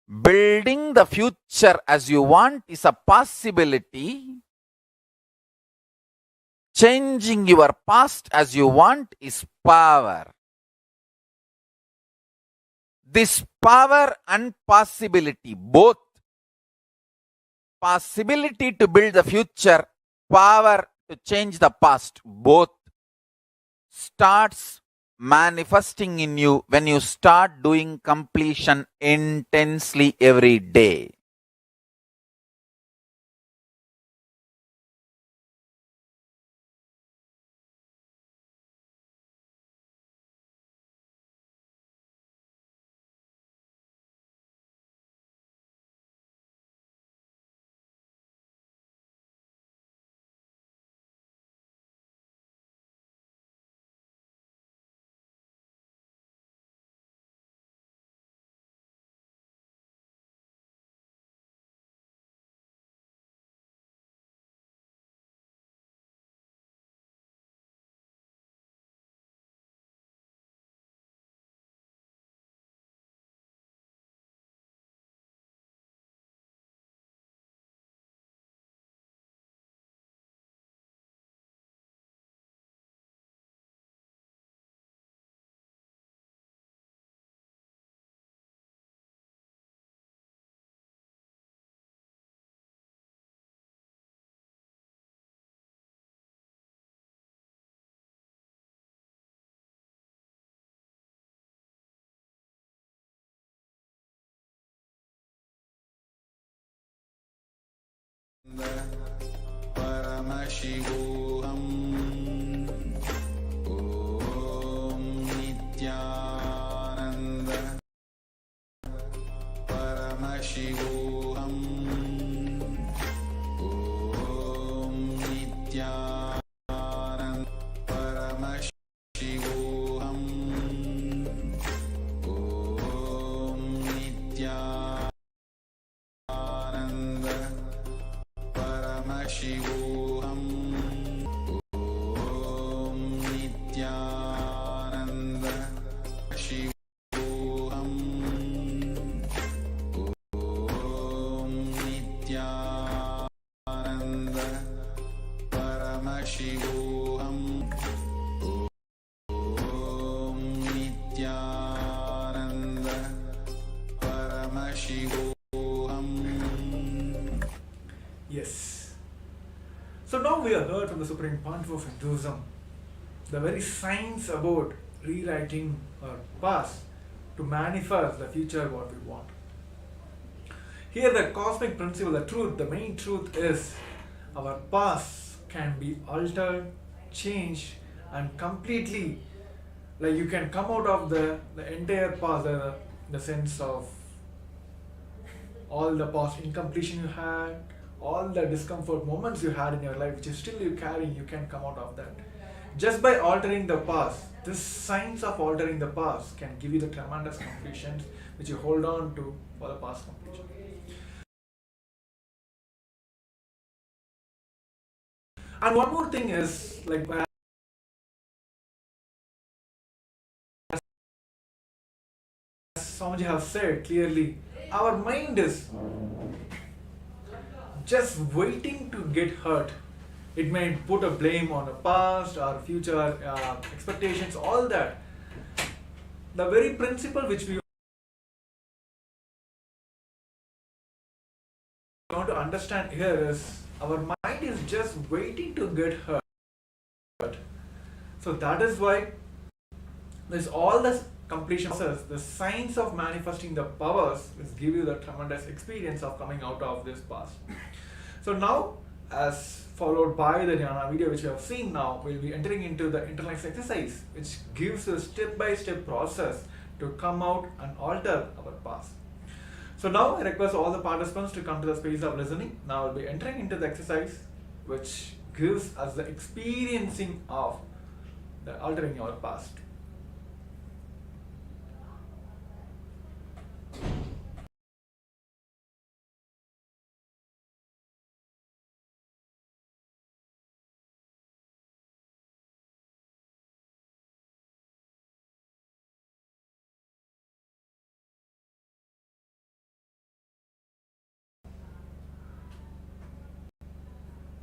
Building the future as you want is a possibility. Changing your past as you want is power. This power and possibility, both possibility to build the future, power to change the past, both starts manifesting in you when you start doing completion intensely every day. Paramashivoham. Om Nithyananda. Paramashivoham. Om Nithyananda. Paramashivoham. Om Nithyananda. Paramashivoham. Om Nithyananda. Shivoham. Om Nithyananda. Paramashivoham. Om Nithyananda. Paramashivoham. Yes. So now we have heard from the Supreme Pontiff of Hinduism the very science about rewriting our past to manifest the future what we want. Here the cosmic principle, the truth, the main truth is our past can be altered, changed and completely, like you can come out of the entire past, the sense of all the past incompletion you had, all the discomfort moments you had in your life, which is still you carrying, you can come out of that. Just by altering the past, this science of altering the past can give you the tremendous completions which you hold on to for the past completion. And one more thing is, like as Swamiji has said clearly, our mind is just waiting to get hurt. It may put a blame on the past or future expectations, all that. The very principle which we want to understand here is our mind is just waiting to get hurt. So that is why there's all this completion process, the science of manifesting the powers which give you the tremendous experience of coming out of this past. So now, as followed by the Jnana video which we have seen now, we'll be entering into the intellect exercise which gives a step-by-step process to come out and alter our past. So now I request all the participants to come to the space of listening. Now we'll be entering into the exercise which gives us the experiencing of the altering our past.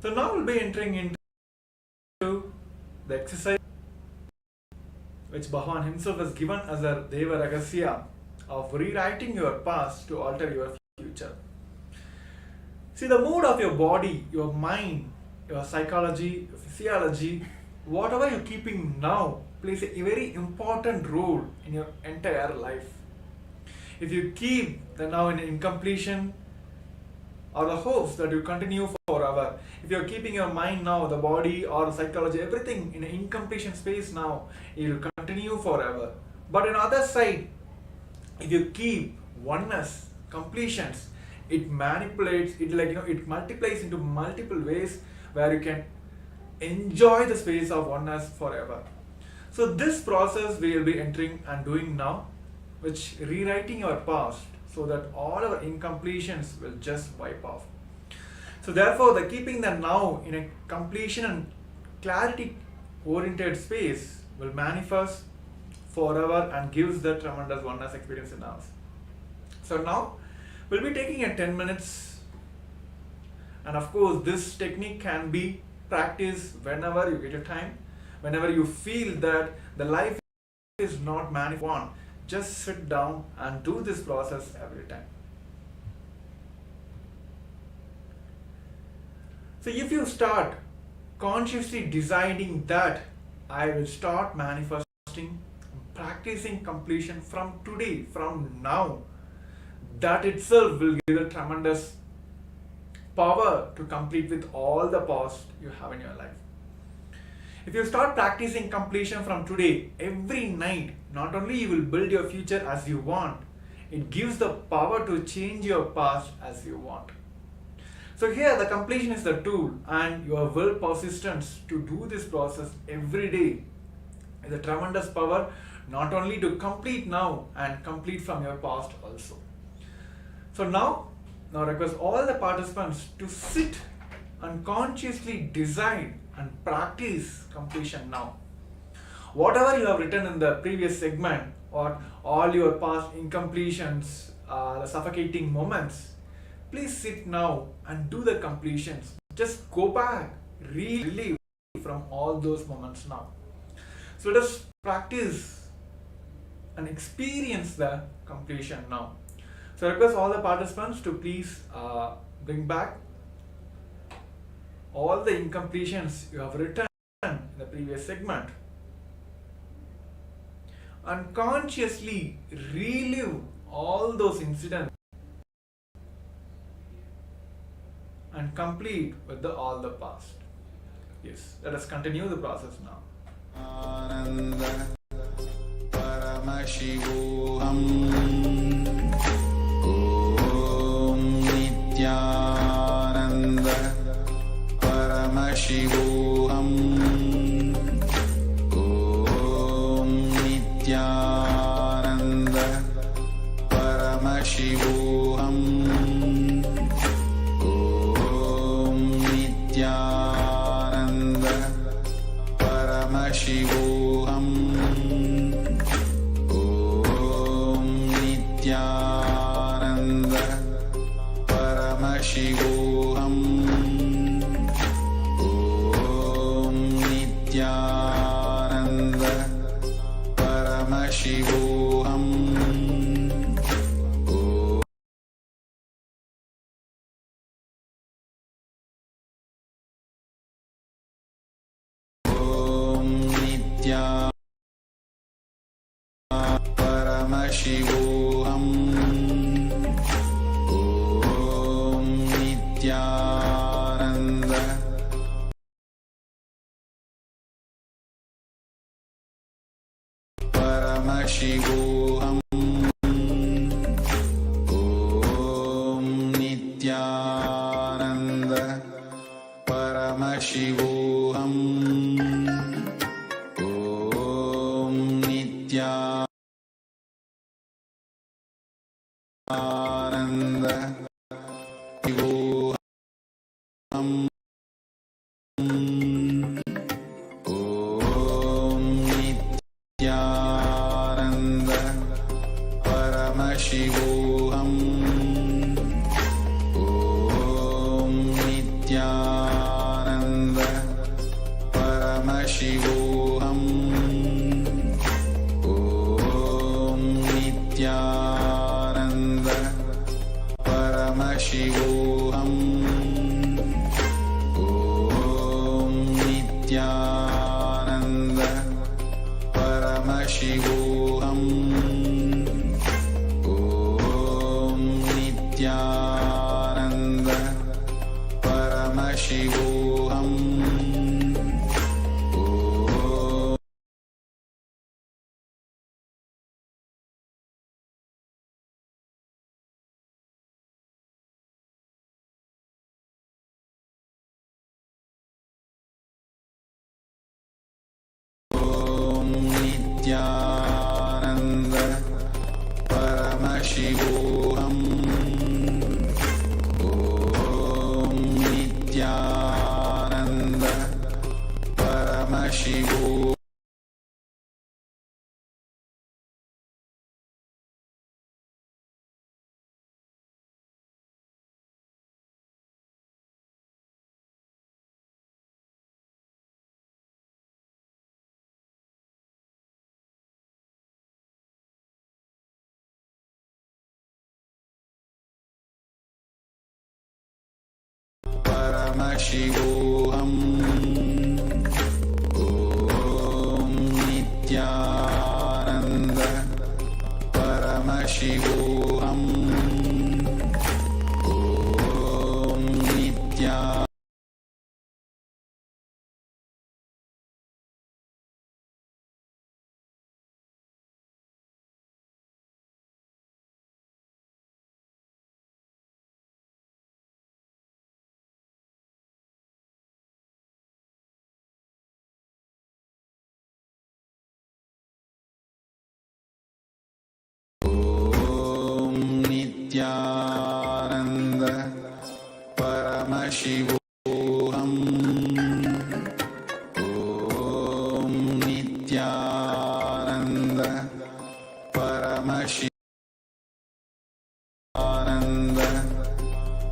So now we'll be entering into the exercise which Bhagavan himself has given as a Deva Ragasya of rewriting your past to alter your future. See, the mood of your body, your mind, your psychology, your physiology, whatever you're keeping now plays a very important role in your entire life. If you keep the now in incompletion or the hopes that you continue forever, if you're keeping your mind now, the body or the psychology, everything in an incompletion space now, it will continue forever. But on the other side, if you keep oneness, completions, it manipulates, it multiplies into multiple ways where you can enjoy the space of oneness forever. So this process we will be entering and doing now, which rewriting our past so that all our incompletions will just wipe off. So therefore, the keeping the now in a completion and clarity oriented space will manifest forever and gives the tremendous oneness experience in us. So now we'll be taking a 10 minutes, and of course this technique can be practiced whenever you get your time, whenever you feel that the life is not manifest. Just sit down and do this process every time. So if you start consciously deciding that I will start manifesting, practicing completion from today, from now, that itself will give a tremendous power to complete with all the past you have in your life. If you start practicing completion from today, every night, not only you will build your future as you want, it gives the power to change your past as you want. So here the completion is the tool, and your will persistence to do this process every day is a tremendous power, not only to complete now and complete from your past also. So now request all the participants to sit and consciously decide and practice completion now. Whatever you have written in the previous segment, or all your past incompletions, the suffocating moments, please sit now and do the completions. Just go back, relive from all those moments now. So let us practice and experience the completion now. So I request all the participants to please bring back all the incompletions you have written in the previous segment, and consciously relive all those incidents and complete with all the past. Yes, let us continue the process now. Paramashivoham. Om Nithyananda. Paramashivoham. Om Nithyananda. Paramashivoham. Om Nithyananda. Paramashivoham. Om Nithyananda. Paramashivoham. Om Nithyananda. Paramashivoham. Om Nithyananda. Paramashivoham. Om Nithyananda. Paramashivoham. Om Nithyananda. Paramashivoham. Om Nithyananda. Shivoham. Om Nithyananda. Paramashivoham. Om Nithyananda. Paramashivoham. Paramashivoham. Nithyananda Paramashivoham. Om Nithyananda Paramashivoham. Paramashivoham. Om Nithyananda Paramashivoham. Om Nithyananda Paramashivoham. Om Nithyananda Paramashivananda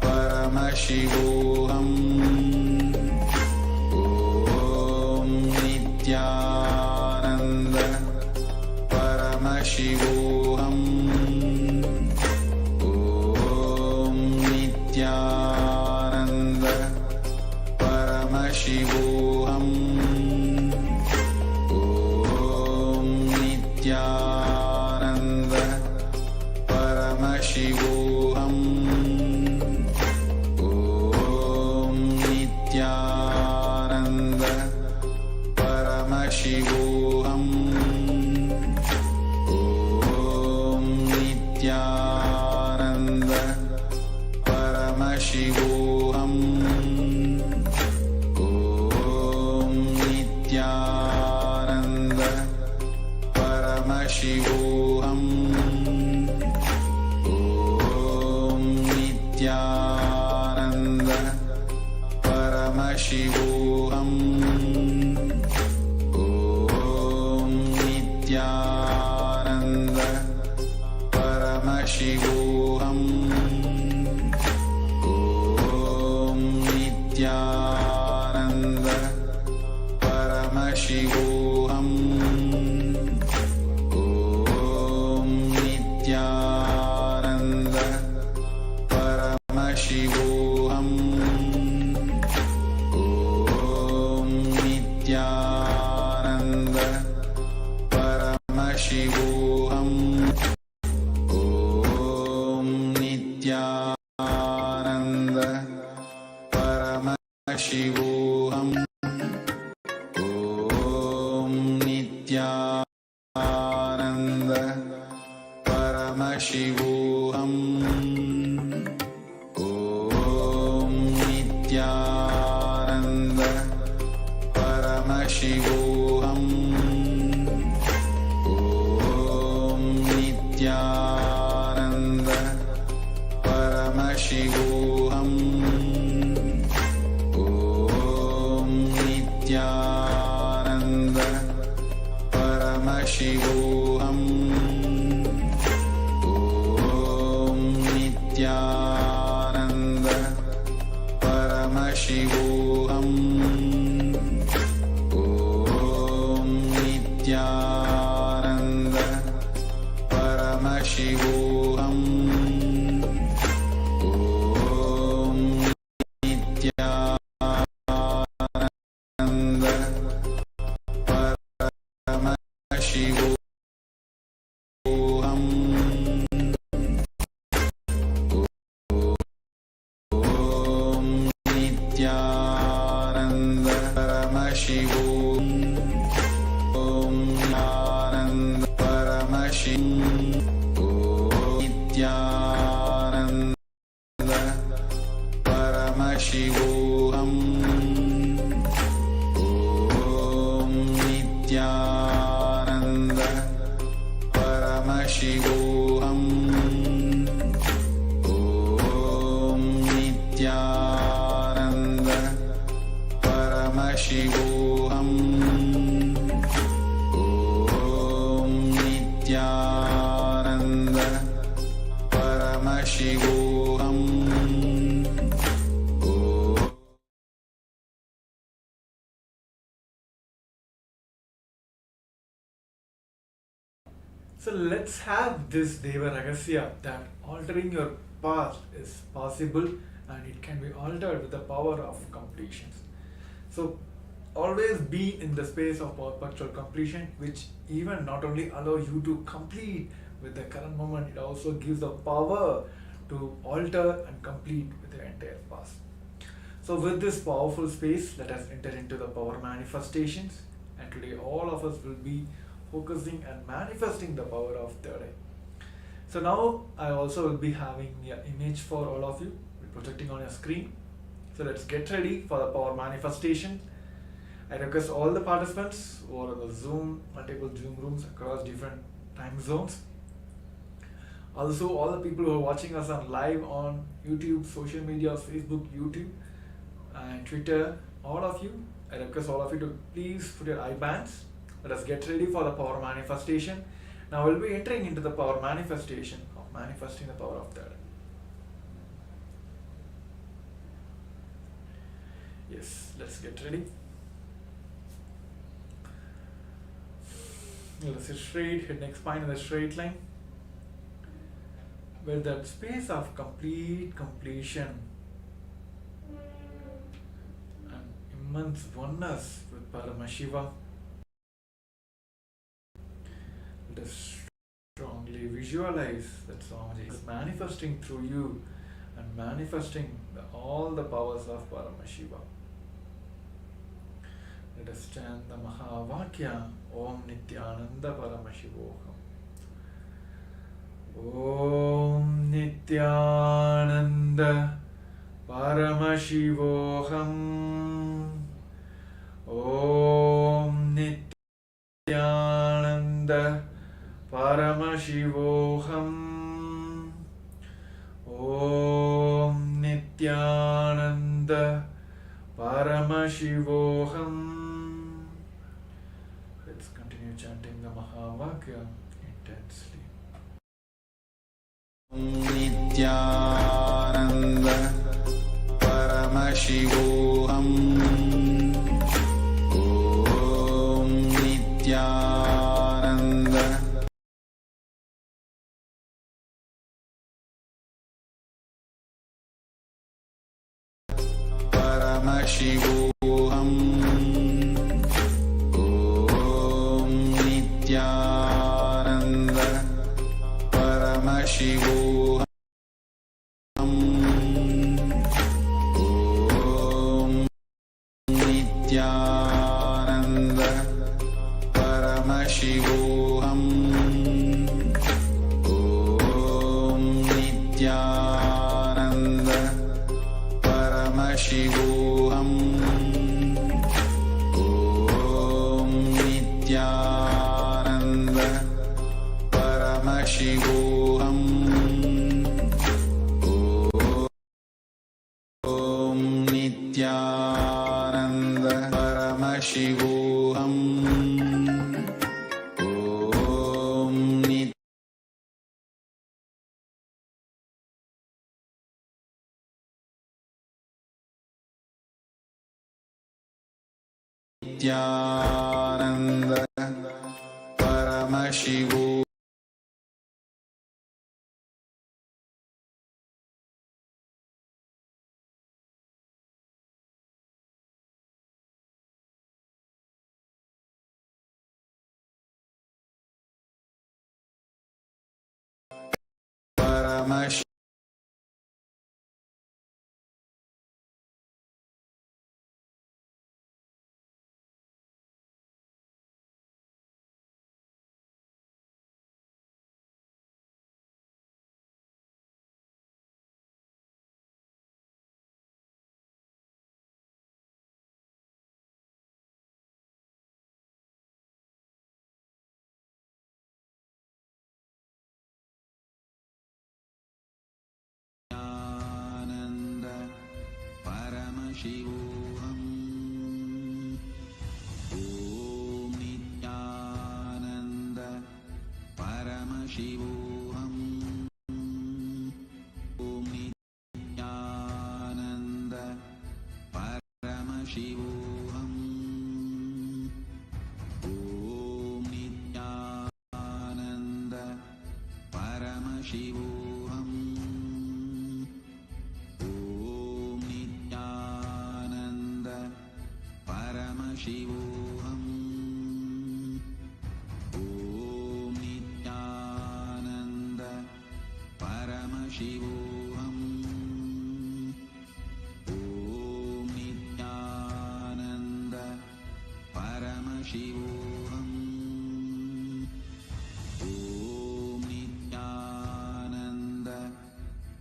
Paramashivoham. Om Nithyananda Paramashivoham. Om Nithyananda Paramashivoham. Om Nithyananda Paramashivoham. Om Nithyananda Paramashivoham. Om Nithyananda Paramashivoham. Om Nithyananda Paramashivoham. Om Nithyananda Paramashivoham. Om Nithyananda Paramashivoham. Om Nithyananda Paramashivoham. Om Nithyananda Paramashivoham. Om Nithyananda Paramashivoham. Om Nithyananda Paramashivoham. Om Nithyananda Paramashivoham. Om Nithyananda Paramashivoham. Om Nithyananda Paramashivoham. Om Nithyananda Paramashivoham. Om Nithyananda Paramashivoham. Om Nithyananda Paramashivoham. Om Nithyananda Paramashivoham. Om Nithyananda Paramashivom. Om Nityananda Paramashivam. Om Nithyananda Paramashivoham. Om Nithyananda Paramashivoham. Om Nithyananda Paramashivoham. Om Nithyananda Paramashivoham. So let's have this Deva Ragasya that altering your path is possible and it can be altered with the power of completion. So always be in the space of perpetual completion, which even not only allow you to complete with the current moment, it also gives the power to alter and complete with the entire past. So with this powerful space, let us enter into the power manifestations, and today all of us will be focusing and manifesting the power of third eye. So now I also will be having an image for all of you, projecting on your screen. So let's get ready for the power manifestation. I request all the participants who are on the Zoom, multiple Zoom rooms across different time zones. Also, all the people who are watching us on live on YouTube, social media, Facebook, YouTube, and Twitter, all of you, I request all of you to please put your eye bands. Let us get ready for the power manifestation. Now we'll be entering into the power manifestation of manifesting the power of third. Yes, let's get ready. Let's sit straight, head neck spine in a straight line. Where that space of complete completion and immense oneness with Paramashivam. Let us strongly visualize that Swamiji is manifesting through you and manifesting all the powers of Paramashivam. Let us chant the Mahavakya Om Nithyananda Paramashivoham. Om Nithyananda Paramashivoham. Om Nithyananda Paramashivoham. Om Nithyananda Paramashivoham. Let's continue chanting the Mahavakya intensely. Om Nithyananda Paramashivoham. Om Nithyananda Paramashivoham. Om Nithyananda Paramashivoham. Om Nithyananda Paramashivoham. Om Nithyananda Paramashivoham. Om Nithyananda Paramashivoham. Om Nithyananda Paramashivoham. Om Nithyananda Paramashivoham. Paramashivoham. Paramashivoham. Om Nithyananda Paramashivoham. Om Nithyananda Paramashivoham. Om Nithyananda Paramashivoham. Om Nithyananda Paramashivoham. Om Nithyananda Paramashivoham. Om Nithyananda Paramashivoham. Om Nithyananda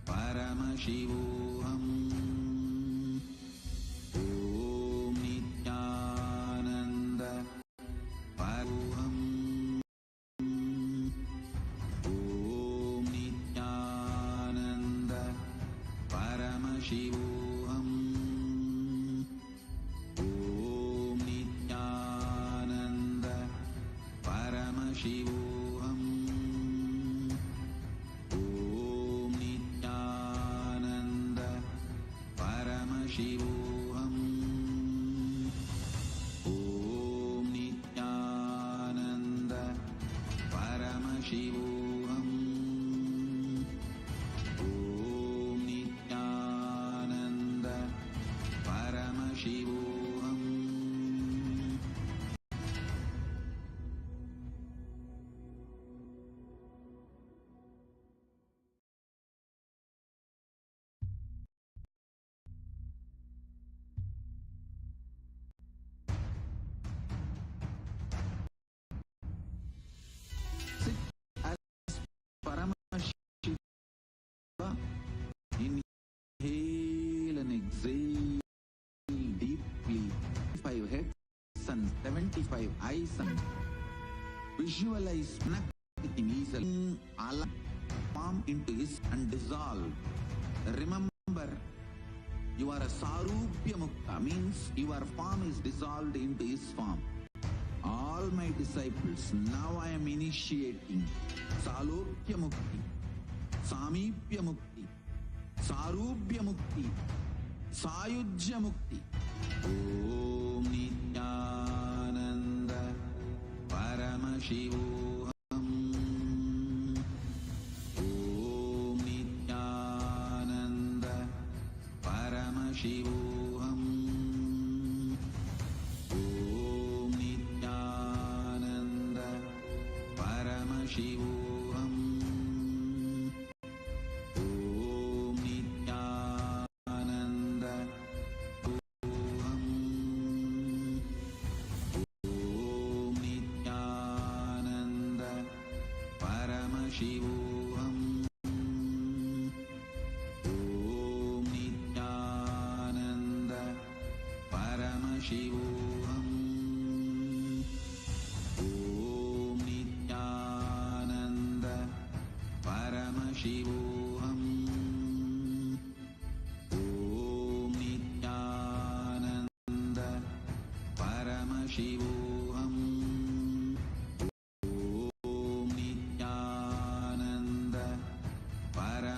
Paramashivoham. Om Nithyananda Paramashivoham. Om Nithyananda Paramashivoham. Om Nithyananda Paramashivoham. Om Nithyananda Paramashivoham. Om Nithyananda Paramashivoham. Om Nithyananda Paramashivoham. Sit as Paramashiva. Inhale and exhale deeply. 5 heads and 75 eyes and visualize connecting easily. Allow palm into his and dissolve. Remember, you are a Sarupya Mukta, means your form is dissolved into his form. All my disciples, now I am initiating Salokya Mukti, Samipya Mukti, Sarupya Mukti, Sayujya Mukti. Om Nithyananda Paramashivoham. Om Nithyananda Paramashivoham. Om Nithyananda Paramashivoham. Om Nithyananda Paramashivoham. Om Nithyananda Paramashivoham. Om Nithyananda Paramashivoham. Om Nithyananda Paramashivoham. Om Nithyananda Paramashivoham. Om Nithyananda Paramashivoham. Om Nithyananda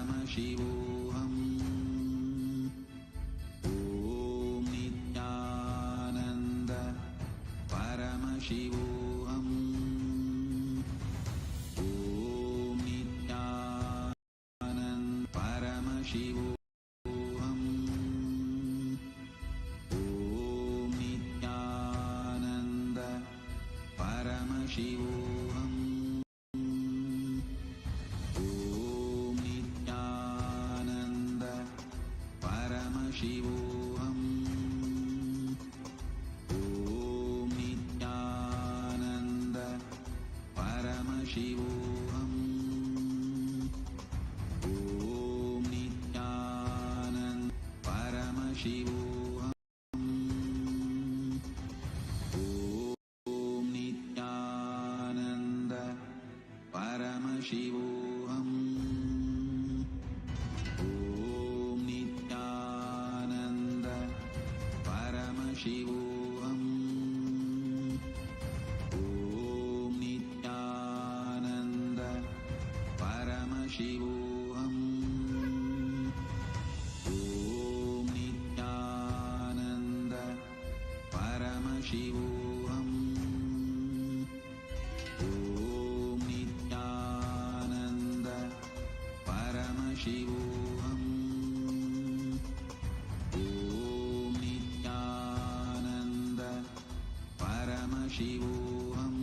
Paramashivoham. Om Nithyananda Paramashivoham. Om Nithyananda Paramashivoham. Om Nithyananda Paramashivoham. Om Nithyananda Paramashivoham. Om Nithyananda Paramashivoham. Om Nithyananda Paramashivoham. Om Nithyananda Paramashivoham. Om Nithyananda Paramashivoham. Om Nithyananda Paramashivoham. Om Nithyananda Paramashivoham. Om Nithyananda Paramashivoham.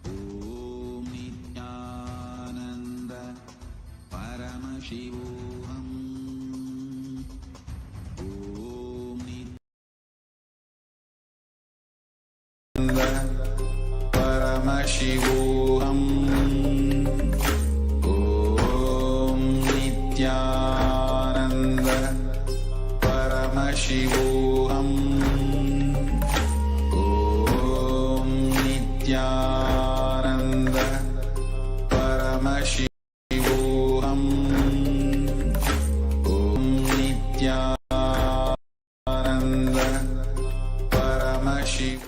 Om Nithyananda Paramashivoham. Om Nithyananda Paramashivoham. Om Nithyananda Paramashivoham. Om Nithyananda Paramashivoham. Om Nithyananda Paramashivoham.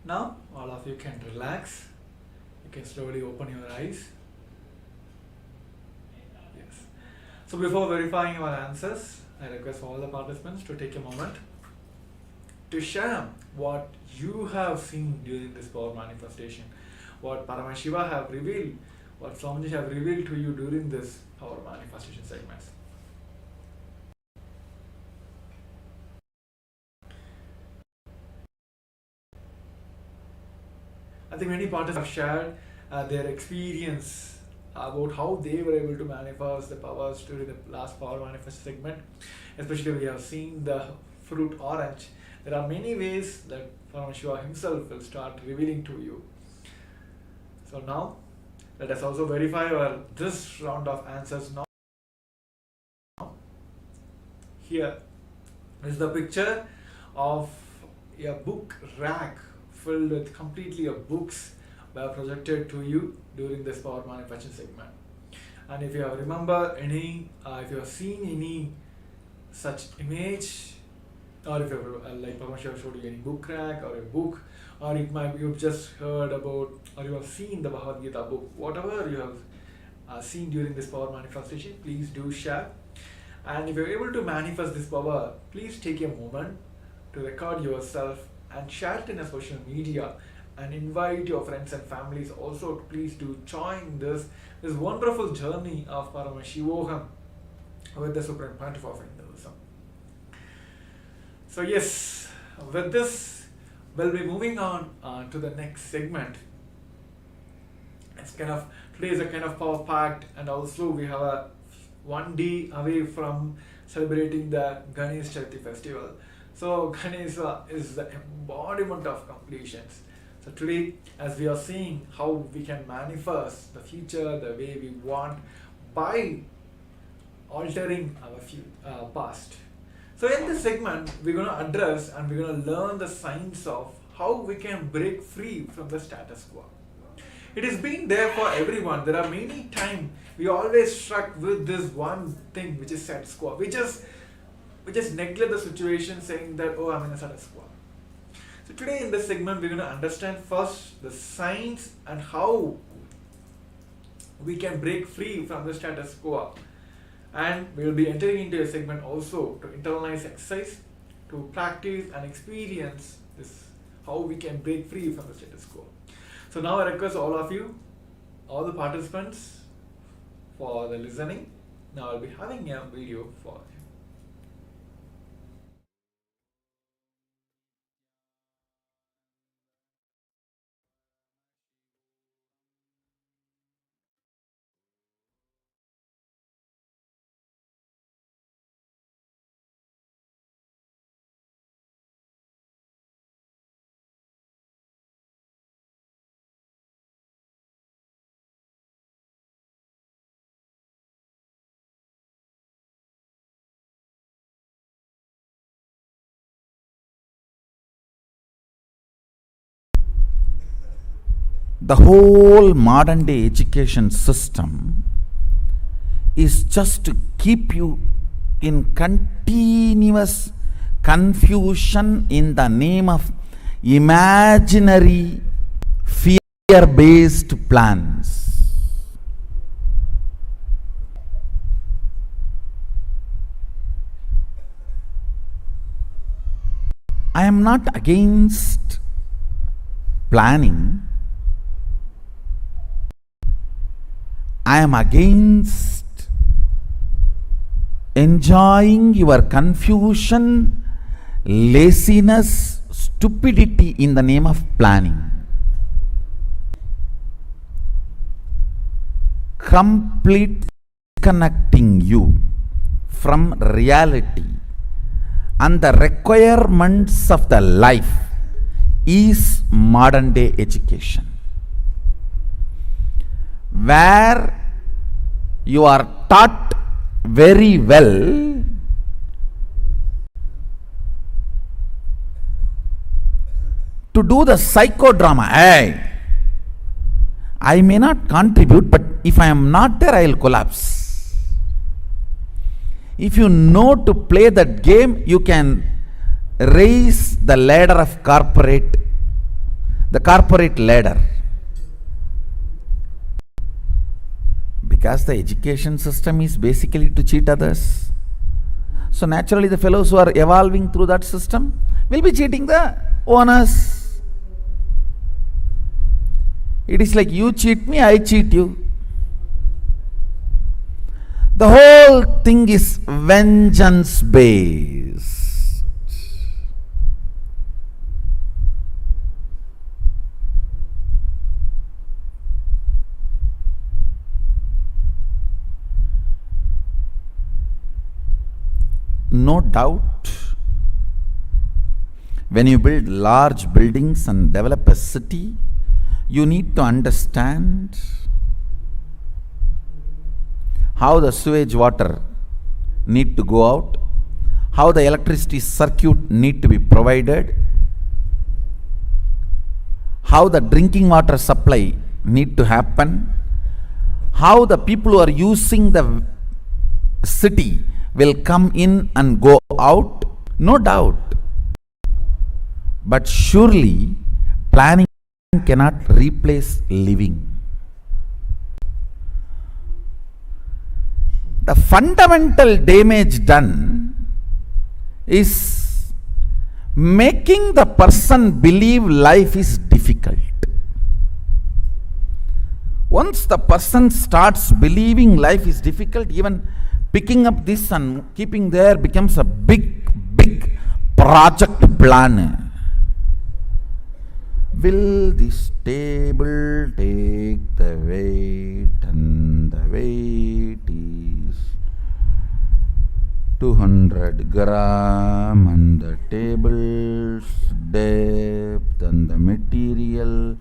Now, all of you can relax. You can slowly open your eyes. Yes. So, before verifying your answers, I request all the participants to take a moment to share what you have seen during this power manifestation, what Paramashiva have revealed, what Swamiji have revealed to you during this power manifestation segments. I think many participants have shared their experience about how they were able to manifest the powers during the last power manifest segment. Especially we have seen the fruit orange. There are many ways that Paramashiva himself will start revealing to you. So now, let us also verify this round of answers now. Here is the picture of a book rack filled with completely of books were projected to you during this power manifestation segment. And if you have remember any, if you have seen any such image, or if you have, like Paramashiva showed you any book rack or a book, or it might be you've just heard about, or you have seen the Bhagavad Gita book, whatever you have seen during this power manifestation, please do share. And if you're able to manifest this power, please take a moment to record yourself and share it in a social media, and invite your friends and families also to please do join this wonderful journey of Paramashivoham with the Supreme Pontiff of Hinduism. So yes, with this we'll be moving on to the next segment. It's kind of, today is a kind of power packed, and also we have a 1 day away from celebrating the Ganesh Chaturthi festival. So Ganesha is the embodiment of completions. So today, as we are seeing how we can manifest the future the way we want by altering our past. So in this segment, we're going to address and we're going to learn the science of how we can break free from the status quo. It has been there for everyone. There are many times we always struck with this one thing which is status quo. We just neglect the situation saying that, oh, I'm in a status quo. So today in this segment, we're going to understand first the science and how we can break free from the status quo. And we will be entering into a segment also to internalize exercise, to practice and experience this, how we can break free from the status quo. So now I request all of you, all the participants, for the listening. Now I'll be having a video for you. The whole modern day education system is just to keep you in continuous confusion in the name of imaginary fear-based plans. I am not against planning. I am against enjoying your confusion, laziness, stupidity in the name of planning. Complete disconnecting you from reality and the requirements of the life is modern day education, where you are taught very well to do the psychodrama. Hey, I may not contribute, but if I am not there, I will collapse. If you know to play that game, you can raise the ladder of the corporate ladder. Because the education system is basically to cheat others. So naturally the fellows who are evolving through that system will be cheating the owners. It is like you cheat me, I cheat you. The whole thing is vengeance based. No doubt, when you build large buildings and develop a city, you need to understand how the sewage water need to go out, how the electricity circuit need to be provided, how the drinking water supply need to happen, how the people who are using the city will come in and go out, no doubt. But surely planning cannot replace living. The fundamental damage done is making the person believe life is difficult. Once the person starts believing life is difficult, even picking up this and keeping there becomes a big project plan. Will this table take the weight, and the weight is 200 gram, and the table's depth and the material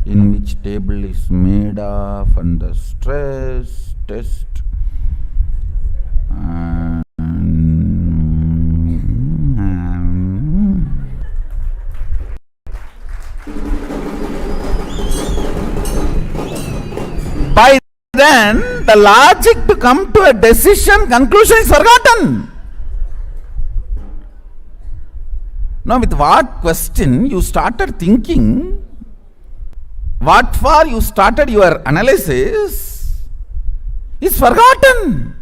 in which table is made of, and the stress test by then the logic to come to a decision conclusion is forgotten. Now, with what question you started thinking, what for you started your analysis is forgotten.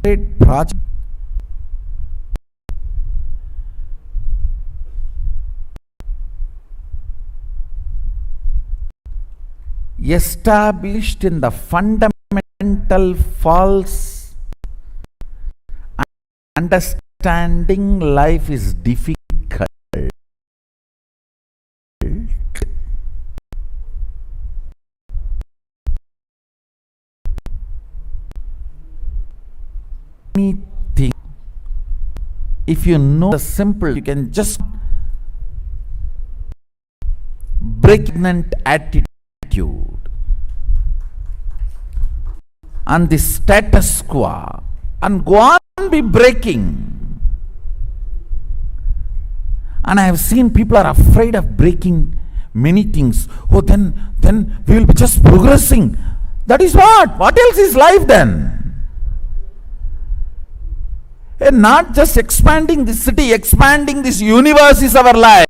Great project. Established in the fundamental false understanding life is difficult. if you know the simple, you can just break pregnant attitude and the status quo and go on be breaking. And I have seen people are afraid of breaking many things. Oh, then we will be just progressing. That is what? What else is life then? And not just expanding this city, expanding this universe is our life.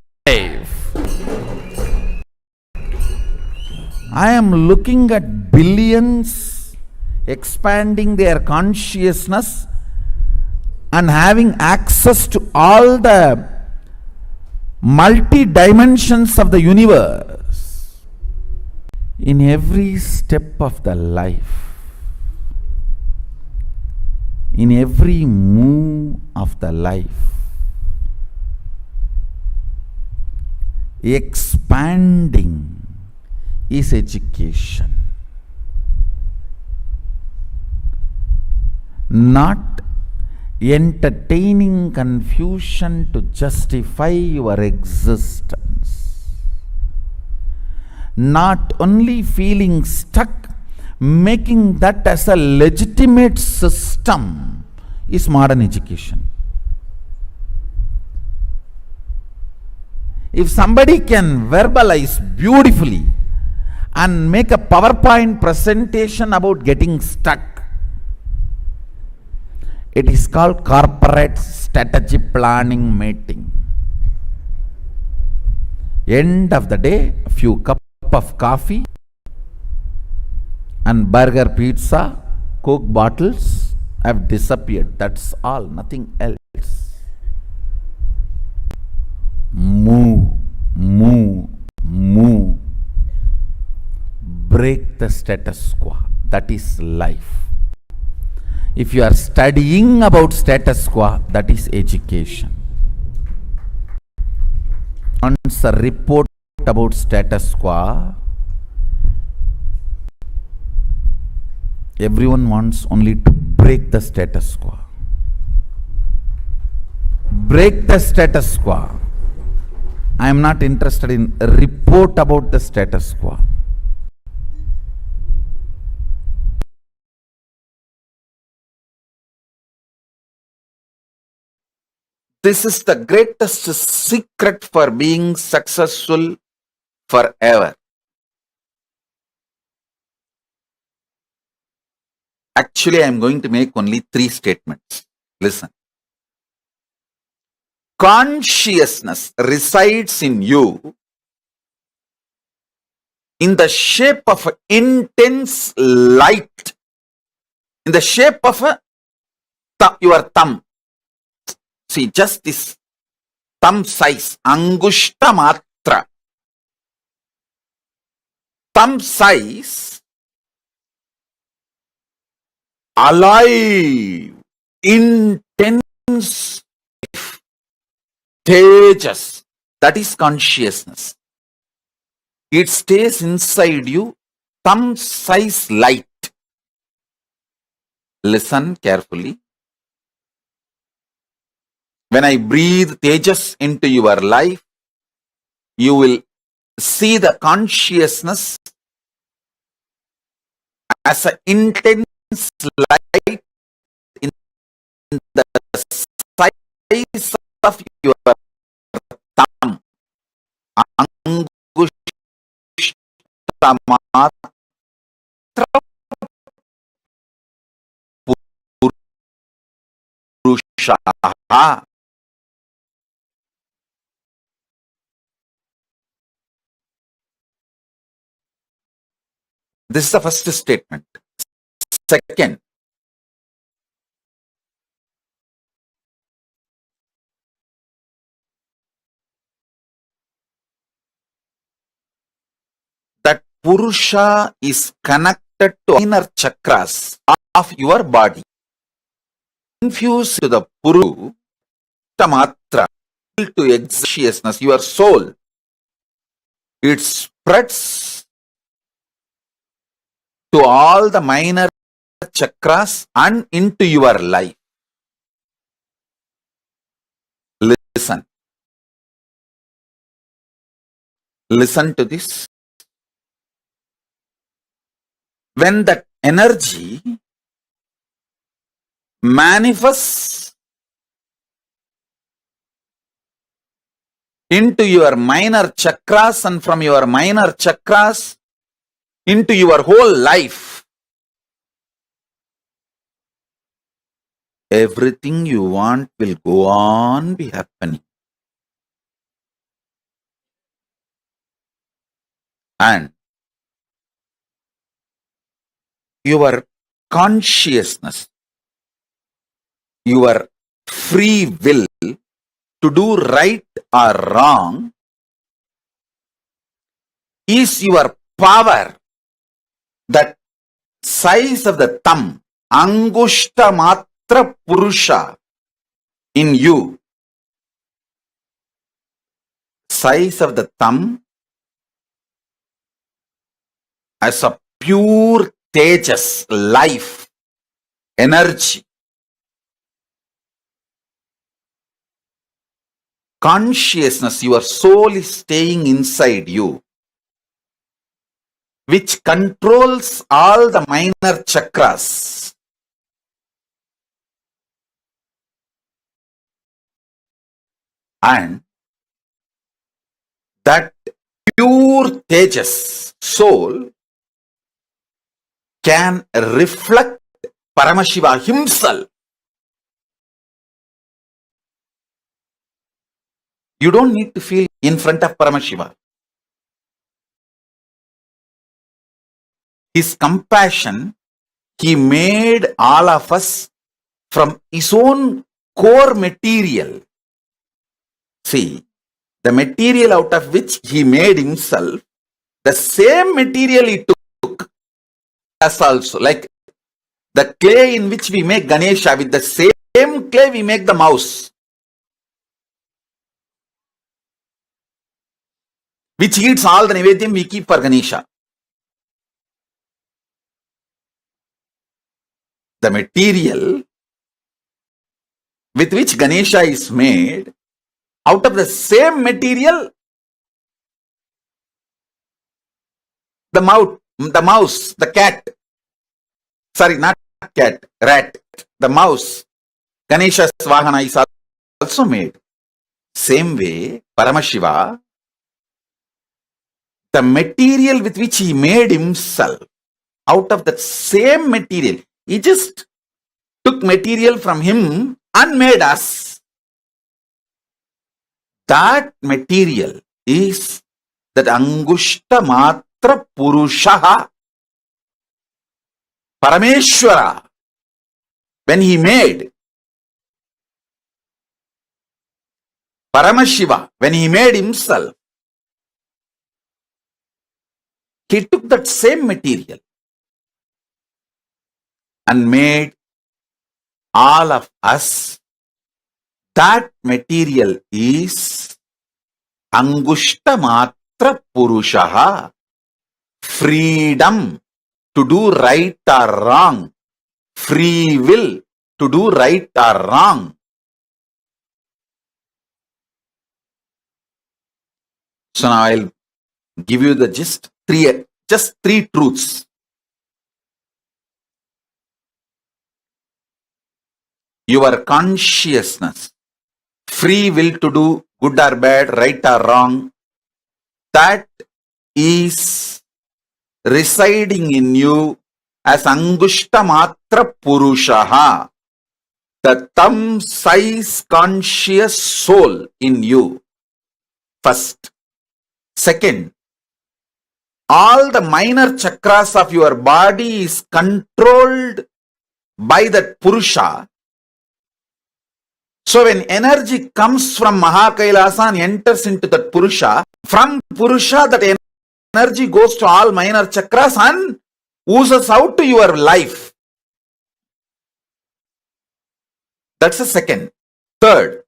I am looking at billions expanding their consciousness and having access to all the multi-dimensions of the universe in every step of the life, in every move of the life. Expanding is education, not entertaining confusion to justify your existence, not only feeling stuck, making that as a legitimate system is modern education. If somebody can verbalize beautifully and make a PowerPoint presentation about getting stuck, it is called corporate strategy planning meeting. End of the day, a few cups of coffee and burger, pizza, Coke bottles have disappeared. That's all, nothing else. Move, move, move. Break the status quo. That is life. If you are studying about status quo, that is education. Once a report about status quo, everyone wants only to break the status quo. Break the status quo. I am not interested in a report about the status quo. This is the greatest secret for being successful forever. Actually, I am going to make only 3 statements. Listen. Consciousness resides in you in the shape of intense light, in the shape of your thumb. See, just this thumb size, angushta matra. Thumb size, alive, intense, tejas. That is consciousness. It stays inside you, thumb size light. Listen carefully. When I breathe tejas into your life, you will see the consciousness as an intense light in the size of your thumb. Angushta matra purushaha. This is the first statement. Second, that Purusha is connected to inner chakras of your body. Infused to the Puru, Matra, to consciousness, your soul. It spreads to all the minor chakras and into your life. Listen. Listen to this. When that energy manifests into your minor chakras and from your minor chakras into your whole life, everything you want will go on be happening. And your consciousness, your free will to do right or wrong is your power, that size of the thumb, angushta matra purusha in you, size of the thumb as a pure tejas, life, energy. Consciousness, your soul is staying inside you, which controls all the minor chakras. And that pure tejas, soul, can reflect Paramashiva himself. You don't need to feel in front of Paramashiva. His compassion, he made all of us from his own core material. See, the material out of which he made himself, the same material he took us also. Like the clay in which we make Ganesha, with the same clay we make the mouse, which eats all the Nivedyam we keep for Ganesha. The material with which Ganesha is made, out of the same material, the mouse, the cat, sorry, not cat, rat, the mouse, Ganesha's Vahana is also made. Same way, Paramashiva, the material with which he made himself, out of that same material, he just took material from him and made us. That material is that Angushta Matra Purushaha, Parameshwara. When he made Paramashiva, when he made himself, he took that same material and made all of us. That material is Angushta Matra Purushaha, freedom to do right or wrong, free will to do right or wrong. So now I'll give you the just three truths. Your consciousness, free will to do good or bad, right or wrong, that is residing in you as Angushta Matra Purushaha, the thumb size conscious soul in you. First. Second, all the minor chakras of your body is controlled by that Purusha. So when energy comes from Mahakailasa and enters into that Purusha, from Purusha that energy goes to all minor chakras and oozes out to your life. That's the second. Third,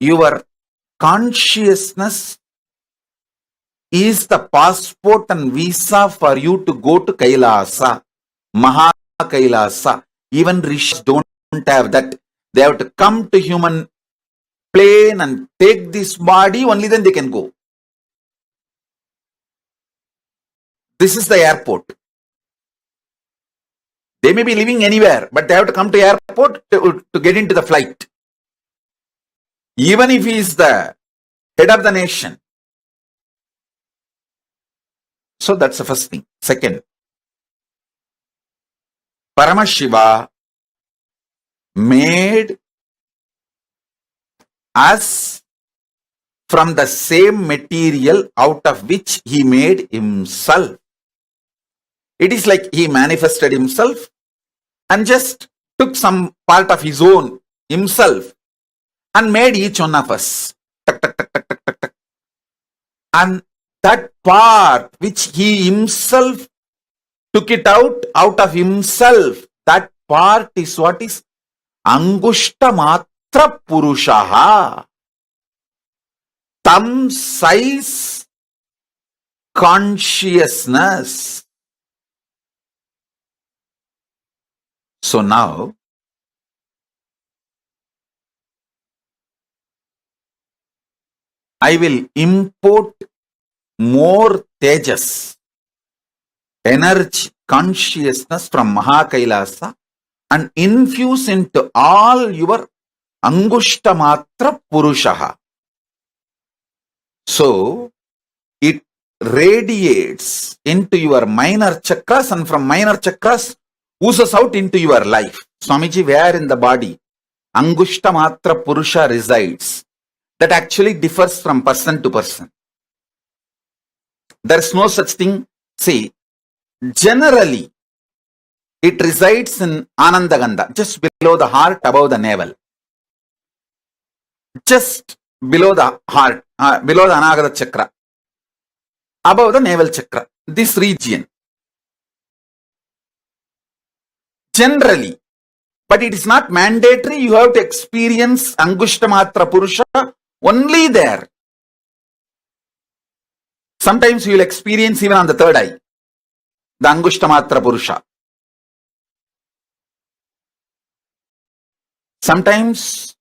your consciousness is the passport and visa for you to go to Kailasa, Mahakailasa. Even rishis don't have that. They have to come to human plane and take this body, only then they can go. This is the airport. They may be living anywhere, but they have to come to airport to get into the flight. Even if he is the head of the nation. So that's the first thing. Second, Paramashiva made us from the same material out of which he made himself. It is like he manifested himself and just took some part of his own himself and made each one of us. Tuck, tuck, tuck, tuck, tuck, tuck, tuck. And that part which he himself took it out of himself, that part is what is Angushta Matra Purushaha. Thumb size consciousness. So now, I will import more tejas, energy, consciousness from Mahakailasa and infuse into all your Angushta Matra Purushaha. So, it radiates into your minor chakras and from minor chakras oozes out into your life. Swamiji, where in the body Angushta Matra Purusha resides, that actually differs from person to person. There is no such thing. See, generally, it resides in Anandagandha, just below the heart, above the navel. Just below the heart, below the Anagata chakra, above the navel chakra, this region. Generally, but it is not mandatory. You have to experience Angushta Matra Purusha only there. Sometimes you will experience even on the third eye, the Angushta Matra Purusha. Sometimes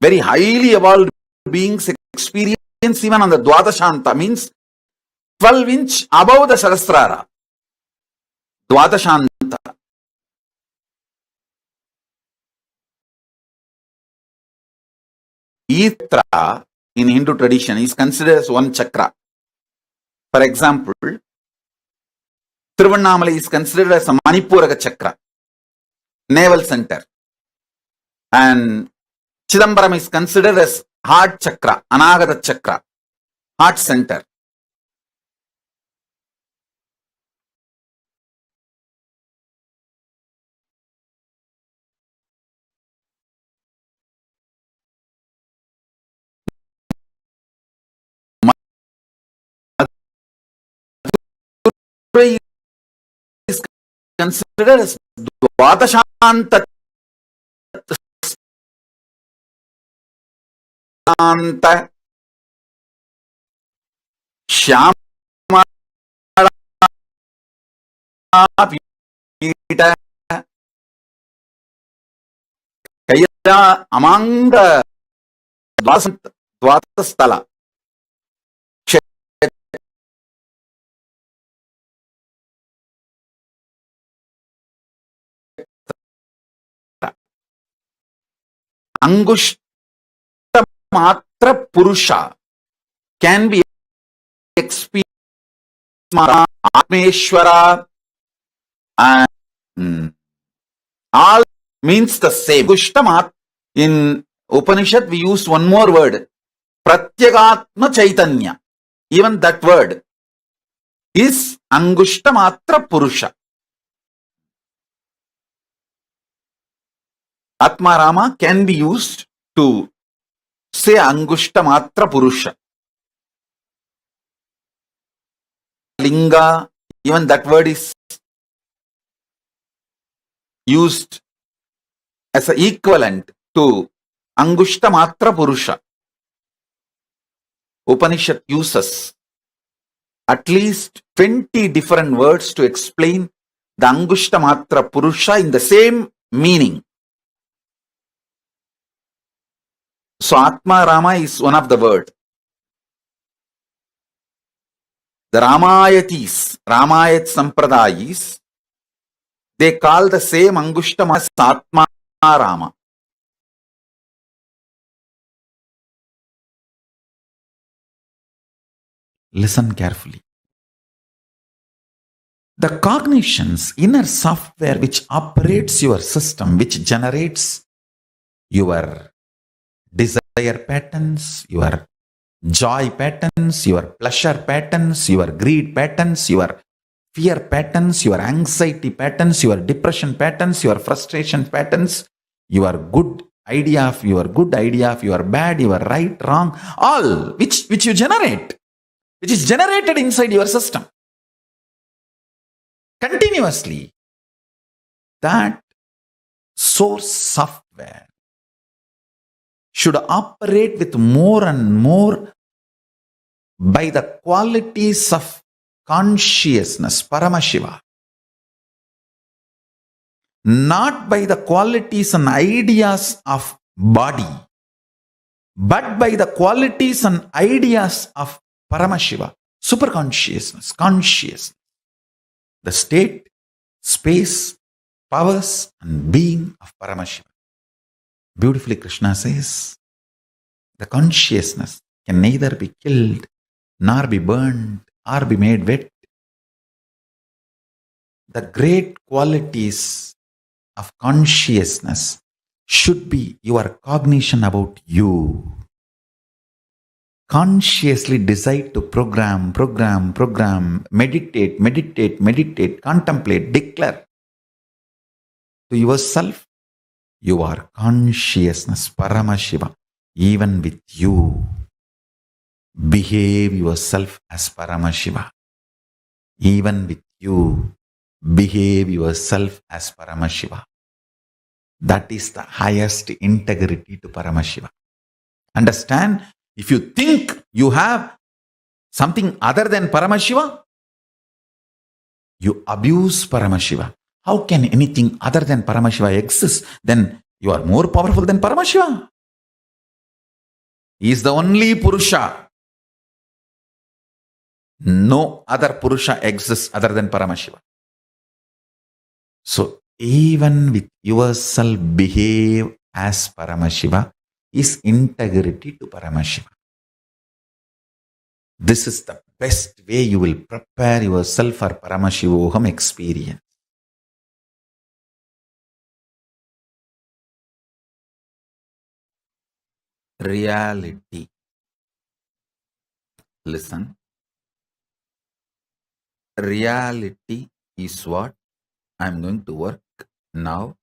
very highly evolved beings experience even on the Dwadashanta, means 12 inch above the Sahasrara. Dwadashanta. Itra in Hindu tradition is considered as one chakra. For example, Tiruvannamalai is considered as a Manipuraka chakra, navel center. And Chidambaram is considered as heart chakra, Anagata chakra, heart center. Is considered as Dwadashanta Shyamala Pita Kaya among the Dvatasthala. Angushta Matra Purusha can be experienced Atmeshwara and all means the same. Angushta in Upanishad we use one more word, Pratyagatma Chaitanya. Even that word is Angushta Matra Purusha. Atma Rama can be used to say Angushta Matra Purusha. Linga, even that word is used as an equivalent to Angushta Matra Purusha. Upanishad uses at least 20 different words to explain the Angushta Matra Purusha in the same meaning. So Atma Rama is one of the word. The Ramayatis, Ramayat Sampradayis, they call the same Angushtam as Atma Rama. Listen carefully. The cognition's inner software which operates your system, which generates your desire patterns, your joy patterns, your pleasure patterns, your greed patterns, your fear patterns, your anxiety patterns, your depression patterns, your frustration patterns, your good idea of your bad, your right, wrong, all which you generate, which is generated inside your system continuously. That source software should operate with more and more by the qualities of consciousness, Paramashiva, not by the qualities and ideas of body, but by the qualities and ideas of Paramashiva, superconsciousness, consciousness, the state, space, powers and being of Paramashiva. Beautifully Krishna says, the consciousness can neither be killed nor be burned or be made wet. The great qualities of consciousness should be your cognition about you. Consciously decide to program, meditate, contemplate, declare to yourself, you are consciousness, Paramashiva, even with you. Behave yourself as Paramashiva. Even with you, behave yourself as Paramashiva. That is the highest integrity to Paramashiva. Understand? If you think you have something other than Paramashiva, you abuse Paramashiva. How can anything other than Paramashiva exist? Then you are more powerful than Paramashiva. He is the only Purusha. No other Purusha exists other than Paramashiva. So even with yourself, behave as Paramashiva is integrity to Paramashiva. This is the best way you will prepare yourself for Paramashivoham experience. Reality. Listen. Reality is what I am going to work now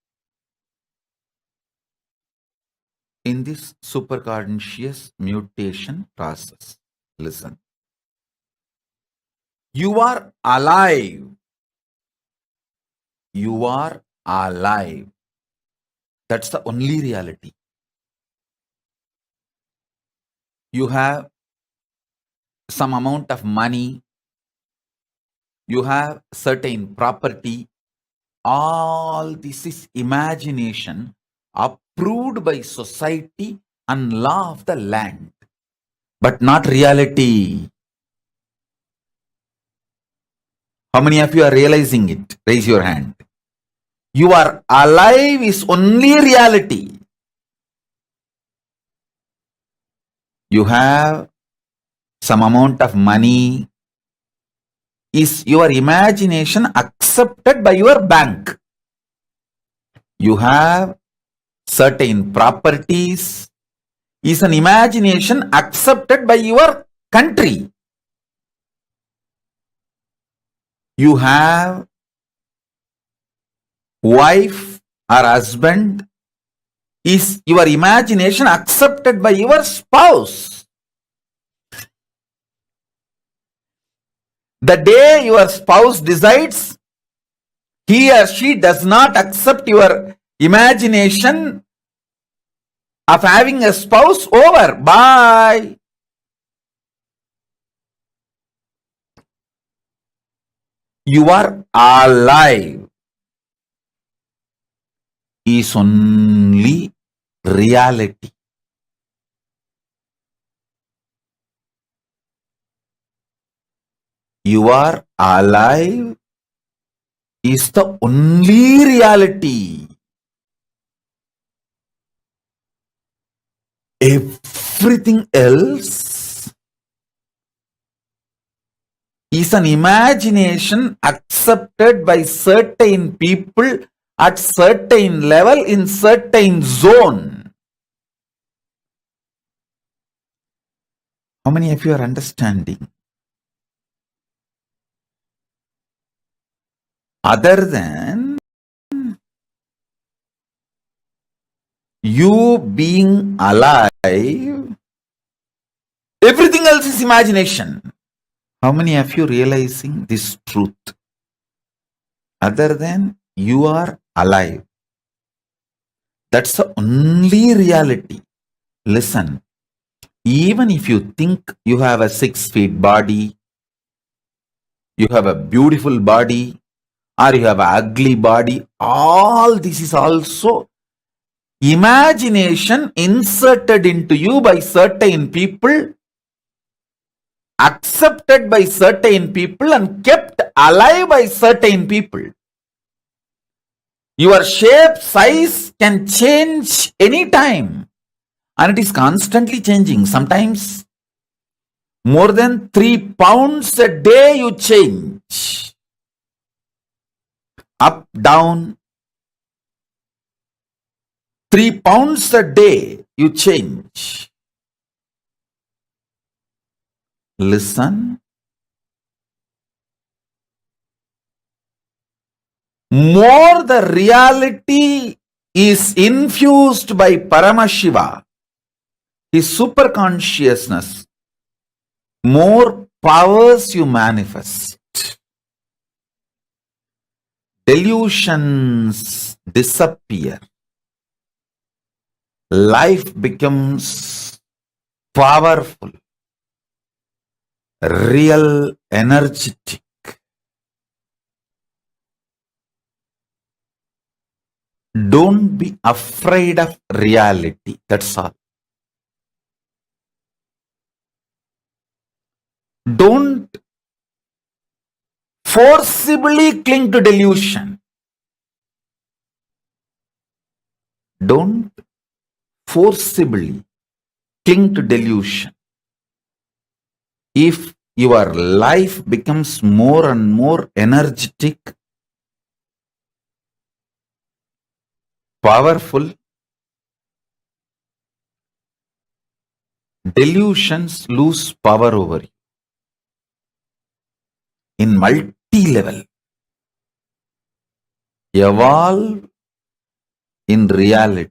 in this superconscious mutation process. Listen. You are alive. You are alive. That's the only reality. You have some amount of money. You have certain property. All this is imagination approved by society and law of the land, but not reality. How many of you are realizing it? Raise your hand. You are alive is only reality. You have some amount of money. Is your imagination accepted by your bank? You have certain properties. Is an imagination accepted by your country? You have wife or husband. Is your imagination accepted by your spouse? The day your spouse decides he or she does not accept your imagination of having a spouse, over. Bye. You are alive is only reality. you are alive is the only reality. Everything else is an imagination accepted by certain people at certain level in certain zone. How many of you are understanding? Other than you being alive, everything else is imagination. How many of you realizing this truth? Other than you are alive. That's the only reality. Listen, even if you think you have a 6 feet body, you have a beautiful body, or you have an ugly body, all this is also imagination inserted into you by certain people, accepted by certain people, and kept alive by certain people. Your shape, size can change anytime, and it is constantly changing. Sometimes more than 3 pounds a day you change. Up, down, 3 pounds a day you change. Listen. More the reality is infused by Paramashiva, his superconsciousness, more powers you manifest. Delusions disappear. Life becomes powerful, real, energetic. Don't be afraid of reality. That's all. Don't forcibly cling to delusion. Don't forcibly cling to delusion. If your life becomes more and more energetic, powerful, delusions lose power over you in multi-level. Evolve in reality.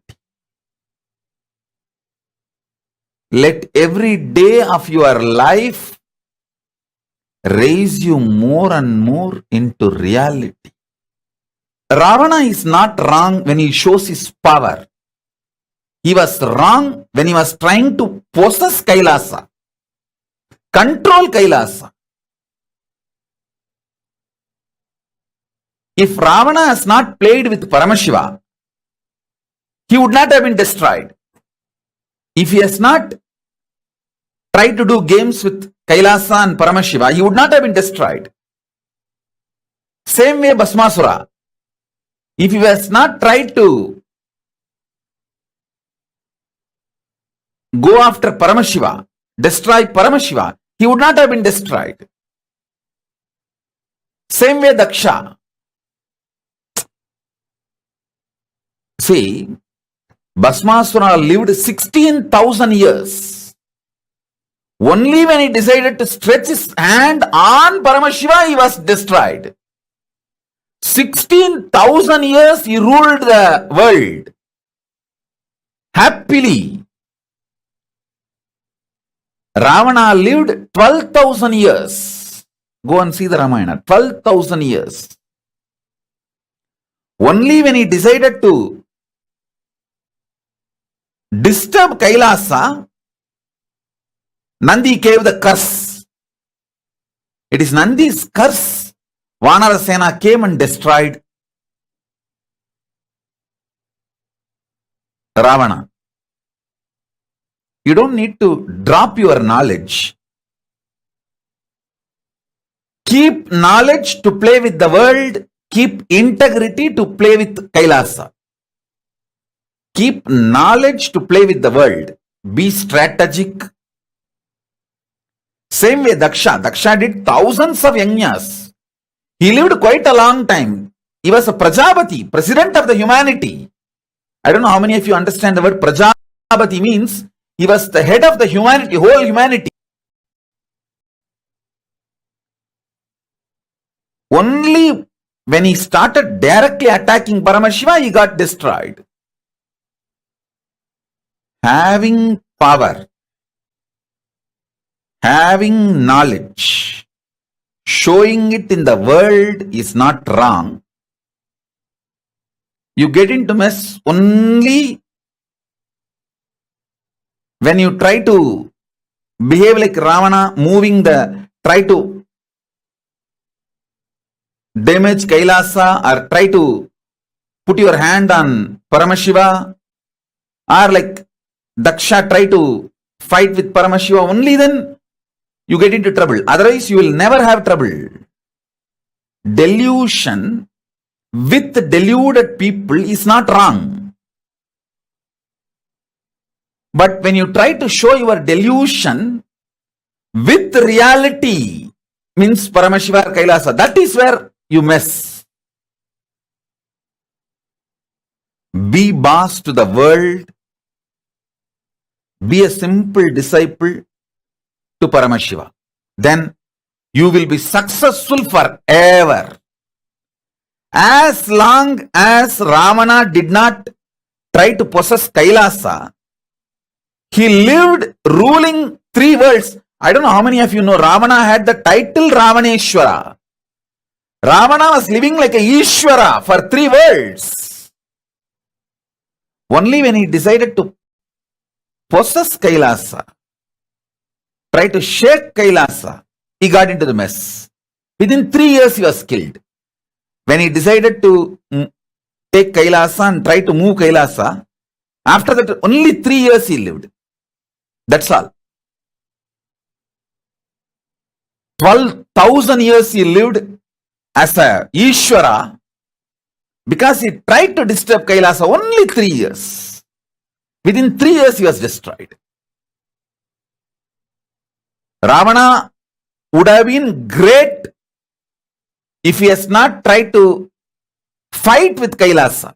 Let every day of your life raise you more and more into reality. Ravana is not wrong when he shows his power. He was wrong when he was trying to possess Kailasa, control Kailasa. If Ravana has not played with Paramashiva, he would not have been destroyed. If he has not tried to do games with Kailasa and Paramashiva, he would not have been destroyed. Same way Bhasmasura. If he has not tried to go after Paramashiva, destroy Paramashiva, he would not have been destroyed. Same way Daksha. See, Bhasmasura lived 16,000 years. Only when he decided to stretch his hand on Paramashiva, he was destroyed. 16,000 years he ruled the world happily. Ravana lived 12,000 years. Go and see the Ramayana. 12,000 years. Only when he decided to disturb Kailasa, Nandi gave the curse. It is Nandi's curse. Vanarasena came and destroyed Ravana. You don't need to drop your knowledge. Keep knowledge to play with the world. Keep integrity to play with Kailasa. Keep knowledge to play with the world. Be strategic. Same way Daksha. Daksha did thousands of yajnas. He lived quite a long time. He was a Prajapati, president of the humanity. I don't know how many of you understand the word Prajapati means. He was the head of the humanity, whole humanity. Only when he started directly attacking Paramashiva, he got destroyed. Having power, having knowledge, showing it in the world is not wrong. You get into mess only when you try to behave like Ravana, try to damage Kailasa or try to put your hand on Paramashiva, or like Daksha try to fight with Paramashiva, only then you get into trouble. Otherwise, you will never have trouble. Delusion with deluded people is not wrong. But when you try to show your delusion with reality, means Paramashiva or Kailasa, that is where you mess. Be boss to the world. Be a simple disciple to Paramashiva. Then you will be successful forever. As long as Ravana did not try to possess Kailasa, he lived ruling 3 worlds. I don't know how many of you know Ravana had the title Ravaneshwara. Ravana was living like a Ishwara for 3 worlds. Only when he decided to possess Kailasa, try to shake Kailasa, he got into the mess. Within 3 years, he was killed. When he decided to take Kailasa and try to move Kailasa, after that, only 3 years he lived. That's all. 12,000 years he lived as a Ishwara because he tried to disturb Kailasa only 3 years. Within 3 years he was destroyed. Ravana would have been great if he has not tried to fight with Kailasa.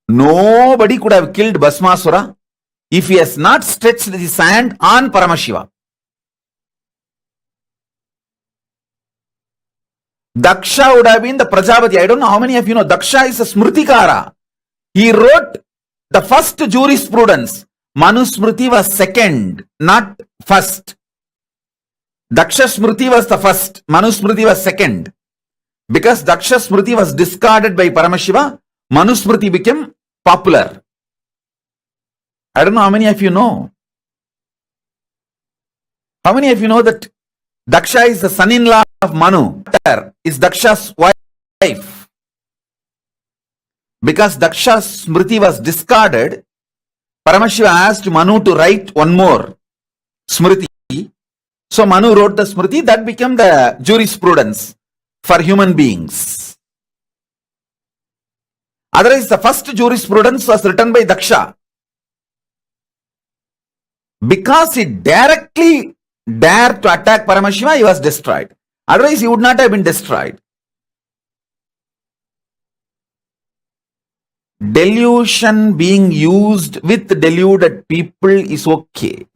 Nobody could have killed Bhasmasura if he has not stretched his hand on Paramashiva. Daksha would have been the Prajapati. I don't know how many of you know Daksha is a Smritikara. He wrote the first jurisprudence. Manusmriti was second, not first. Daksha Smriti was the first. Manusmriti was second. Because Daksha Smriti was discarded by Paramashiva, Manusmriti became popular. I don't know how many of you know. How many of you know that Daksha is the son-in-law of Manu? Is Daksha's wife. Because Daksha Smriti was discarded, Paramashiva asked Manu to write one more Smriti. So Manu wrote the Smriti, that became the jurisprudence for human beings. Otherwise, the first jurisprudence was written by Daksha. Because he directly dared to attack Paramashiva, he was destroyed. Otherwise, he would not have been destroyed. Delusion being used with deluded people is okay.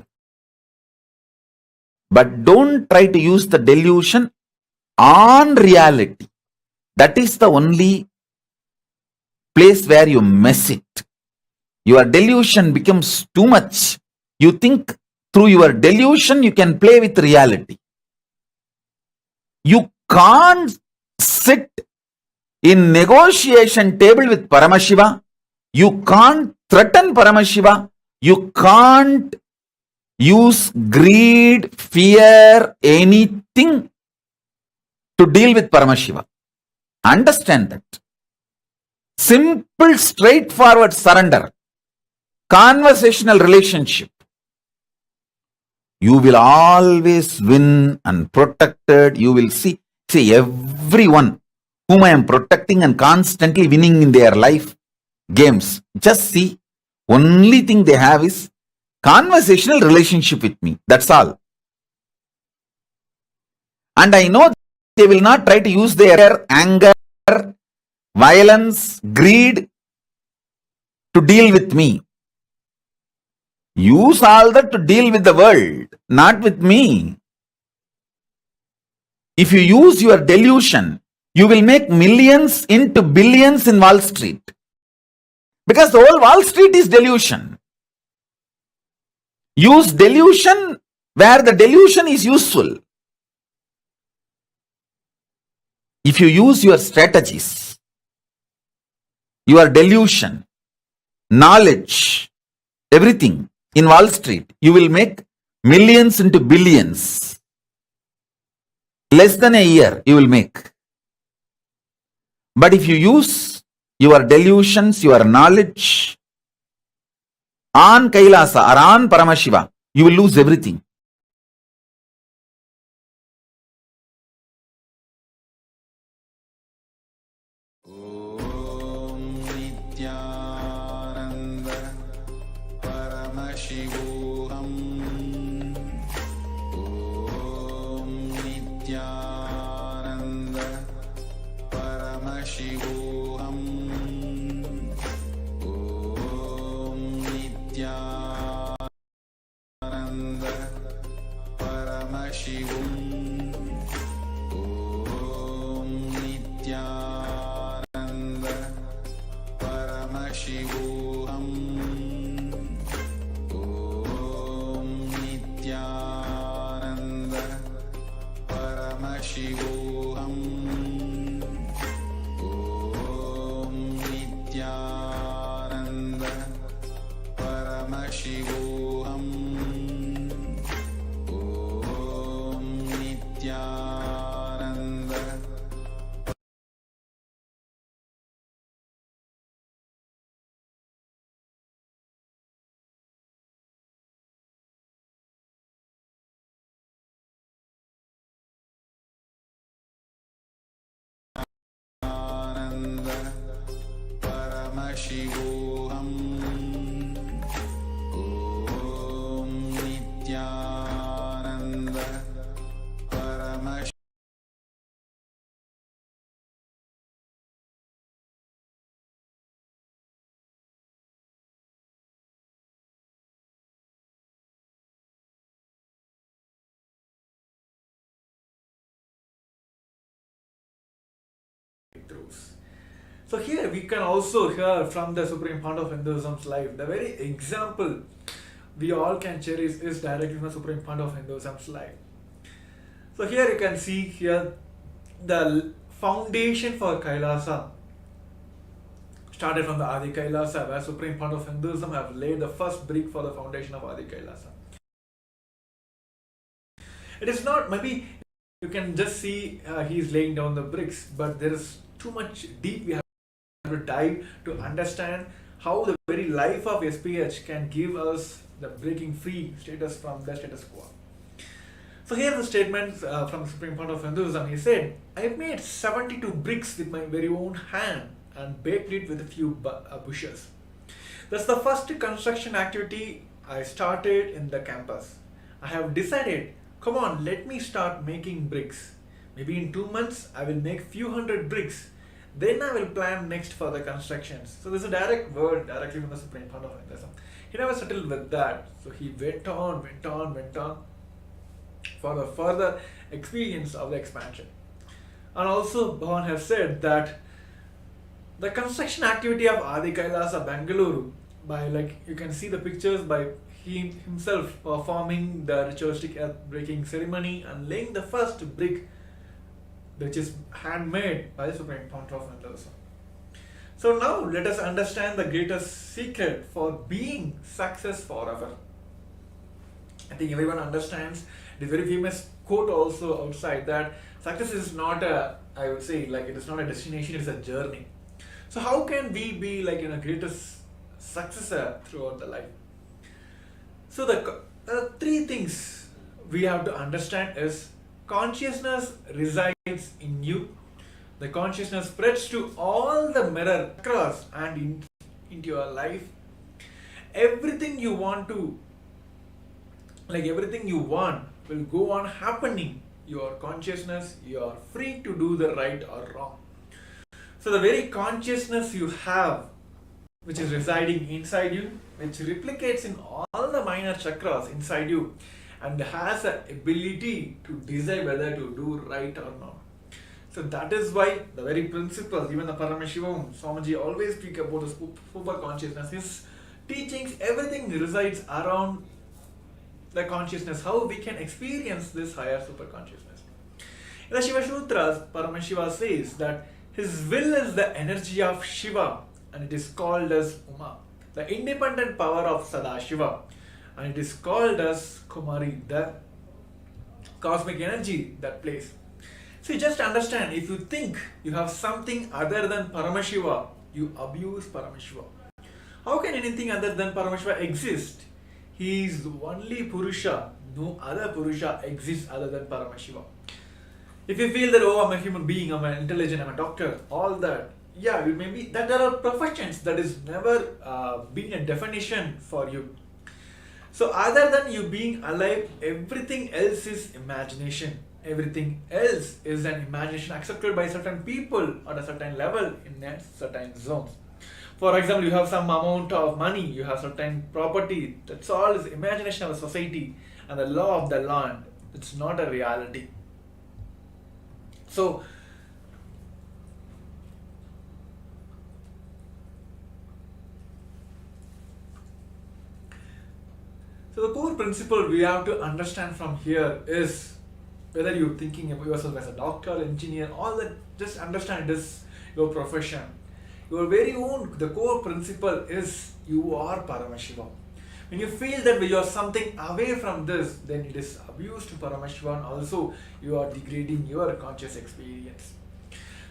But don't try to use the delusion on reality. That is the only place where you mess it. Your delusion becomes too much. You think through your delusion you can play with reality. You can't sit in negotiation table with Paramashiva. You can't threaten Paramashiva. You can't use greed, fear, anything to deal with Paramashiva. Understand that. Simple, straightforward surrender. Conversational relationship. You will always win and protected. You will see everyone whom I am protecting and constantly winning in their life games. Just see, only thing they have is conversational relationship with me. That's all. And I know they will not try to use their anger, violence, greed to deal with me. Use all that to deal with the world, not with me. If you use your delusion, you will make millions into billions in Wall Street. Because the whole Wall Street is delusion. Use delusion where the delusion is useful. If you use your strategies, your delusion, knowledge, everything in Wall Street, you will make millions into billions. Less than a year you will make. But if you use your delusions, your knowledge on Kailasa or on Paramashiva, you will lose everything. Om Nithyananda Paramashivoham. Om Nithyananda Paramashivoham. Om Nithyananda Paramashivam. Om Nithyananda Paramashivoham. Om Nithyananda Paramashivoham. Om Nithyananda Paramashivoham. Om Nithyananda Paramashivoham. Om Nithyananda Paramashivoham. So here we can also hear from the supreme point of Hinduism's life. The very example we all can cherish is directly from the supreme point of Hinduism's life. So here you can see here the foundation for Kailasa started from the Adi Kailasa, where supreme point of Hinduism have laid the first brick for the foundation of Adi Kailasa. It is not, maybe you can just see he is laying down the bricks, but there is too much deep we have to dive to understand how the very life of SPH can give us the breaking free status from the status quo. So here the statement from the Supreme Point of Hinduism. He said, I made 72 bricks with my very own hand and baked it with a few bushes. That's the first construction activity I started in the campus. I have decided, come on, let me start making bricks. Maybe in 2 months I will make few hundred bricks. Then I will plan next for the constructions. So there's a direct word directly from the Supreme Point of Hinduism. He never settled with that. So he went on for the further experience of the expansion. And also Bhagavan has said that the construction activity of Adi Kailasa Bengaluru, by like you can see the pictures by he himself performing the ritualistic earth breaking ceremony and laying the first brick, which is handmade by the Supreme Point of Hinduism. So now let us understand the greatest secret for being success forever. I think everyone understands the very famous quote also outside that success is not a, I would say, like it is not a destination, it is a journey. So how can we be like in a greatest successor throughout the life? So there are three things we have to understand is consciousness resides in you. The consciousness spreads to all the mirror across and into your life. Everything you want to, everything you want will go on happening. Your consciousness, you are free to do the right or wrong. So the very consciousness you have, which is residing inside you, which replicates in all the minor chakras inside you, and has the ability to decide whether to do right or not. So that is why the very principles, even the Paramashivoham, Swamiji always speak about the super consciousness. His teachings, everything resides around the consciousness, how we can experience this higher super consciousness. In the Shiva Sutras, Paramashiva says that his will is the energy of Shiva, and it is called as Uma, the independent power of Sadashiva, and it is called as Kumari, the cosmic energy that plays. So you just understand, if you think you have something other than Paramashiva, you abuse Paramashiva. How can anything other than Paramashiva exist? He is the only Purusha. No other Purusha exists other than Paramashiva. If you feel that, oh, I'm a human being, I'm an intelligent, I'm a doctor, all that, yeah, you may be, that there are perfections that is never been a definition for you. So other than you being alive, everything else is imagination. Everything else is an imagination accepted by certain people at a certain level in a certain zones. For example, you have some amount of money, you have certain property, that's all is imagination of a society and the law of the land. It's not a reality. So the core principle we have to understand from here is, whether you're thinking about yourself as a doctor, engineer, all that, just understand it is your profession. Your very own, the core principle is you are Paramashiva. When you feel that you are something away from this, then it is abuse to Paramashiva, and also you are degrading your conscious experience.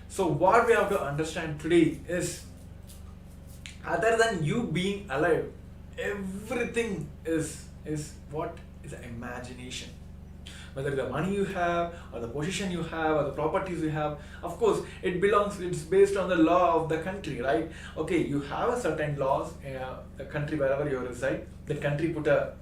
So what we have to understand today is, other than you being alive, everything is what is imagination. Whether the money you have, or the position you have, or the properties you have, of course it's based on the law of the country, right? Okay, you have a certain laws in the country wherever you reside. The country put a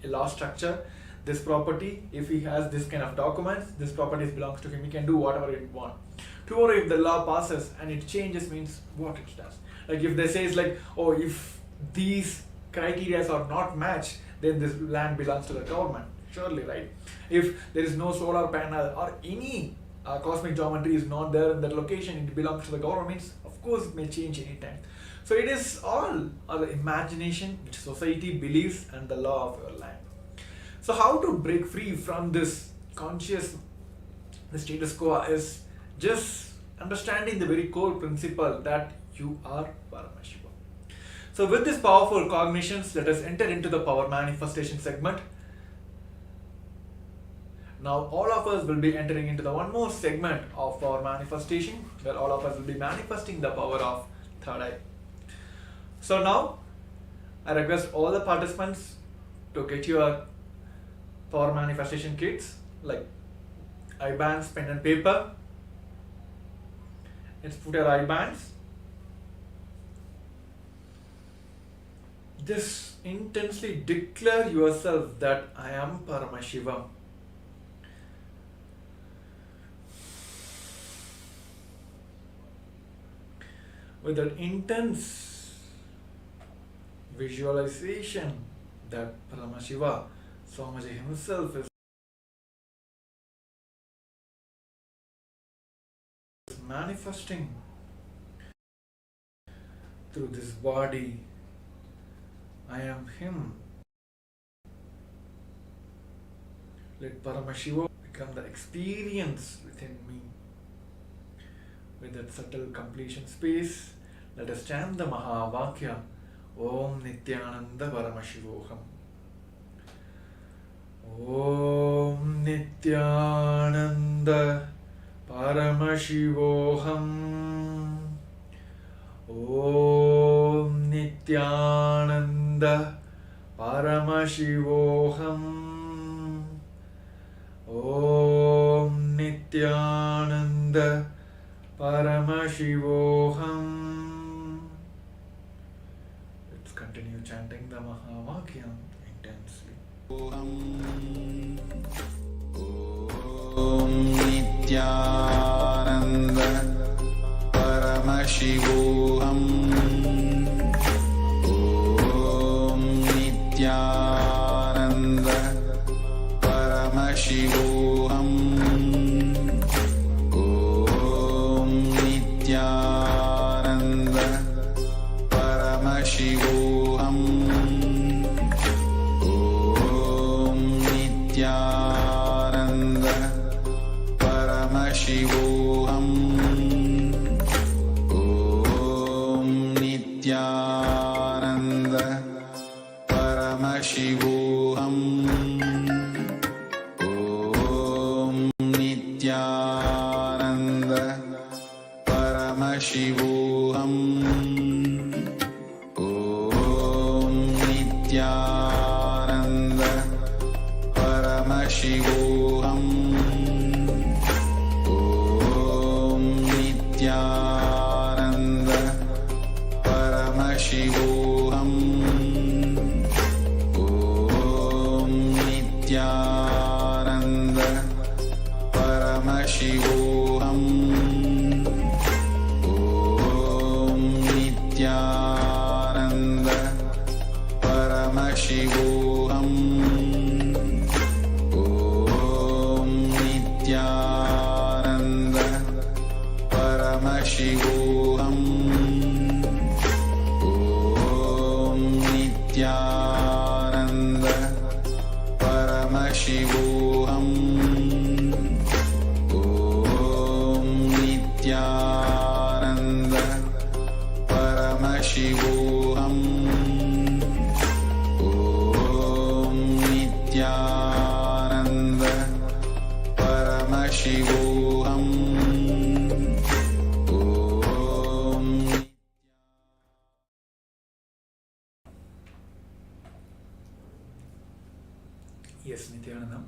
law structure. This property, if he has this kind of documents, this property belongs to him, he can do whatever he wants. Tomorrow if the law passes and it changes, means what it does. Like if they say it's like, oh, if these criteria are not matched, then this land belongs to the government. Surely, right? If there is no solar panel or any cosmic geometry is not there in that location, it belongs to the government, means of course it may change anytime. So it is all the imagination which society believes and the law of your land. So how to break free from this conscious, the status quo, is just understanding the very core principle that you are Paramashiva. So with this powerful cognitions, let us enter into the power manifestation segment. Now all of us will be entering into the one more segment of power manifestation, where all of us will be manifesting the power of third eye. So now I request all the participants to get your power manifestation kits, like eye bands, pen and paper. Let's put your eye bands. Just intensely declare yourself that I am Paramashivam. With that intense visualization that Paramashiva, Swamiji himself is manifesting through this body. I am him. Let Paramashiva become the experience within me. With that subtle completion space, let us chant the Mahavakya, Om Nithyananda Paramashivoham. Om Nithyananda Paramashivoham. Om Nithyananda Paramashivoham. Nithyananda Paramashivoham. Let's continue chanting the Mahavakyam intensely. Om Nithyananda Paramashivoham. Om Nithyananda Paramashivoham. Om Nithyananda Paramashivoham. Om Nithyananda Paramashivoham. Om Nithyananda Paramashivoham. Om Nithyananda Paramashivoham. Om Nithyananda Paramashivoham. Om Nithyananda Paramashivoham. Om Nithyananda Paramashivoham. Om Nithyananda Paramashivoham. Om Nithyananda Paramashivoham. Om Nithyananda Paramashivoham. Om Nithyananda Paramashivoham. Om Nithyananda Paramashivoham. Om Yes, Nithyananda.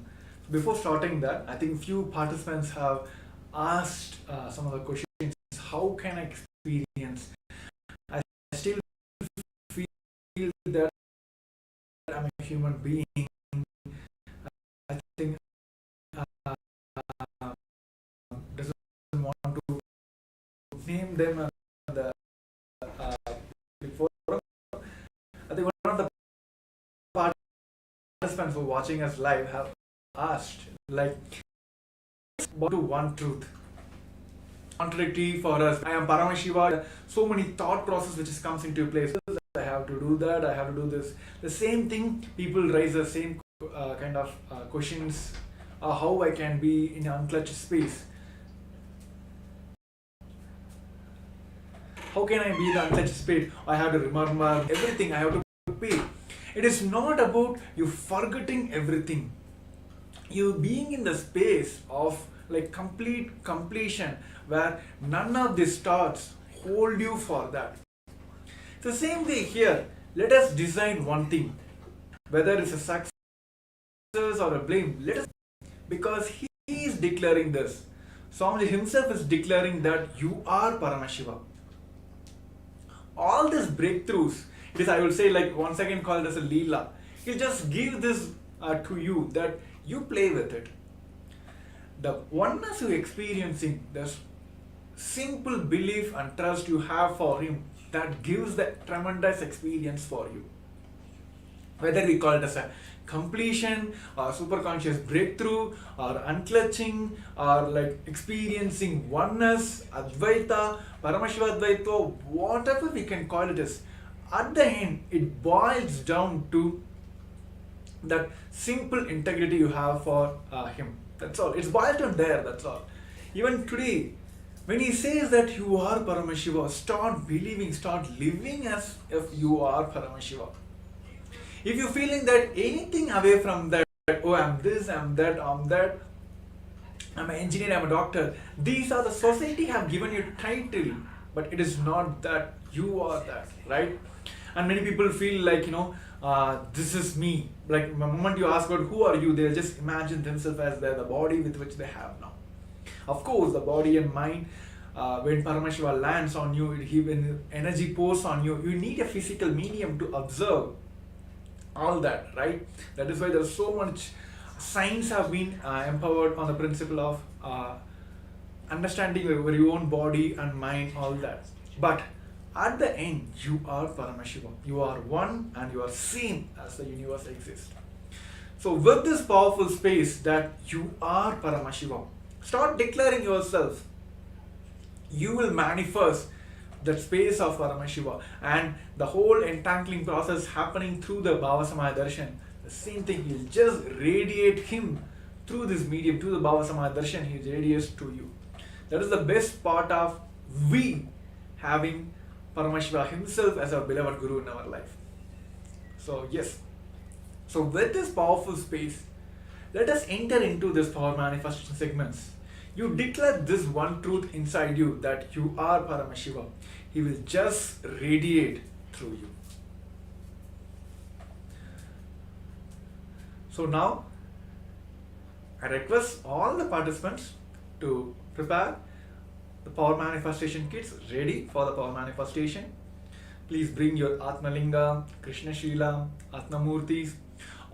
Before starting that, I think few participants have asked some of the questions. How can I experience? I still feel that I'm a human being. I think doesn't want to name them on the forum. I think one of the participants who are watching us live have asked, like, what to one truth? Contradictory for us. I am Paramashiva. So many thought process which comes into place. I have to do that. I have to do this. The same thing. People raise the same kind of questions. How I can be in an unclutched space? How can I be in the unclutched space? I have to remember everything. I have to pay. It is not about you forgetting everything. You being in the space of like complete completion where none of these thoughts hold you for that. It's the same way here. Let us design one thing, whether it's a success or a blame. Let us, because he is declaring this. Swamiji himself is declaring that you are Paramashiva. All these breakthroughs, it is, I will say, like once again called as a Leela. He'll just give this to you that you play with it. The oneness you're experiencing, the simple belief and trust you have for him, that gives the tremendous experience for you. Whether we call it as a completion or superconscious breakthrough or unclutching or like experiencing oneness, Advaita, Paramashiva Advaita, whatever we can call it as, at the end it boils down to that simple integrity you have for him. That's all. It's boiled down there, that's all. Even today, when he says that you are Paramashiva, start believing, start living as if you are Paramashiva. If you're feeling that anything away from that, oh, I'm this, I'm that, I'm an engineer, I'm a doctor, these are the society have given you title, but it is not that, you are that, right? And many people feel like, this is me. Like the moment you ask about who are you, they'll just imagine themselves as the body with which they have now. Of course, the body and mind, when Paramashiva lands on you, when energy pours on you, you need a physical medium to observe all that, right? That is why there's so much science have been empowered on the principle of understanding your own body and mind, all that. But at the end, you are Paramashiva. You are one and you are seen as the universe exists. So with this powerful space that you are Paramashiva, start declaring yourself. You will manifest that space of Paramashiva, and the whole entangling process happening through the Bhavasamaya Darshan. The same thing, you'll just radiate him through this medium, through the Bhavasamaya Darshan, he radiates to you. That is the best part of we having Paramashiva himself as our beloved Guru in our life. So yes, so with this powerful space, let us enter into this power manifestation segments. You declare this one truth inside you, that you are Paramashiva. He will just radiate through you. So now, I request all the participants to prepare the power manifestation kits ready for the power manifestation. Please bring your Atmalinga, Krishna Shila, Atmamurtis,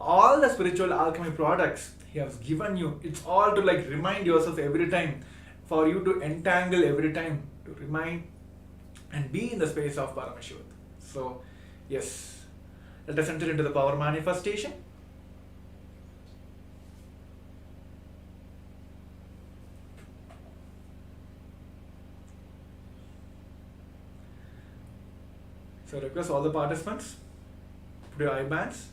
all the spiritual alchemy products he has given you. It's all to like remind yourself every time, for you to entangle every time, to remind and be in the space of Paramashiva. So yes, let us enter into the power manifestation. So request all the participants, put your eye bands.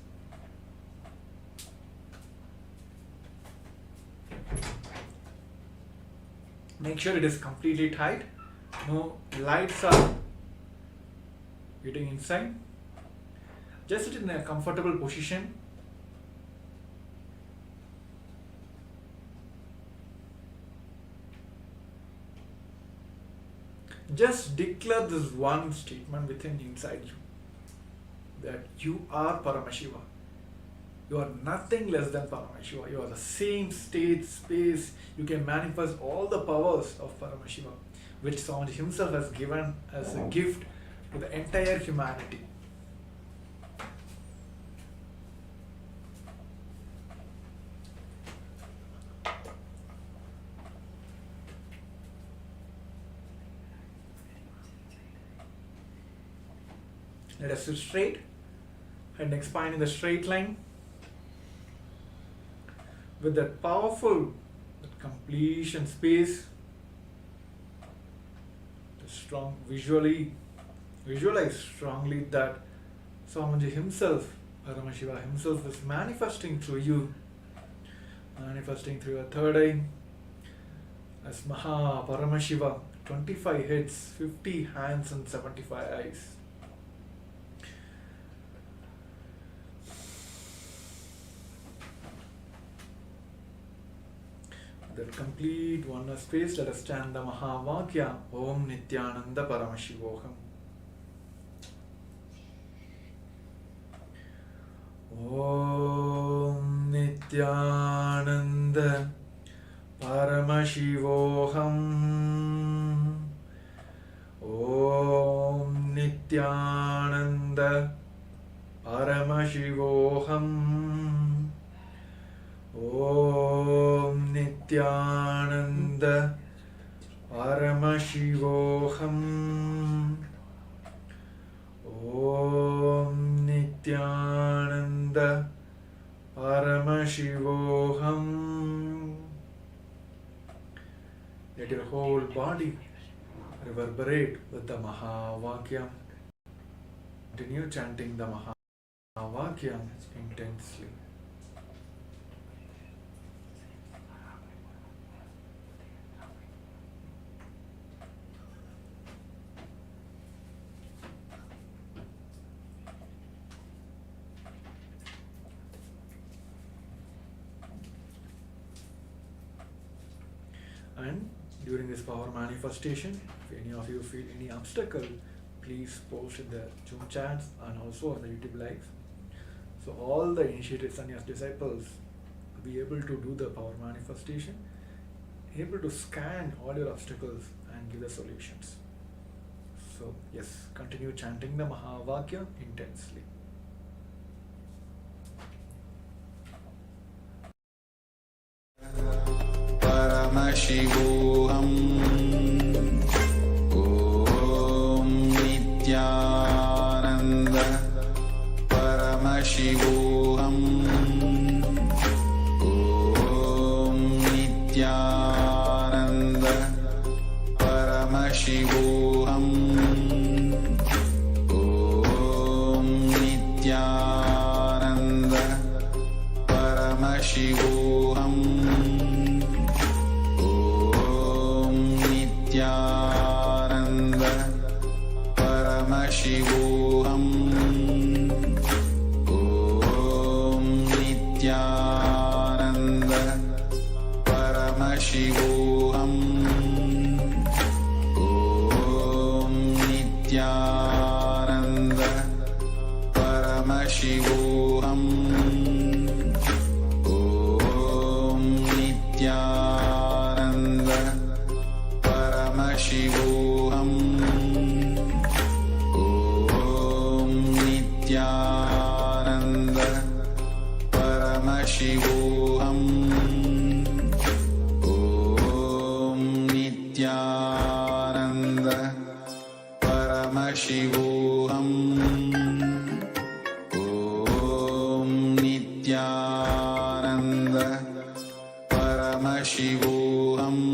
Make sure it is completely tight. No lights are getting inside. Just sit in a comfortable position. Just declare this one statement within inside you, that you are Paramashiva. You are nothing less than Paramashiva. You are the same state, space. You can manifest all the powers of Paramashiva, which Swamiji himself has given as a gift to the entire humanity. Let us sit straight, head and spine in the straight line. With that powerful, that completion space, strong, visualize strongly that Swamiji himself, Paramashiva himself, is manifesting through you, manifesting through your third eye as Maha Paramashiva, 25 heads, 50 hands and 75 eyes. That complete oneness space, let us chant the Mahavakya, Om Nithyananda Paramashivoham. Om Nithyananda Paramashivoham. Om Nithyananda Paramashivoham. Om Nithyananda Paramashivoham. Om Nithyananda Paramashivoham. Let your whole body reverberate with the Mahavakya. Continue chanting the Mahavakya intensely. And during this power manifestation, if any of you feel any obstacle, please post in the Zoom chats and also on the YouTube lives. So all the initiated sannyas disciples will be able to do the power manifestation able to scan all your obstacles and give the solutions. So yes, continue chanting the Mahavakya intensely. Paramashivoham. Om Nithyananda. Paramashivoham. Om Nithyananda. Paramashivoham. Om Nithyananda. Paramashivoham. Nithyananda. Paramashivoham. Om Nithyananda. Paramashivoham. Om Nithyananda. Paramashivoham. Om Nithyananda. Paramashivoham. Om Nithyananda. Paramashivoham. Om Nithyananda. Paramashivoham. Om Nithyananda. Paramashivoham. Om Nithyananda. Paramashivoham. Om Nithyananda. Paramashivoham.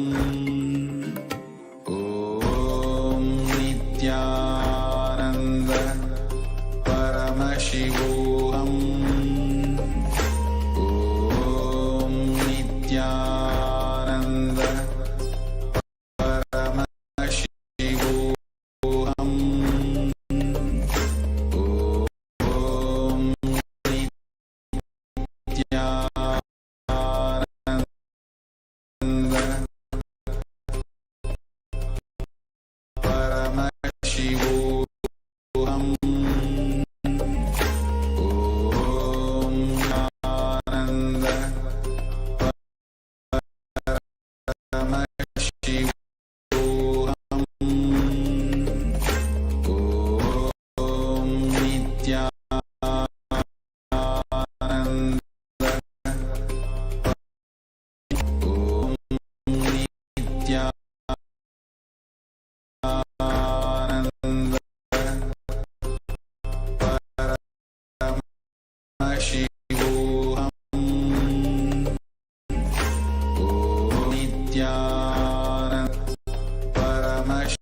Om Nithyananda. Paramashivoham. Om Nanda. Paramashivoham. Om Nithyananda. Om Nithyananda. Paramashivoham. Om Nithyananda. Paramashivoham.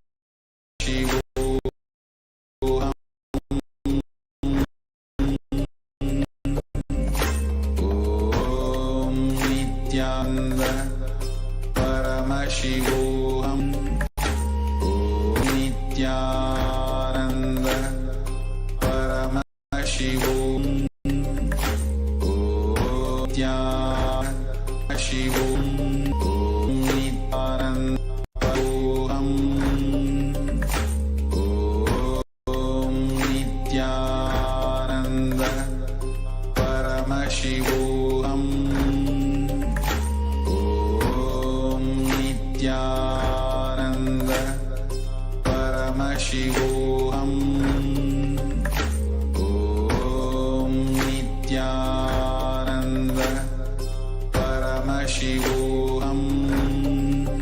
Om Nithyananda. Paramashivoham. Om Nithyananda. Paramashivoham. Om Nithyananda. Om Nithyananda. Paramashivoham. Om Nithyananda. Paramashivoham. Om Nithyananda. Paramashivoham.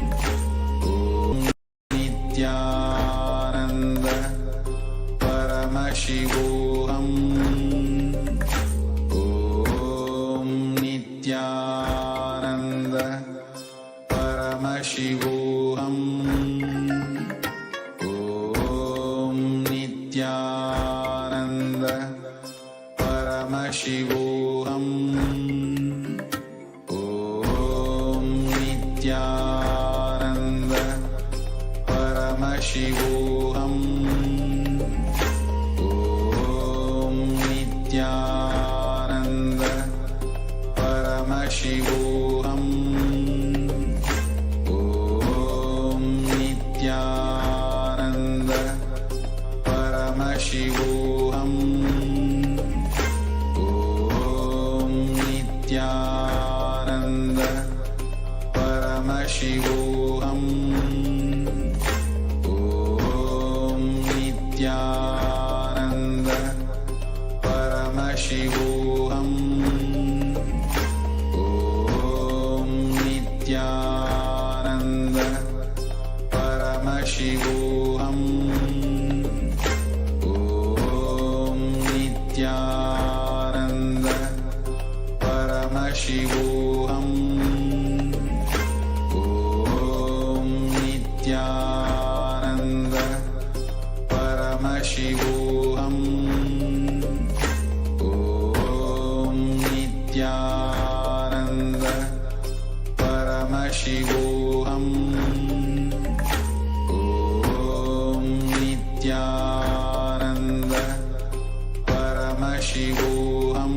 Om Nithyananda. Paramashivoham. Om Nithyananda. Paramashivoham. Om Nithyananda. Paramashivoham. Om Nithyananda. Paramashivoham. Om Nithyananda. Paramashivoham. Om Nithyananda. Paramashivoham. Om Nithyananda. Paramashivoham. Nithyananda Paramashivoham Om Nithyananda Paramashivoham Om Nithyananda Paramashivoham Om Nithyananda Paramashivoham Om Nithyananda Paramashivoham Om Nithyananda Paramashivoham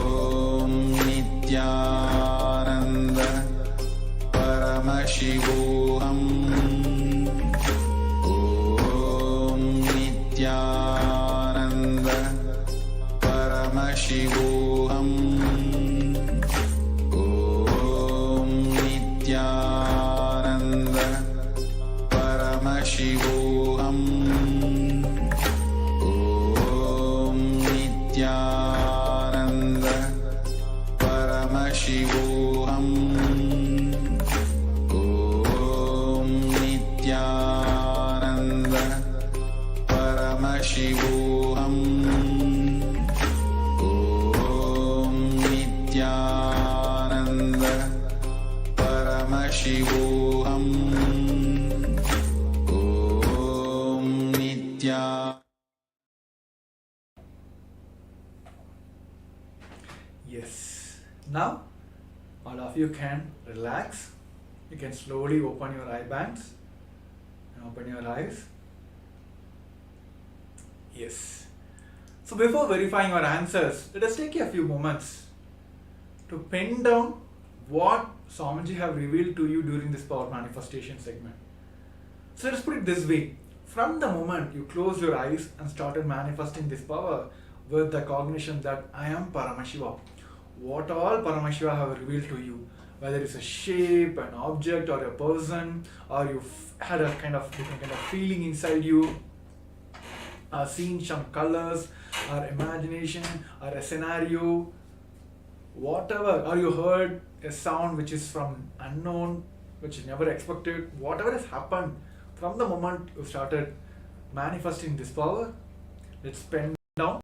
Om Nithyananda Paramashivoham Om Nithyananda Paramashivoham Om Nithyananda Paramashivoham Om Nithyananda Paramashivoham Om Nithyananda Paramashivoham Om Nithyananda Paramashivoham Om Nithyananda. Yes. Now, all of you can relax. You can slowly open your eye bands and open your eyes. Yes. So before verifying your answers, let us take a few moments to pin down what Swamiji have revealed to you during this power manifestation segment. So let's put it this way. From the moment you closed your eyes and started manifesting this power with the cognition that I am Paramashiva, what all Paramashiva have revealed to you, whether it's a shape, an object, or a person, or you've had a kind of different kind of feeling inside you, seen some colors, or imagination, or a scenario, whatever, or you heard a sound which is from unknown, which you never expected, whatever has happened from the moment you started manifesting this power, let's pen down.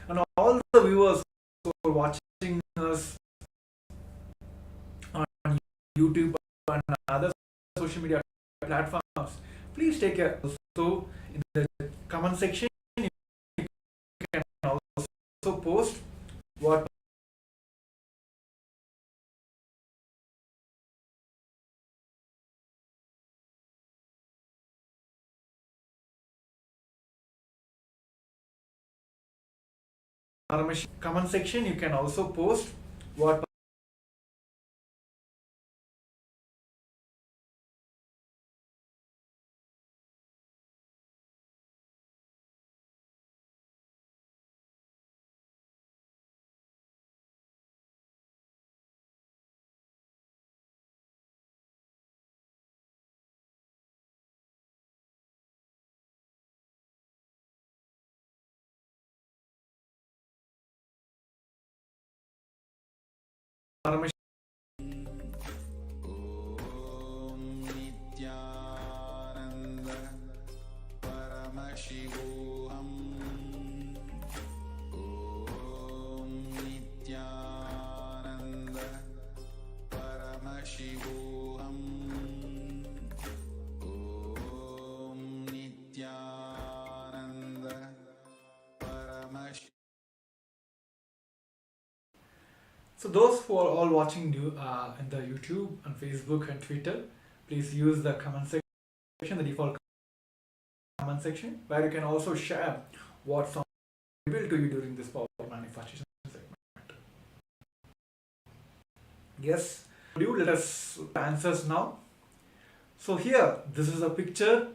And all the viewers who are watching us on YouTube and other social media platforms, please take care. Also, in the comment section, you can also post what comment section. You can also post what Paramashivam. Om Nithyananda Paramashivoham Om Nithyananda Paramashivoham Om Nithyananda Paramashivoham. So those who are all watching in the YouTube and Facebook and Twitter, please use the comment section, the default comment section, where you can also share what sound revealed to you during this power manifestation segment. Yes, let us answers now. So here, this is a picture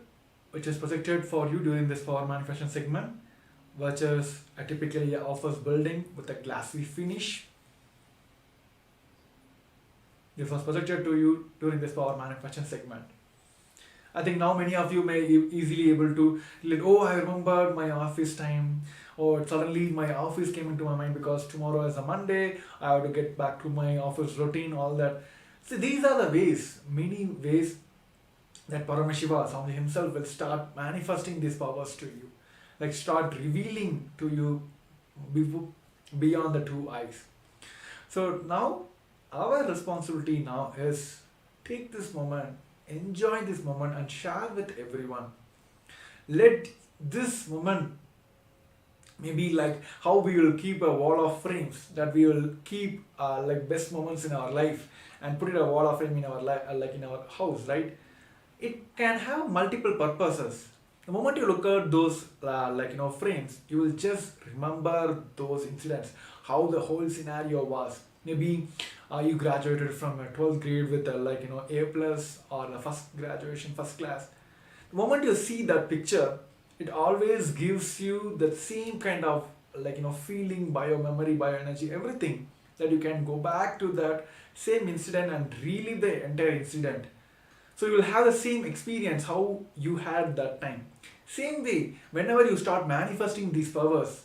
which is projected for you during this power manifestation segment, which is a typically office building with a glassy finish. This was projected to you during this power manifestation segment. I think now many of you may easily able to relate, oh, I remembered my office time, or suddenly my office came into my mind because tomorrow is a Monday, I have to get back to my office routine, all that. See, these are the ways, many ways that Paramashiva, Swami himself, will start manifesting these powers to you. Like start revealing to you beyond the two eyes. So now our responsibility now is take this moment, enjoy this moment and share with everyone. Let this moment maybe like how we will keep a wall of frames, that we will keep like best moments in our life and put it a wall of frame in our life, like in our house, right? It can have multiple purposes. The moment you look at those frames, you will just remember those incidents, how the whole scenario was. Maybe you graduated from a 12th grade with a A plus or a first graduation, first class. The moment you see that picture, it always gives you the same kind of feeling, bio memory, bio energy, everything, that you can go back to that same incident and relive the entire incident. So you will have the same experience how you had that time. Same way, whenever you start manifesting these powers,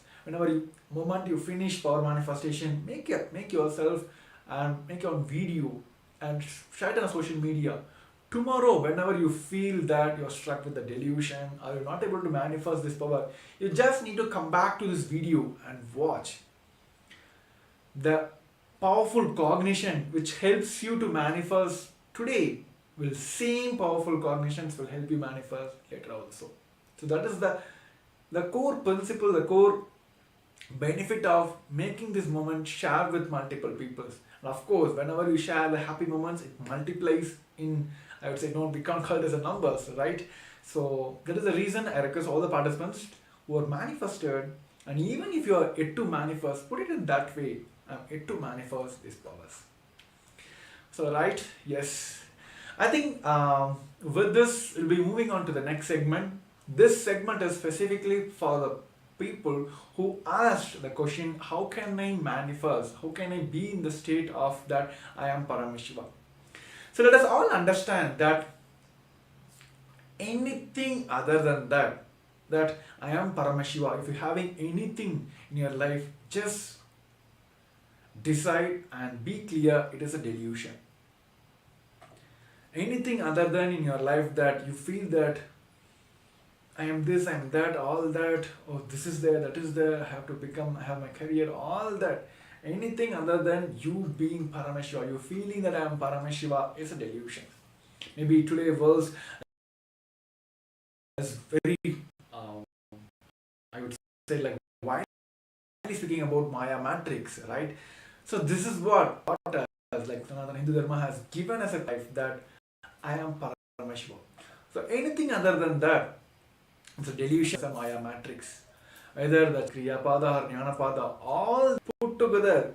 moment you finish power manifestation, make yourself and make your own video and share it on social media. Tomorrow, whenever you feel that you're struck with the delusion or you're not able to manifest this power, you just need to come back to this video and watch. The powerful cognition which helps you to manifest today will same powerful cognitions will help you manifest later also. So that is the core principle, the core benefit of making this moment share with multiple people. And of course, whenever you share the happy moments, it multiplies in, I would say, no, we can't call it as a numbers, right? So that is the reason I request all the participants who are manifested, and even if you are yet to manifest, put it in that way, I'm yet to manifest these powers. So right, yes. I think with this, we'll be moving on to the next segment. This segment is specifically for the people who asked the question, how can I manifest? How can I be in the state of that I am Paramashiva? So let us all understand that anything other than that I am Paramashiva, if you're having anything in your life, just decide and be clear, it is a delusion. Anything other than in your life that you feel that I am this, I am that, all that, oh, this is there, that is there, I have to become, I have my career, all that. Anything other than you being Paramashiva, you feeling that I am Paramashiva, is a delusion. Maybe today world is very, I would say, like widely speaking about Maya matrix, right? So this is what like Sanatana Hindu Dharma has given us a life, that I am Paramashiva. So anything other than that, it's a delusion, it's a Maya matrix. Either the Kriya Pada or Jnana Pada, all put together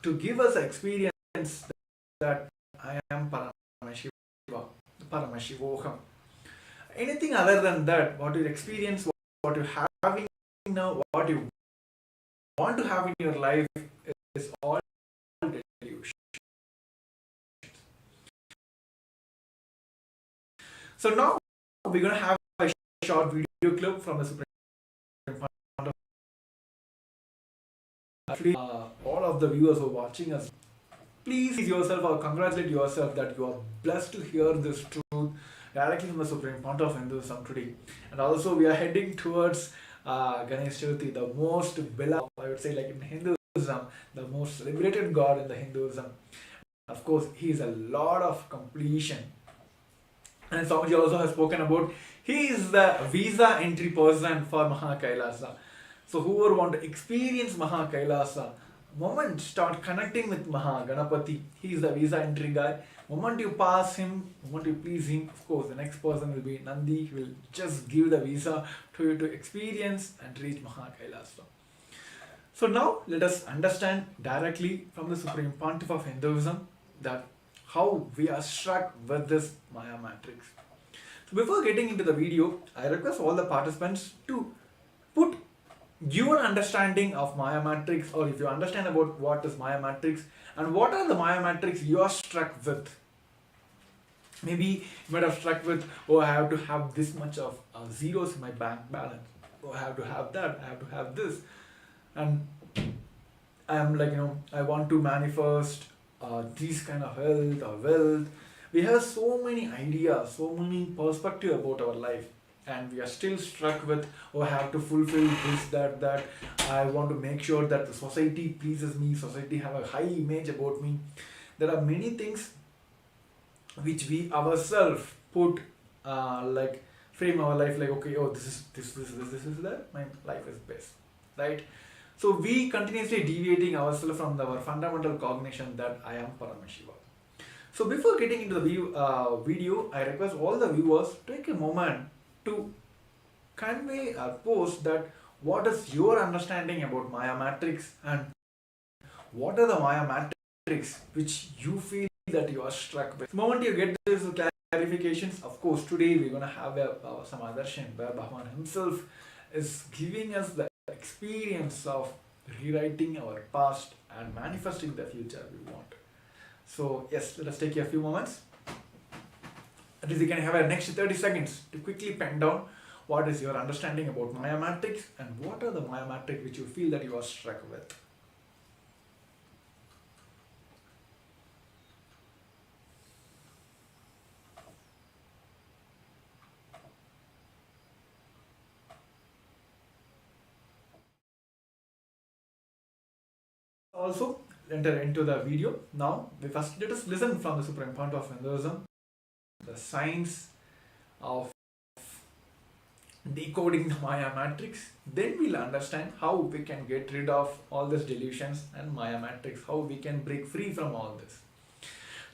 to give us experience that I am Paramashiva, Paramashivoham. Anything other than that, what you experience, what you having now, what you want to have in your life, is all delusion. So now we're going to have a short video clip from the Supreme Founder. Actually, all of the viewers who are watching us, please yourself or congratulate yourself that you are blessed to hear this truth directly from the Supreme Founder of Hinduism today. And also we are heading towards Ganesh Chaturthi, the most beloved, I would say, like in Hinduism, the most celebrated God in the Hinduism. Of course, he is a Lord of completion. And Swamiji also has spoken about, he is the visa entry person for Mahakailasa. So whoever want to experience Mahakailasa, moment start connecting with Mahaganapati, he is the visa entry guy. Moment you pass him, moment you please him, of course the next person will be Nandi. He will just give the visa to you to experience and reach Mahakailasa. So now let us understand directly from the Supreme Pontiff of Hinduism that how we are struck with this Maya matrix. So before getting into the video, I request all the participants to put your understanding of Maya matrix, or if you understand about what is Maya matrix and what are the Maya matrix you are struck with. Maybe you might have struck with, oh, I have to have this much of zeros in my bank balance. Oh, I have to have that. I have to have this. And I'm like, I want to manifest these kind of health or wealth. We have so many ideas, so many perspective about our life, and we are still struck with, oh, I have to fulfill this, that, that. I want to make sure that the society pleases me, society have a high image about me. There are many things which we ourselves put like frame our life like, okay, oh, this is that, my life is best, right? So we continuously deviating ourselves from our fundamental cognition that I am Paramashiva. So before getting into the video, I request all the viewers take a moment to convey or post that what is your understanding about Maya matrix, and what are the Maya matrix which you feel that you are struck with. The moment you get these clarifications, of course, today we're going to have some darshan where Bhagavan himself is giving us the experience of rewriting our past and manifesting the future we want. So yes, let us take a few moments. At least you can have a next 30 seconds to quickly pen down what is your understanding about Maya matrix and what are the Maya matrix which you feel that you are struck with. Also enter into the video. Now we first let us listen from the supreme point of Hinduism, the science of decoding the Maya matrix. Then we'll understand how we can get rid of all these delusions and Maya matrix, how we can break free from all this.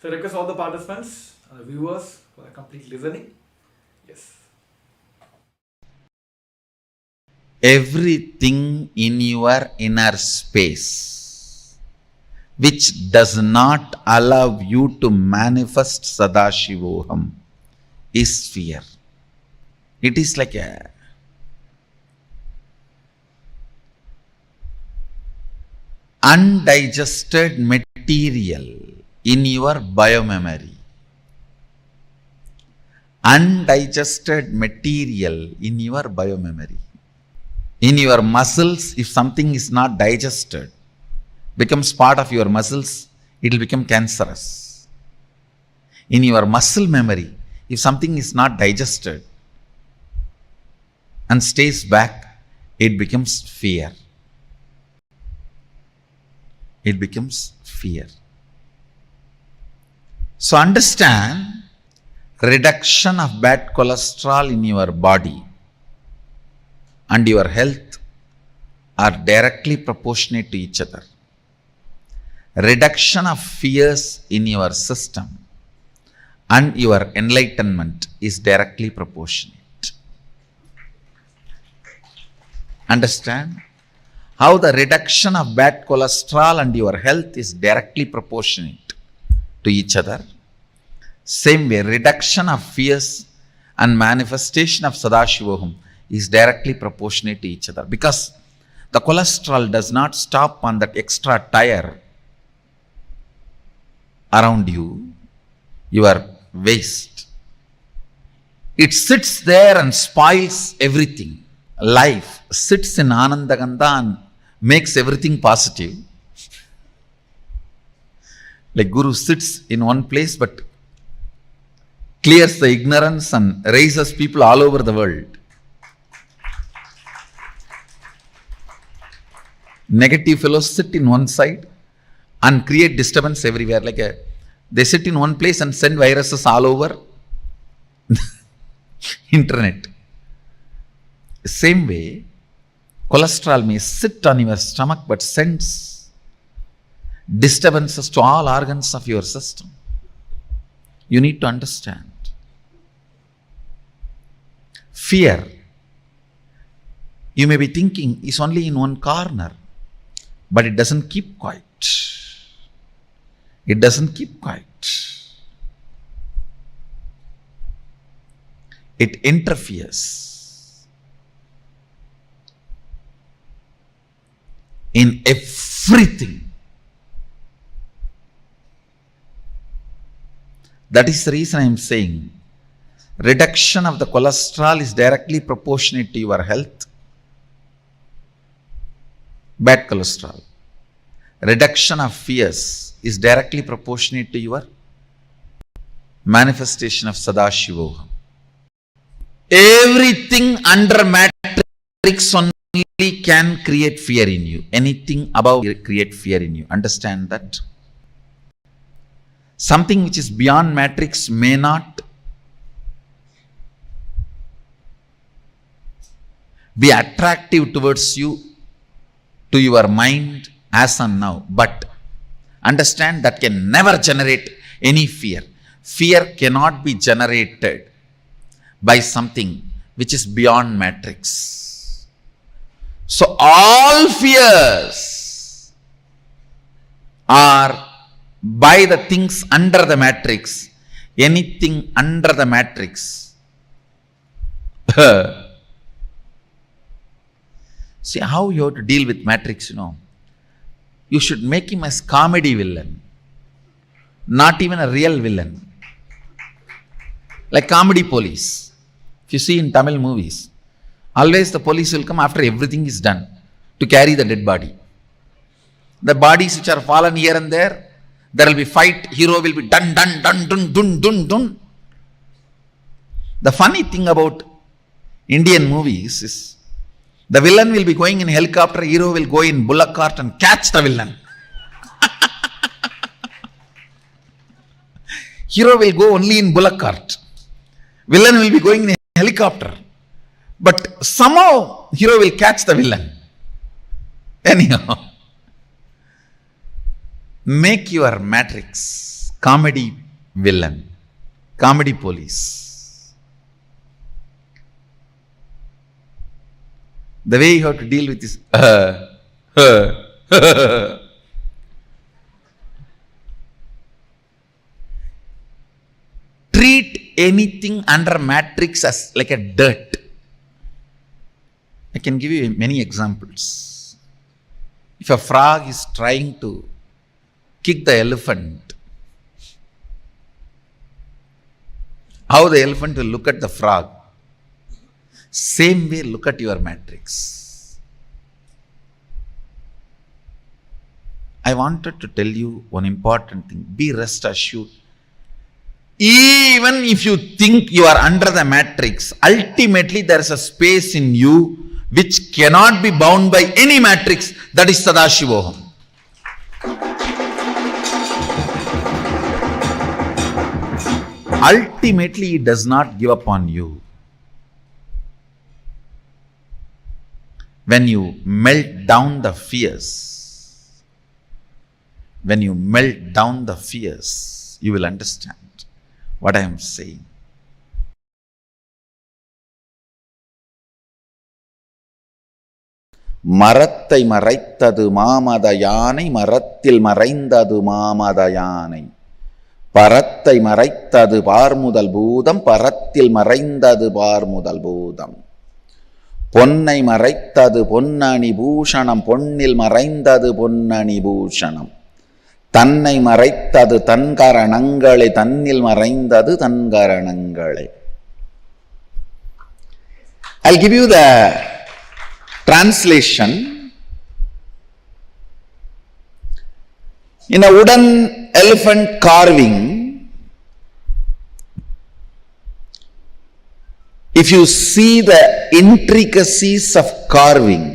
So I request all the participants, viewers, for a complete listening. Yes. Everything in your inner space which does not allow you to manifest Sadashivoham is fear. It is like a undigested material in your biomemory. Undigested material in your biomemory. In your muscles, if something is not digested, becomes part of your muscles, it will become cancerous. In your muscle memory, if something is not digested and stays back, it becomes fear. It becomes fear. So understand, reduction of bad cholesterol in your body and your health are directly proportionate to each other. Reduction of fears in your system and your enlightenment is directly proportionate. Understand how the reduction of bad cholesterol and your health is directly proportionate to each other. Same way, reduction of fears and manifestation of Sadashivoham is directly proportionate to each other, because the cholesterol does not stop on that extra tire around you, your waist. It sits there and spoils everything. Life sits in Anandagandha and makes everything positive. Like Guru sits in one place but clears the ignorance and raises people all over the world. Negative fellows sit in one side and create disturbance everywhere. They sit in one place and send viruses all over internet. Same way, cholesterol may sit on your stomach but sends disturbances to all organs of your system. You need to understand. Fear, you may be thinking, is only in one corner, but it doesn't keep quiet. It doesn't keep quiet. It interferes in everything. That is the reason I am saying reduction of the cholesterol is directly proportionate to your health. Bad cholesterol. Reduction of fears is directly proportionate to your manifestation of Sadashivoham. Everything under matrix only can create fear in you. Anything above create fear in you. Understand that? Something which is beyond matrix may not be attractive towards you, to your mind as on now. But understand that can never generate any fear. Fear cannot be generated by something which is beyond matrix. So all fears are by the things under the matrix. Anything under the matrix. See how you have to deal with matrix, You should make him as comedy villain, not even a real villain. Like comedy police. If you see in Tamil movies, always the police will come after everything is done to carry the dead body. The bodies which are fallen here and there will be fight, hero will be dun dun dun dun dun dun dun. The funny thing about Indian movies is the villain will be going in helicopter, hero will go in bullock cart and catch the villain. Hero will go only in bullock cart. Villain will be going in a helicopter. But somehow hero will catch the villain. Anyhow, make your matrix comedy villain, comedy police. The way you have to deal with this, treat anything under matrix as like a dirt. I can give you many examples. If a frog is trying to kick the elephant, how the elephant will look at the frog, same way look at your matrix. I wanted to tell you one important thing. Be rest assured. Even if you think you are under the matrix, ultimately there is a space in you which cannot be bound by any matrix. That is Sadashivoham. Ultimately, it does not give up on you. When you melt down the fears, you will understand what I am saying. மரத்தை மறைத்தது மாமத யானை, மரத்தில் மறைந்தது மாமத யானை. பரத்தை மறைத்தது பார்முதல் பூதம், பரத்தில் மறைந்தது பார்முதல் பூதம். பொன்னை மறைத்தது பொன்னணி பூஷணம், பொன்னில் மறைந்தது பொன்னணி பூஷணம். தன்னை மறைத்தது தன்கரணங்களே, தன்னில் மறைந்தது தன்கரணங்களே. I'll give you the translation. In a wooden elephant carving, if you see the intricacies of carving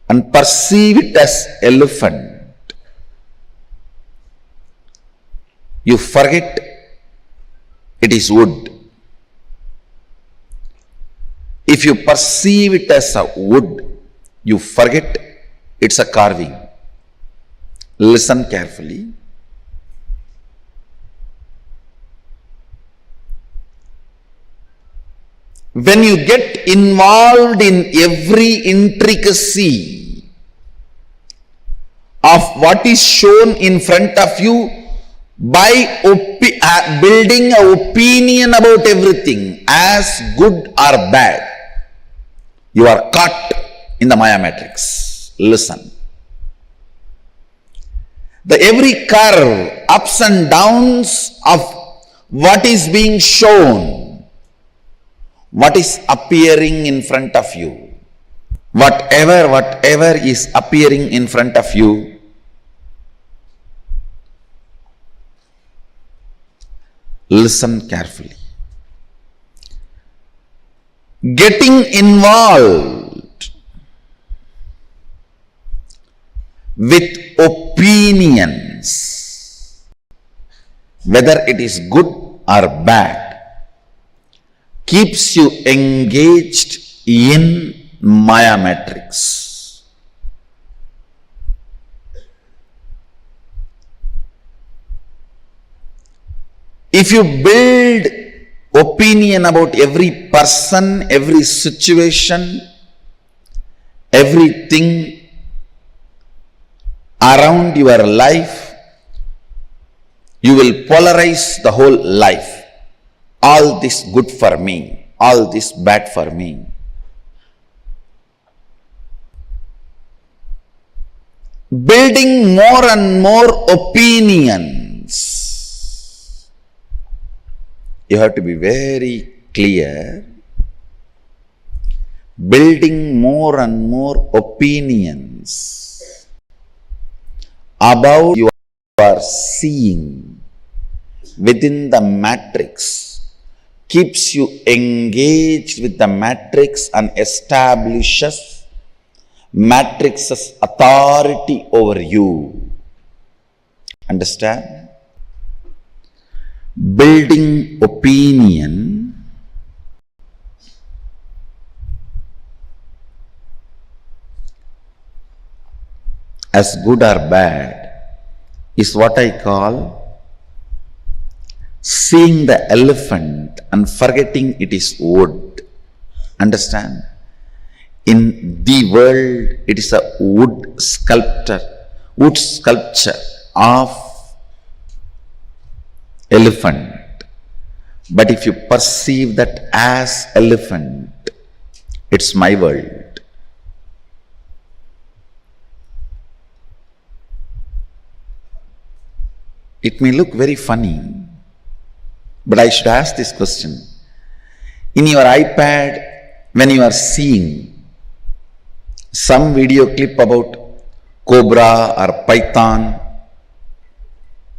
and perceive it as elephant, you forget it is wood. If you perceive it as a wood, you forget it's a carving. Listen carefully. When you get involved in every intricacy of what is shown in front of you by building an opinion about everything as good or bad, you are caught in the Maya matrix. Listen. The every curve, ups and downs of what is being shown, what is appearing in front of you, whatever is appearing in front of you, listen carefully. Getting involved with opinions, whether it is good or bad, keeps you engaged in Maya matrix. If you build opinion about every person, every situation, everything around your life, you will polarize the whole life. All this good for me, all this bad for me. Building more and more opinions. You have to be very clear. Building more and more opinions about you are seeing within the matrix keeps you engaged with the matrix and establishes matrix's authority over you. Understand? Building opinion as good or bad is what I call seeing the elephant and forgetting it is wood. Understand? In the world, it is a wood sculpture of elephant. But if you perceive that as elephant, it's my world. It may look very funny, but I should ask this question. In your iPad, when you are seeing some video clip about cobra or python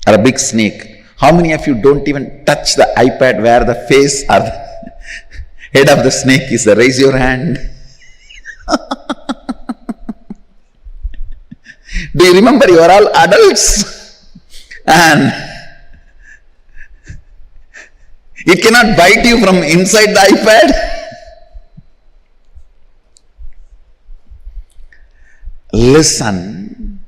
or a big snake, how many of you don't even touch the iPad where the face or the head of the snake is? Raise your hand. Do you remember you are all adults and it cannot bite you from inside the iPad? Listen.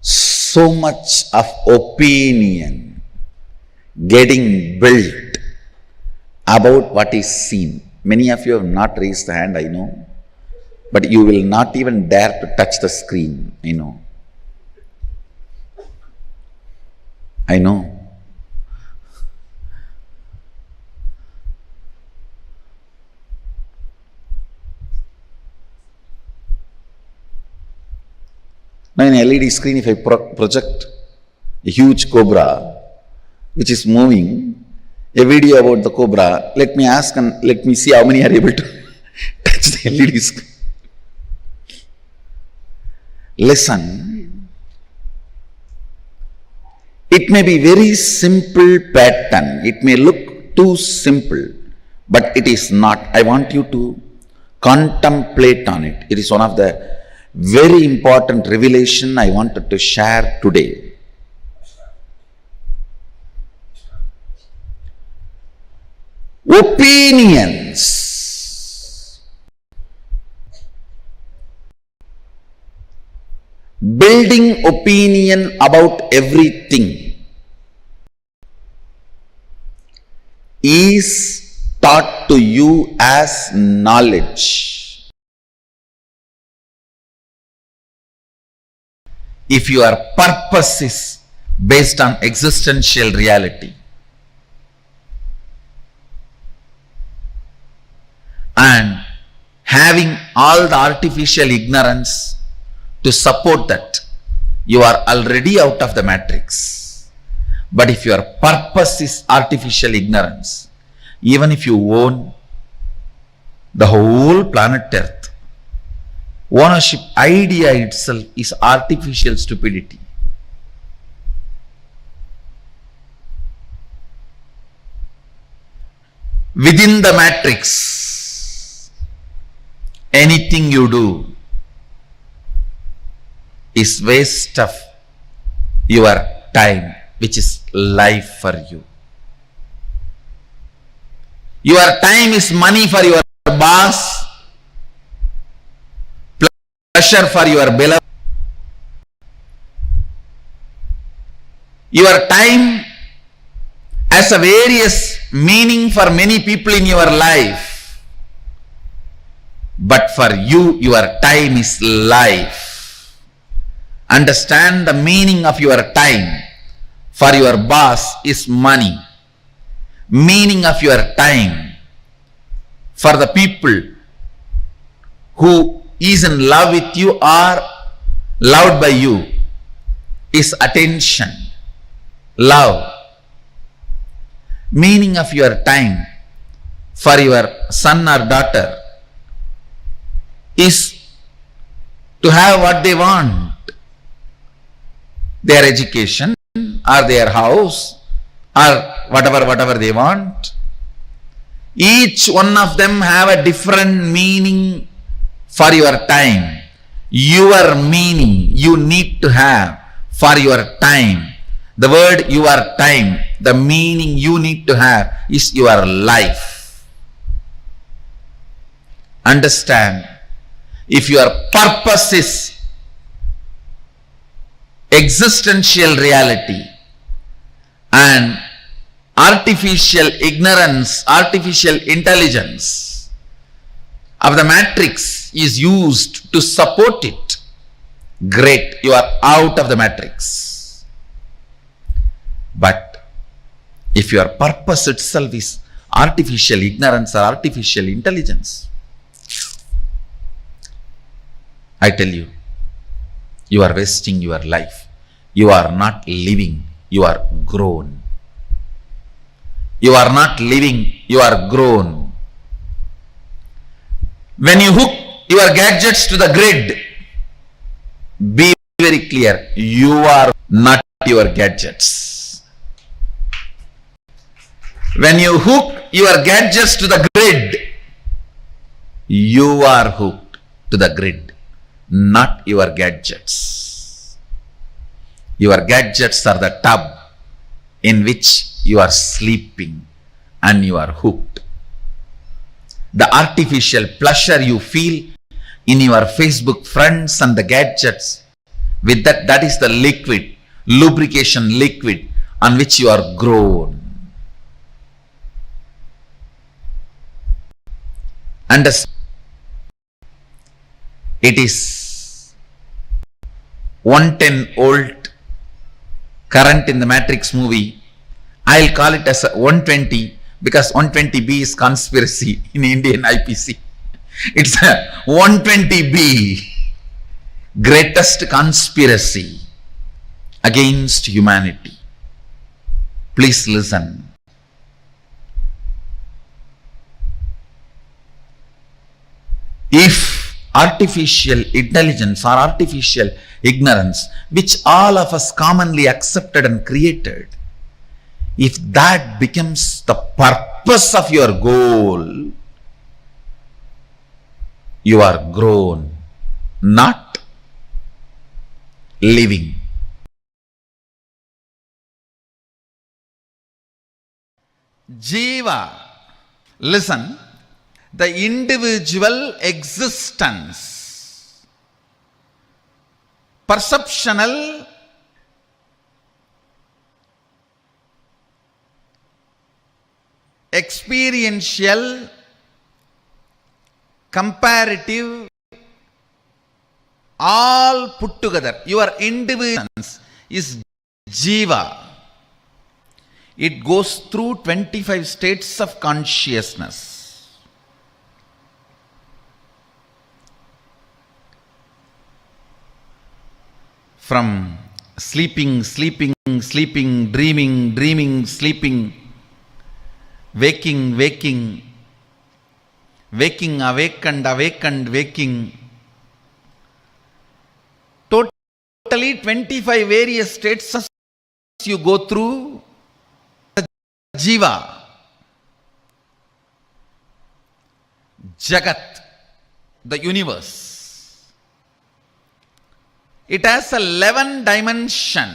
So much of opinion getting built about what is seen. Many of you have not raised the hand, I know, but you will not even dare to touch the screen, I know. I know. Now in LED screen, if I project a huge cobra which is moving, a video about the cobra, let me ask and let me see how many are able to touch the LED screen. Listen. It may be very simple pattern. It may look too simple, but it is not. I want you to contemplate on it. It is one of the very important revelation I wanted to share today. Opinions. Building opinion about everything is taught to you as knowledge. If your purpose is based on existential reality and having all the artificial ignorance to support that, you are already out of the matrix. But if your purpose is artificial ignorance, even if you own the whole planet Earth, ownership idea itself is artificial stupidity. Within the matrix, anything you do is waste of your time, which is life for you. Your time is money for your boss, pleasure for your beloved. Your time has a various meaning for many people in your life. But for you, your time is life. Understand the meaning of your time. For your boss is money. Meaning of your time for the people who is in love with you or loved by you is attention, love. Meaning of your time for your son or daughter is to have what they want, their education or their house or whatever they want. Each one of them have a different meaning for your time. Your meaning you need to have for your time. The word your time, the meaning you need to have is your life. Understand, if your purpose is existential reality and artificial ignorance, artificial intelligence of the matrix is used to support it, great, you are out of the matrix. But if your purpose itself is artificial ignorance or artificial intelligence, I tell you, you are wasting your life. You are not living, you are grown. You are not living, you are grown. When you hook your gadgets to the grid, be very clear, you are not your gadgets. When you hook your gadgets to the grid, you are hooked to the grid, not your gadgets. Your gadgets are the tub in which you are sleeping and you are hooked. The artificial pleasure you feel in your Facebook friends and the gadgets, with that is the liquid, lubrication liquid on which you are grown. Understand? It is 110 volt current in the Matrix movie. I'll call it as a 120 because 120B is conspiracy in Indian IPC. It's a 120B, greatest conspiracy against humanity. Please listen. If artificial intelligence or artificial ignorance, which all of us commonly accepted and created, if that becomes the purpose of your goal, you are grown, not living. Jiva, listen, the individual existence, perceptional, experiential, comparative, all put together, your individual is Jiva. It goes through 25 states of consciousness. from sleeping, sleeping, sleeping, dreaming, dreaming, sleeping, waking, waking, waking, awakened, awakened, waking. Totally 25 various states you go through. Jiva, Jagat, the universe. It has 11 dimension.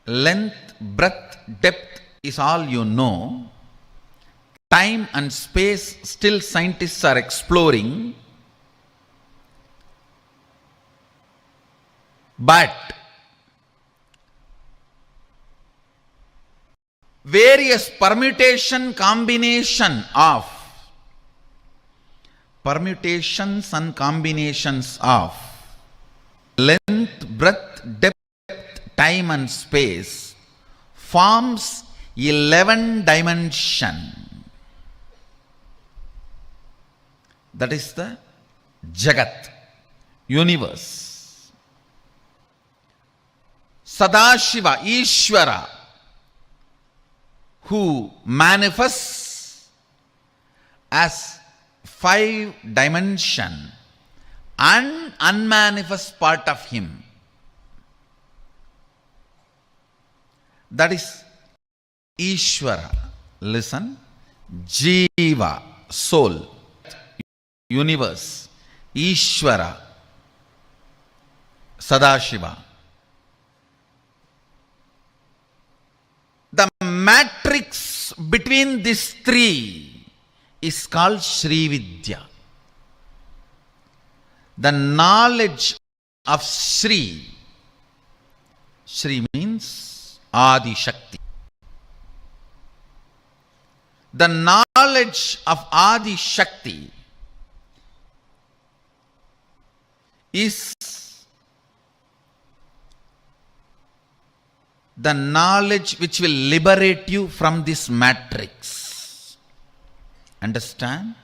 Length, breadth, depth is all you know. Time and space still scientists are exploring. But various permutations and combinations of length, breadth, depth, time and space forms 11 dimension. That is the Jagat, universe. Sadashiva, Ishvara, who manifests as 5 dimension and unmanifest part of him. That is Ishvara. Listen. Jiva, soul, universe. Ishvara, Sadashiva. The matrix between these three is called Sri Vidya. The knowledge of Sri. Sri means Adi Shakti. The knowledge of Adi Shakti is the knowledge which will liberate you from this matrix. Understand?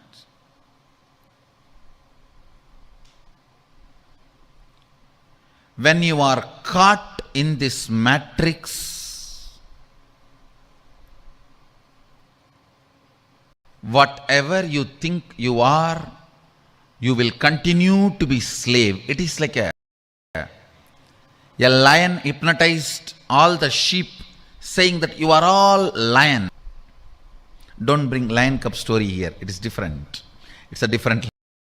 When you are caught in this matrix, whatever you think you are, you will continue to be slave. It is like a lion hypnotized all the sheep, saying that you are all lion. Don't bring lion cub story here. It is different. It's a different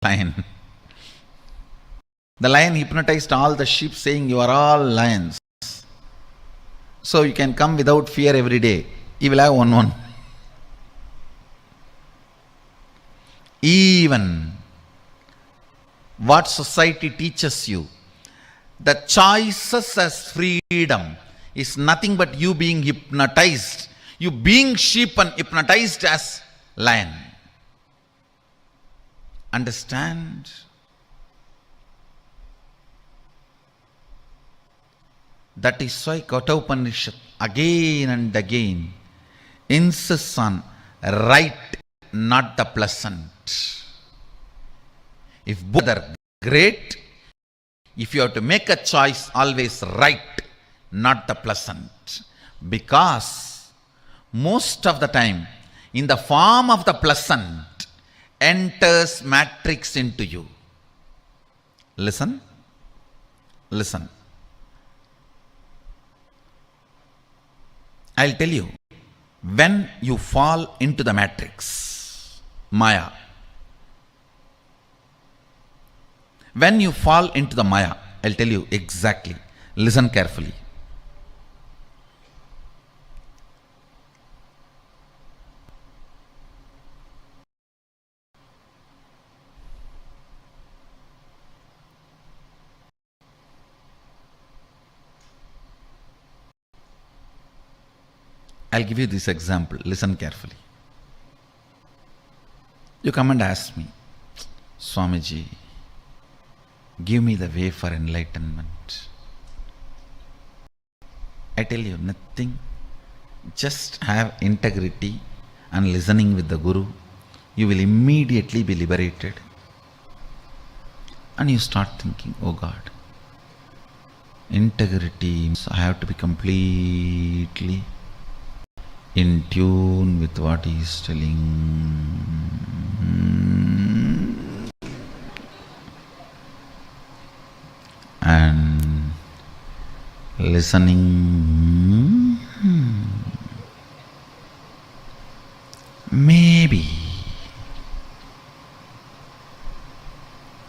lion. The lion hypnotized all the sheep, saying you are all lions. So you can come without fear every day. You will have one. Even what society teaches you, the choices as freedom is nothing but you being hypnotized. You being sheep and hypnotized as lion. Understand? That is why Kathopanishad again and again insists on right, not the pleasant. If both are great, if you have to make a choice, always right, not the pleasant. Because most of the time, in the form of the pleasant, enters matrix into you. Listen. Listen. I'll tell you, when you fall into the matrix, Maya, when you fall into the Maya, I'll tell you exactly. Listen carefully. I'll give you this example. Listen carefully. You come and ask me, Swamiji, give me the way for enlightenment. I tell you nothing. Just have integrity and listening with the Guru. You will immediately be liberated. And you start thinking, oh God, integrity, so I have to be completely in tune with what he is telling. And listening. Maybe.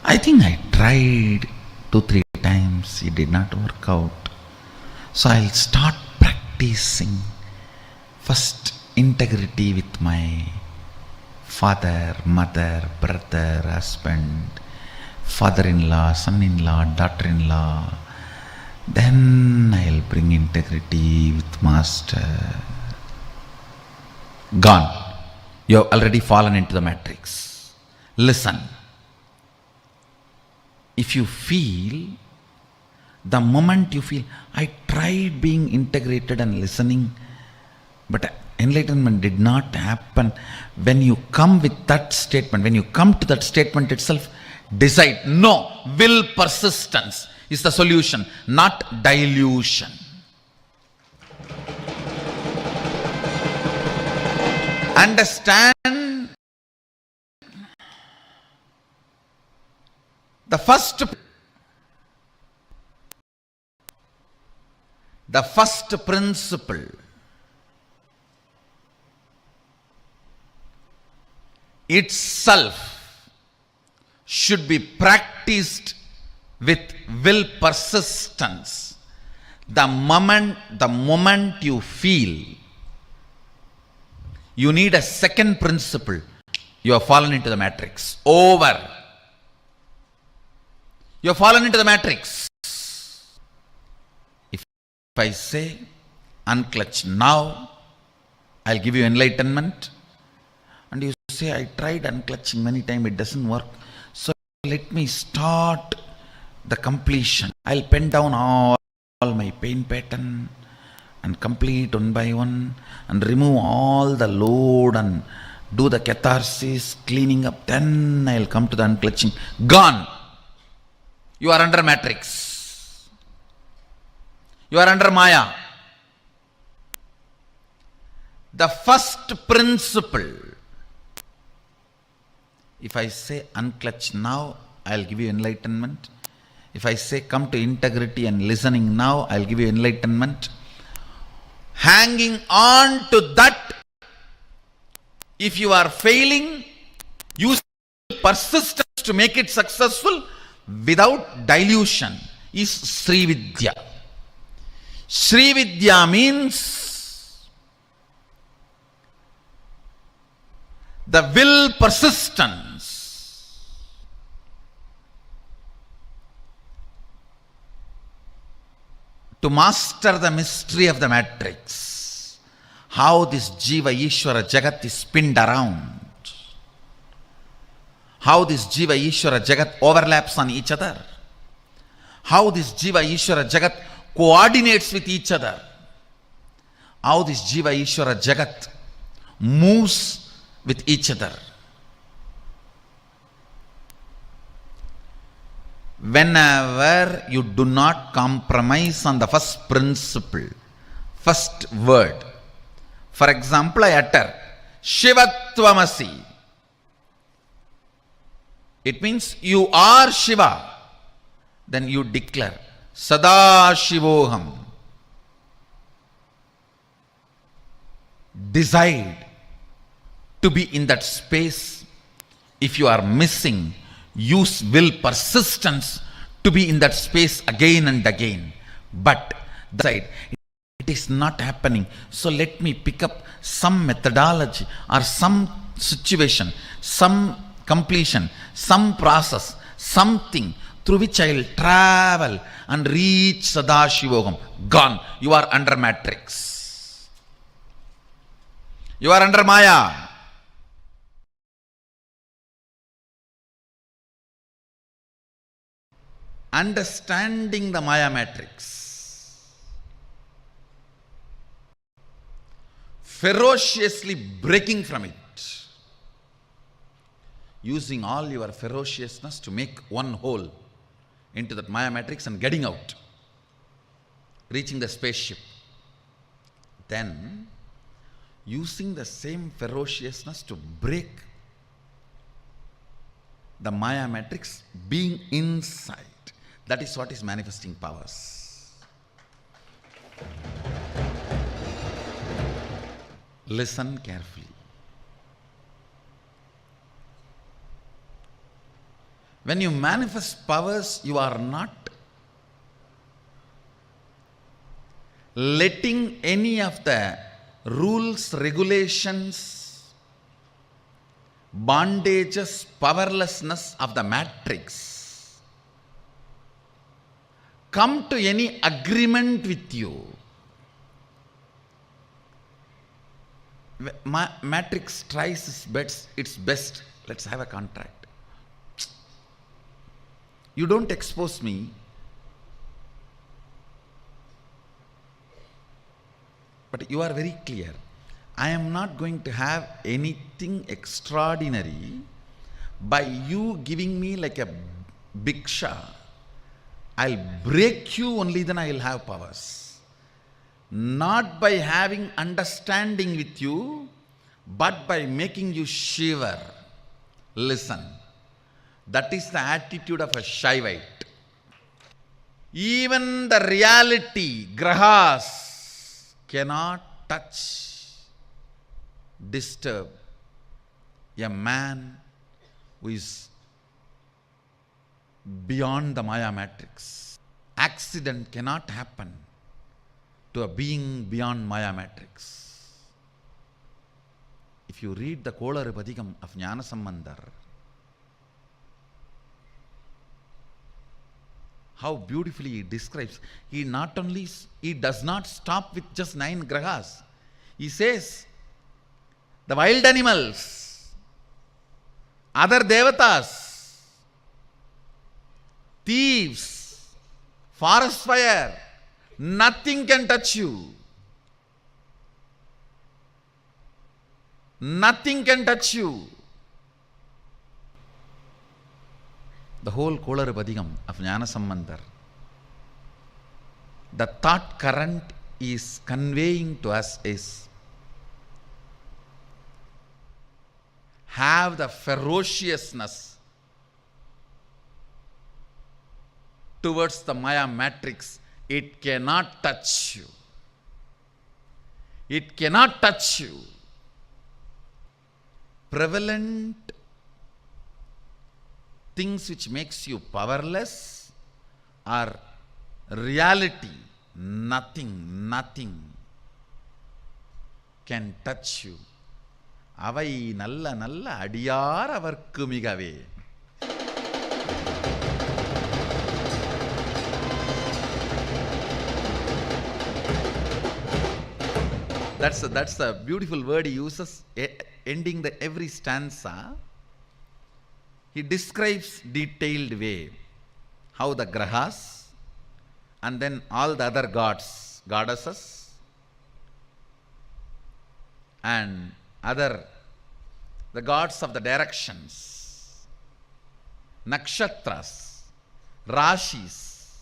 I think I tried 2-3 times, it did not work out. So I'll start practicing first integrity with my father, mother, brother, husband, father-in-law, son-in-law, daughter-in-law. Then I'll bring integrity with master. Gone. You have already fallen into the matrix. Listen. If you feel, the moment you feel, I tried being integrated and listening, but enlightenment did not happen. When you come with that statement, when you come to that statement itself, decide, no, will persistence is the solution, not delusion. Understand the first principle itself should be practiced with will persistence. The moment you feel you need a second principle, you have fallen into the matrix. Over. You have fallen into the matrix. If I say, unclutch now, I'll give you enlightenment. And you say, I tried unclutching many times, it doesn't work. So let me start the completion. I'll pen down all my pain pattern and complete one by one and remove all the load and do the catharsis, cleaning up. Then I'll come to the unclutching. Gone. You are under matrix. You are under Maya. The first principle, if I say unclutch now, I'll give you enlightenment. If I say come to integrity and listening now, I'll give you enlightenment. Hanging on to that, if you are failing, use persistence to make it successful without dilution, is Sri Vidya. Sri Vidya means the will persistence. To master the mystery of the matrix, how this Jiva Ishvara Jagat is spinned around, how this Jiva Ishvara Jagat overlaps on each other, how this Jiva Ishvara Jagat coordinates with each other, how this Jiva Ishvara Jagat moves with each other. Whenever you do not compromise on the first principle, first word, for example, I utter Shivatvamasi. It means you are Shiva. Then you declare Sadashivoham. Decide to be in that space. If you are missing, use will persistence to be in that space again and again. But decide, it is not happening. So let me pick up some methodology or some situation, some completion, some process, something through which I will travel and reach Sadashivoham. Gone. You are under matrix. You are under Maya. Understanding the Maya matrix, ferociously breaking from it, using all your ferociousness to make one hole into that Maya matrix and getting out, reaching the spaceship. Then, using the same ferociousness to break the Maya matrix, being inside. That is what is manifesting powers. Listen carefully. When you manifest powers, you are not letting any of the rules, regulations, bondages, powerlessness of the matrix come to any agreement with you. Matrix tries its best. Let's have a contract. You don't expose me, but you are very clear. I am not going to have anything extraordinary by you giving me like a bhiksha. I'll break you, only then I will have powers. Not by having understanding with you, but by making you shiver. Listen. That is the attitude of a Shaivite. Even the reality, grahas, cannot touch, disturb a man who is beyond the Maya matrix. Accident cannot happen to a being beyond Maya matrix. If you read the Kolar Padikam of Jnana Sambandhar, how beautifully he describes. He does not stop with just 9 grahas. He says, the wild animals, other devatas, thieves, forest fire, nothing can touch you. Nothing can touch you. The whole Kolar Padikam of Jnana Sambandhar, the thought current is conveying to us is, have the ferociousness towards the Maya matrix. It cannot touch you. It cannot touch you. Prevalent things which makes you powerless are reality. Nothing can touch you. Avai nalla adiyar avarkku migave. That's a beautiful word he uses, ending every stanza. He describes detailed way how the grahas and then all the other gods, goddesses and the gods of the directions, nakshatras, rashis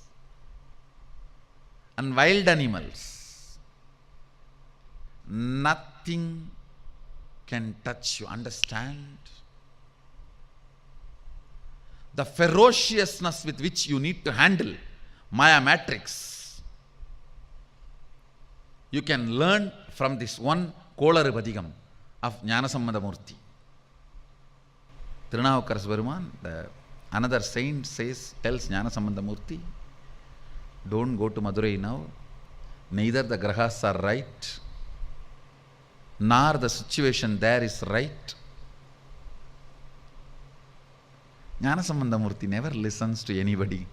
and wild animals, nothing can touch you. Understand? The ferociousness with which you need to handle Maya matrix, you can learn from this one Kolar Padikam of Jnanasambandha Murti. Tirunavukkaras Peruman, another saint tells Jnanasambandha Murti, don't go to Madurai now. Neither the grahas are right, nor the situation there is right. Jnanasambandha Murti never listens to anybody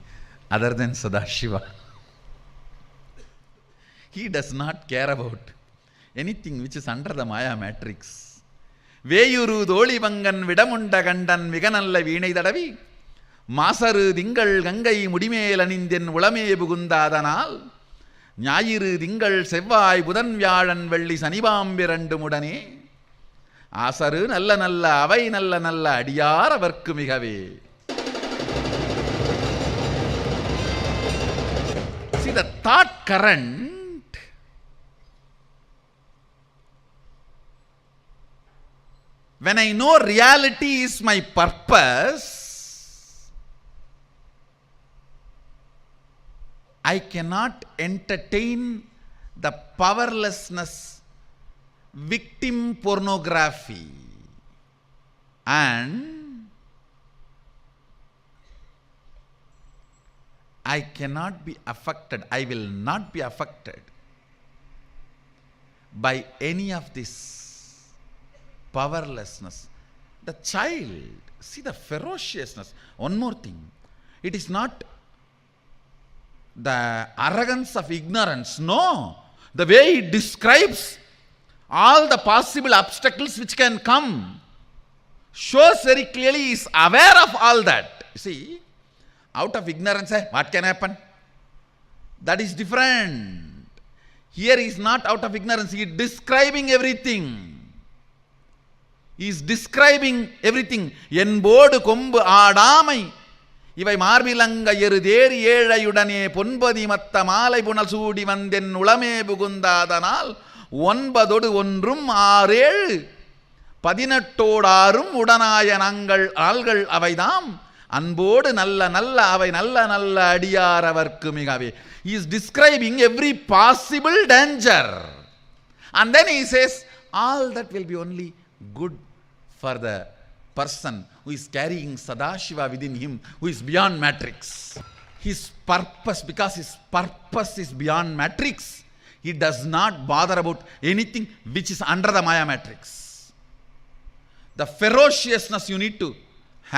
other than Sadashiva. He does not care about anything which is under the Maya matrix. Veyuru Doli Vangan Vidamunda Gandan Viganalla Vinay Dadavi Masaru Dingal Gangai Mudimelanindian Ulame Bugundadanal Nyayiru Dingal Sevai Budan Vyalan Velli Sanibam Virandumudane ஆசரு நல்ல நல்ல அவை நல்ல நல்ல அடியார் அவர்க்கு மிகவே. See the thought current when I know reality is my purpose, I cannot entertain the powerlessness, victim pornography, and I cannot be affected, I will not be affected by any of this powerlessness. The child, see the ferociousness. One more thing, it is not the arrogance of ignorance, no. The way he describes all the possible obstacles which can come shows very clearly he is aware of all that. See, out of ignorance, what can happen? That is different. Here he is not out of ignorance, he is describing everything. He is describing everything. என்போடு கொம்பு ஆடாமை இவை மார்பிலங்க எருதேறி ஏழையுடனே பொன்பதி மத்த மாலை புனல் சூடி வந்தென் உளமே புகுந்தாதனால் 9 ஒன்றும் 6 18 உடனாய நாங்கள் ஆள்கள் அவைதாம் அன்போடு நல்ல நல்ல அவை நல்ல நல்ல அடியார் அவர்க்கு மிகவே. He is describing every possible danger. And then he says, all that will be only good for the person who is carrying Sadashiva within him, who is beyond matrix. His purpose, because his purpose is beyond matrix, he does not bother about anything which is under the Maya matrix. The ferociousness you need to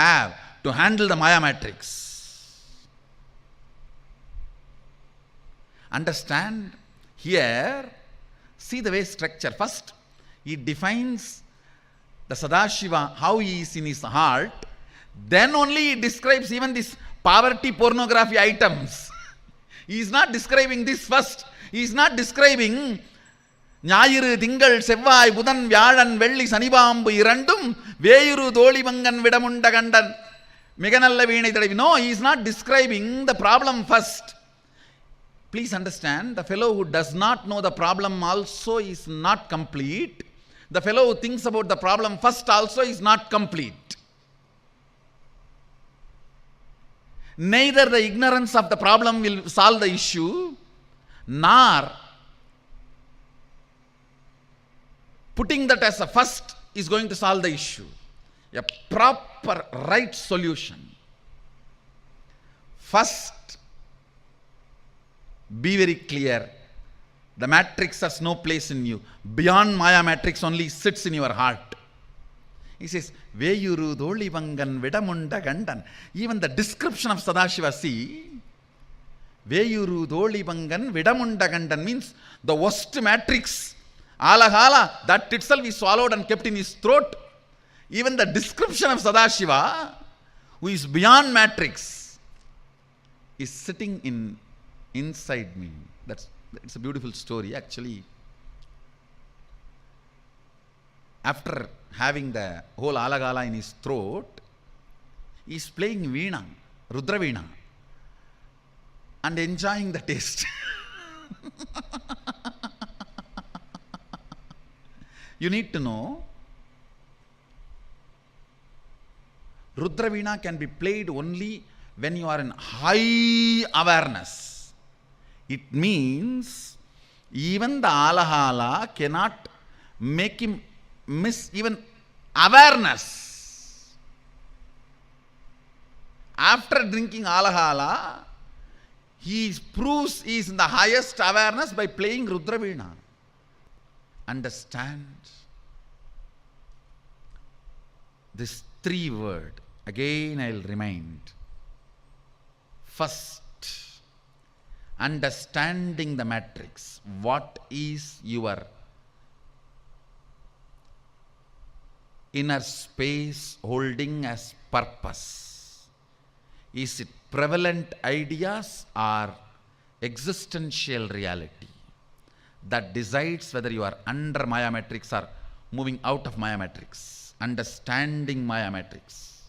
have to handle the Maya matrix. Understand? Here, see the way structure. First, he defines the Sadashiva, how he is in his heart. Then only he describes even this poverty pornography items. He is not describing this first. He is not describing ஞாயிறு திங்கள் செவ்வாய் புதன் வியாழன் வெள்ளி சனிபாம்பு இரண்டும் வேயுரு தோழிமங்கன் விடமுண்ட கண்டன் மிக நல்ல வீணை தடவி. No, he is not describing the problem first. Please understand, the fellow who does not know the problem also is not complete. The fellow who thinks about the problem first also is not complete. Neither the ignorance of the problem will solve the issue, nor putting that as a first is going to solve the issue. A proper right solution. First, be very clear. The matrix has no place in you. Beyond Maya matrix only sits in your heart. He says, Veyuru Dolivangan Vidamunda Gandan. Even the description of Sadashiva, see, Veyuru Dolivangan Vidamunda Gandan means the worst matrix. Alahala, that itself is swallowed and kept in his throat. Even the description of Sadashiva, who is beyond matrix, is sitting inside me. It's a beautiful story actually. After having the whole alagala in his throat, he is playing veena, Rudra veena, and enjoying the taste. You need to know, Rudra veena can be played only when you are in high awareness. It means even the alahala cannot make him miss even awareness. After drinking alahala, he proves he is in the highest awareness by playing Rudra veena. Understand? This 3 word, again I will remind. First, understanding the matrix. What is your inner space holding as purpose? Is it prevalent ideas or existential reality that decides whether you are under Maya matrix or moving out of Maya matrix, understanding Maya matrix.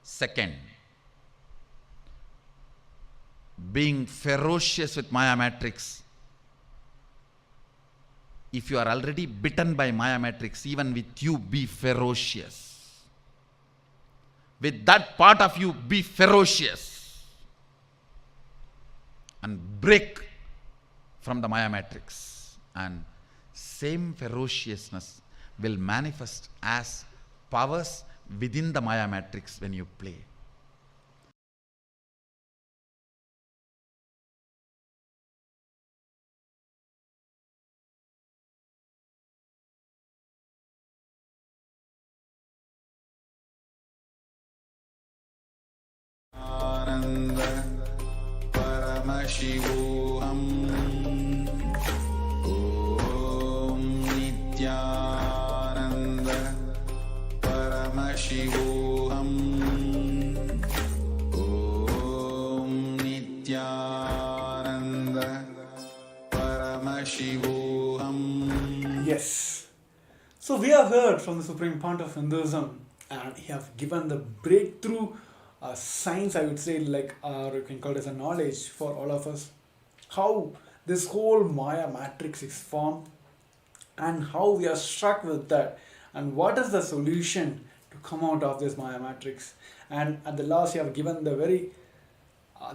Second, being ferocious with Maya matrix. If you are already bitten by Maya matrix, even with you, be ferocious. With that part of you, be ferocious. And break from the Maya matrix. And same ferociousness will manifest as powers within the Maya matrix when you play. Paramashivoham. Om Nithyananda. Paramashivoham. Om Nithyananda. Paramashivoham. Yes. So we have heard from the Supreme Point of Hinduism, and he have given the breakthrough science, I would say, like, or you can call it as a knowledge for all of us, how this whole Maya matrix is formed and how we are struck with that, and what is the solution to come out of this Maya matrix. And at the last, you have given the very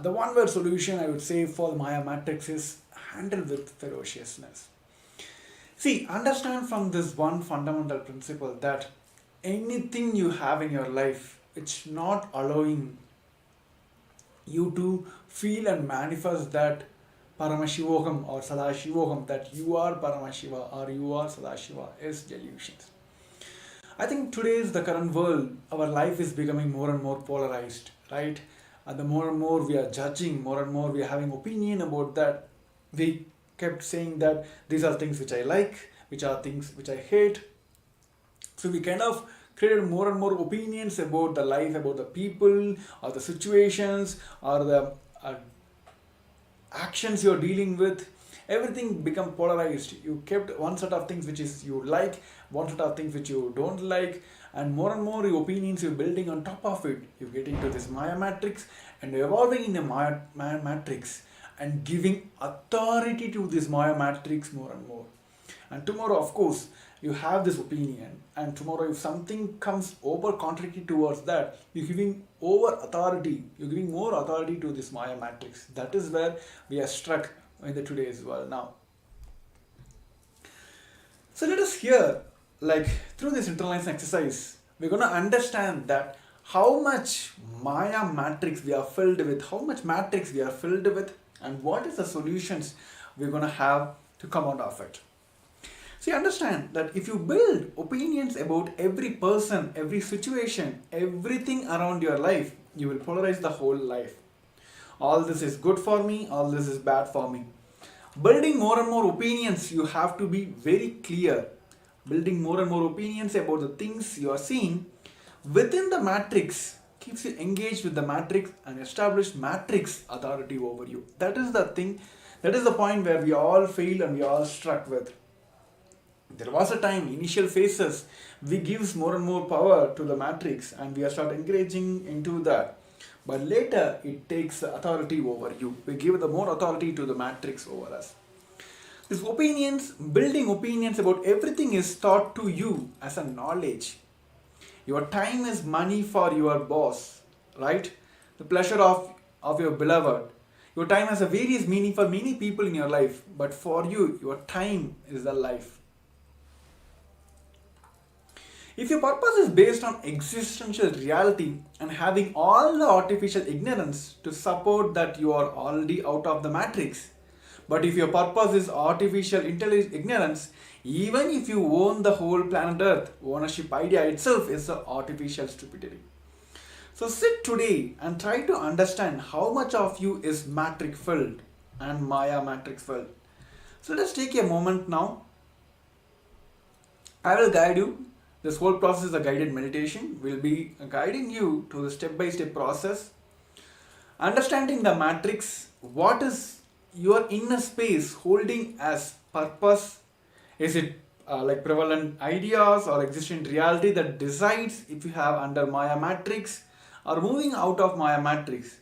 the one word solution, I would say, for the Maya matrix is handle with ferociousness. See, understand from this one fundamental principle that anything you have in your life, it's not allowing you to feel and manifest that Paramashivoham or Sadashivoham, that you are Paramashiva or you are Sadashiva, is delusions. I think today's the current world, our life is becoming more and more polarized, right? And the more and more we are judging, more and more we are having opinion about that. We kept saying that these are things which I like, which are things which I hate. So we kind of created more and more opinions about the life, about the people, or the situations, or the actions you're dealing with. Everything become polarized. You kept one set of things which is you like, one set of things which you don't like, and more your opinions you're building on top of it. You get into this Maya matrix and you're evolving in a Maya matrix and giving authority to this Maya matrix more and more. And tomorrow, of course, you have this opinion, and tomorrow if something comes over contradictory towards that, you're giving over authority, you're giving more authority to this Maya matrix. That is where we are struck in the today's world now. So let us hear, like, through this internalizing exercise, we're going to understand that how much Maya matrix we are filled with, how much matrix we are filled with, and what is the solutions we're going to have to come out of it. So you understand that if you build opinions about every person, every situation, everything around your life, you will polarize the whole life. All this is good for me, all this is bad for me. Building more and more opinions, you have to be very clear. Building more and more opinions about the things you are seeing within the matrix keeps you engaged with the matrix and establish matrix authority over you. That is the thing, that is the point where we all fail and we all struck with. There was a time, initial phases, we gives more and more power to the matrix and we are start engaging into that. But later it takes authority over you. We give the more authority to the matrix over us. These opinions, building opinions about everything is taught to you as a knowledge. Your time is money for your boss, right? The pleasure of your beloved. Your time has a various meaning for many people in your life, but for you, your time is the life. If your purpose is based on existential reality and having all the artificial ignorance to support that you are already out of the matrix, but if your purpose is artificial ignorance, even if you own the whole planet Earth, ownership idea itself is an artificial stupidity. So sit today and try to understand how much of you is matrix filled and Maya matrix filled. So let us take a moment now. I will guide you. This whole process is a guided meditation. We'll be guiding you to the step-by-step process. Understanding the matrix, what is your inner space holding as purpose? Is it like prevalent ideas or existent reality that decides if you have under Maya matrix or moving out of Maya matrix.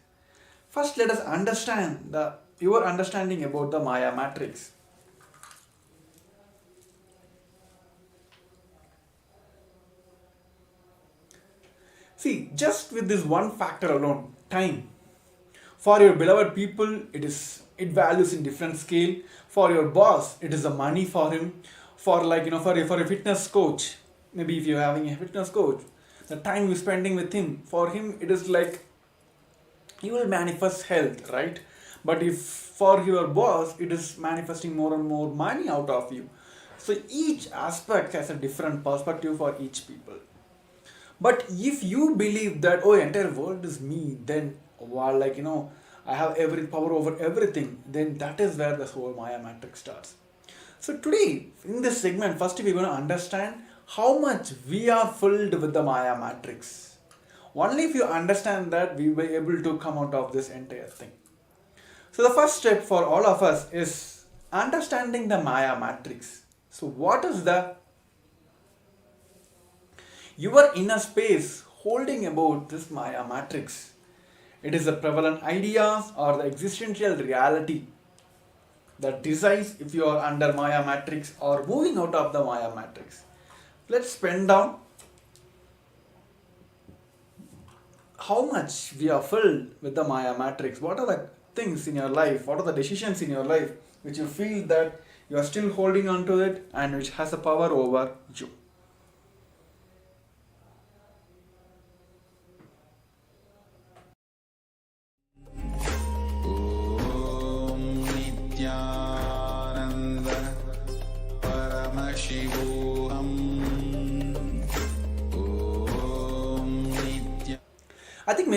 First, let us understand your understanding about the Maya matrix. See, just with this one factor alone, time. For your beloved people, it values in different scale. For your boss, it is the money for him. For for a fitness coach, maybe if you're having a fitness coach, the time you're spending with him, for him it is like you will manifest health, right? But if for your boss, it is manifesting more and more money out of you. So each aspect has a different perspective for each people. But if you believe that entire world is me, then I have every power over everything, then that is where this whole Maya matrix starts. So today in this segment, first we're going to understand how much we are filled with the Maya matrix. Only if you understand that, we will be able to come out of this entire thing. So the first step for all of us is understanding the Maya matrix. So what is your inner space holding about this Maya matrix? It is the prevalent ideas or the existential reality that decides if you are under Maya matrix or moving out of the Maya matrix. Let's pen down how much we are filled with the Maya matrix. What are the things in your life? What are the decisions in your life which you feel that you are still holding on to it and which has a power over you? Om Nithyananda Paramashivoham. Om Nithya. I think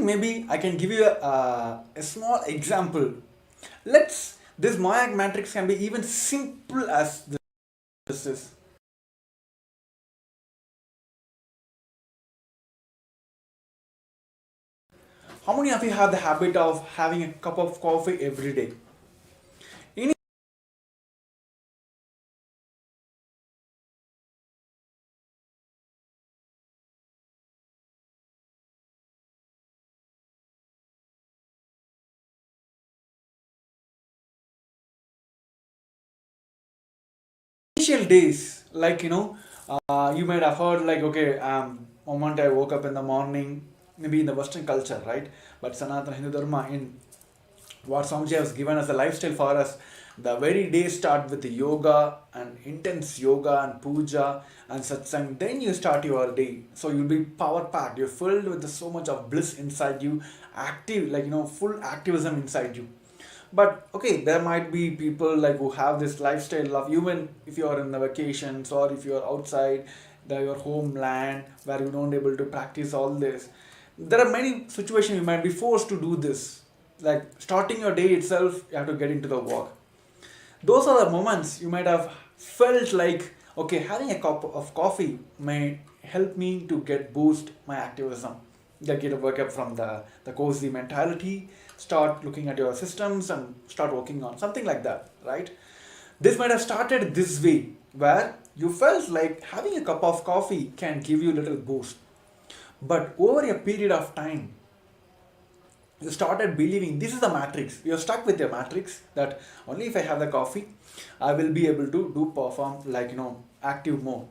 maybe I can give you a small example. This Maya matrix can be even simple as this is. How many of you have the habit of having a cup of coffee every day? Initial days, you might have heard moment I woke up in the morning, maybe in the Western culture, right? But Sanatana Hindu Dharma, in what Swamiji has given as a lifestyle for us, the very day start with the yoga and intense yoga and puja and satsang. Then you start your day, so you'll be power packed. You're filled with so much of bliss inside you, active, full activism inside you. But okay, there might be people who have this lifestyle of, even if you are in the vacations or if you are outside your homeland where you don't able to practice all this, there are many situations you might be forced to do this, like starting your day itself you have to get into the work. Those are the moments you might have felt like, okay, having a cup of coffee may help me to boost my activism, get a work up from the cozy mentality, start looking at your systems and start working on something like that, right? This might have started this way, where you felt like having a cup of coffee can give you a little boost. But over a period of time, you started believing this is the matrix. You're stuck with your matrix that only if I have the coffee, I will be able to perform active mode.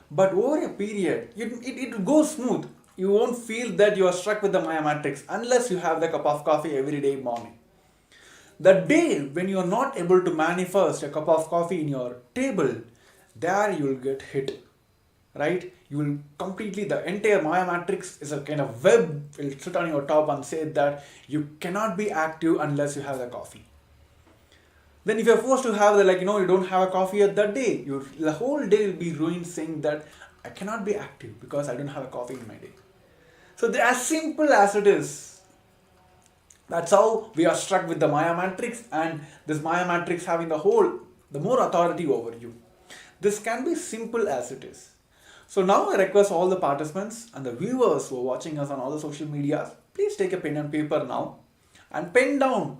But over a period, it goes smooth. You won't feel that you are stuck with the Maya matrix unless you have the cup of coffee every day morning. The day when you are not able to manifest a cup of coffee in your table, there you will get hit, right? You will completely, the entire Maya matrix is a kind of web, will sit on your top and say that you cannot be active unless you have the coffee. Then if you're forced to have you don't have a coffee at that day, the whole day will be ruined saying that I cannot be active because I don't have a coffee in my day. So as simple as it is, that's how we are struck with the Maya matrix, and this Maya matrix having the more authority over you. This can be simple as it is. So now I request all the participants and the viewers who are watching us on all the social medias, please take a pen and paper now and pen down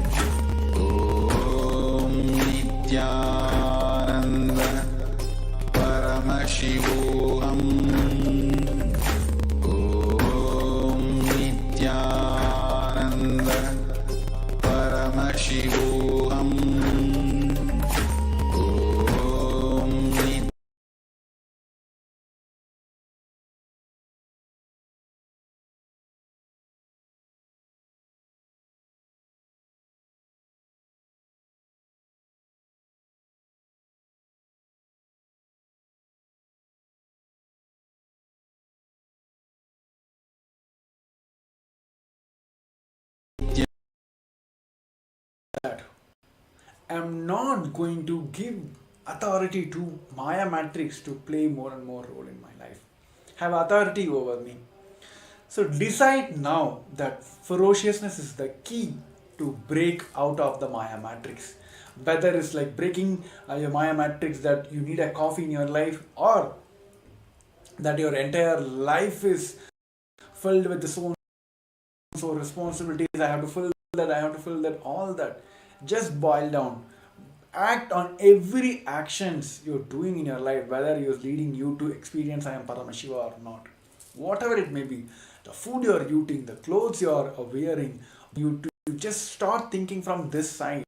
I'm not going to give authority to Maya Matrix to play more and more role in my life. Have authority over me. So decide now that ferociousness is the key to break out of the Maya Matrix. Whether it's like breaking your Maya Matrix that you need a coffee in your life, or that your entire life is filled with so responsibilities, I have to fill that, I have to fill that, all that. Just boil down. Act on every actions you're doing in your life, whether you're leading you to experience I am Paramashiva or not. Whatever it may be, the food you're eating, the clothes you're wearing, you just start thinking from this side.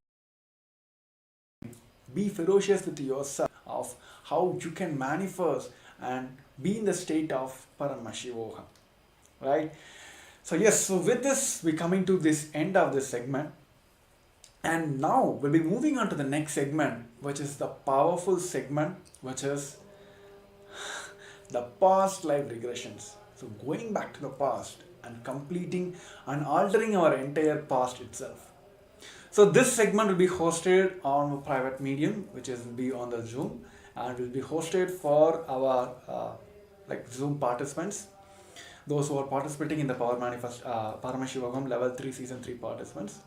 Be ferocious with yourself of how you can manifest and be in the state of Paramashivoham. Right? So yes, so with this, we're coming to this end of this segment. And now we'll be moving on to the next segment, which is the powerful segment, which is the past life regressions. So going back to the past and completing and altering our entire past itself. So this segment will be hosted on a private medium, which will be on the Zoom, and will be hosted for our Zoom participants, those who are participating in the Paramashivoham level 3 season 3 participants.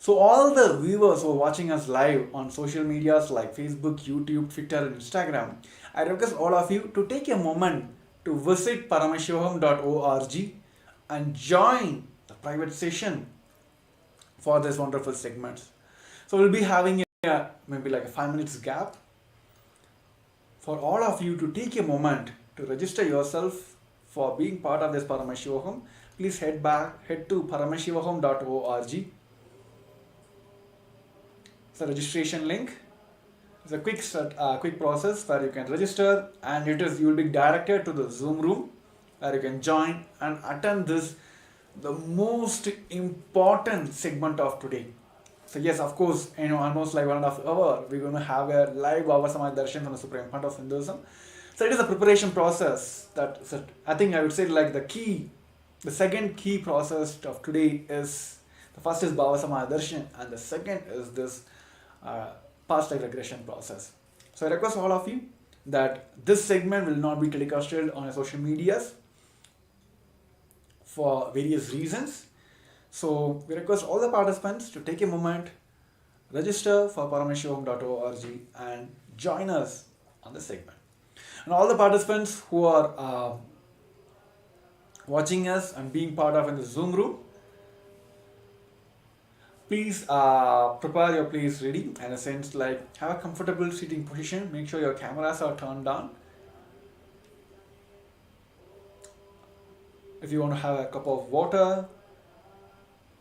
So all the viewers who are watching us live on social medias like Facebook, YouTube, Twitter and Instagram, I request all of you to take a moment to visit paramashivoham.org and join the private session for this wonderful segments. So we'll be having maybe like a 5 minutes gap for all of you to take a moment to register yourself for being part of this Paramashivoham. Please head to paramashivoham.org. It's a registration link. It's a quick process where you can register, and you will be directed to the Zoom room where you can join and attend the most important segment of today. So yes, of course, almost like 1.5 hours, we're going to have a live Bhagavan darshan from the Supreme Point of Hinduism. So it is a preparation process I think I would say like the second key process of today is, the first is Bhavasamaya Darshan and the second is this past life regression process. So I request all of you that this segment will not be telecasted on social medias for various reasons. So we request all the participants to take a moment, register for paramashivoham.org and join us on the segment. And all the participants who are watching us and being part of in the Zoom room, please prepare your place ready, in a sense like have a comfortable seating position, make sure your cameras are turned on. If you want to have a cup of water,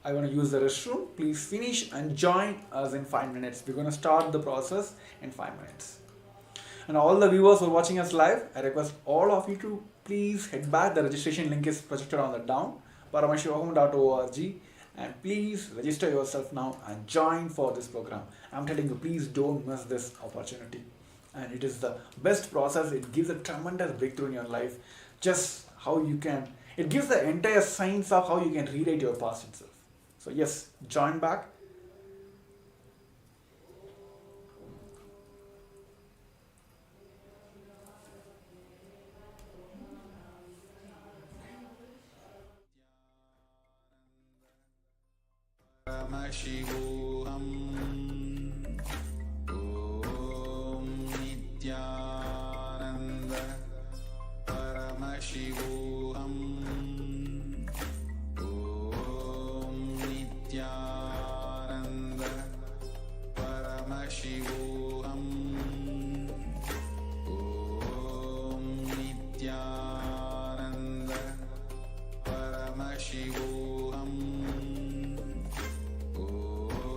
I want to use the restroom, please finish and join us in 5 minutes. We're going to start the process in 5 minutes. And all the viewers who are watching us live, I request all of you to please head back. The registration link is projected on the down, paramashivoham.org, and please register yourself now and join for this program. I'm telling you, please don't miss this opportunity. And it is the best process. It gives a tremendous breakthrough in your life. Just how you can, it gives the entire science of how you can rewrite your past itself. So yes, join back. Paramashivoham. Om Nithyananda. Paramashivoham. Om Nithyananda. Paramashivoham. Om Nithyananda. Paramashivoham. Om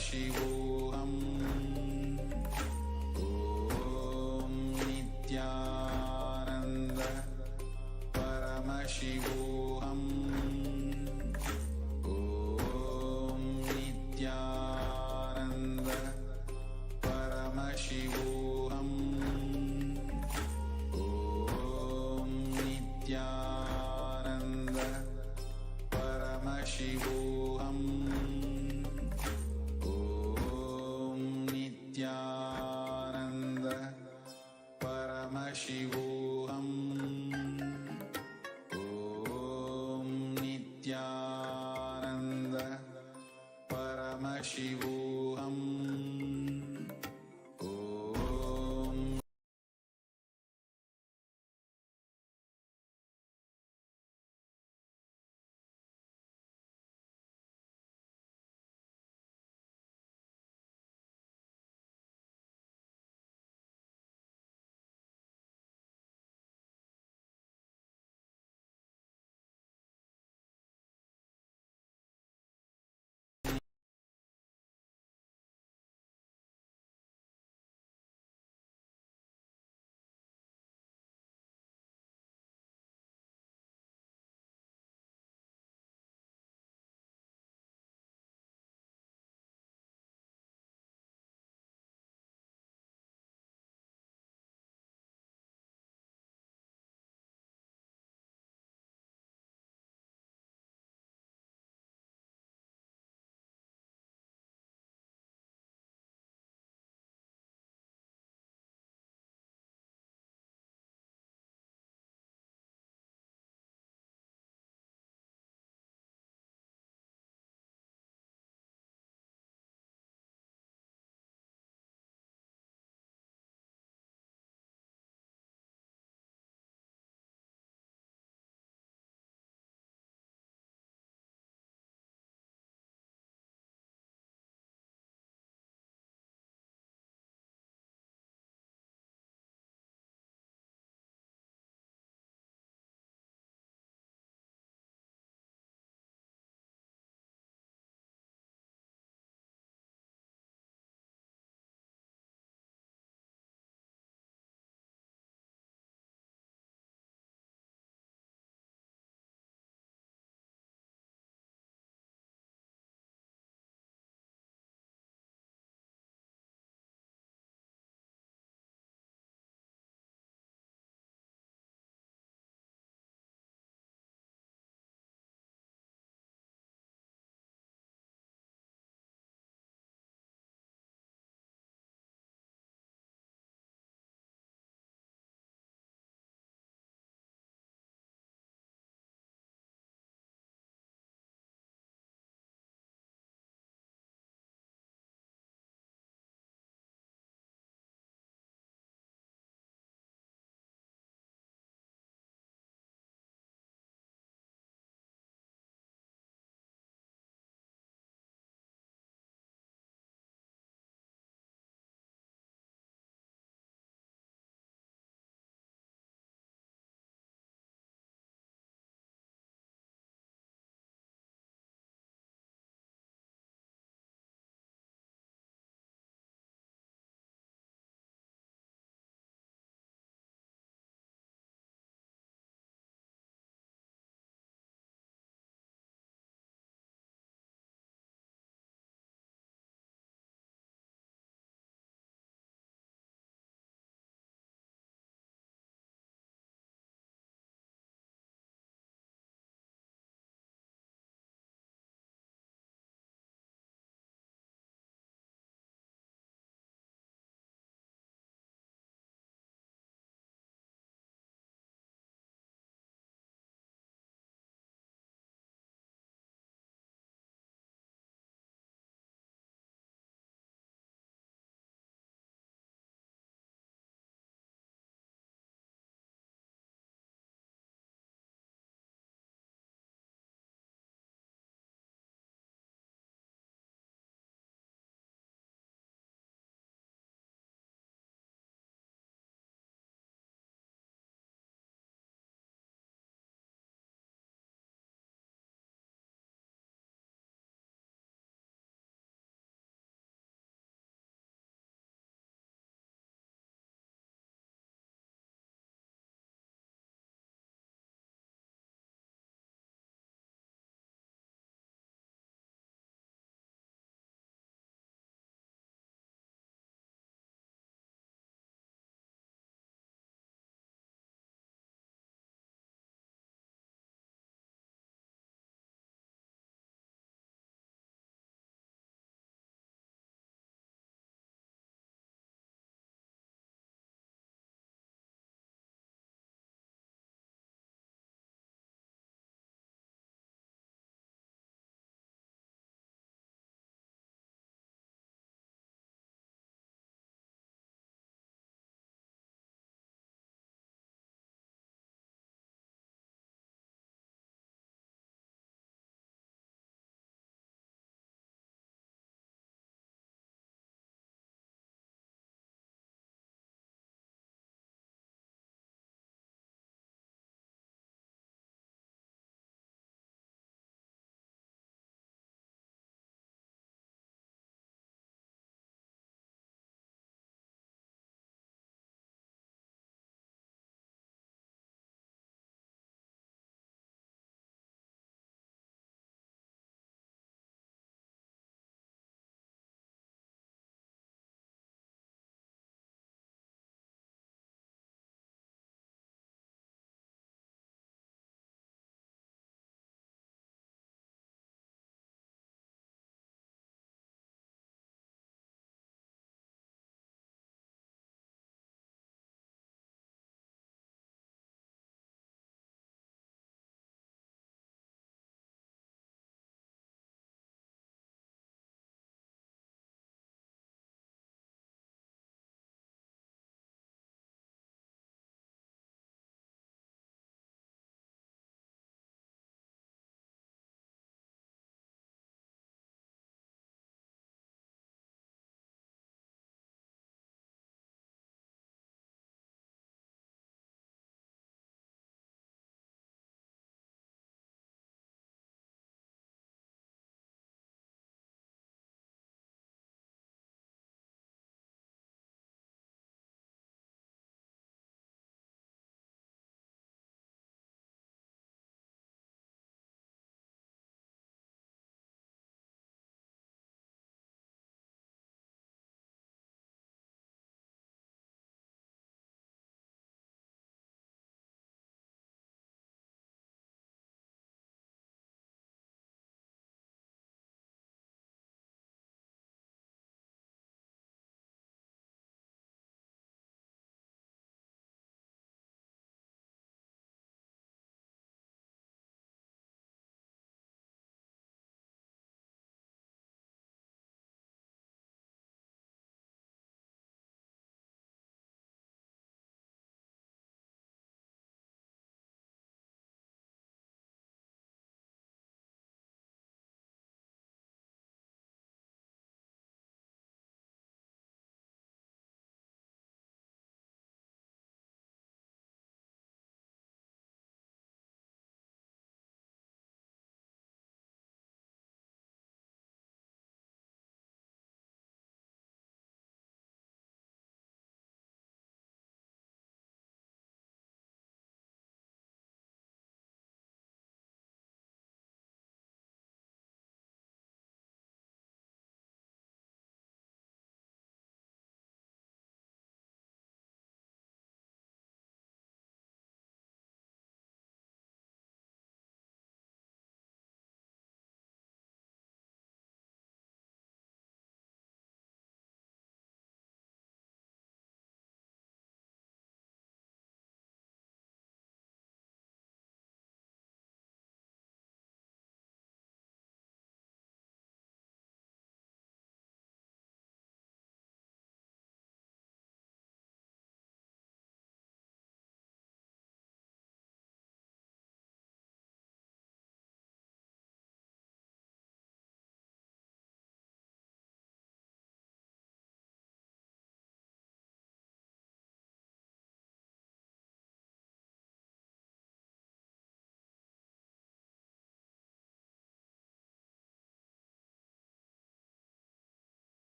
Paramashivoham. Om Nithyananda Paramashivoham. Om Nithyananda Paramashivoham. Om Nithyananda Paramashivoham. Om Nithyananda Paramashivoham. Om Nithyananda Paramashivoham.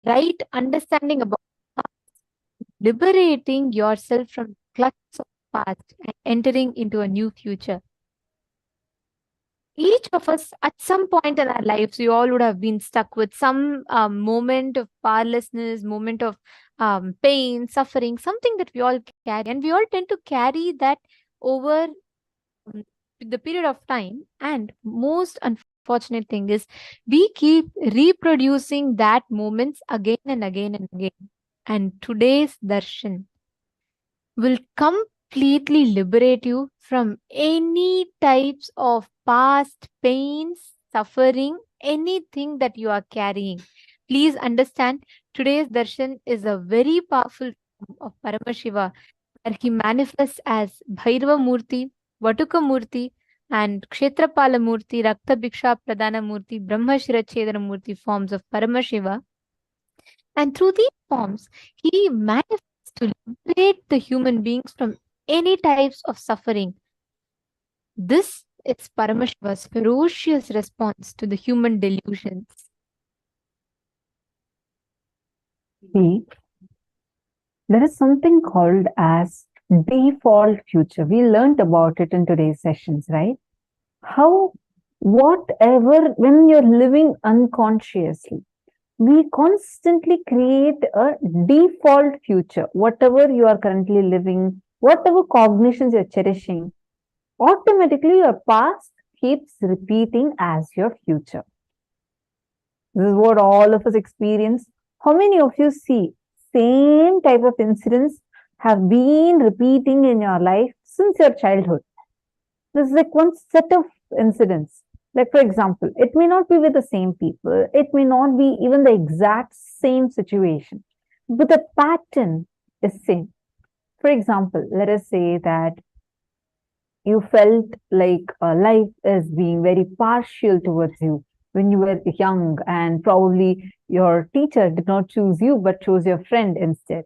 right understanding about liberating yourself from the clutches of past and entering into a new future. Each of us, at some point in our lives, we all would have been stuck with some moment of powerlessness, moment of pain, suffering, something that we all carry. And we all tend to carry that over the period of time. And most unfortunate thing is we keep reproducing that moments again and again and again. And today's darshan will completely liberate you from any types of past pains, suffering, anything that you are carrying. Please understand, today's darshan is a very powerful form of Paramashiva, where he manifests as Bhairava Murti, Vatuka Murti, and Kshetrapala Murti, Rakta Bhiksha Pradana Murti, Brahma Shirachedana Murti forms of Paramashiva. And through these forms, he manifests to liberate the human beings from any types of suffering. This is Paramashiva's ferocious response to the human delusions. See, there is something called as default future. We learned about it in today's sessions, right? How, whatever, when you're living unconsciously, we constantly create a default future. Whatever you are currently living, whatever cognitions you're cherishing, automatically your past keeps repeating as your future. This is what all of us experience. How many of you see same type of incidents have been repeating in your life since your childhood? This is like one set of incidents. Like, for example, it may not be with the same people. It may not be even the exact same situation, but the pattern is same. For example, let us say that you felt like life is being very partial towards you when you were young, and probably your teacher did not choose you but chose your friend instead.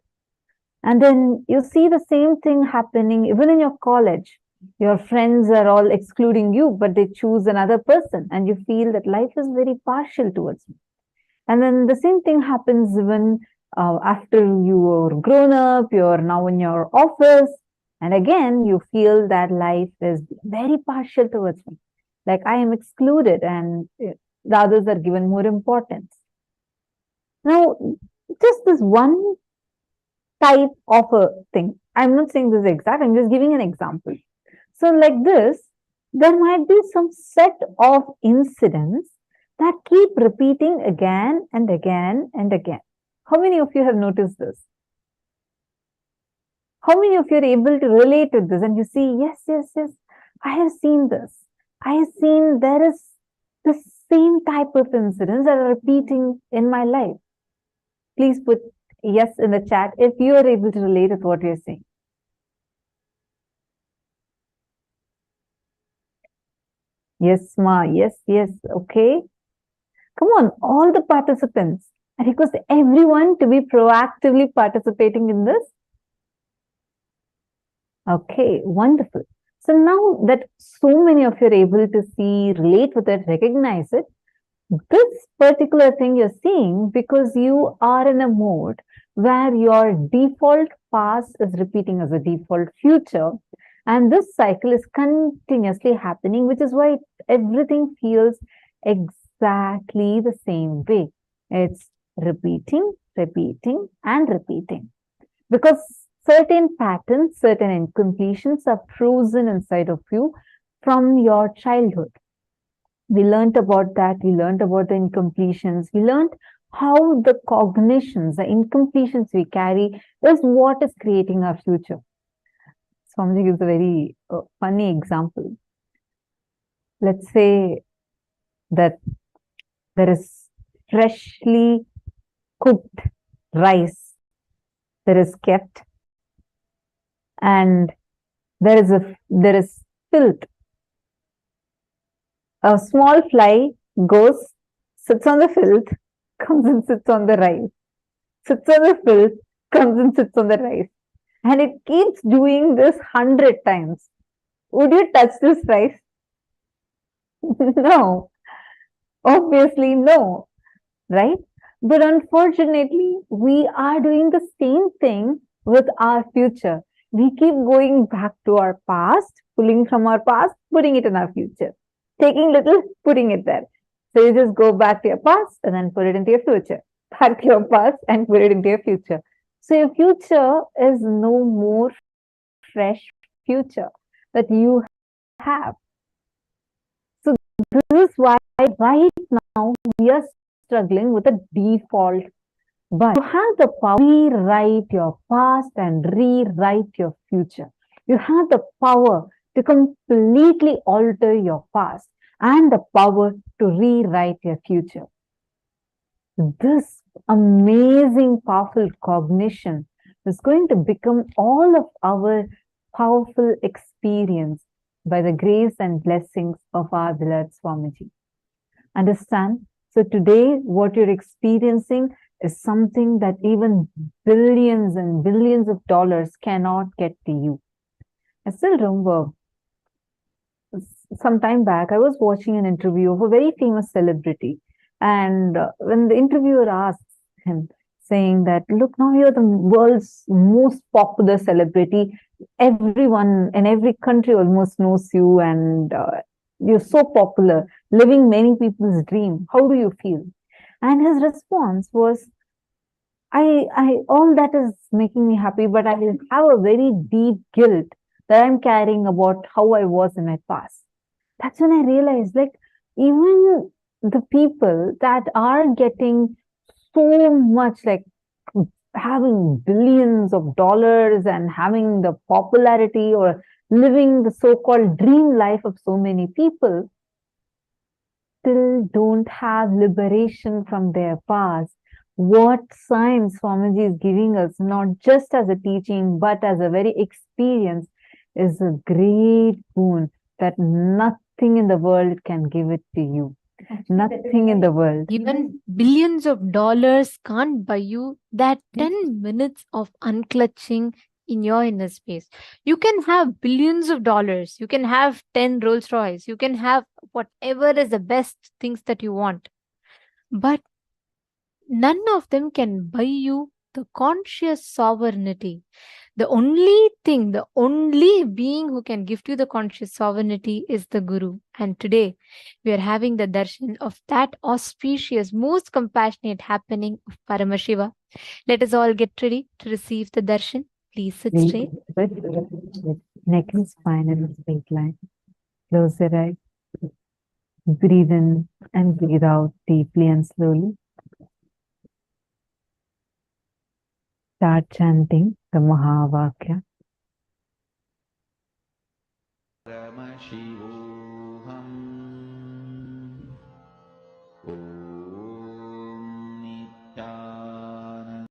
And then you see the same thing happening even in your college. Your friends are all excluding you, but they choose another person, and you feel that life is very partial towards you. And then the same thing happens even after you are grown up, you're now in your office, and again you feel that life is very partial towards me. Like I am excluded and the others are given more importance. Now, just this one type of a thing. I'm not saying this is exact, I'm just giving an example. So like this, there might be some set of incidents that keep repeating again and again and again. How many of you have noticed this? How many of you are able to relate to this and you see, yes, yes, yes, I have seen this. I have seen there is the same type of incidents that are repeating in my life. Please put yes in the chat if you are able to relate with what we are saying. Yes, Ma. Yes, yes. Okay. Come on, all the participants. I request everyone to be proactively participating in this. Okay, wonderful. So now that so many of you are able to see, relate with it, recognize it, this particular thing you're seeing because you are in a mode where your default past is repeating as a default future. And this cycle is continuously happening, which is why everything feels exactly the same way. It's repeating, repeating, and repeating. Because certain patterns, certain incompletions are frozen inside of you from your childhood. We learned about that. We learned about the incompletions. We learned how the cognitions, the incompletions we carry is what is creating our future. Swamiji gives a very funny example. Let's say that there is freshly cooked rice that is kept, and there is filth. A small fly goes, sits on the filth, comes and sits on the rice, sits on the filth, comes and sits on the rice, and it keeps doing this 100 times. Would you touch this rice? No, obviously no, right? But unfortunately, we are doing the same thing with our future. We keep going back to our past, pulling from our past, putting it in our future, taking little, putting it there. So you just go back to your past and then put it into your future. Back to your past and put it into your future. So your future is no more fresh future that you have. So this is why right now we are struggling with a default. But you have the power to rewrite your past and rewrite your future. You have the power to completely alter your past and the power to rewrite your future. This amazing, powerful cognition is going to become all of our powerful experience by the grace and blessings of our beloved Swamiji. Understand? So today, what you're experiencing is something that even billions and billions of dollars cannot get to you. I still remember some time back, I was watching an interview of a very famous celebrity. And when the interviewer asks him, saying that, look, now you're the world's most popular celebrity. Everyone in every country almost knows you, and you're so popular, living many people's dream. How do you feel? And his response was, all that is making me happy, but I have a very deep guilt that I'm carrying about how I was in my past. That's when I realized, like, even the people that are getting so much, like having billions of dollars and having the popularity or living the so-called dream life of so many people, still don't have liberation from their past. What science Swamiji is giving us, not just as a teaching, but as a very experience, is a great boon that nothing in the world can give it to you. Nothing in the world. Even billions of dollars can't buy you that 10 minutes of unclutching in your inner space. You can have billions of dollars, you can have 10 Rolls Royce, you can have whatever is the best things that you want. But none of them can buy you the conscious sovereignty. The only thing, the only being who can gift you the conscious sovereignty is the Guru. And today we are having the darshan of that auspicious, most compassionate happening of Paramashiva. Let us all get ready to receive the darshan. Please sit straight. Neck and spine and straight line. Close your eyes. Breathe in and breathe out deeply and slowly. Start chanting the Mahavakya. Paramashivoham. Om Nithyananda.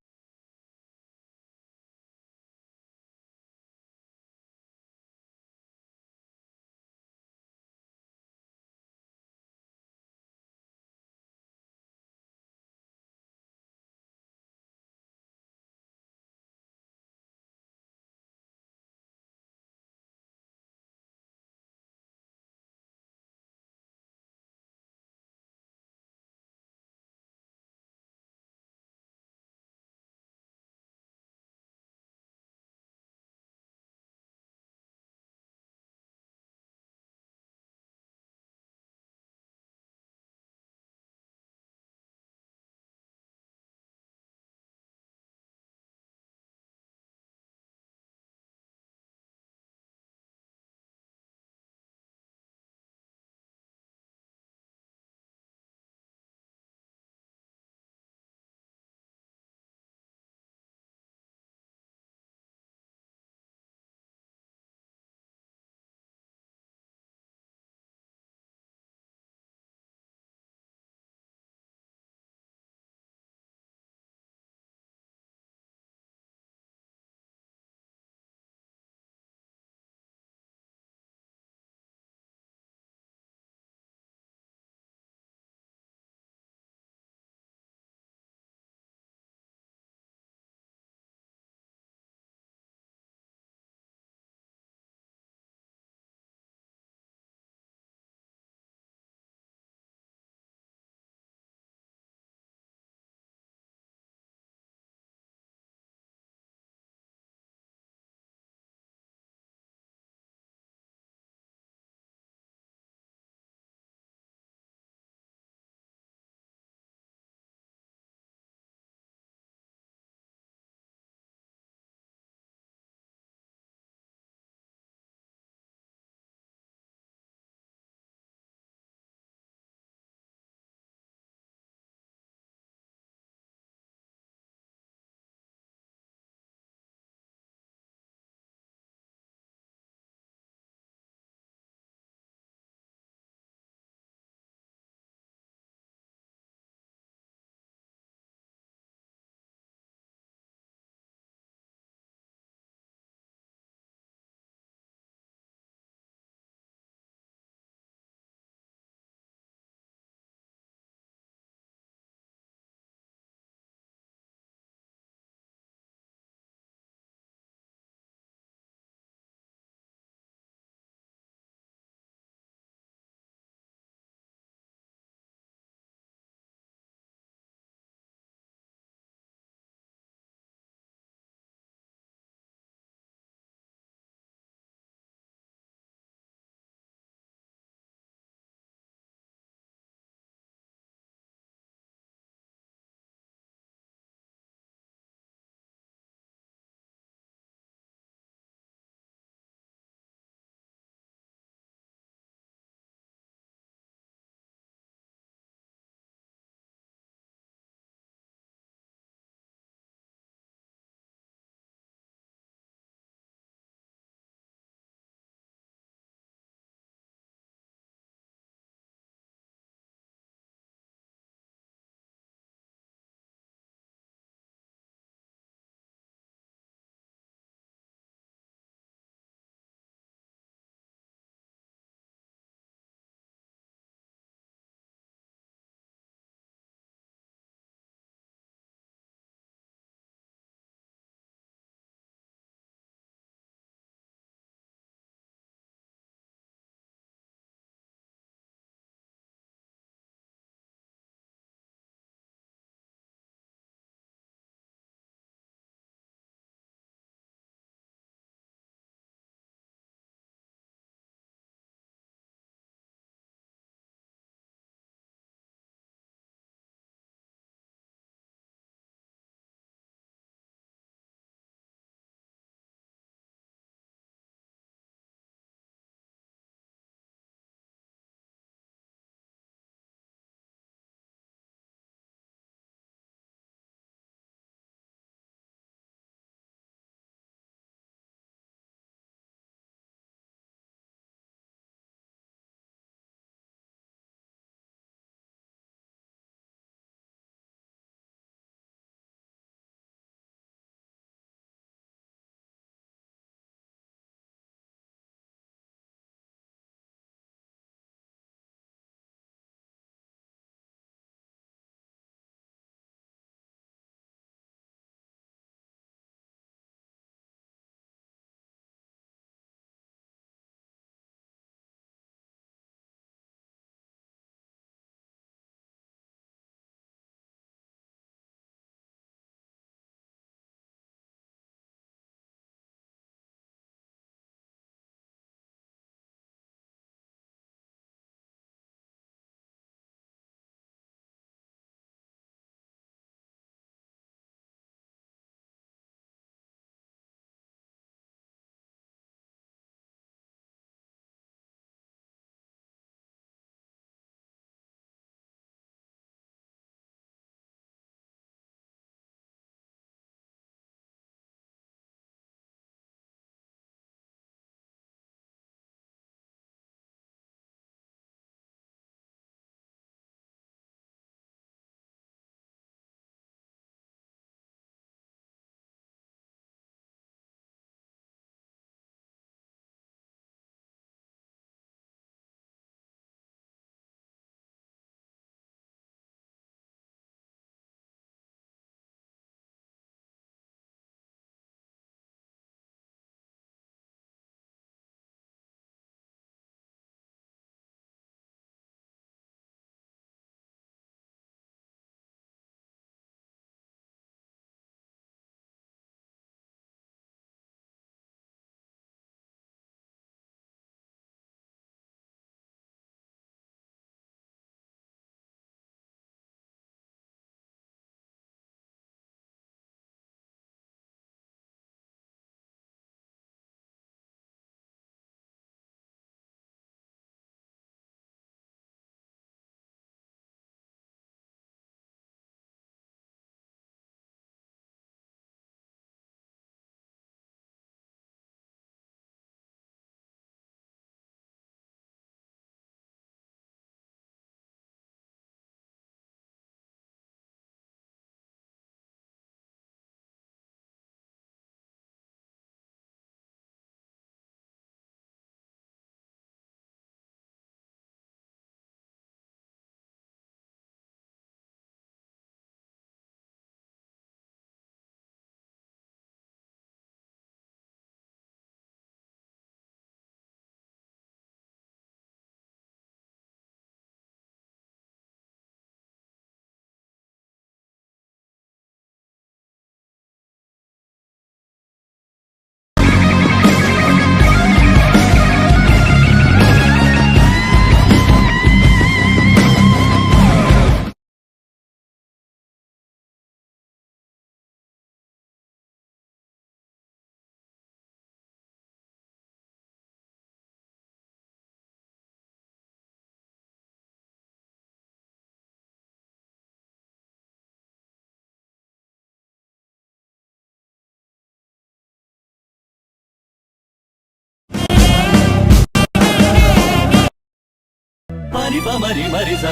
pari pa mari mari sa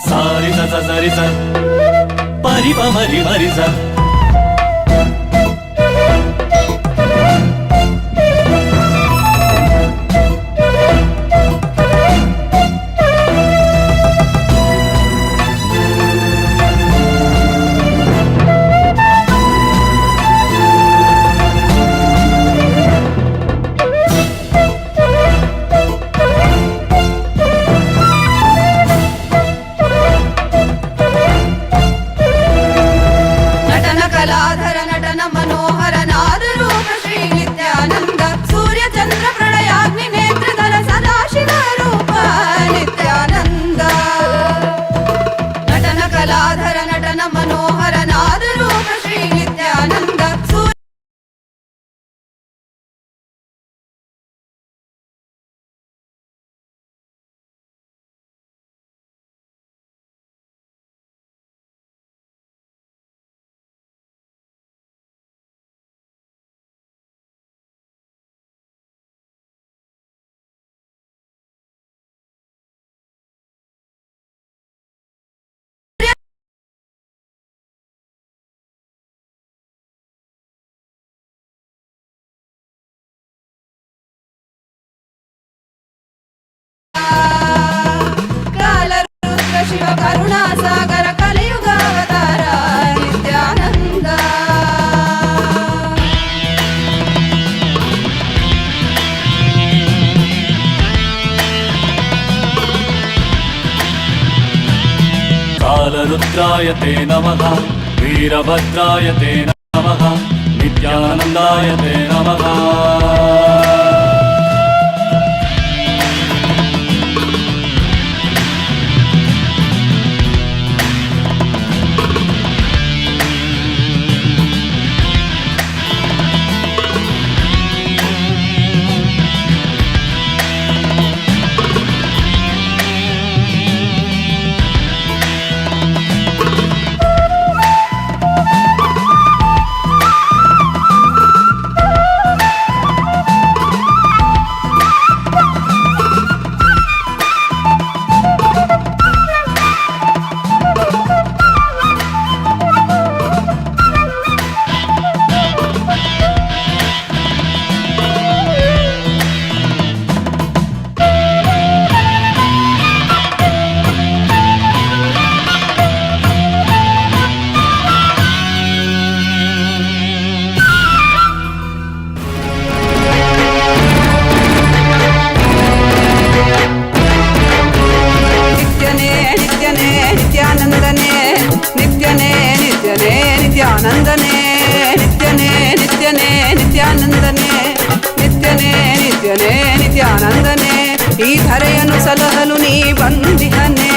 sa ri sa sa ri sa pari pa mari mari sa. Shiva ಕರುಣಾಸಾಗರ ಕಲಿಯುಗಾವತಾರ Nithyananda. कालरुद्राय ते नमः, वीरभद्राय ते नमः, नित्यानन्दाय ते नमः. ನಿತ್ಯಾನಂದನೆ ಈ ಧರೆಯನ್ನು ಸಲಹಲು ನೀ ಬಂದಿಹನೆ,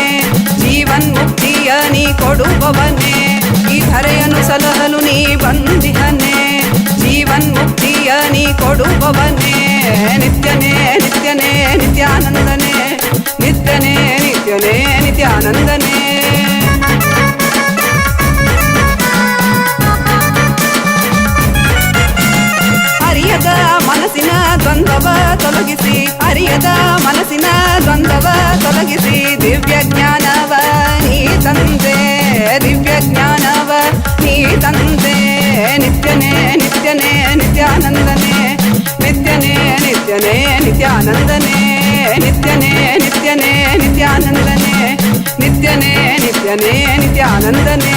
ಜೀವನ್ ಮುಕ್ತಿಯ ನೀ ಕೊಡುವವನೇ. ಈ ಧರೆಯನ್ನು ಸಲಹಲು ನೀ ಬಂದಿಹನೆ, ಜೀವನ್ ಮುಕ್ತಿಯ ನೀ ಕೊಡುವವನೇ. ನಿತ್ಯನೇ ನಿತ್ಯನೇ ನಿತ್ಯಾನಂದನೆ, ನಿತ್ಯನೇ ನಿತ್ಯನೇ ನಿತ್ಯಾನಂದನೆ. ಅರಿಯದ ಮನಸ್ಸಿನ ದ್ವಂದ್ವವ ತೊಲಗಿಸಿ, ಅರಿಯದ ಮನಸ್ಸಿನ ದ್ವಂದ್ವವ ತೊಲಗಿಸಿ, ದಿವ್ಯ ಜ್ಞಾನವ ನೀ ತಂದೆ, ದಿವ್ಯ ಜ್ಞಾನವ ನೀ ತಂದೆ. ನಿತ್ಯನೇ ನಿತ್ಯನೇ ನಿತ್ಯಾನಂದನೆ, ನಿತ್ಯನೇ ನಿತ್ಯನೇ ನಿತ್ಯಾನಂದನೆ, ನಿತ್ಯನೇ ನಿತ್ಯನೇ ನಿತ್ಯಾನಂದನೆ, ನಿತ್ಯನೇ ನಿತ್ಯನೇ ನಿತ್ಯಾನಂದನೆ.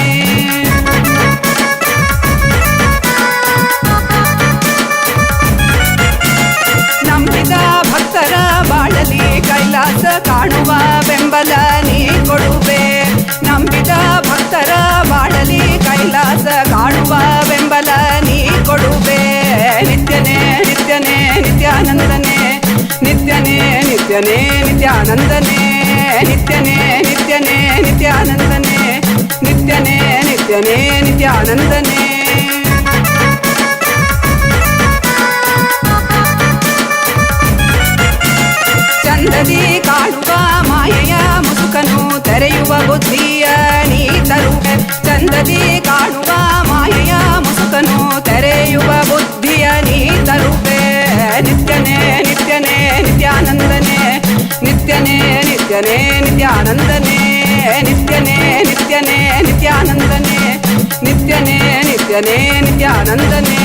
ನಂಬಿದ ಭಕ್ತರ ಬಾಳಲಿ ಕೈಲಾಸ ಕಾಣುವ ಬೆಂಬಲ ನೀ ಕೊಡುವೆ. ನಂಬಿದ ಭಕ್ತರ ಬಾಳಲಿ ಕೈಲಾಸ ಕಾಣುವ ಬೆಂಬಲ ನೀ ಕೊಡುವೆ. ನಿತ್ಯನೇ ನಿತ್ಯನೇ ನಿತ್ಯಾನಂದನೆ, ನಿತ್ಯನೇ ನಿತ್ಯನೇ ನಿತ್ಯಾನಂದನೆ, ನಿತ್ಯನೇ ನಿತ್ಯನೇ ನಿತ್ಯಾನಂದನೆ, ನಿತ್ಯನೇ ನಿತ್ಯನೇ ನಿತ್ಯಾನಂದನೆ. ಚಂದದಿ ಕಾಡುವ ಮಾಯೆಯ ಮುಸುಕನು ತೆರೆಯುವ ಬುದ್ಧಿಯ ನೀ ತರುವೆ. ಚಂದದಿ ಕಾಡುವ ಮಾಯೆಯ ಮುಸುಕನು ತೆರೆಯುವ ಬುದ್ಧಿಯ ನೀ ತರುವೆ. ನಿತ್ಯನೇ ನಿತ್ಯನೇ ನಿತ್ಯಾನಂದನೆ, ನಿತ್ಯನೇ ನಿತ್ಯನೇ ನಿತ್ಯನೇ ನಿತ್ಯಾನಂದನೇ ನಿತ್ಯನೇ ನಿತ್ಯನೇ ನಿತ್ಯಾನಂದನೇ ನಿತ್ಯನೇ ನಿತ್ಯನೇ ನಿತ್ಯಾನಂದನೇ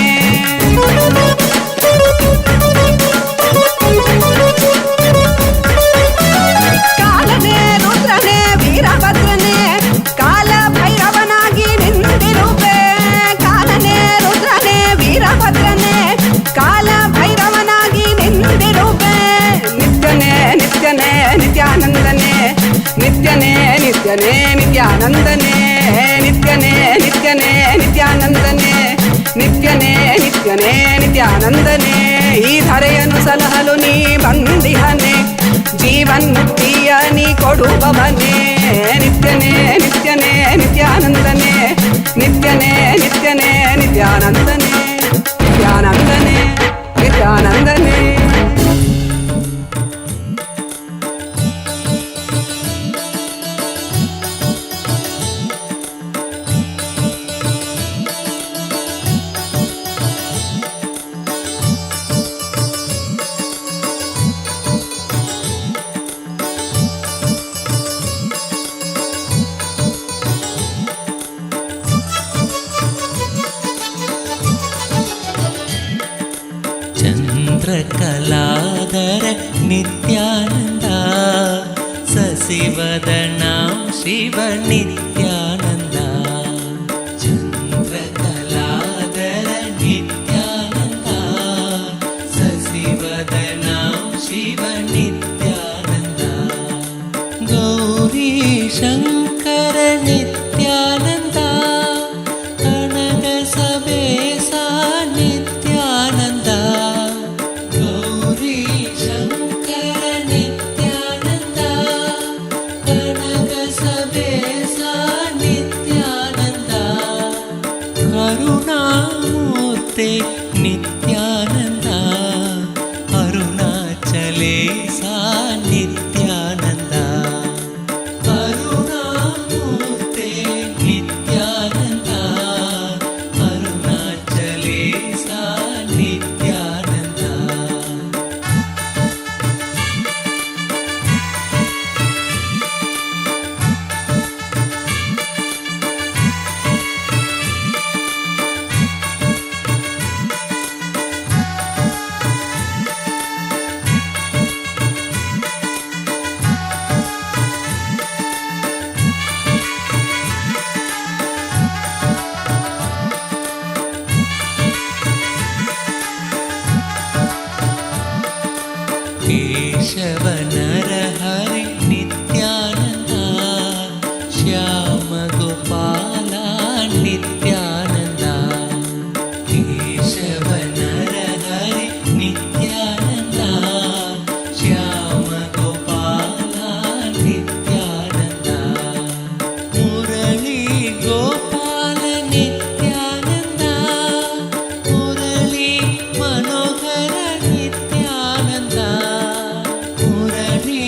ಕಾಲನೇ ರುದ್ರನೇ ವೀರಭದ್ರನೇ ಕಾಲ ಭೈರವನಾಗಿ ನಿಂತಿರುವೆ ಕಾಲನೇ ರುದ್ರನೇ ವೀರಭದ್ರನೇ ಕಾಲ ಭೈರವನಾಗಿ ನಿಂತಿರುವೆ ನಿತ್ಯನೇ ನಿತ್ಯನೇ ನಿತ್ಯಾನಂದನೇ ನಿತ್ಯನೇ ನಿತ್ಯನೇ ನಿತ್ಯಾನಂದನೇ ನಿತ್ಯನೇ ನಿತ್ಯನೇ ನಿತ್ಯಾನಂದನೇ ನಿತ್ಯನೇ ನಿತ್ಯನೇ ನಿತ್ಯಾನಂದನೇ ಈ ಧರೆಯನ್ನು ಸಲಹಲು ನೀ ಬಂದಿಹನೆ ಜೀವನ್ಮುಕ್ತಿಯ ನೀ ಕೊಡುವವನೇ ನಿತ್ಯನೇ ನಿತ್ಯನೇ ನಿತ್ಯಾನಂದನೇ ನಿತ್ಯನೇ ನಿತ್ಯನೇ ನಿತ್ಯಾನಂದನೇ ನಿತ್ಯಾನಂದನೇ ನಿತ್ಯಾನಂದನೇ ಚಂದ್ರಕಲಾಧರ ನಿತ್ಯಾನಂದ ಸಸಿವದನಾಂ ಶಿವ ನಿತ್ಯಾನಂದ ಚಂದ್ರಕಲಾಧರ ನಿತ್ಯಾನಂದ ಸಸಿವದನಾಂ ಶಿವ ನಿತ್ಯಾನಂದ ಗೌರಿ ಶಂಕರ ನಿತ್ಯಾನಂದ ಕನಕ ಸಬೇಸ ನಿತ್ಯಾನಂದ ಗೌರಿ ಶಂಕರ ನಿತ್ಯಾನಂದ ಕನಕ ಸಬೇಸ ನಿತ್ಯಾನಂದ ಕರುಣಾಮೂರ್ತಿ ನಿತ್ಯಾನಂದ ಅರುಣಾಚಲೇಶ ನಿತ್ಯಾನಂದ ಕರುಣಾಮೂರ್ತಿ ನಿತ್ಯಾನಂದ ಅರುಣಾಚಲೇಶ ನಿತ್ಯಾನಂದ ಕೇಶವ ನರಹರಿ ನಿತ್ಯಾನಂದ ಶ್ಯಾಮ ಗೋಪಾಲ ನಿತ್ಯಾನಂದ ಕೇಶವ ನರಹರಿ ನಿತ್ಯಾನಂದ ಶ್ಯಾಮ ಗೋಪಾಲ ನಿತ್ಯಾನಂದ ಮುರಳಿ ಗೋಪಾಲ ನಿತ್ಯಾನಂದ ಮುರಳಿ ಮನೋಹರ Nithyananda Murali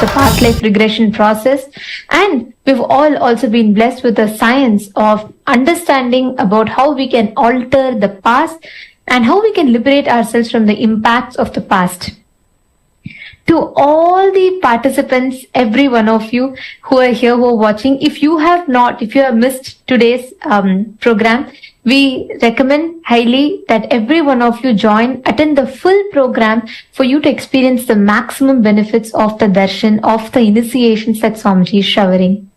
the past life regression process, and we've all also been blessed with the science of understanding about how we can alter the past and how we can liberate ourselves from the impacts of the past. To all the participants, every one of you who are here, who are watching, if you have missed today's program, we recommend highly that every one of you attend the full program for you to experience the maximum benefits of the darshan, of the initiations that Swamiji is showering.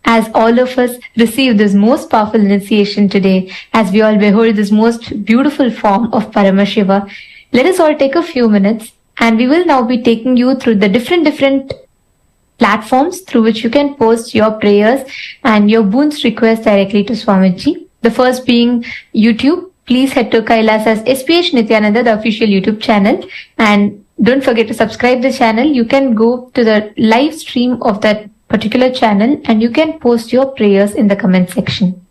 As all of us receive this most powerful initiation today, as we all behold this most beautiful form of Paramashiva, let us all take a few minutes, and we will now be taking you through the different platforms through which you can post your prayers and your boons requests directly to Swamiji. The first being YouTube. Please head to Kailasa's SPH Nithyananda, the official YouTube channel, and don't forget to subscribe the channel. You can go to the live stream of that particular channel and you can post your prayers in the comment section.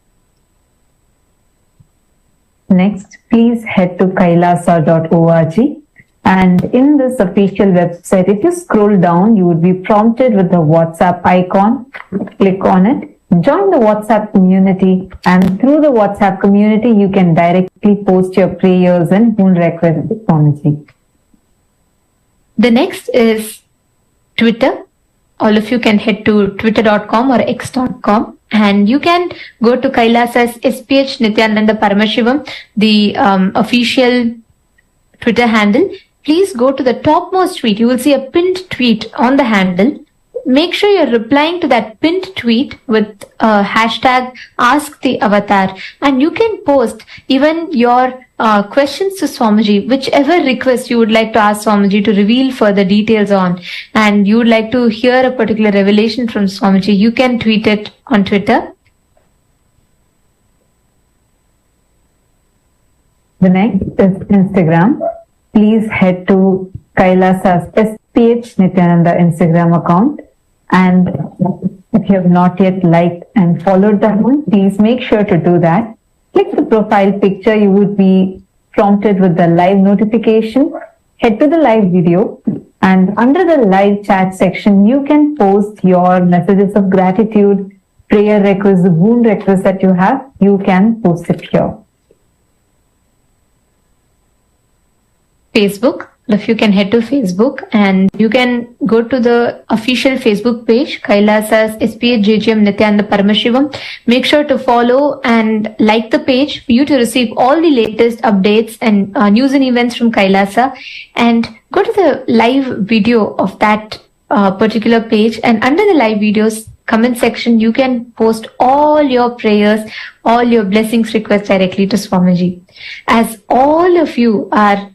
Next, please head to kailasa.org. And in this official website, if you scroll down, you would be prompted with the WhatsApp icon. Click on it. Join the WhatsApp community, and through the WhatsApp community, you can directly post your prayers and boon requests to Swamiji. The next is Twitter. All of you can head to twitter.com or x.com, and you can go to Kailasa's SPH Nithyananda Paramashivam, the official Twitter handle. Please go to the topmost tweet. You will see a pinned tweet on the handle. Make sure you're replying to that pinned tweet with hashtag #AskTheAvatar, and you can post even your questions to Swamiji, whichever request you would like to ask Swamiji to reveal further details on, and you would like to hear a particular revelation from Swamiji, you can tweet it on Twitter. The next is Instagram. Please head to Kailasa's SPH Nithyananda Instagram account. And if you have not yet liked and followed that one, please make sure to do that. Click the profile picture. You would be prompted with the live notification. Head to the live video, and under the live chat section, you can post your messages of gratitude, prayer requests, the boon requests that you have. You can post it here. Facebook. If you can head to Facebook, and you can go to the official Facebook page, Kailasa's SPH JGM Nithyananda Paramashivam. Make sure to follow and like the page for you to receive all the latest updates and news and events from Kailasa. And go to the live video of that particular page, and under the live videos comment section, you can post all your prayers, all your blessings requests directly to Swamiji. As all of you are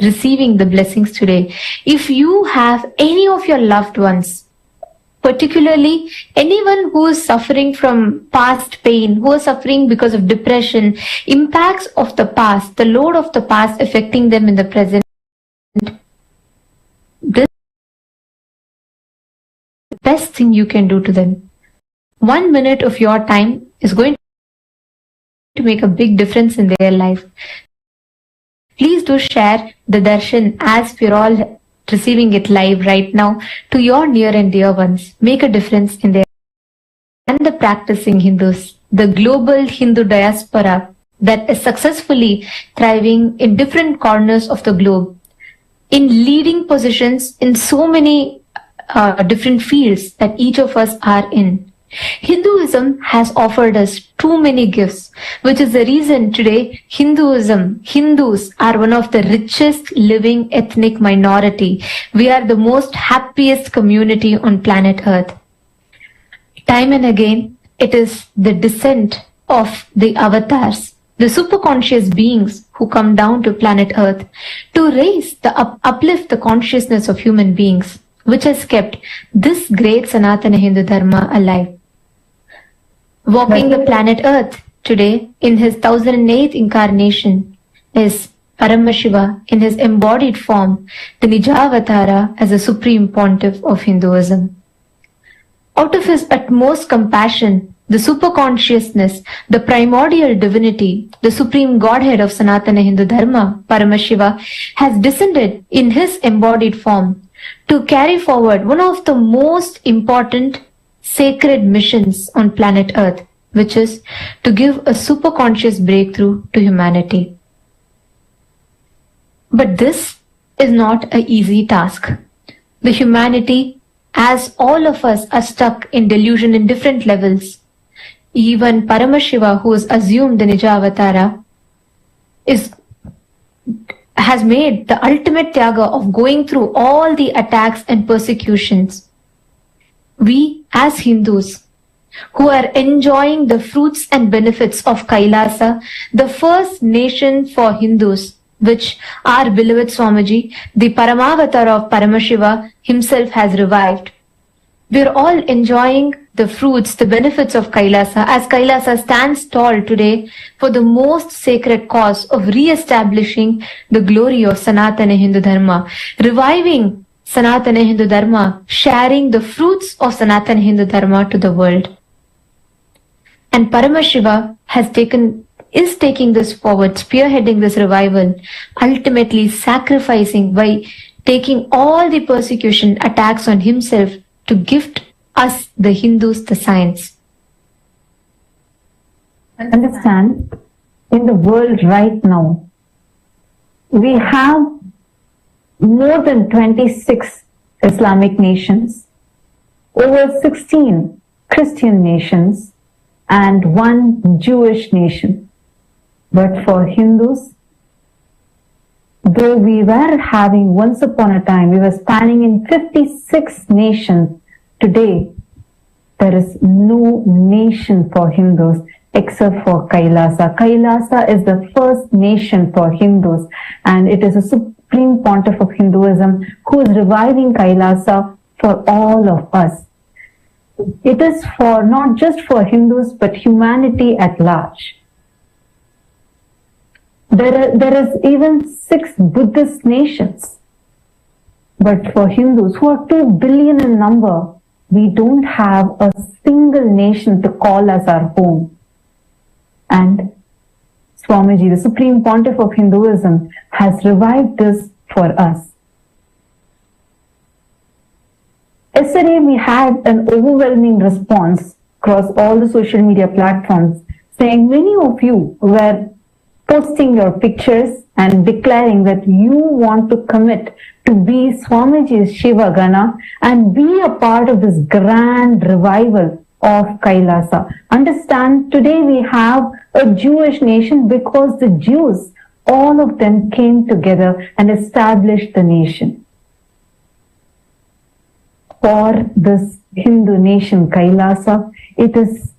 receiving the blessings today, if you have any of your loved ones, particularly anyone who is suffering from past pain, who is suffering because of depression, impacts of the past, the load of the past affecting them in the present, this is the best thing you can do to them. 1 minute of your time is going to make a big difference in their life. Please do share the darshan as we're all receiving it live right now to your near and dear ones. Make a difference in their life. And the practicing Hindus, the global Hindu diaspora that is successfully thriving in different corners of the globe, in leading positions in so many different fields that each of us are in. Hinduism has offered us too many gifts, which is the reason today Hindus are one of the richest living ethnic minority. We are the most happiest community on planet Earth. Time and again, it is the descent of the avatars, the superconscious beings who come down to planet Earth to uplift the consciousness of human beings, which has kept this great Sanatana Hindu Dharma alive. Walking the planet Earth today in his 1008th incarnation is Paramashiva in his embodied form, the Nijavatara as a supreme pontiff of Hinduism. Out of his utmost compassion, the superconsciousness, the primordial divinity, the supreme godhead of Sanatana Hindu Dharma, Paramashiva, has descended in his embodied form to carry forward one of the most important sacred missions on planet Earth, which is to give a superconscious breakthrough to humanity. But this is not an easy task. The humanity, as all of us, are stuck in delusion in different levels. Even Paramashiva, who is assumed the Nija Avatara, has made the ultimate tyaga of going through all the attacks and persecutions. We, as Hindus, who are enjoying the fruits and benefits of Kailasa, the first nation for Hindus, which our beloved Swamiji, the Paramavatar of Paramashiva himself has revived. We're all enjoying the fruits, the benefits of Kailasa, as Kailasa stands tall today for the most sacred cause of re-establishing the glory of Sanatana Hindu Dharma, reviving Sanatana Hindu Dharma, sharing the fruits of Sanatana Hindu Dharma to the world. And Paramashiva is taking this forward, spearheading this revival, ultimately sacrificing by taking all the persecution attacks on himself to gift us, the Hindus, the science. Understand, in the world right now, we have more than 26 Islamic nations, over 16 Christian nations, and 1 Jewish nation. But for Hindus, though we were having once upon a time, we were spanning in 56 nations, today there is no nation for Hindus except for Kailasa. Kailasa is the first nation for Hindus, and it is a supreme pontiff of Hinduism who is reviving Kailasa for all of us. It is for not just for Hindus but humanity at large. There is even 6 Buddhist nations. But for Hindus, who are 2 billion in number, we don't have a single nation to call as our home. And Swamiji, the Supreme Pontiff of Hinduism, has revived this for us. Yesterday, we had an overwhelming response across all the social media platforms, saying many of you were posting your pictures and declaring that you want to commit to be Swamiji's Shiva Gana and be a part of this grand revival of Kailasa. Understand, today we have a Jewish nation because the Jews, all of them came together and established the nation. For this Hindu nation, Kailasa, it is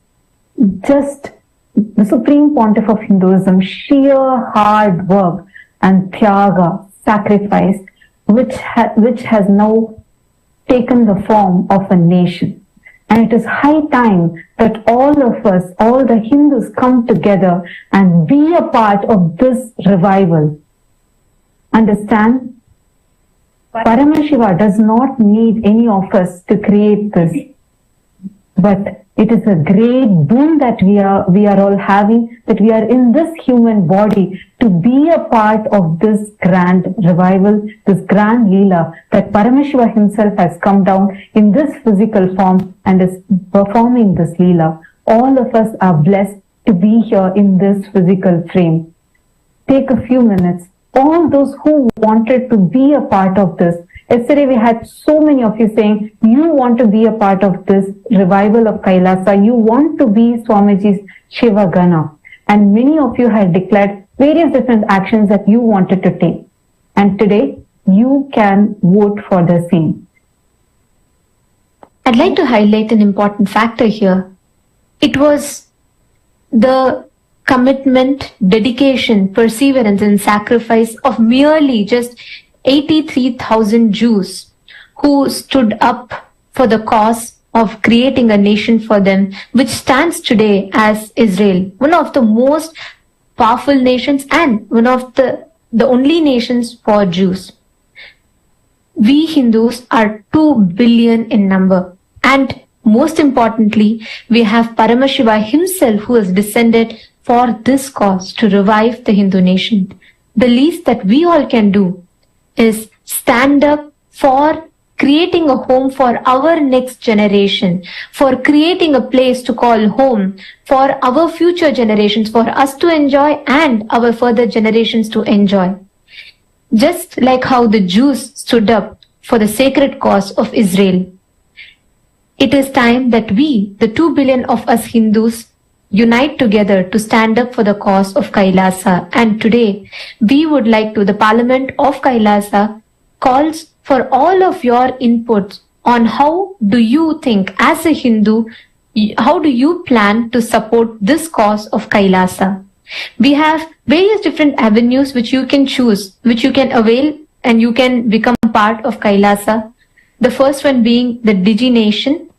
just the Supreme Pontiff of Hinduism, sheer hard work and tyaga, sacrifice, which has now taken the form of a nation. And it is high time that all of us, all the Hindus, come together and be a part of this revival. Understand? Paramashiva does not need any of us to create this, but it is a great boon that we are all having, that we are in this human body to be a part of this grand revival, this grand Leela, that Paramashiva himself has come down in this physical form and is performing this Leela. All of us are blessed to be here in this physical frame. Take a few minutes. All those who wanted to be a part of this. Yesterday we had so many of you saying, you want to be a part of this revival of Kailasa, you want to be Swamiji's Shiva Gana. And many of you had declared various different actions that you wanted to take. And today, you can vote for the same. I'd like to highlight an important factor here. It was the commitment, dedication, perseverance, and sacrifice of merely just 83,000 Jews who stood up for the cause of creating a nation for them, which stands today as Israel, one of the most powerful nations and one of the only nations for Jews. We Hindus are 2 billion in number, and most importantly, we have Paramashiva himself who has descended for this cause to revive the Hindu nation. The least that we all can do is stand up for creating a home for our next generation, for creating a place to call home for our future generations, for us to enjoy and our further generations to enjoy. Just like how the Jews stood up for the sacred cause of Israel. It is time that we, the 2 billion of us Hindus, unite together to stand up for the cause of Kailasa. And today, we would like to, the Parliament of Kailasa calls for all of your inputs on how do you think as a Hindu, how do you plan to support this cause of Kailasa? We have various different avenues which you can choose, which you can avail and you can become part of Kailasa. The first one being the Digination,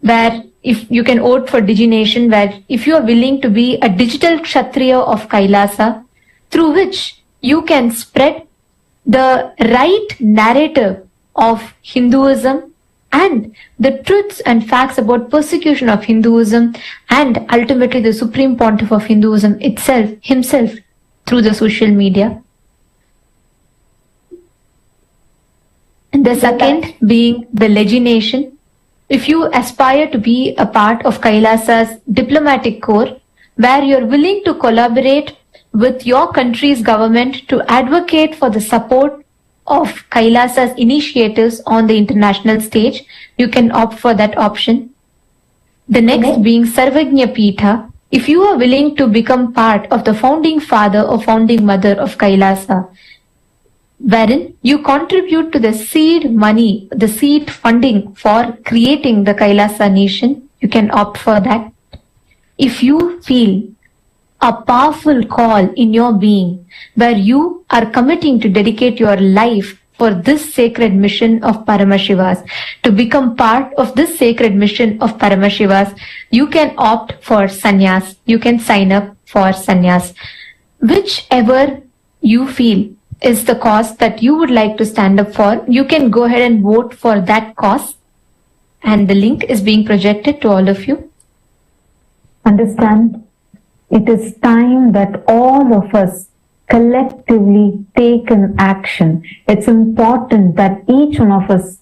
where if you can vote for Digination, where if you are willing to be a digital Kshatriya of Kailasa, through which you can spread the right narrative of Hinduism and the truths and facts about persecution of Hinduism and ultimately the Supreme Pontiff of Hinduism himself through the social media. And the second being the Legination. If you aspire to be a part of Kailasa's diplomatic corps, where you're willing to collaborate with your country's government to advocate for the support of Kailasa's initiatives on the international stage, you can opt for that option. The next being Sarvajna Pitha. If you are willing to become part of the founding father or founding mother of Kailasa, wherein you contribute to the seed money, the seed funding for creating the Kailasa nation, you can opt for that. If you feel a powerful call in your being where you are committing to dedicate your life for this sacred mission of Paramashivas, to become part of this sacred mission of Paramashivas, you can opt for sannyas. You can sign up for sannyas. Whichever you feel is the cause that you would like to stand up for, you can go ahead and vote for that cause. And the link is being projected to all of you. Understand? It is time that all of us collectively take an action. It's important that each one of us,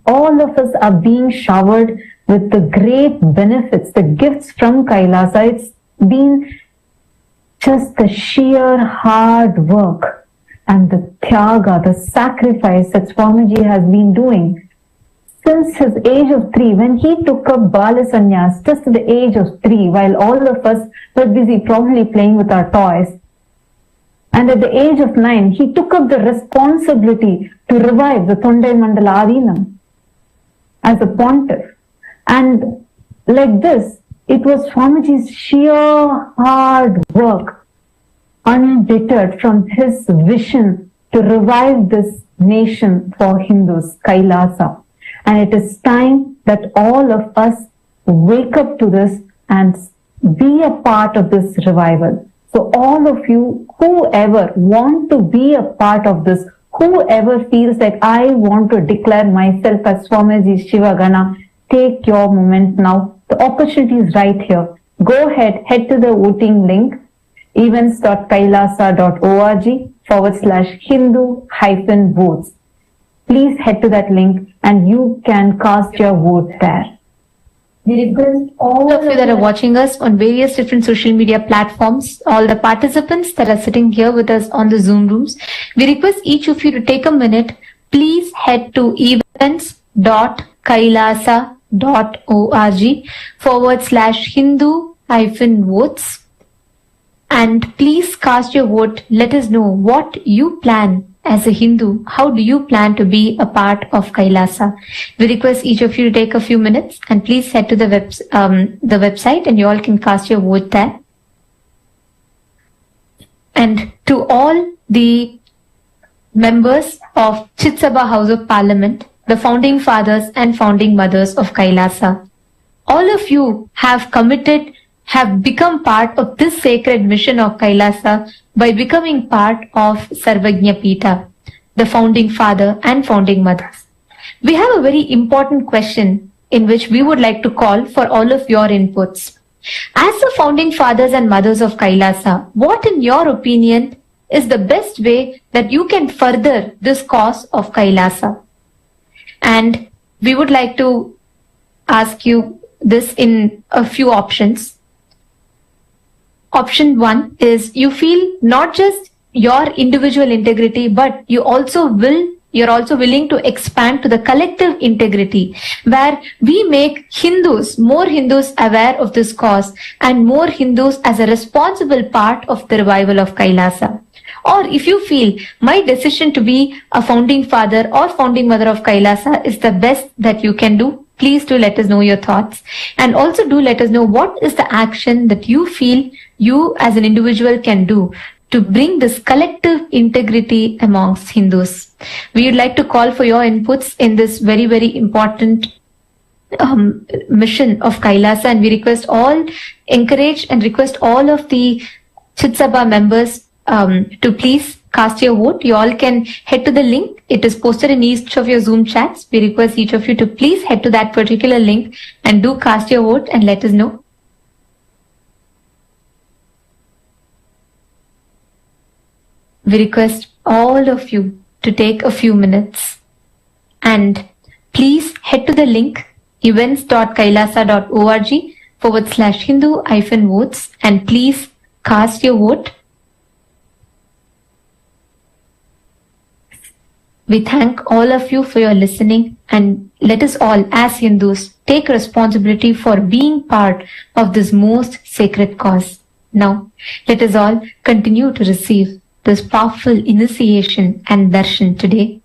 all of us are being showered with the great benefits, the gifts from Kailasa. It's been just the sheer hard work and the tyaga, the sacrifice that Swamiji has been doing since his age of 3, when he took up Bala Sannyas just at the age of 3, while all of us were busy probably playing with our toys. And at the age of 9, he took up the responsibility to revive the Tondai Mandala Adinam as a pontiff. And like this, it was Swamiji's sheer hard work, undeterred from his vision to revive this nation for Hindus, Kailasa. And it is time that all of us wake up to this and be a part of this revival. So all of you, whoever want to be a part of this, whoever feels like I want to declare myself as Swamiji Shivagana, take your moment now. The opportunity is right here. Go ahead, head to the voting link, events.kailasa.org/Hindu-votes. Please head to that link and you can cast your vote there. All of you that are watching us on various different social media platforms, all the participants that are sitting here with us on the Zoom rooms, we request each of you to take a minute. Please head to events.kailasa.org/Hindu-votes and please cast your vote. Let us know what you plan as a Hindu. How do you plan to be a part of Kailasa? We request each of you to take a few minutes and please head to the website and you all can cast your vote there. And to all the members of Chitsabha House of Parliament, the founding fathers and founding mothers of Kailasa, all of you have committed, have become part of this sacred mission of Kailasa by becoming part of Sarvajna Pitha, the founding father and founding mothers. We have a very important question in which we would like to call for all of your inputs. As the founding fathers and mothers of Kailasa, what in your opinion is the best way that you can further this cause of Kailasa? And we would like to ask you this in a few options. Option 1 is you feel not just your individual integrity, but you're also willing to expand to the collective integrity, where we make more Hindus aware of this cause and more Hindus as a responsible part of the revival of Kailasa. Or if you feel my decision to be a founding father or founding mother of Kailasa is the best that you can do, please do let us know your thoughts. And also do let us know what is the action that you feel you as an individual can do to bring this collective integrity amongst Hindus. We would like to call for your inputs in this very, very important mission of Kailasa, and we encourage and request all of the Chitsabha members to please cast your vote. You all can head to the link. It is posted in each of your Zoom chats. We request each of you to please head to that particular link and do cast your vote and let us know. We request all of you to take a few minutes and please head to the link events.kailasa.org/Hindu-votes and please cast your vote. We thank all of you for your listening, and let us all as Hindus take responsibility for being part of this most sacred cause. Now, let us all continue to receive this powerful initiation and darshan today.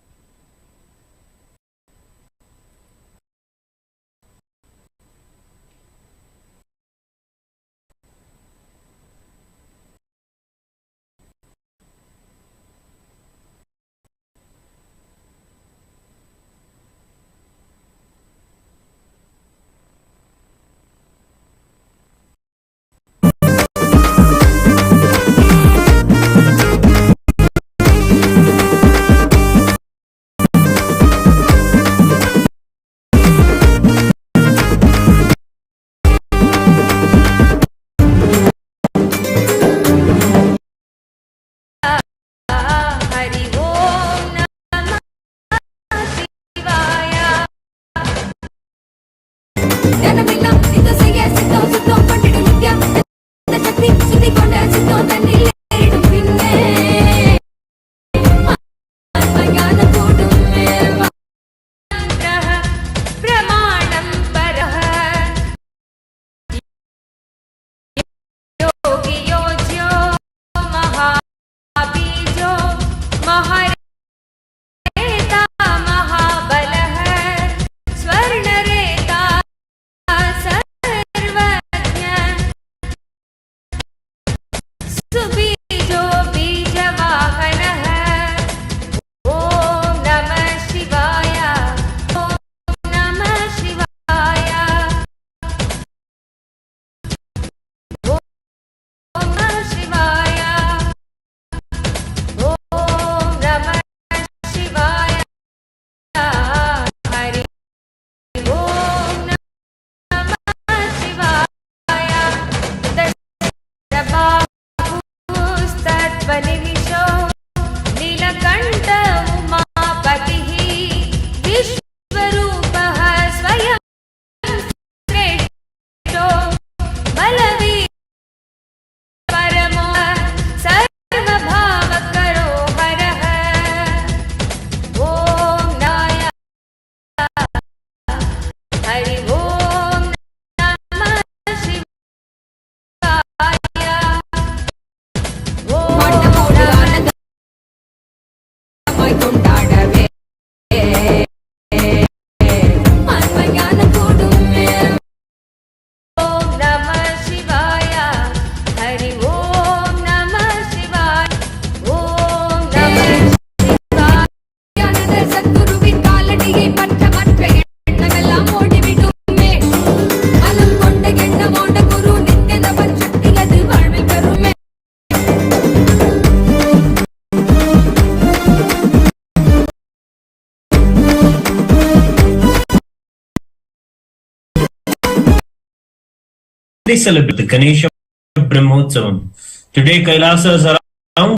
They celebrate the Ganesha Brahmotsavam. Today, Kailasas around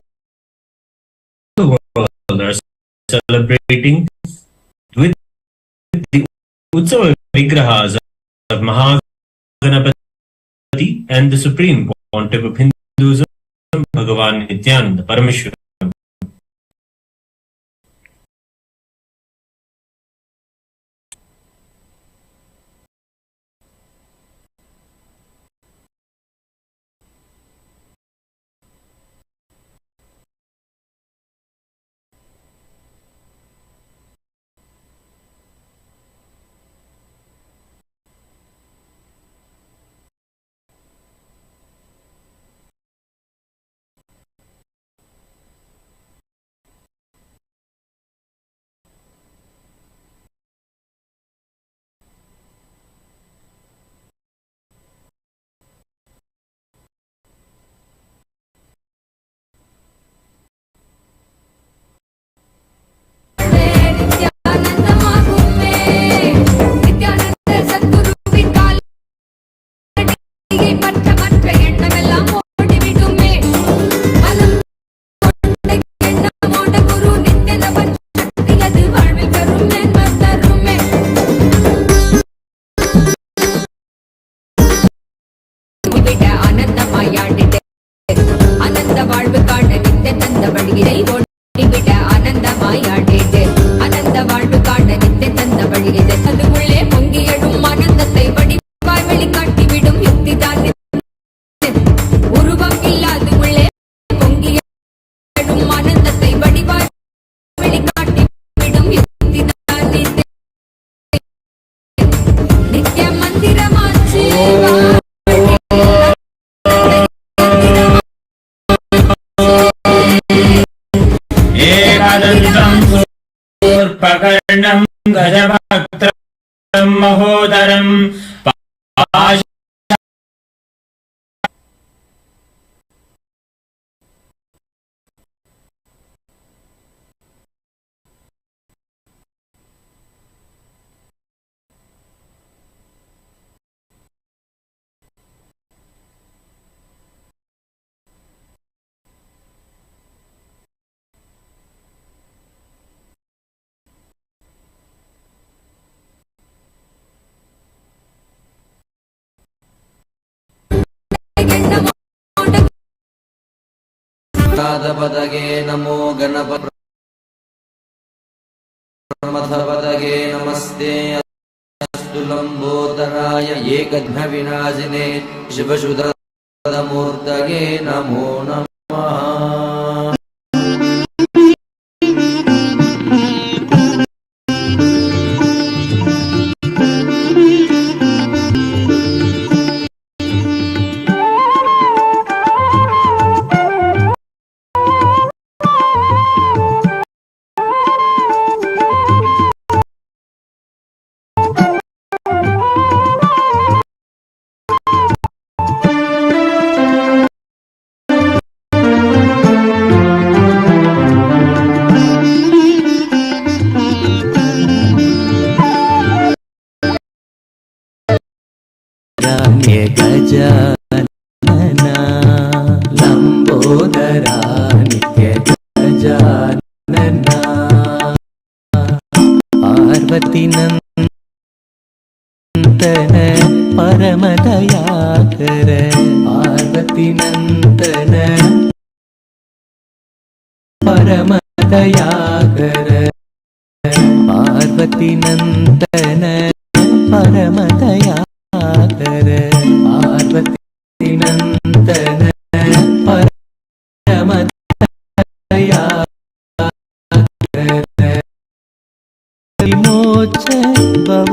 the world are celebrating with the Utsava Vigrahas of Mahaganapati and the Supreme Pontiff of Hinduism, Bhagavan Nithyananda, Paramashivam. Pakardam Gajabhaktam Mahodaram पदगे नमो गणपते नमस्ते अस्तु लंबोदराय एकघ्न विनाशिने शिवसुधमूर्तये नमो नमः गजानना लंबोदरा नित्य गजानना पार्वती नंदन परमदयाकर पार्वती नंदन परमदयाकर पार्वती नंदन परमदयाकर पार्वती नंदन परमदयाकर विमोचन भव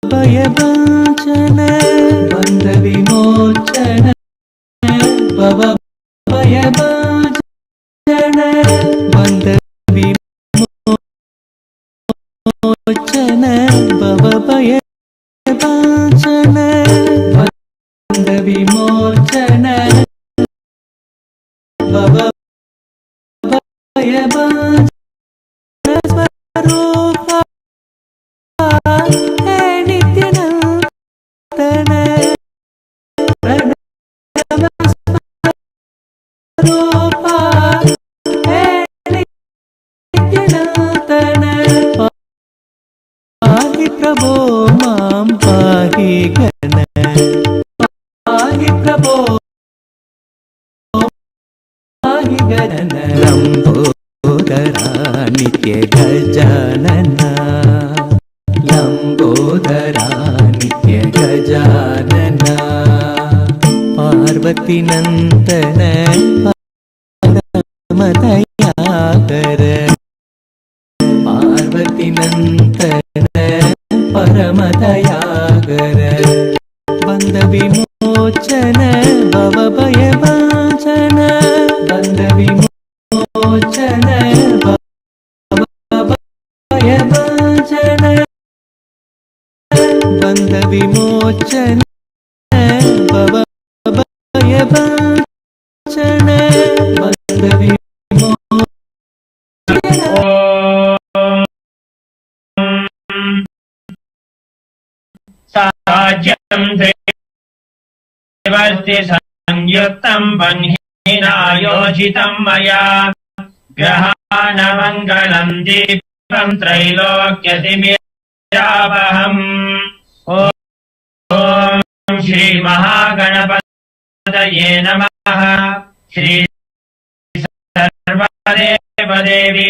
भयभञ्जन बन्ध विमोचन भव भयभञ्जन बन्ध विमोचन भव भयभञ्जन बन्ध विमोचन भव भयभञ्जन स्वरूपा हे नित्यानंदन प्रणव स्वरूपा हे नित्यानंदन गजानना लम्बोदरा नित्यगजानना पार्वतीनन्दन परमदयाकर पार्वतीनन्दन परमदयाकर बन्धविमोचन भवभयवाचन बन्धविमोचन भवभयवाचन बन्धविमोचन भवभयवाचन साज्यं देवस्ति संयुक्तं बन्हिनायोजितं मया ग्रहाणमङ्गलं दीपं त्रैलोक्यतिमिरावहम् ॐ श्री महागणपतये नमः श्री सर्वदेवदेवी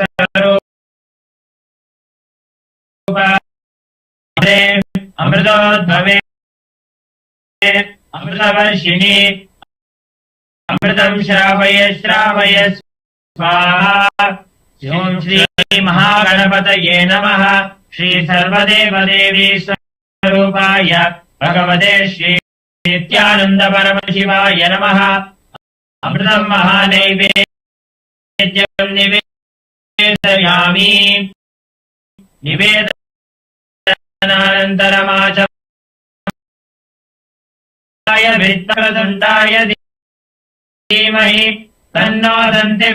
स्वरूपा अमृतोद्भवे अमृतवर्षिणि अमृतं श्रावय श्रावय स्वाहा ओं श्री महागणपतये नमः श्री सर्वदेवदेवी स्वरूपाय भगवते श्री नित्यानंद परमशिवाय नमः अमृतं महानैवेद्यं निवेदयामि निवेदनानन्तरमाचमय विद्मदण्डाय धीमहि तन्नो दन्ति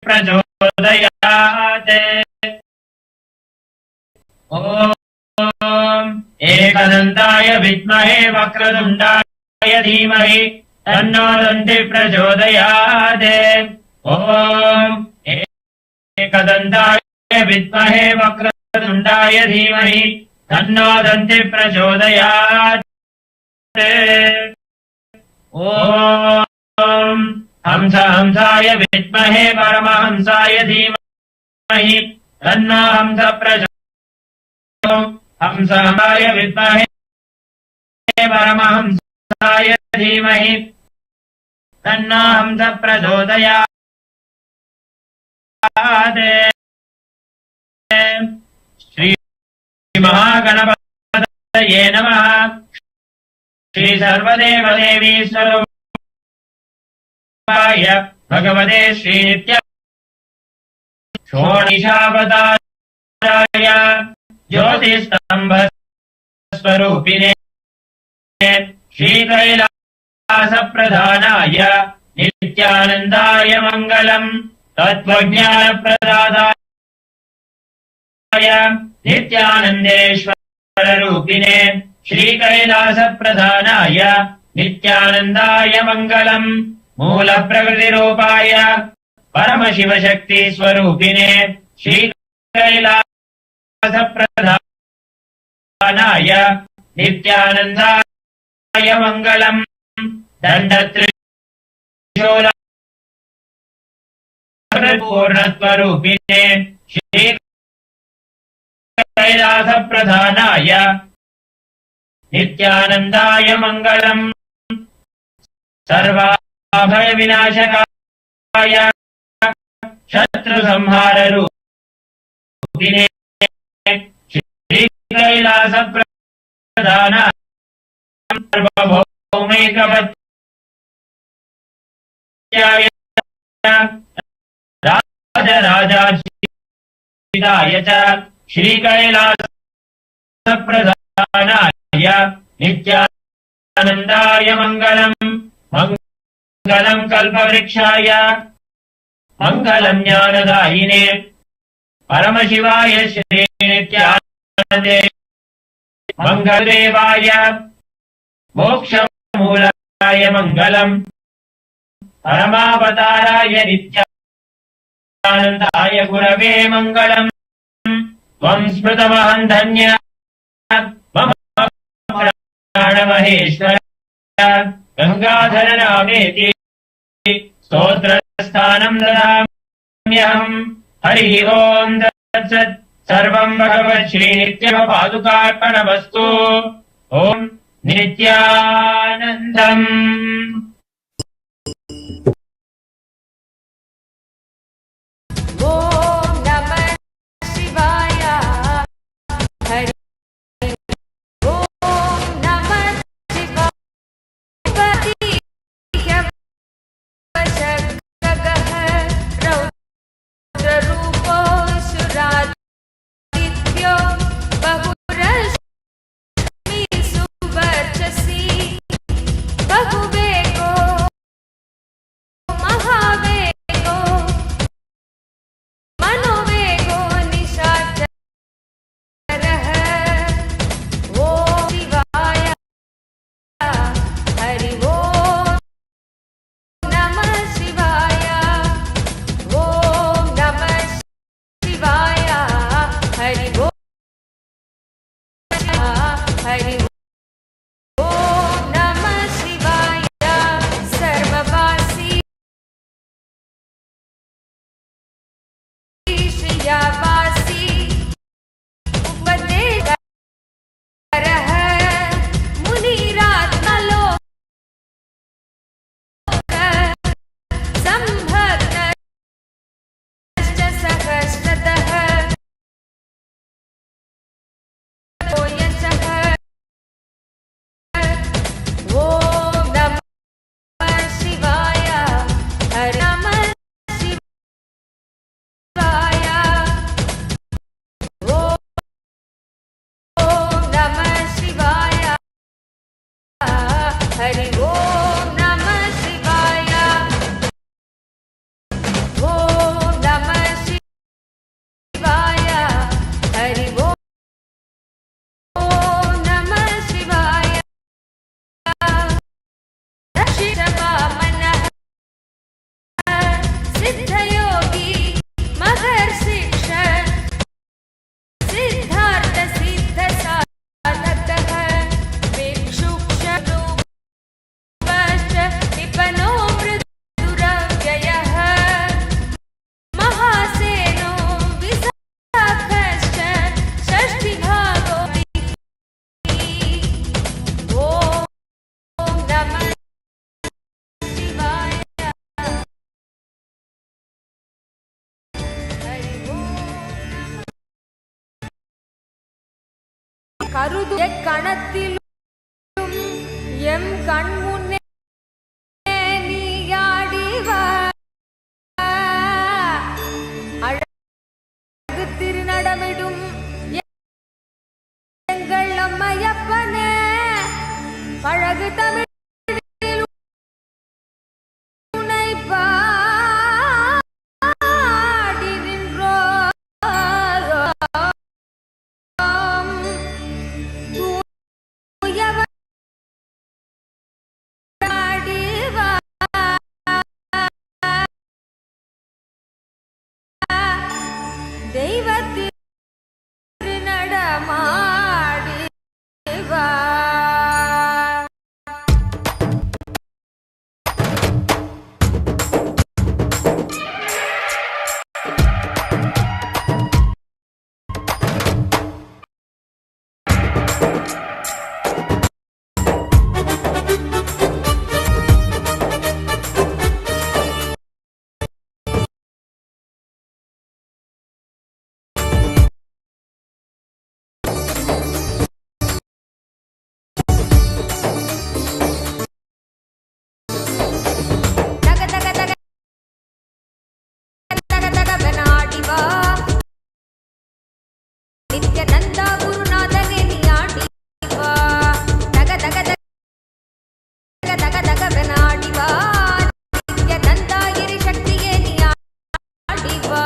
प्रचोदयात् ॐ एकदन्ताय विद्महे वक्रतुण्डाय धीमहि तन्नो दन्ति प्रचोदयात् ॐ एकदन्ताय विद्महे वक्रतुण्डाय धीमहि तन्नो दन्ति प्रचोदयात् ॐ हंसाय विद्महे परमहंसाय धीमहि तन्नो हंस प्रचोदयात् हंसाय विद्महे परमहंसाय धीमहि तन्नो हंस प्रचोदयात् श्री महागणपतये नमः श्री सर्वदेवदेवी स्वरूपाय भगवते श्री नित्य षोडशावताराय ज्योतिस्तंभ स्वरूपिणे श्री कैलास प्रधानाय नित्यानंदाय मंगलम् तत्त्वज्ञान प्रदाताय नित्यानंदेश्वर रूपिणे श्री कैलास प्रधानाय नित्यानंदाय मंगलम् मूल प्रकृति रूपाय परमशिव शक्ति स्वरूपिणे श्री कैलास प्रधानाय नित्यानंदाय मंगलम् दंडत्रिशूल पूर्णत्वरूपिणे श्री कैलास प्रधानाय नित्यानंदाय मंगलम् सर्वाभय विनाशकाय शत्रु संहार रूपिणे श्री कैलास प्रधानाय सार्वभौमिकवत्याय राजराजाय च श्री कैलास प्रधानाय नित्यानंदाय मंगलम् मंगलम् कल्पवृक्षाय मंगलम् ज्ञानदायिने परमशिवाय श्री नित्यानंदे मंगलदेवाय मोक्षमूलाय मंगलम् परमावताराय नित्यानंदाय गुरवे मंगलम् त्वं स्मृतमहं धन्य मम प्राणमहेश्वर गंगाधर नामेति स्तोत्रस्थानं ददाम्यहम् हरिः ओम् तत्सत् सर्वं भगवत् श्रीनित्यमपादुकार्पणमस्तु ॐ नित्यानन्दम् ॐ नमः शिवाय हरि ॐ नमः शिवाय रौद्ररूपो सुरादित्यो बहुरश्मि सुवर्चसि बहुवेगो महावेगो मनोवेगो निशाचरः ॐ शिवाय हरि ॐ नमः शिवाय ॐ नमः शिवाय हरि ॐ हरि ॐ नमः शिवाय सर्ववासी श्रियावासी उपदेशकरः मुनिरात्मलोक संभक्तश्च सहस्रतः यशः ॐ नमः शिवाय हरि नमः शिवाय ॐ नमः शिवाय हरि ॐ नमः शिवाय ॐ नमः शिवाय हरि ॐ नमः शिवाय दक्षिणवामनः सिद्धयोगी महर्षिक्ष सिद्धार्थ सिद्धसाधकः भिक्षुक्षरूपश्च निपनो मृदुरव्ययः महासेनो विशाखश्च षष्ठिभागो ॐ नमः शिवाय हरि ॐ கருது கணத்திலும் எம் கண்முன்னே நீயாடிவா அழகு திருநடமிடும் எங்கள் அம்மையப்பனே பழகு தமிழில் உன்னை பாடி நின்றோம் தூயவர் ஆடிவா தெய்வத்தின் திருநடமாடிவா தக தக தக தக தக வெனாடிவா நித்யநந்தா குருநாதனே நீயாடிவா தக தக தக தக தக வெனாடிவா நித்யநந்தா கிரி சக்தியே நீயாடிவா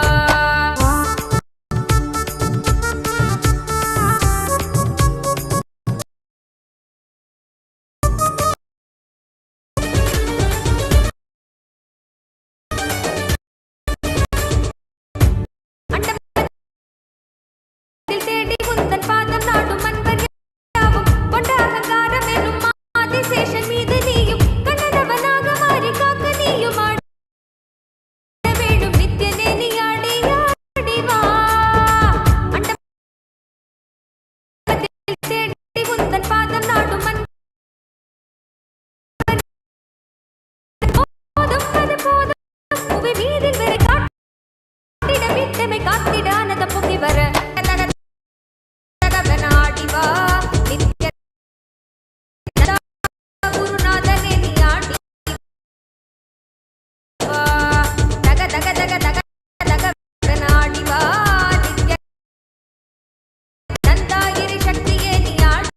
அண்டத்தில் தேடி முந்தன் பாத ಬರ ತಗವೆನಾಡಿವ ನಿತ್ಯ ಗುರುನಾಥನೇ ನೀಯಾಡಿ ತಗ ತಗ ತಗ ತಗ ತಗವೆನಾಡಿವ ನಿತ್ಯ ನಂದಾಗಿರಿ ಶಕ್ತಿಯೇ ನೀಯಾಡಿ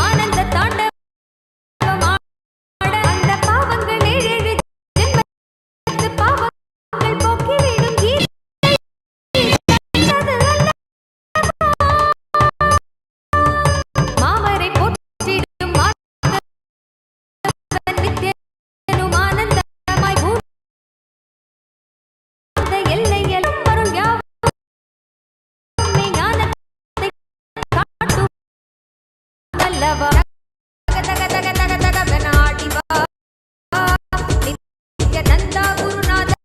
ஆனந்த தாண்டவம் ஆட அந்த பாவங்கள் ஏழேழு ஜென்மத்து பாவங்கள் போக்கிவிடும் கீதை மாமரை போற்றிடும் மாதவன் நித்யனும் ஆனந்தமாய் பூந்த எல்லையெல்லாம் வரும் யாவும் ஞானத்தை காட்டும் அல்லவா தக தக தக தக தகவெனாடிவா நித்யானந்தா குருநாதனே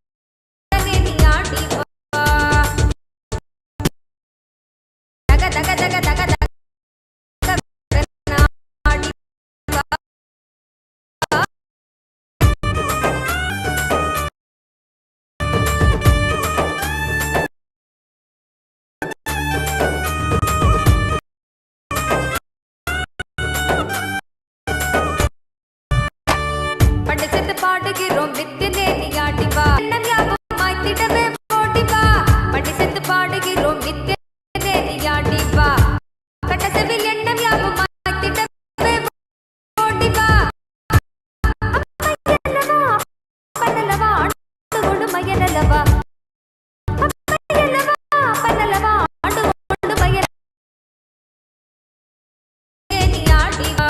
நீயாடிவா தக தக தக தக தகவெனாடிவா பட்டு செத்து பாடுகிறோம் நித்தியனே நீயாடிவா எண்ணம் யாவும் மாய்த்திடவே ஓடிவா பட்டு செத்து பாடுகிறோம் நித்தியனே நீயாடிவா கட்டசவில் எண்ணம் யாவும் மாய்த்திடவே ஓடிவா அப்பையல்லவா அப்பனல்லவா ஆண்டு கொண்டு மயனல்லவா அப்பையல்லவா அப்பனல்லவா ஆண்டு கொண்டு மயனே நீயாடிவா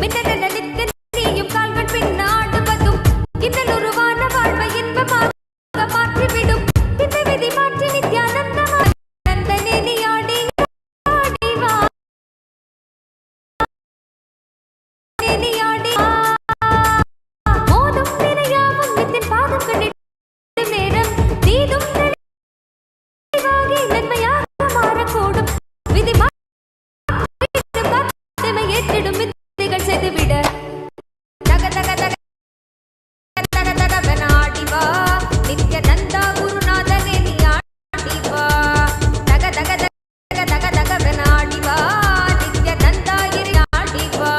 மின்னலென நிற்க நீயும் கால்கள் பின்னாடுவதும் இன்னல் உருவான வாழ்வை இன்பமாக மாற்றிவிடும் திண்ணை விதி மாற்றி நித்யானந்தமாய் நந்தனே நீயாடி ஆடிவா நீயாடி மோதும் வினையாவும் நித்தின் பாதங்களிடும் நேரம் நீதும் தெளிவாகி நன்மையாக மாறக்கூடும் விதி மாற்றி ஏற்றிடும் வித்தைகள் செய்துவிட தக தக தக தக தகவெனாடிவா நித்யானந்தா குருநாதனே நீயாடிவா தக தக தக தக தகவெனாடிவா நித்யானந்தா கிரியாடிவா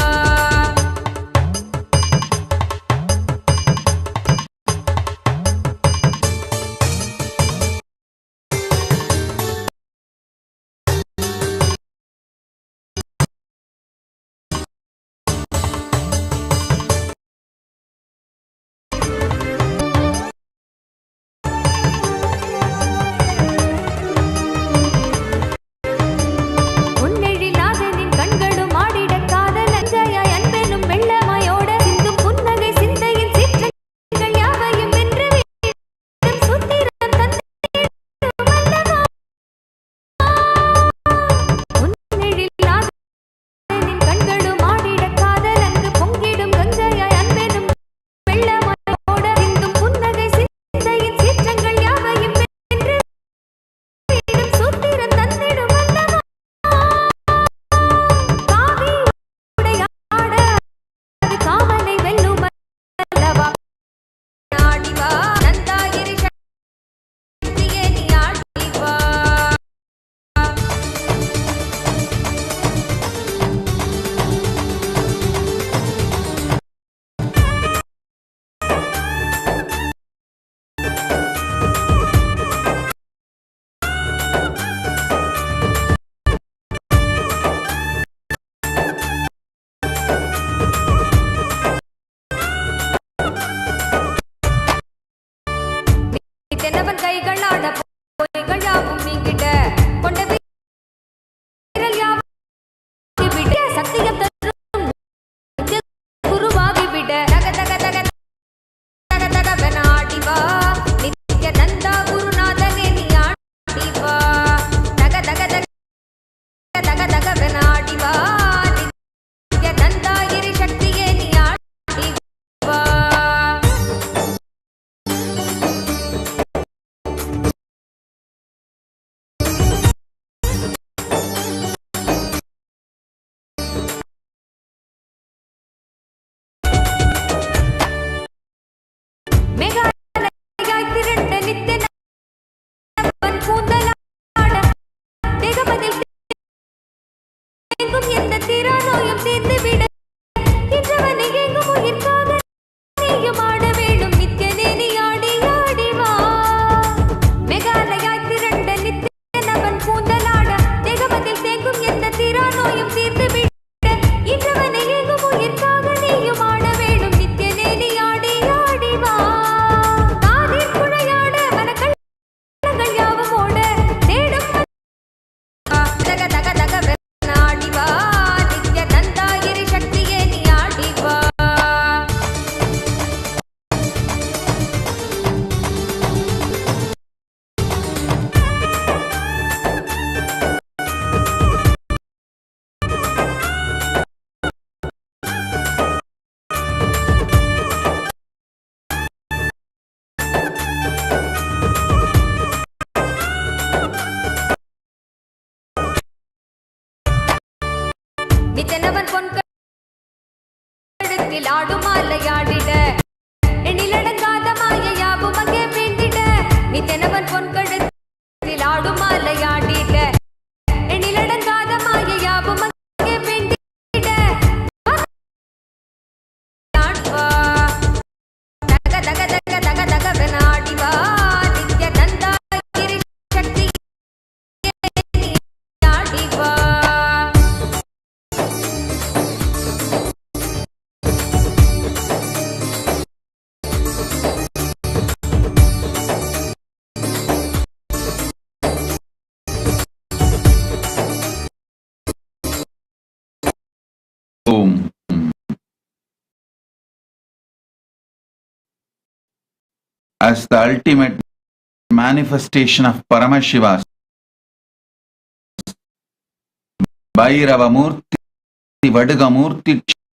நித்தனவன் பொன்கழுத்தில் ஆடும் மாலையாடிட எண்ணிலடங்காத மாயையாவும் அங்கே வீழ்ந்திட நித்தனவன் பொன்கழுத்தில் ஆடும் மாலையாடிட எண்ணிலடங்காத மாயையாவும் அங்கே வீழ்ந்திட ஆடுவா தக தக தக தக தகவென ஆடிவா நித்யானந்தா கிரி சக்தி ஆடிவா. Om. As the ultimate manifestation of Paramashiva, Bhairava Murti, Vadiga Murti,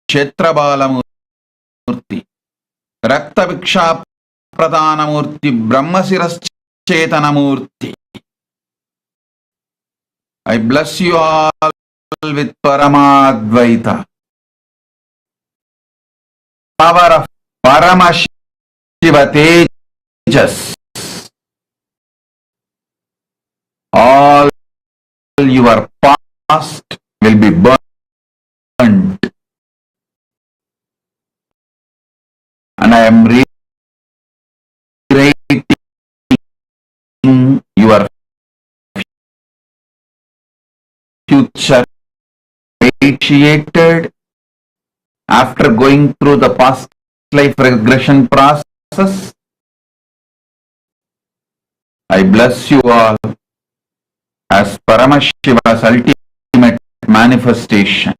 Kshetrabala Murti, Rakta Viksha Pradana Murti, Brahmasiras Chetana Murti. I bless you all with Paramadvaita. Power of Paramashiva Tejas. All your past will be burnt. And I am rewriting your future initiated after going through the past life regression process. I bless you all as Paramashiva's ultimate manifestation.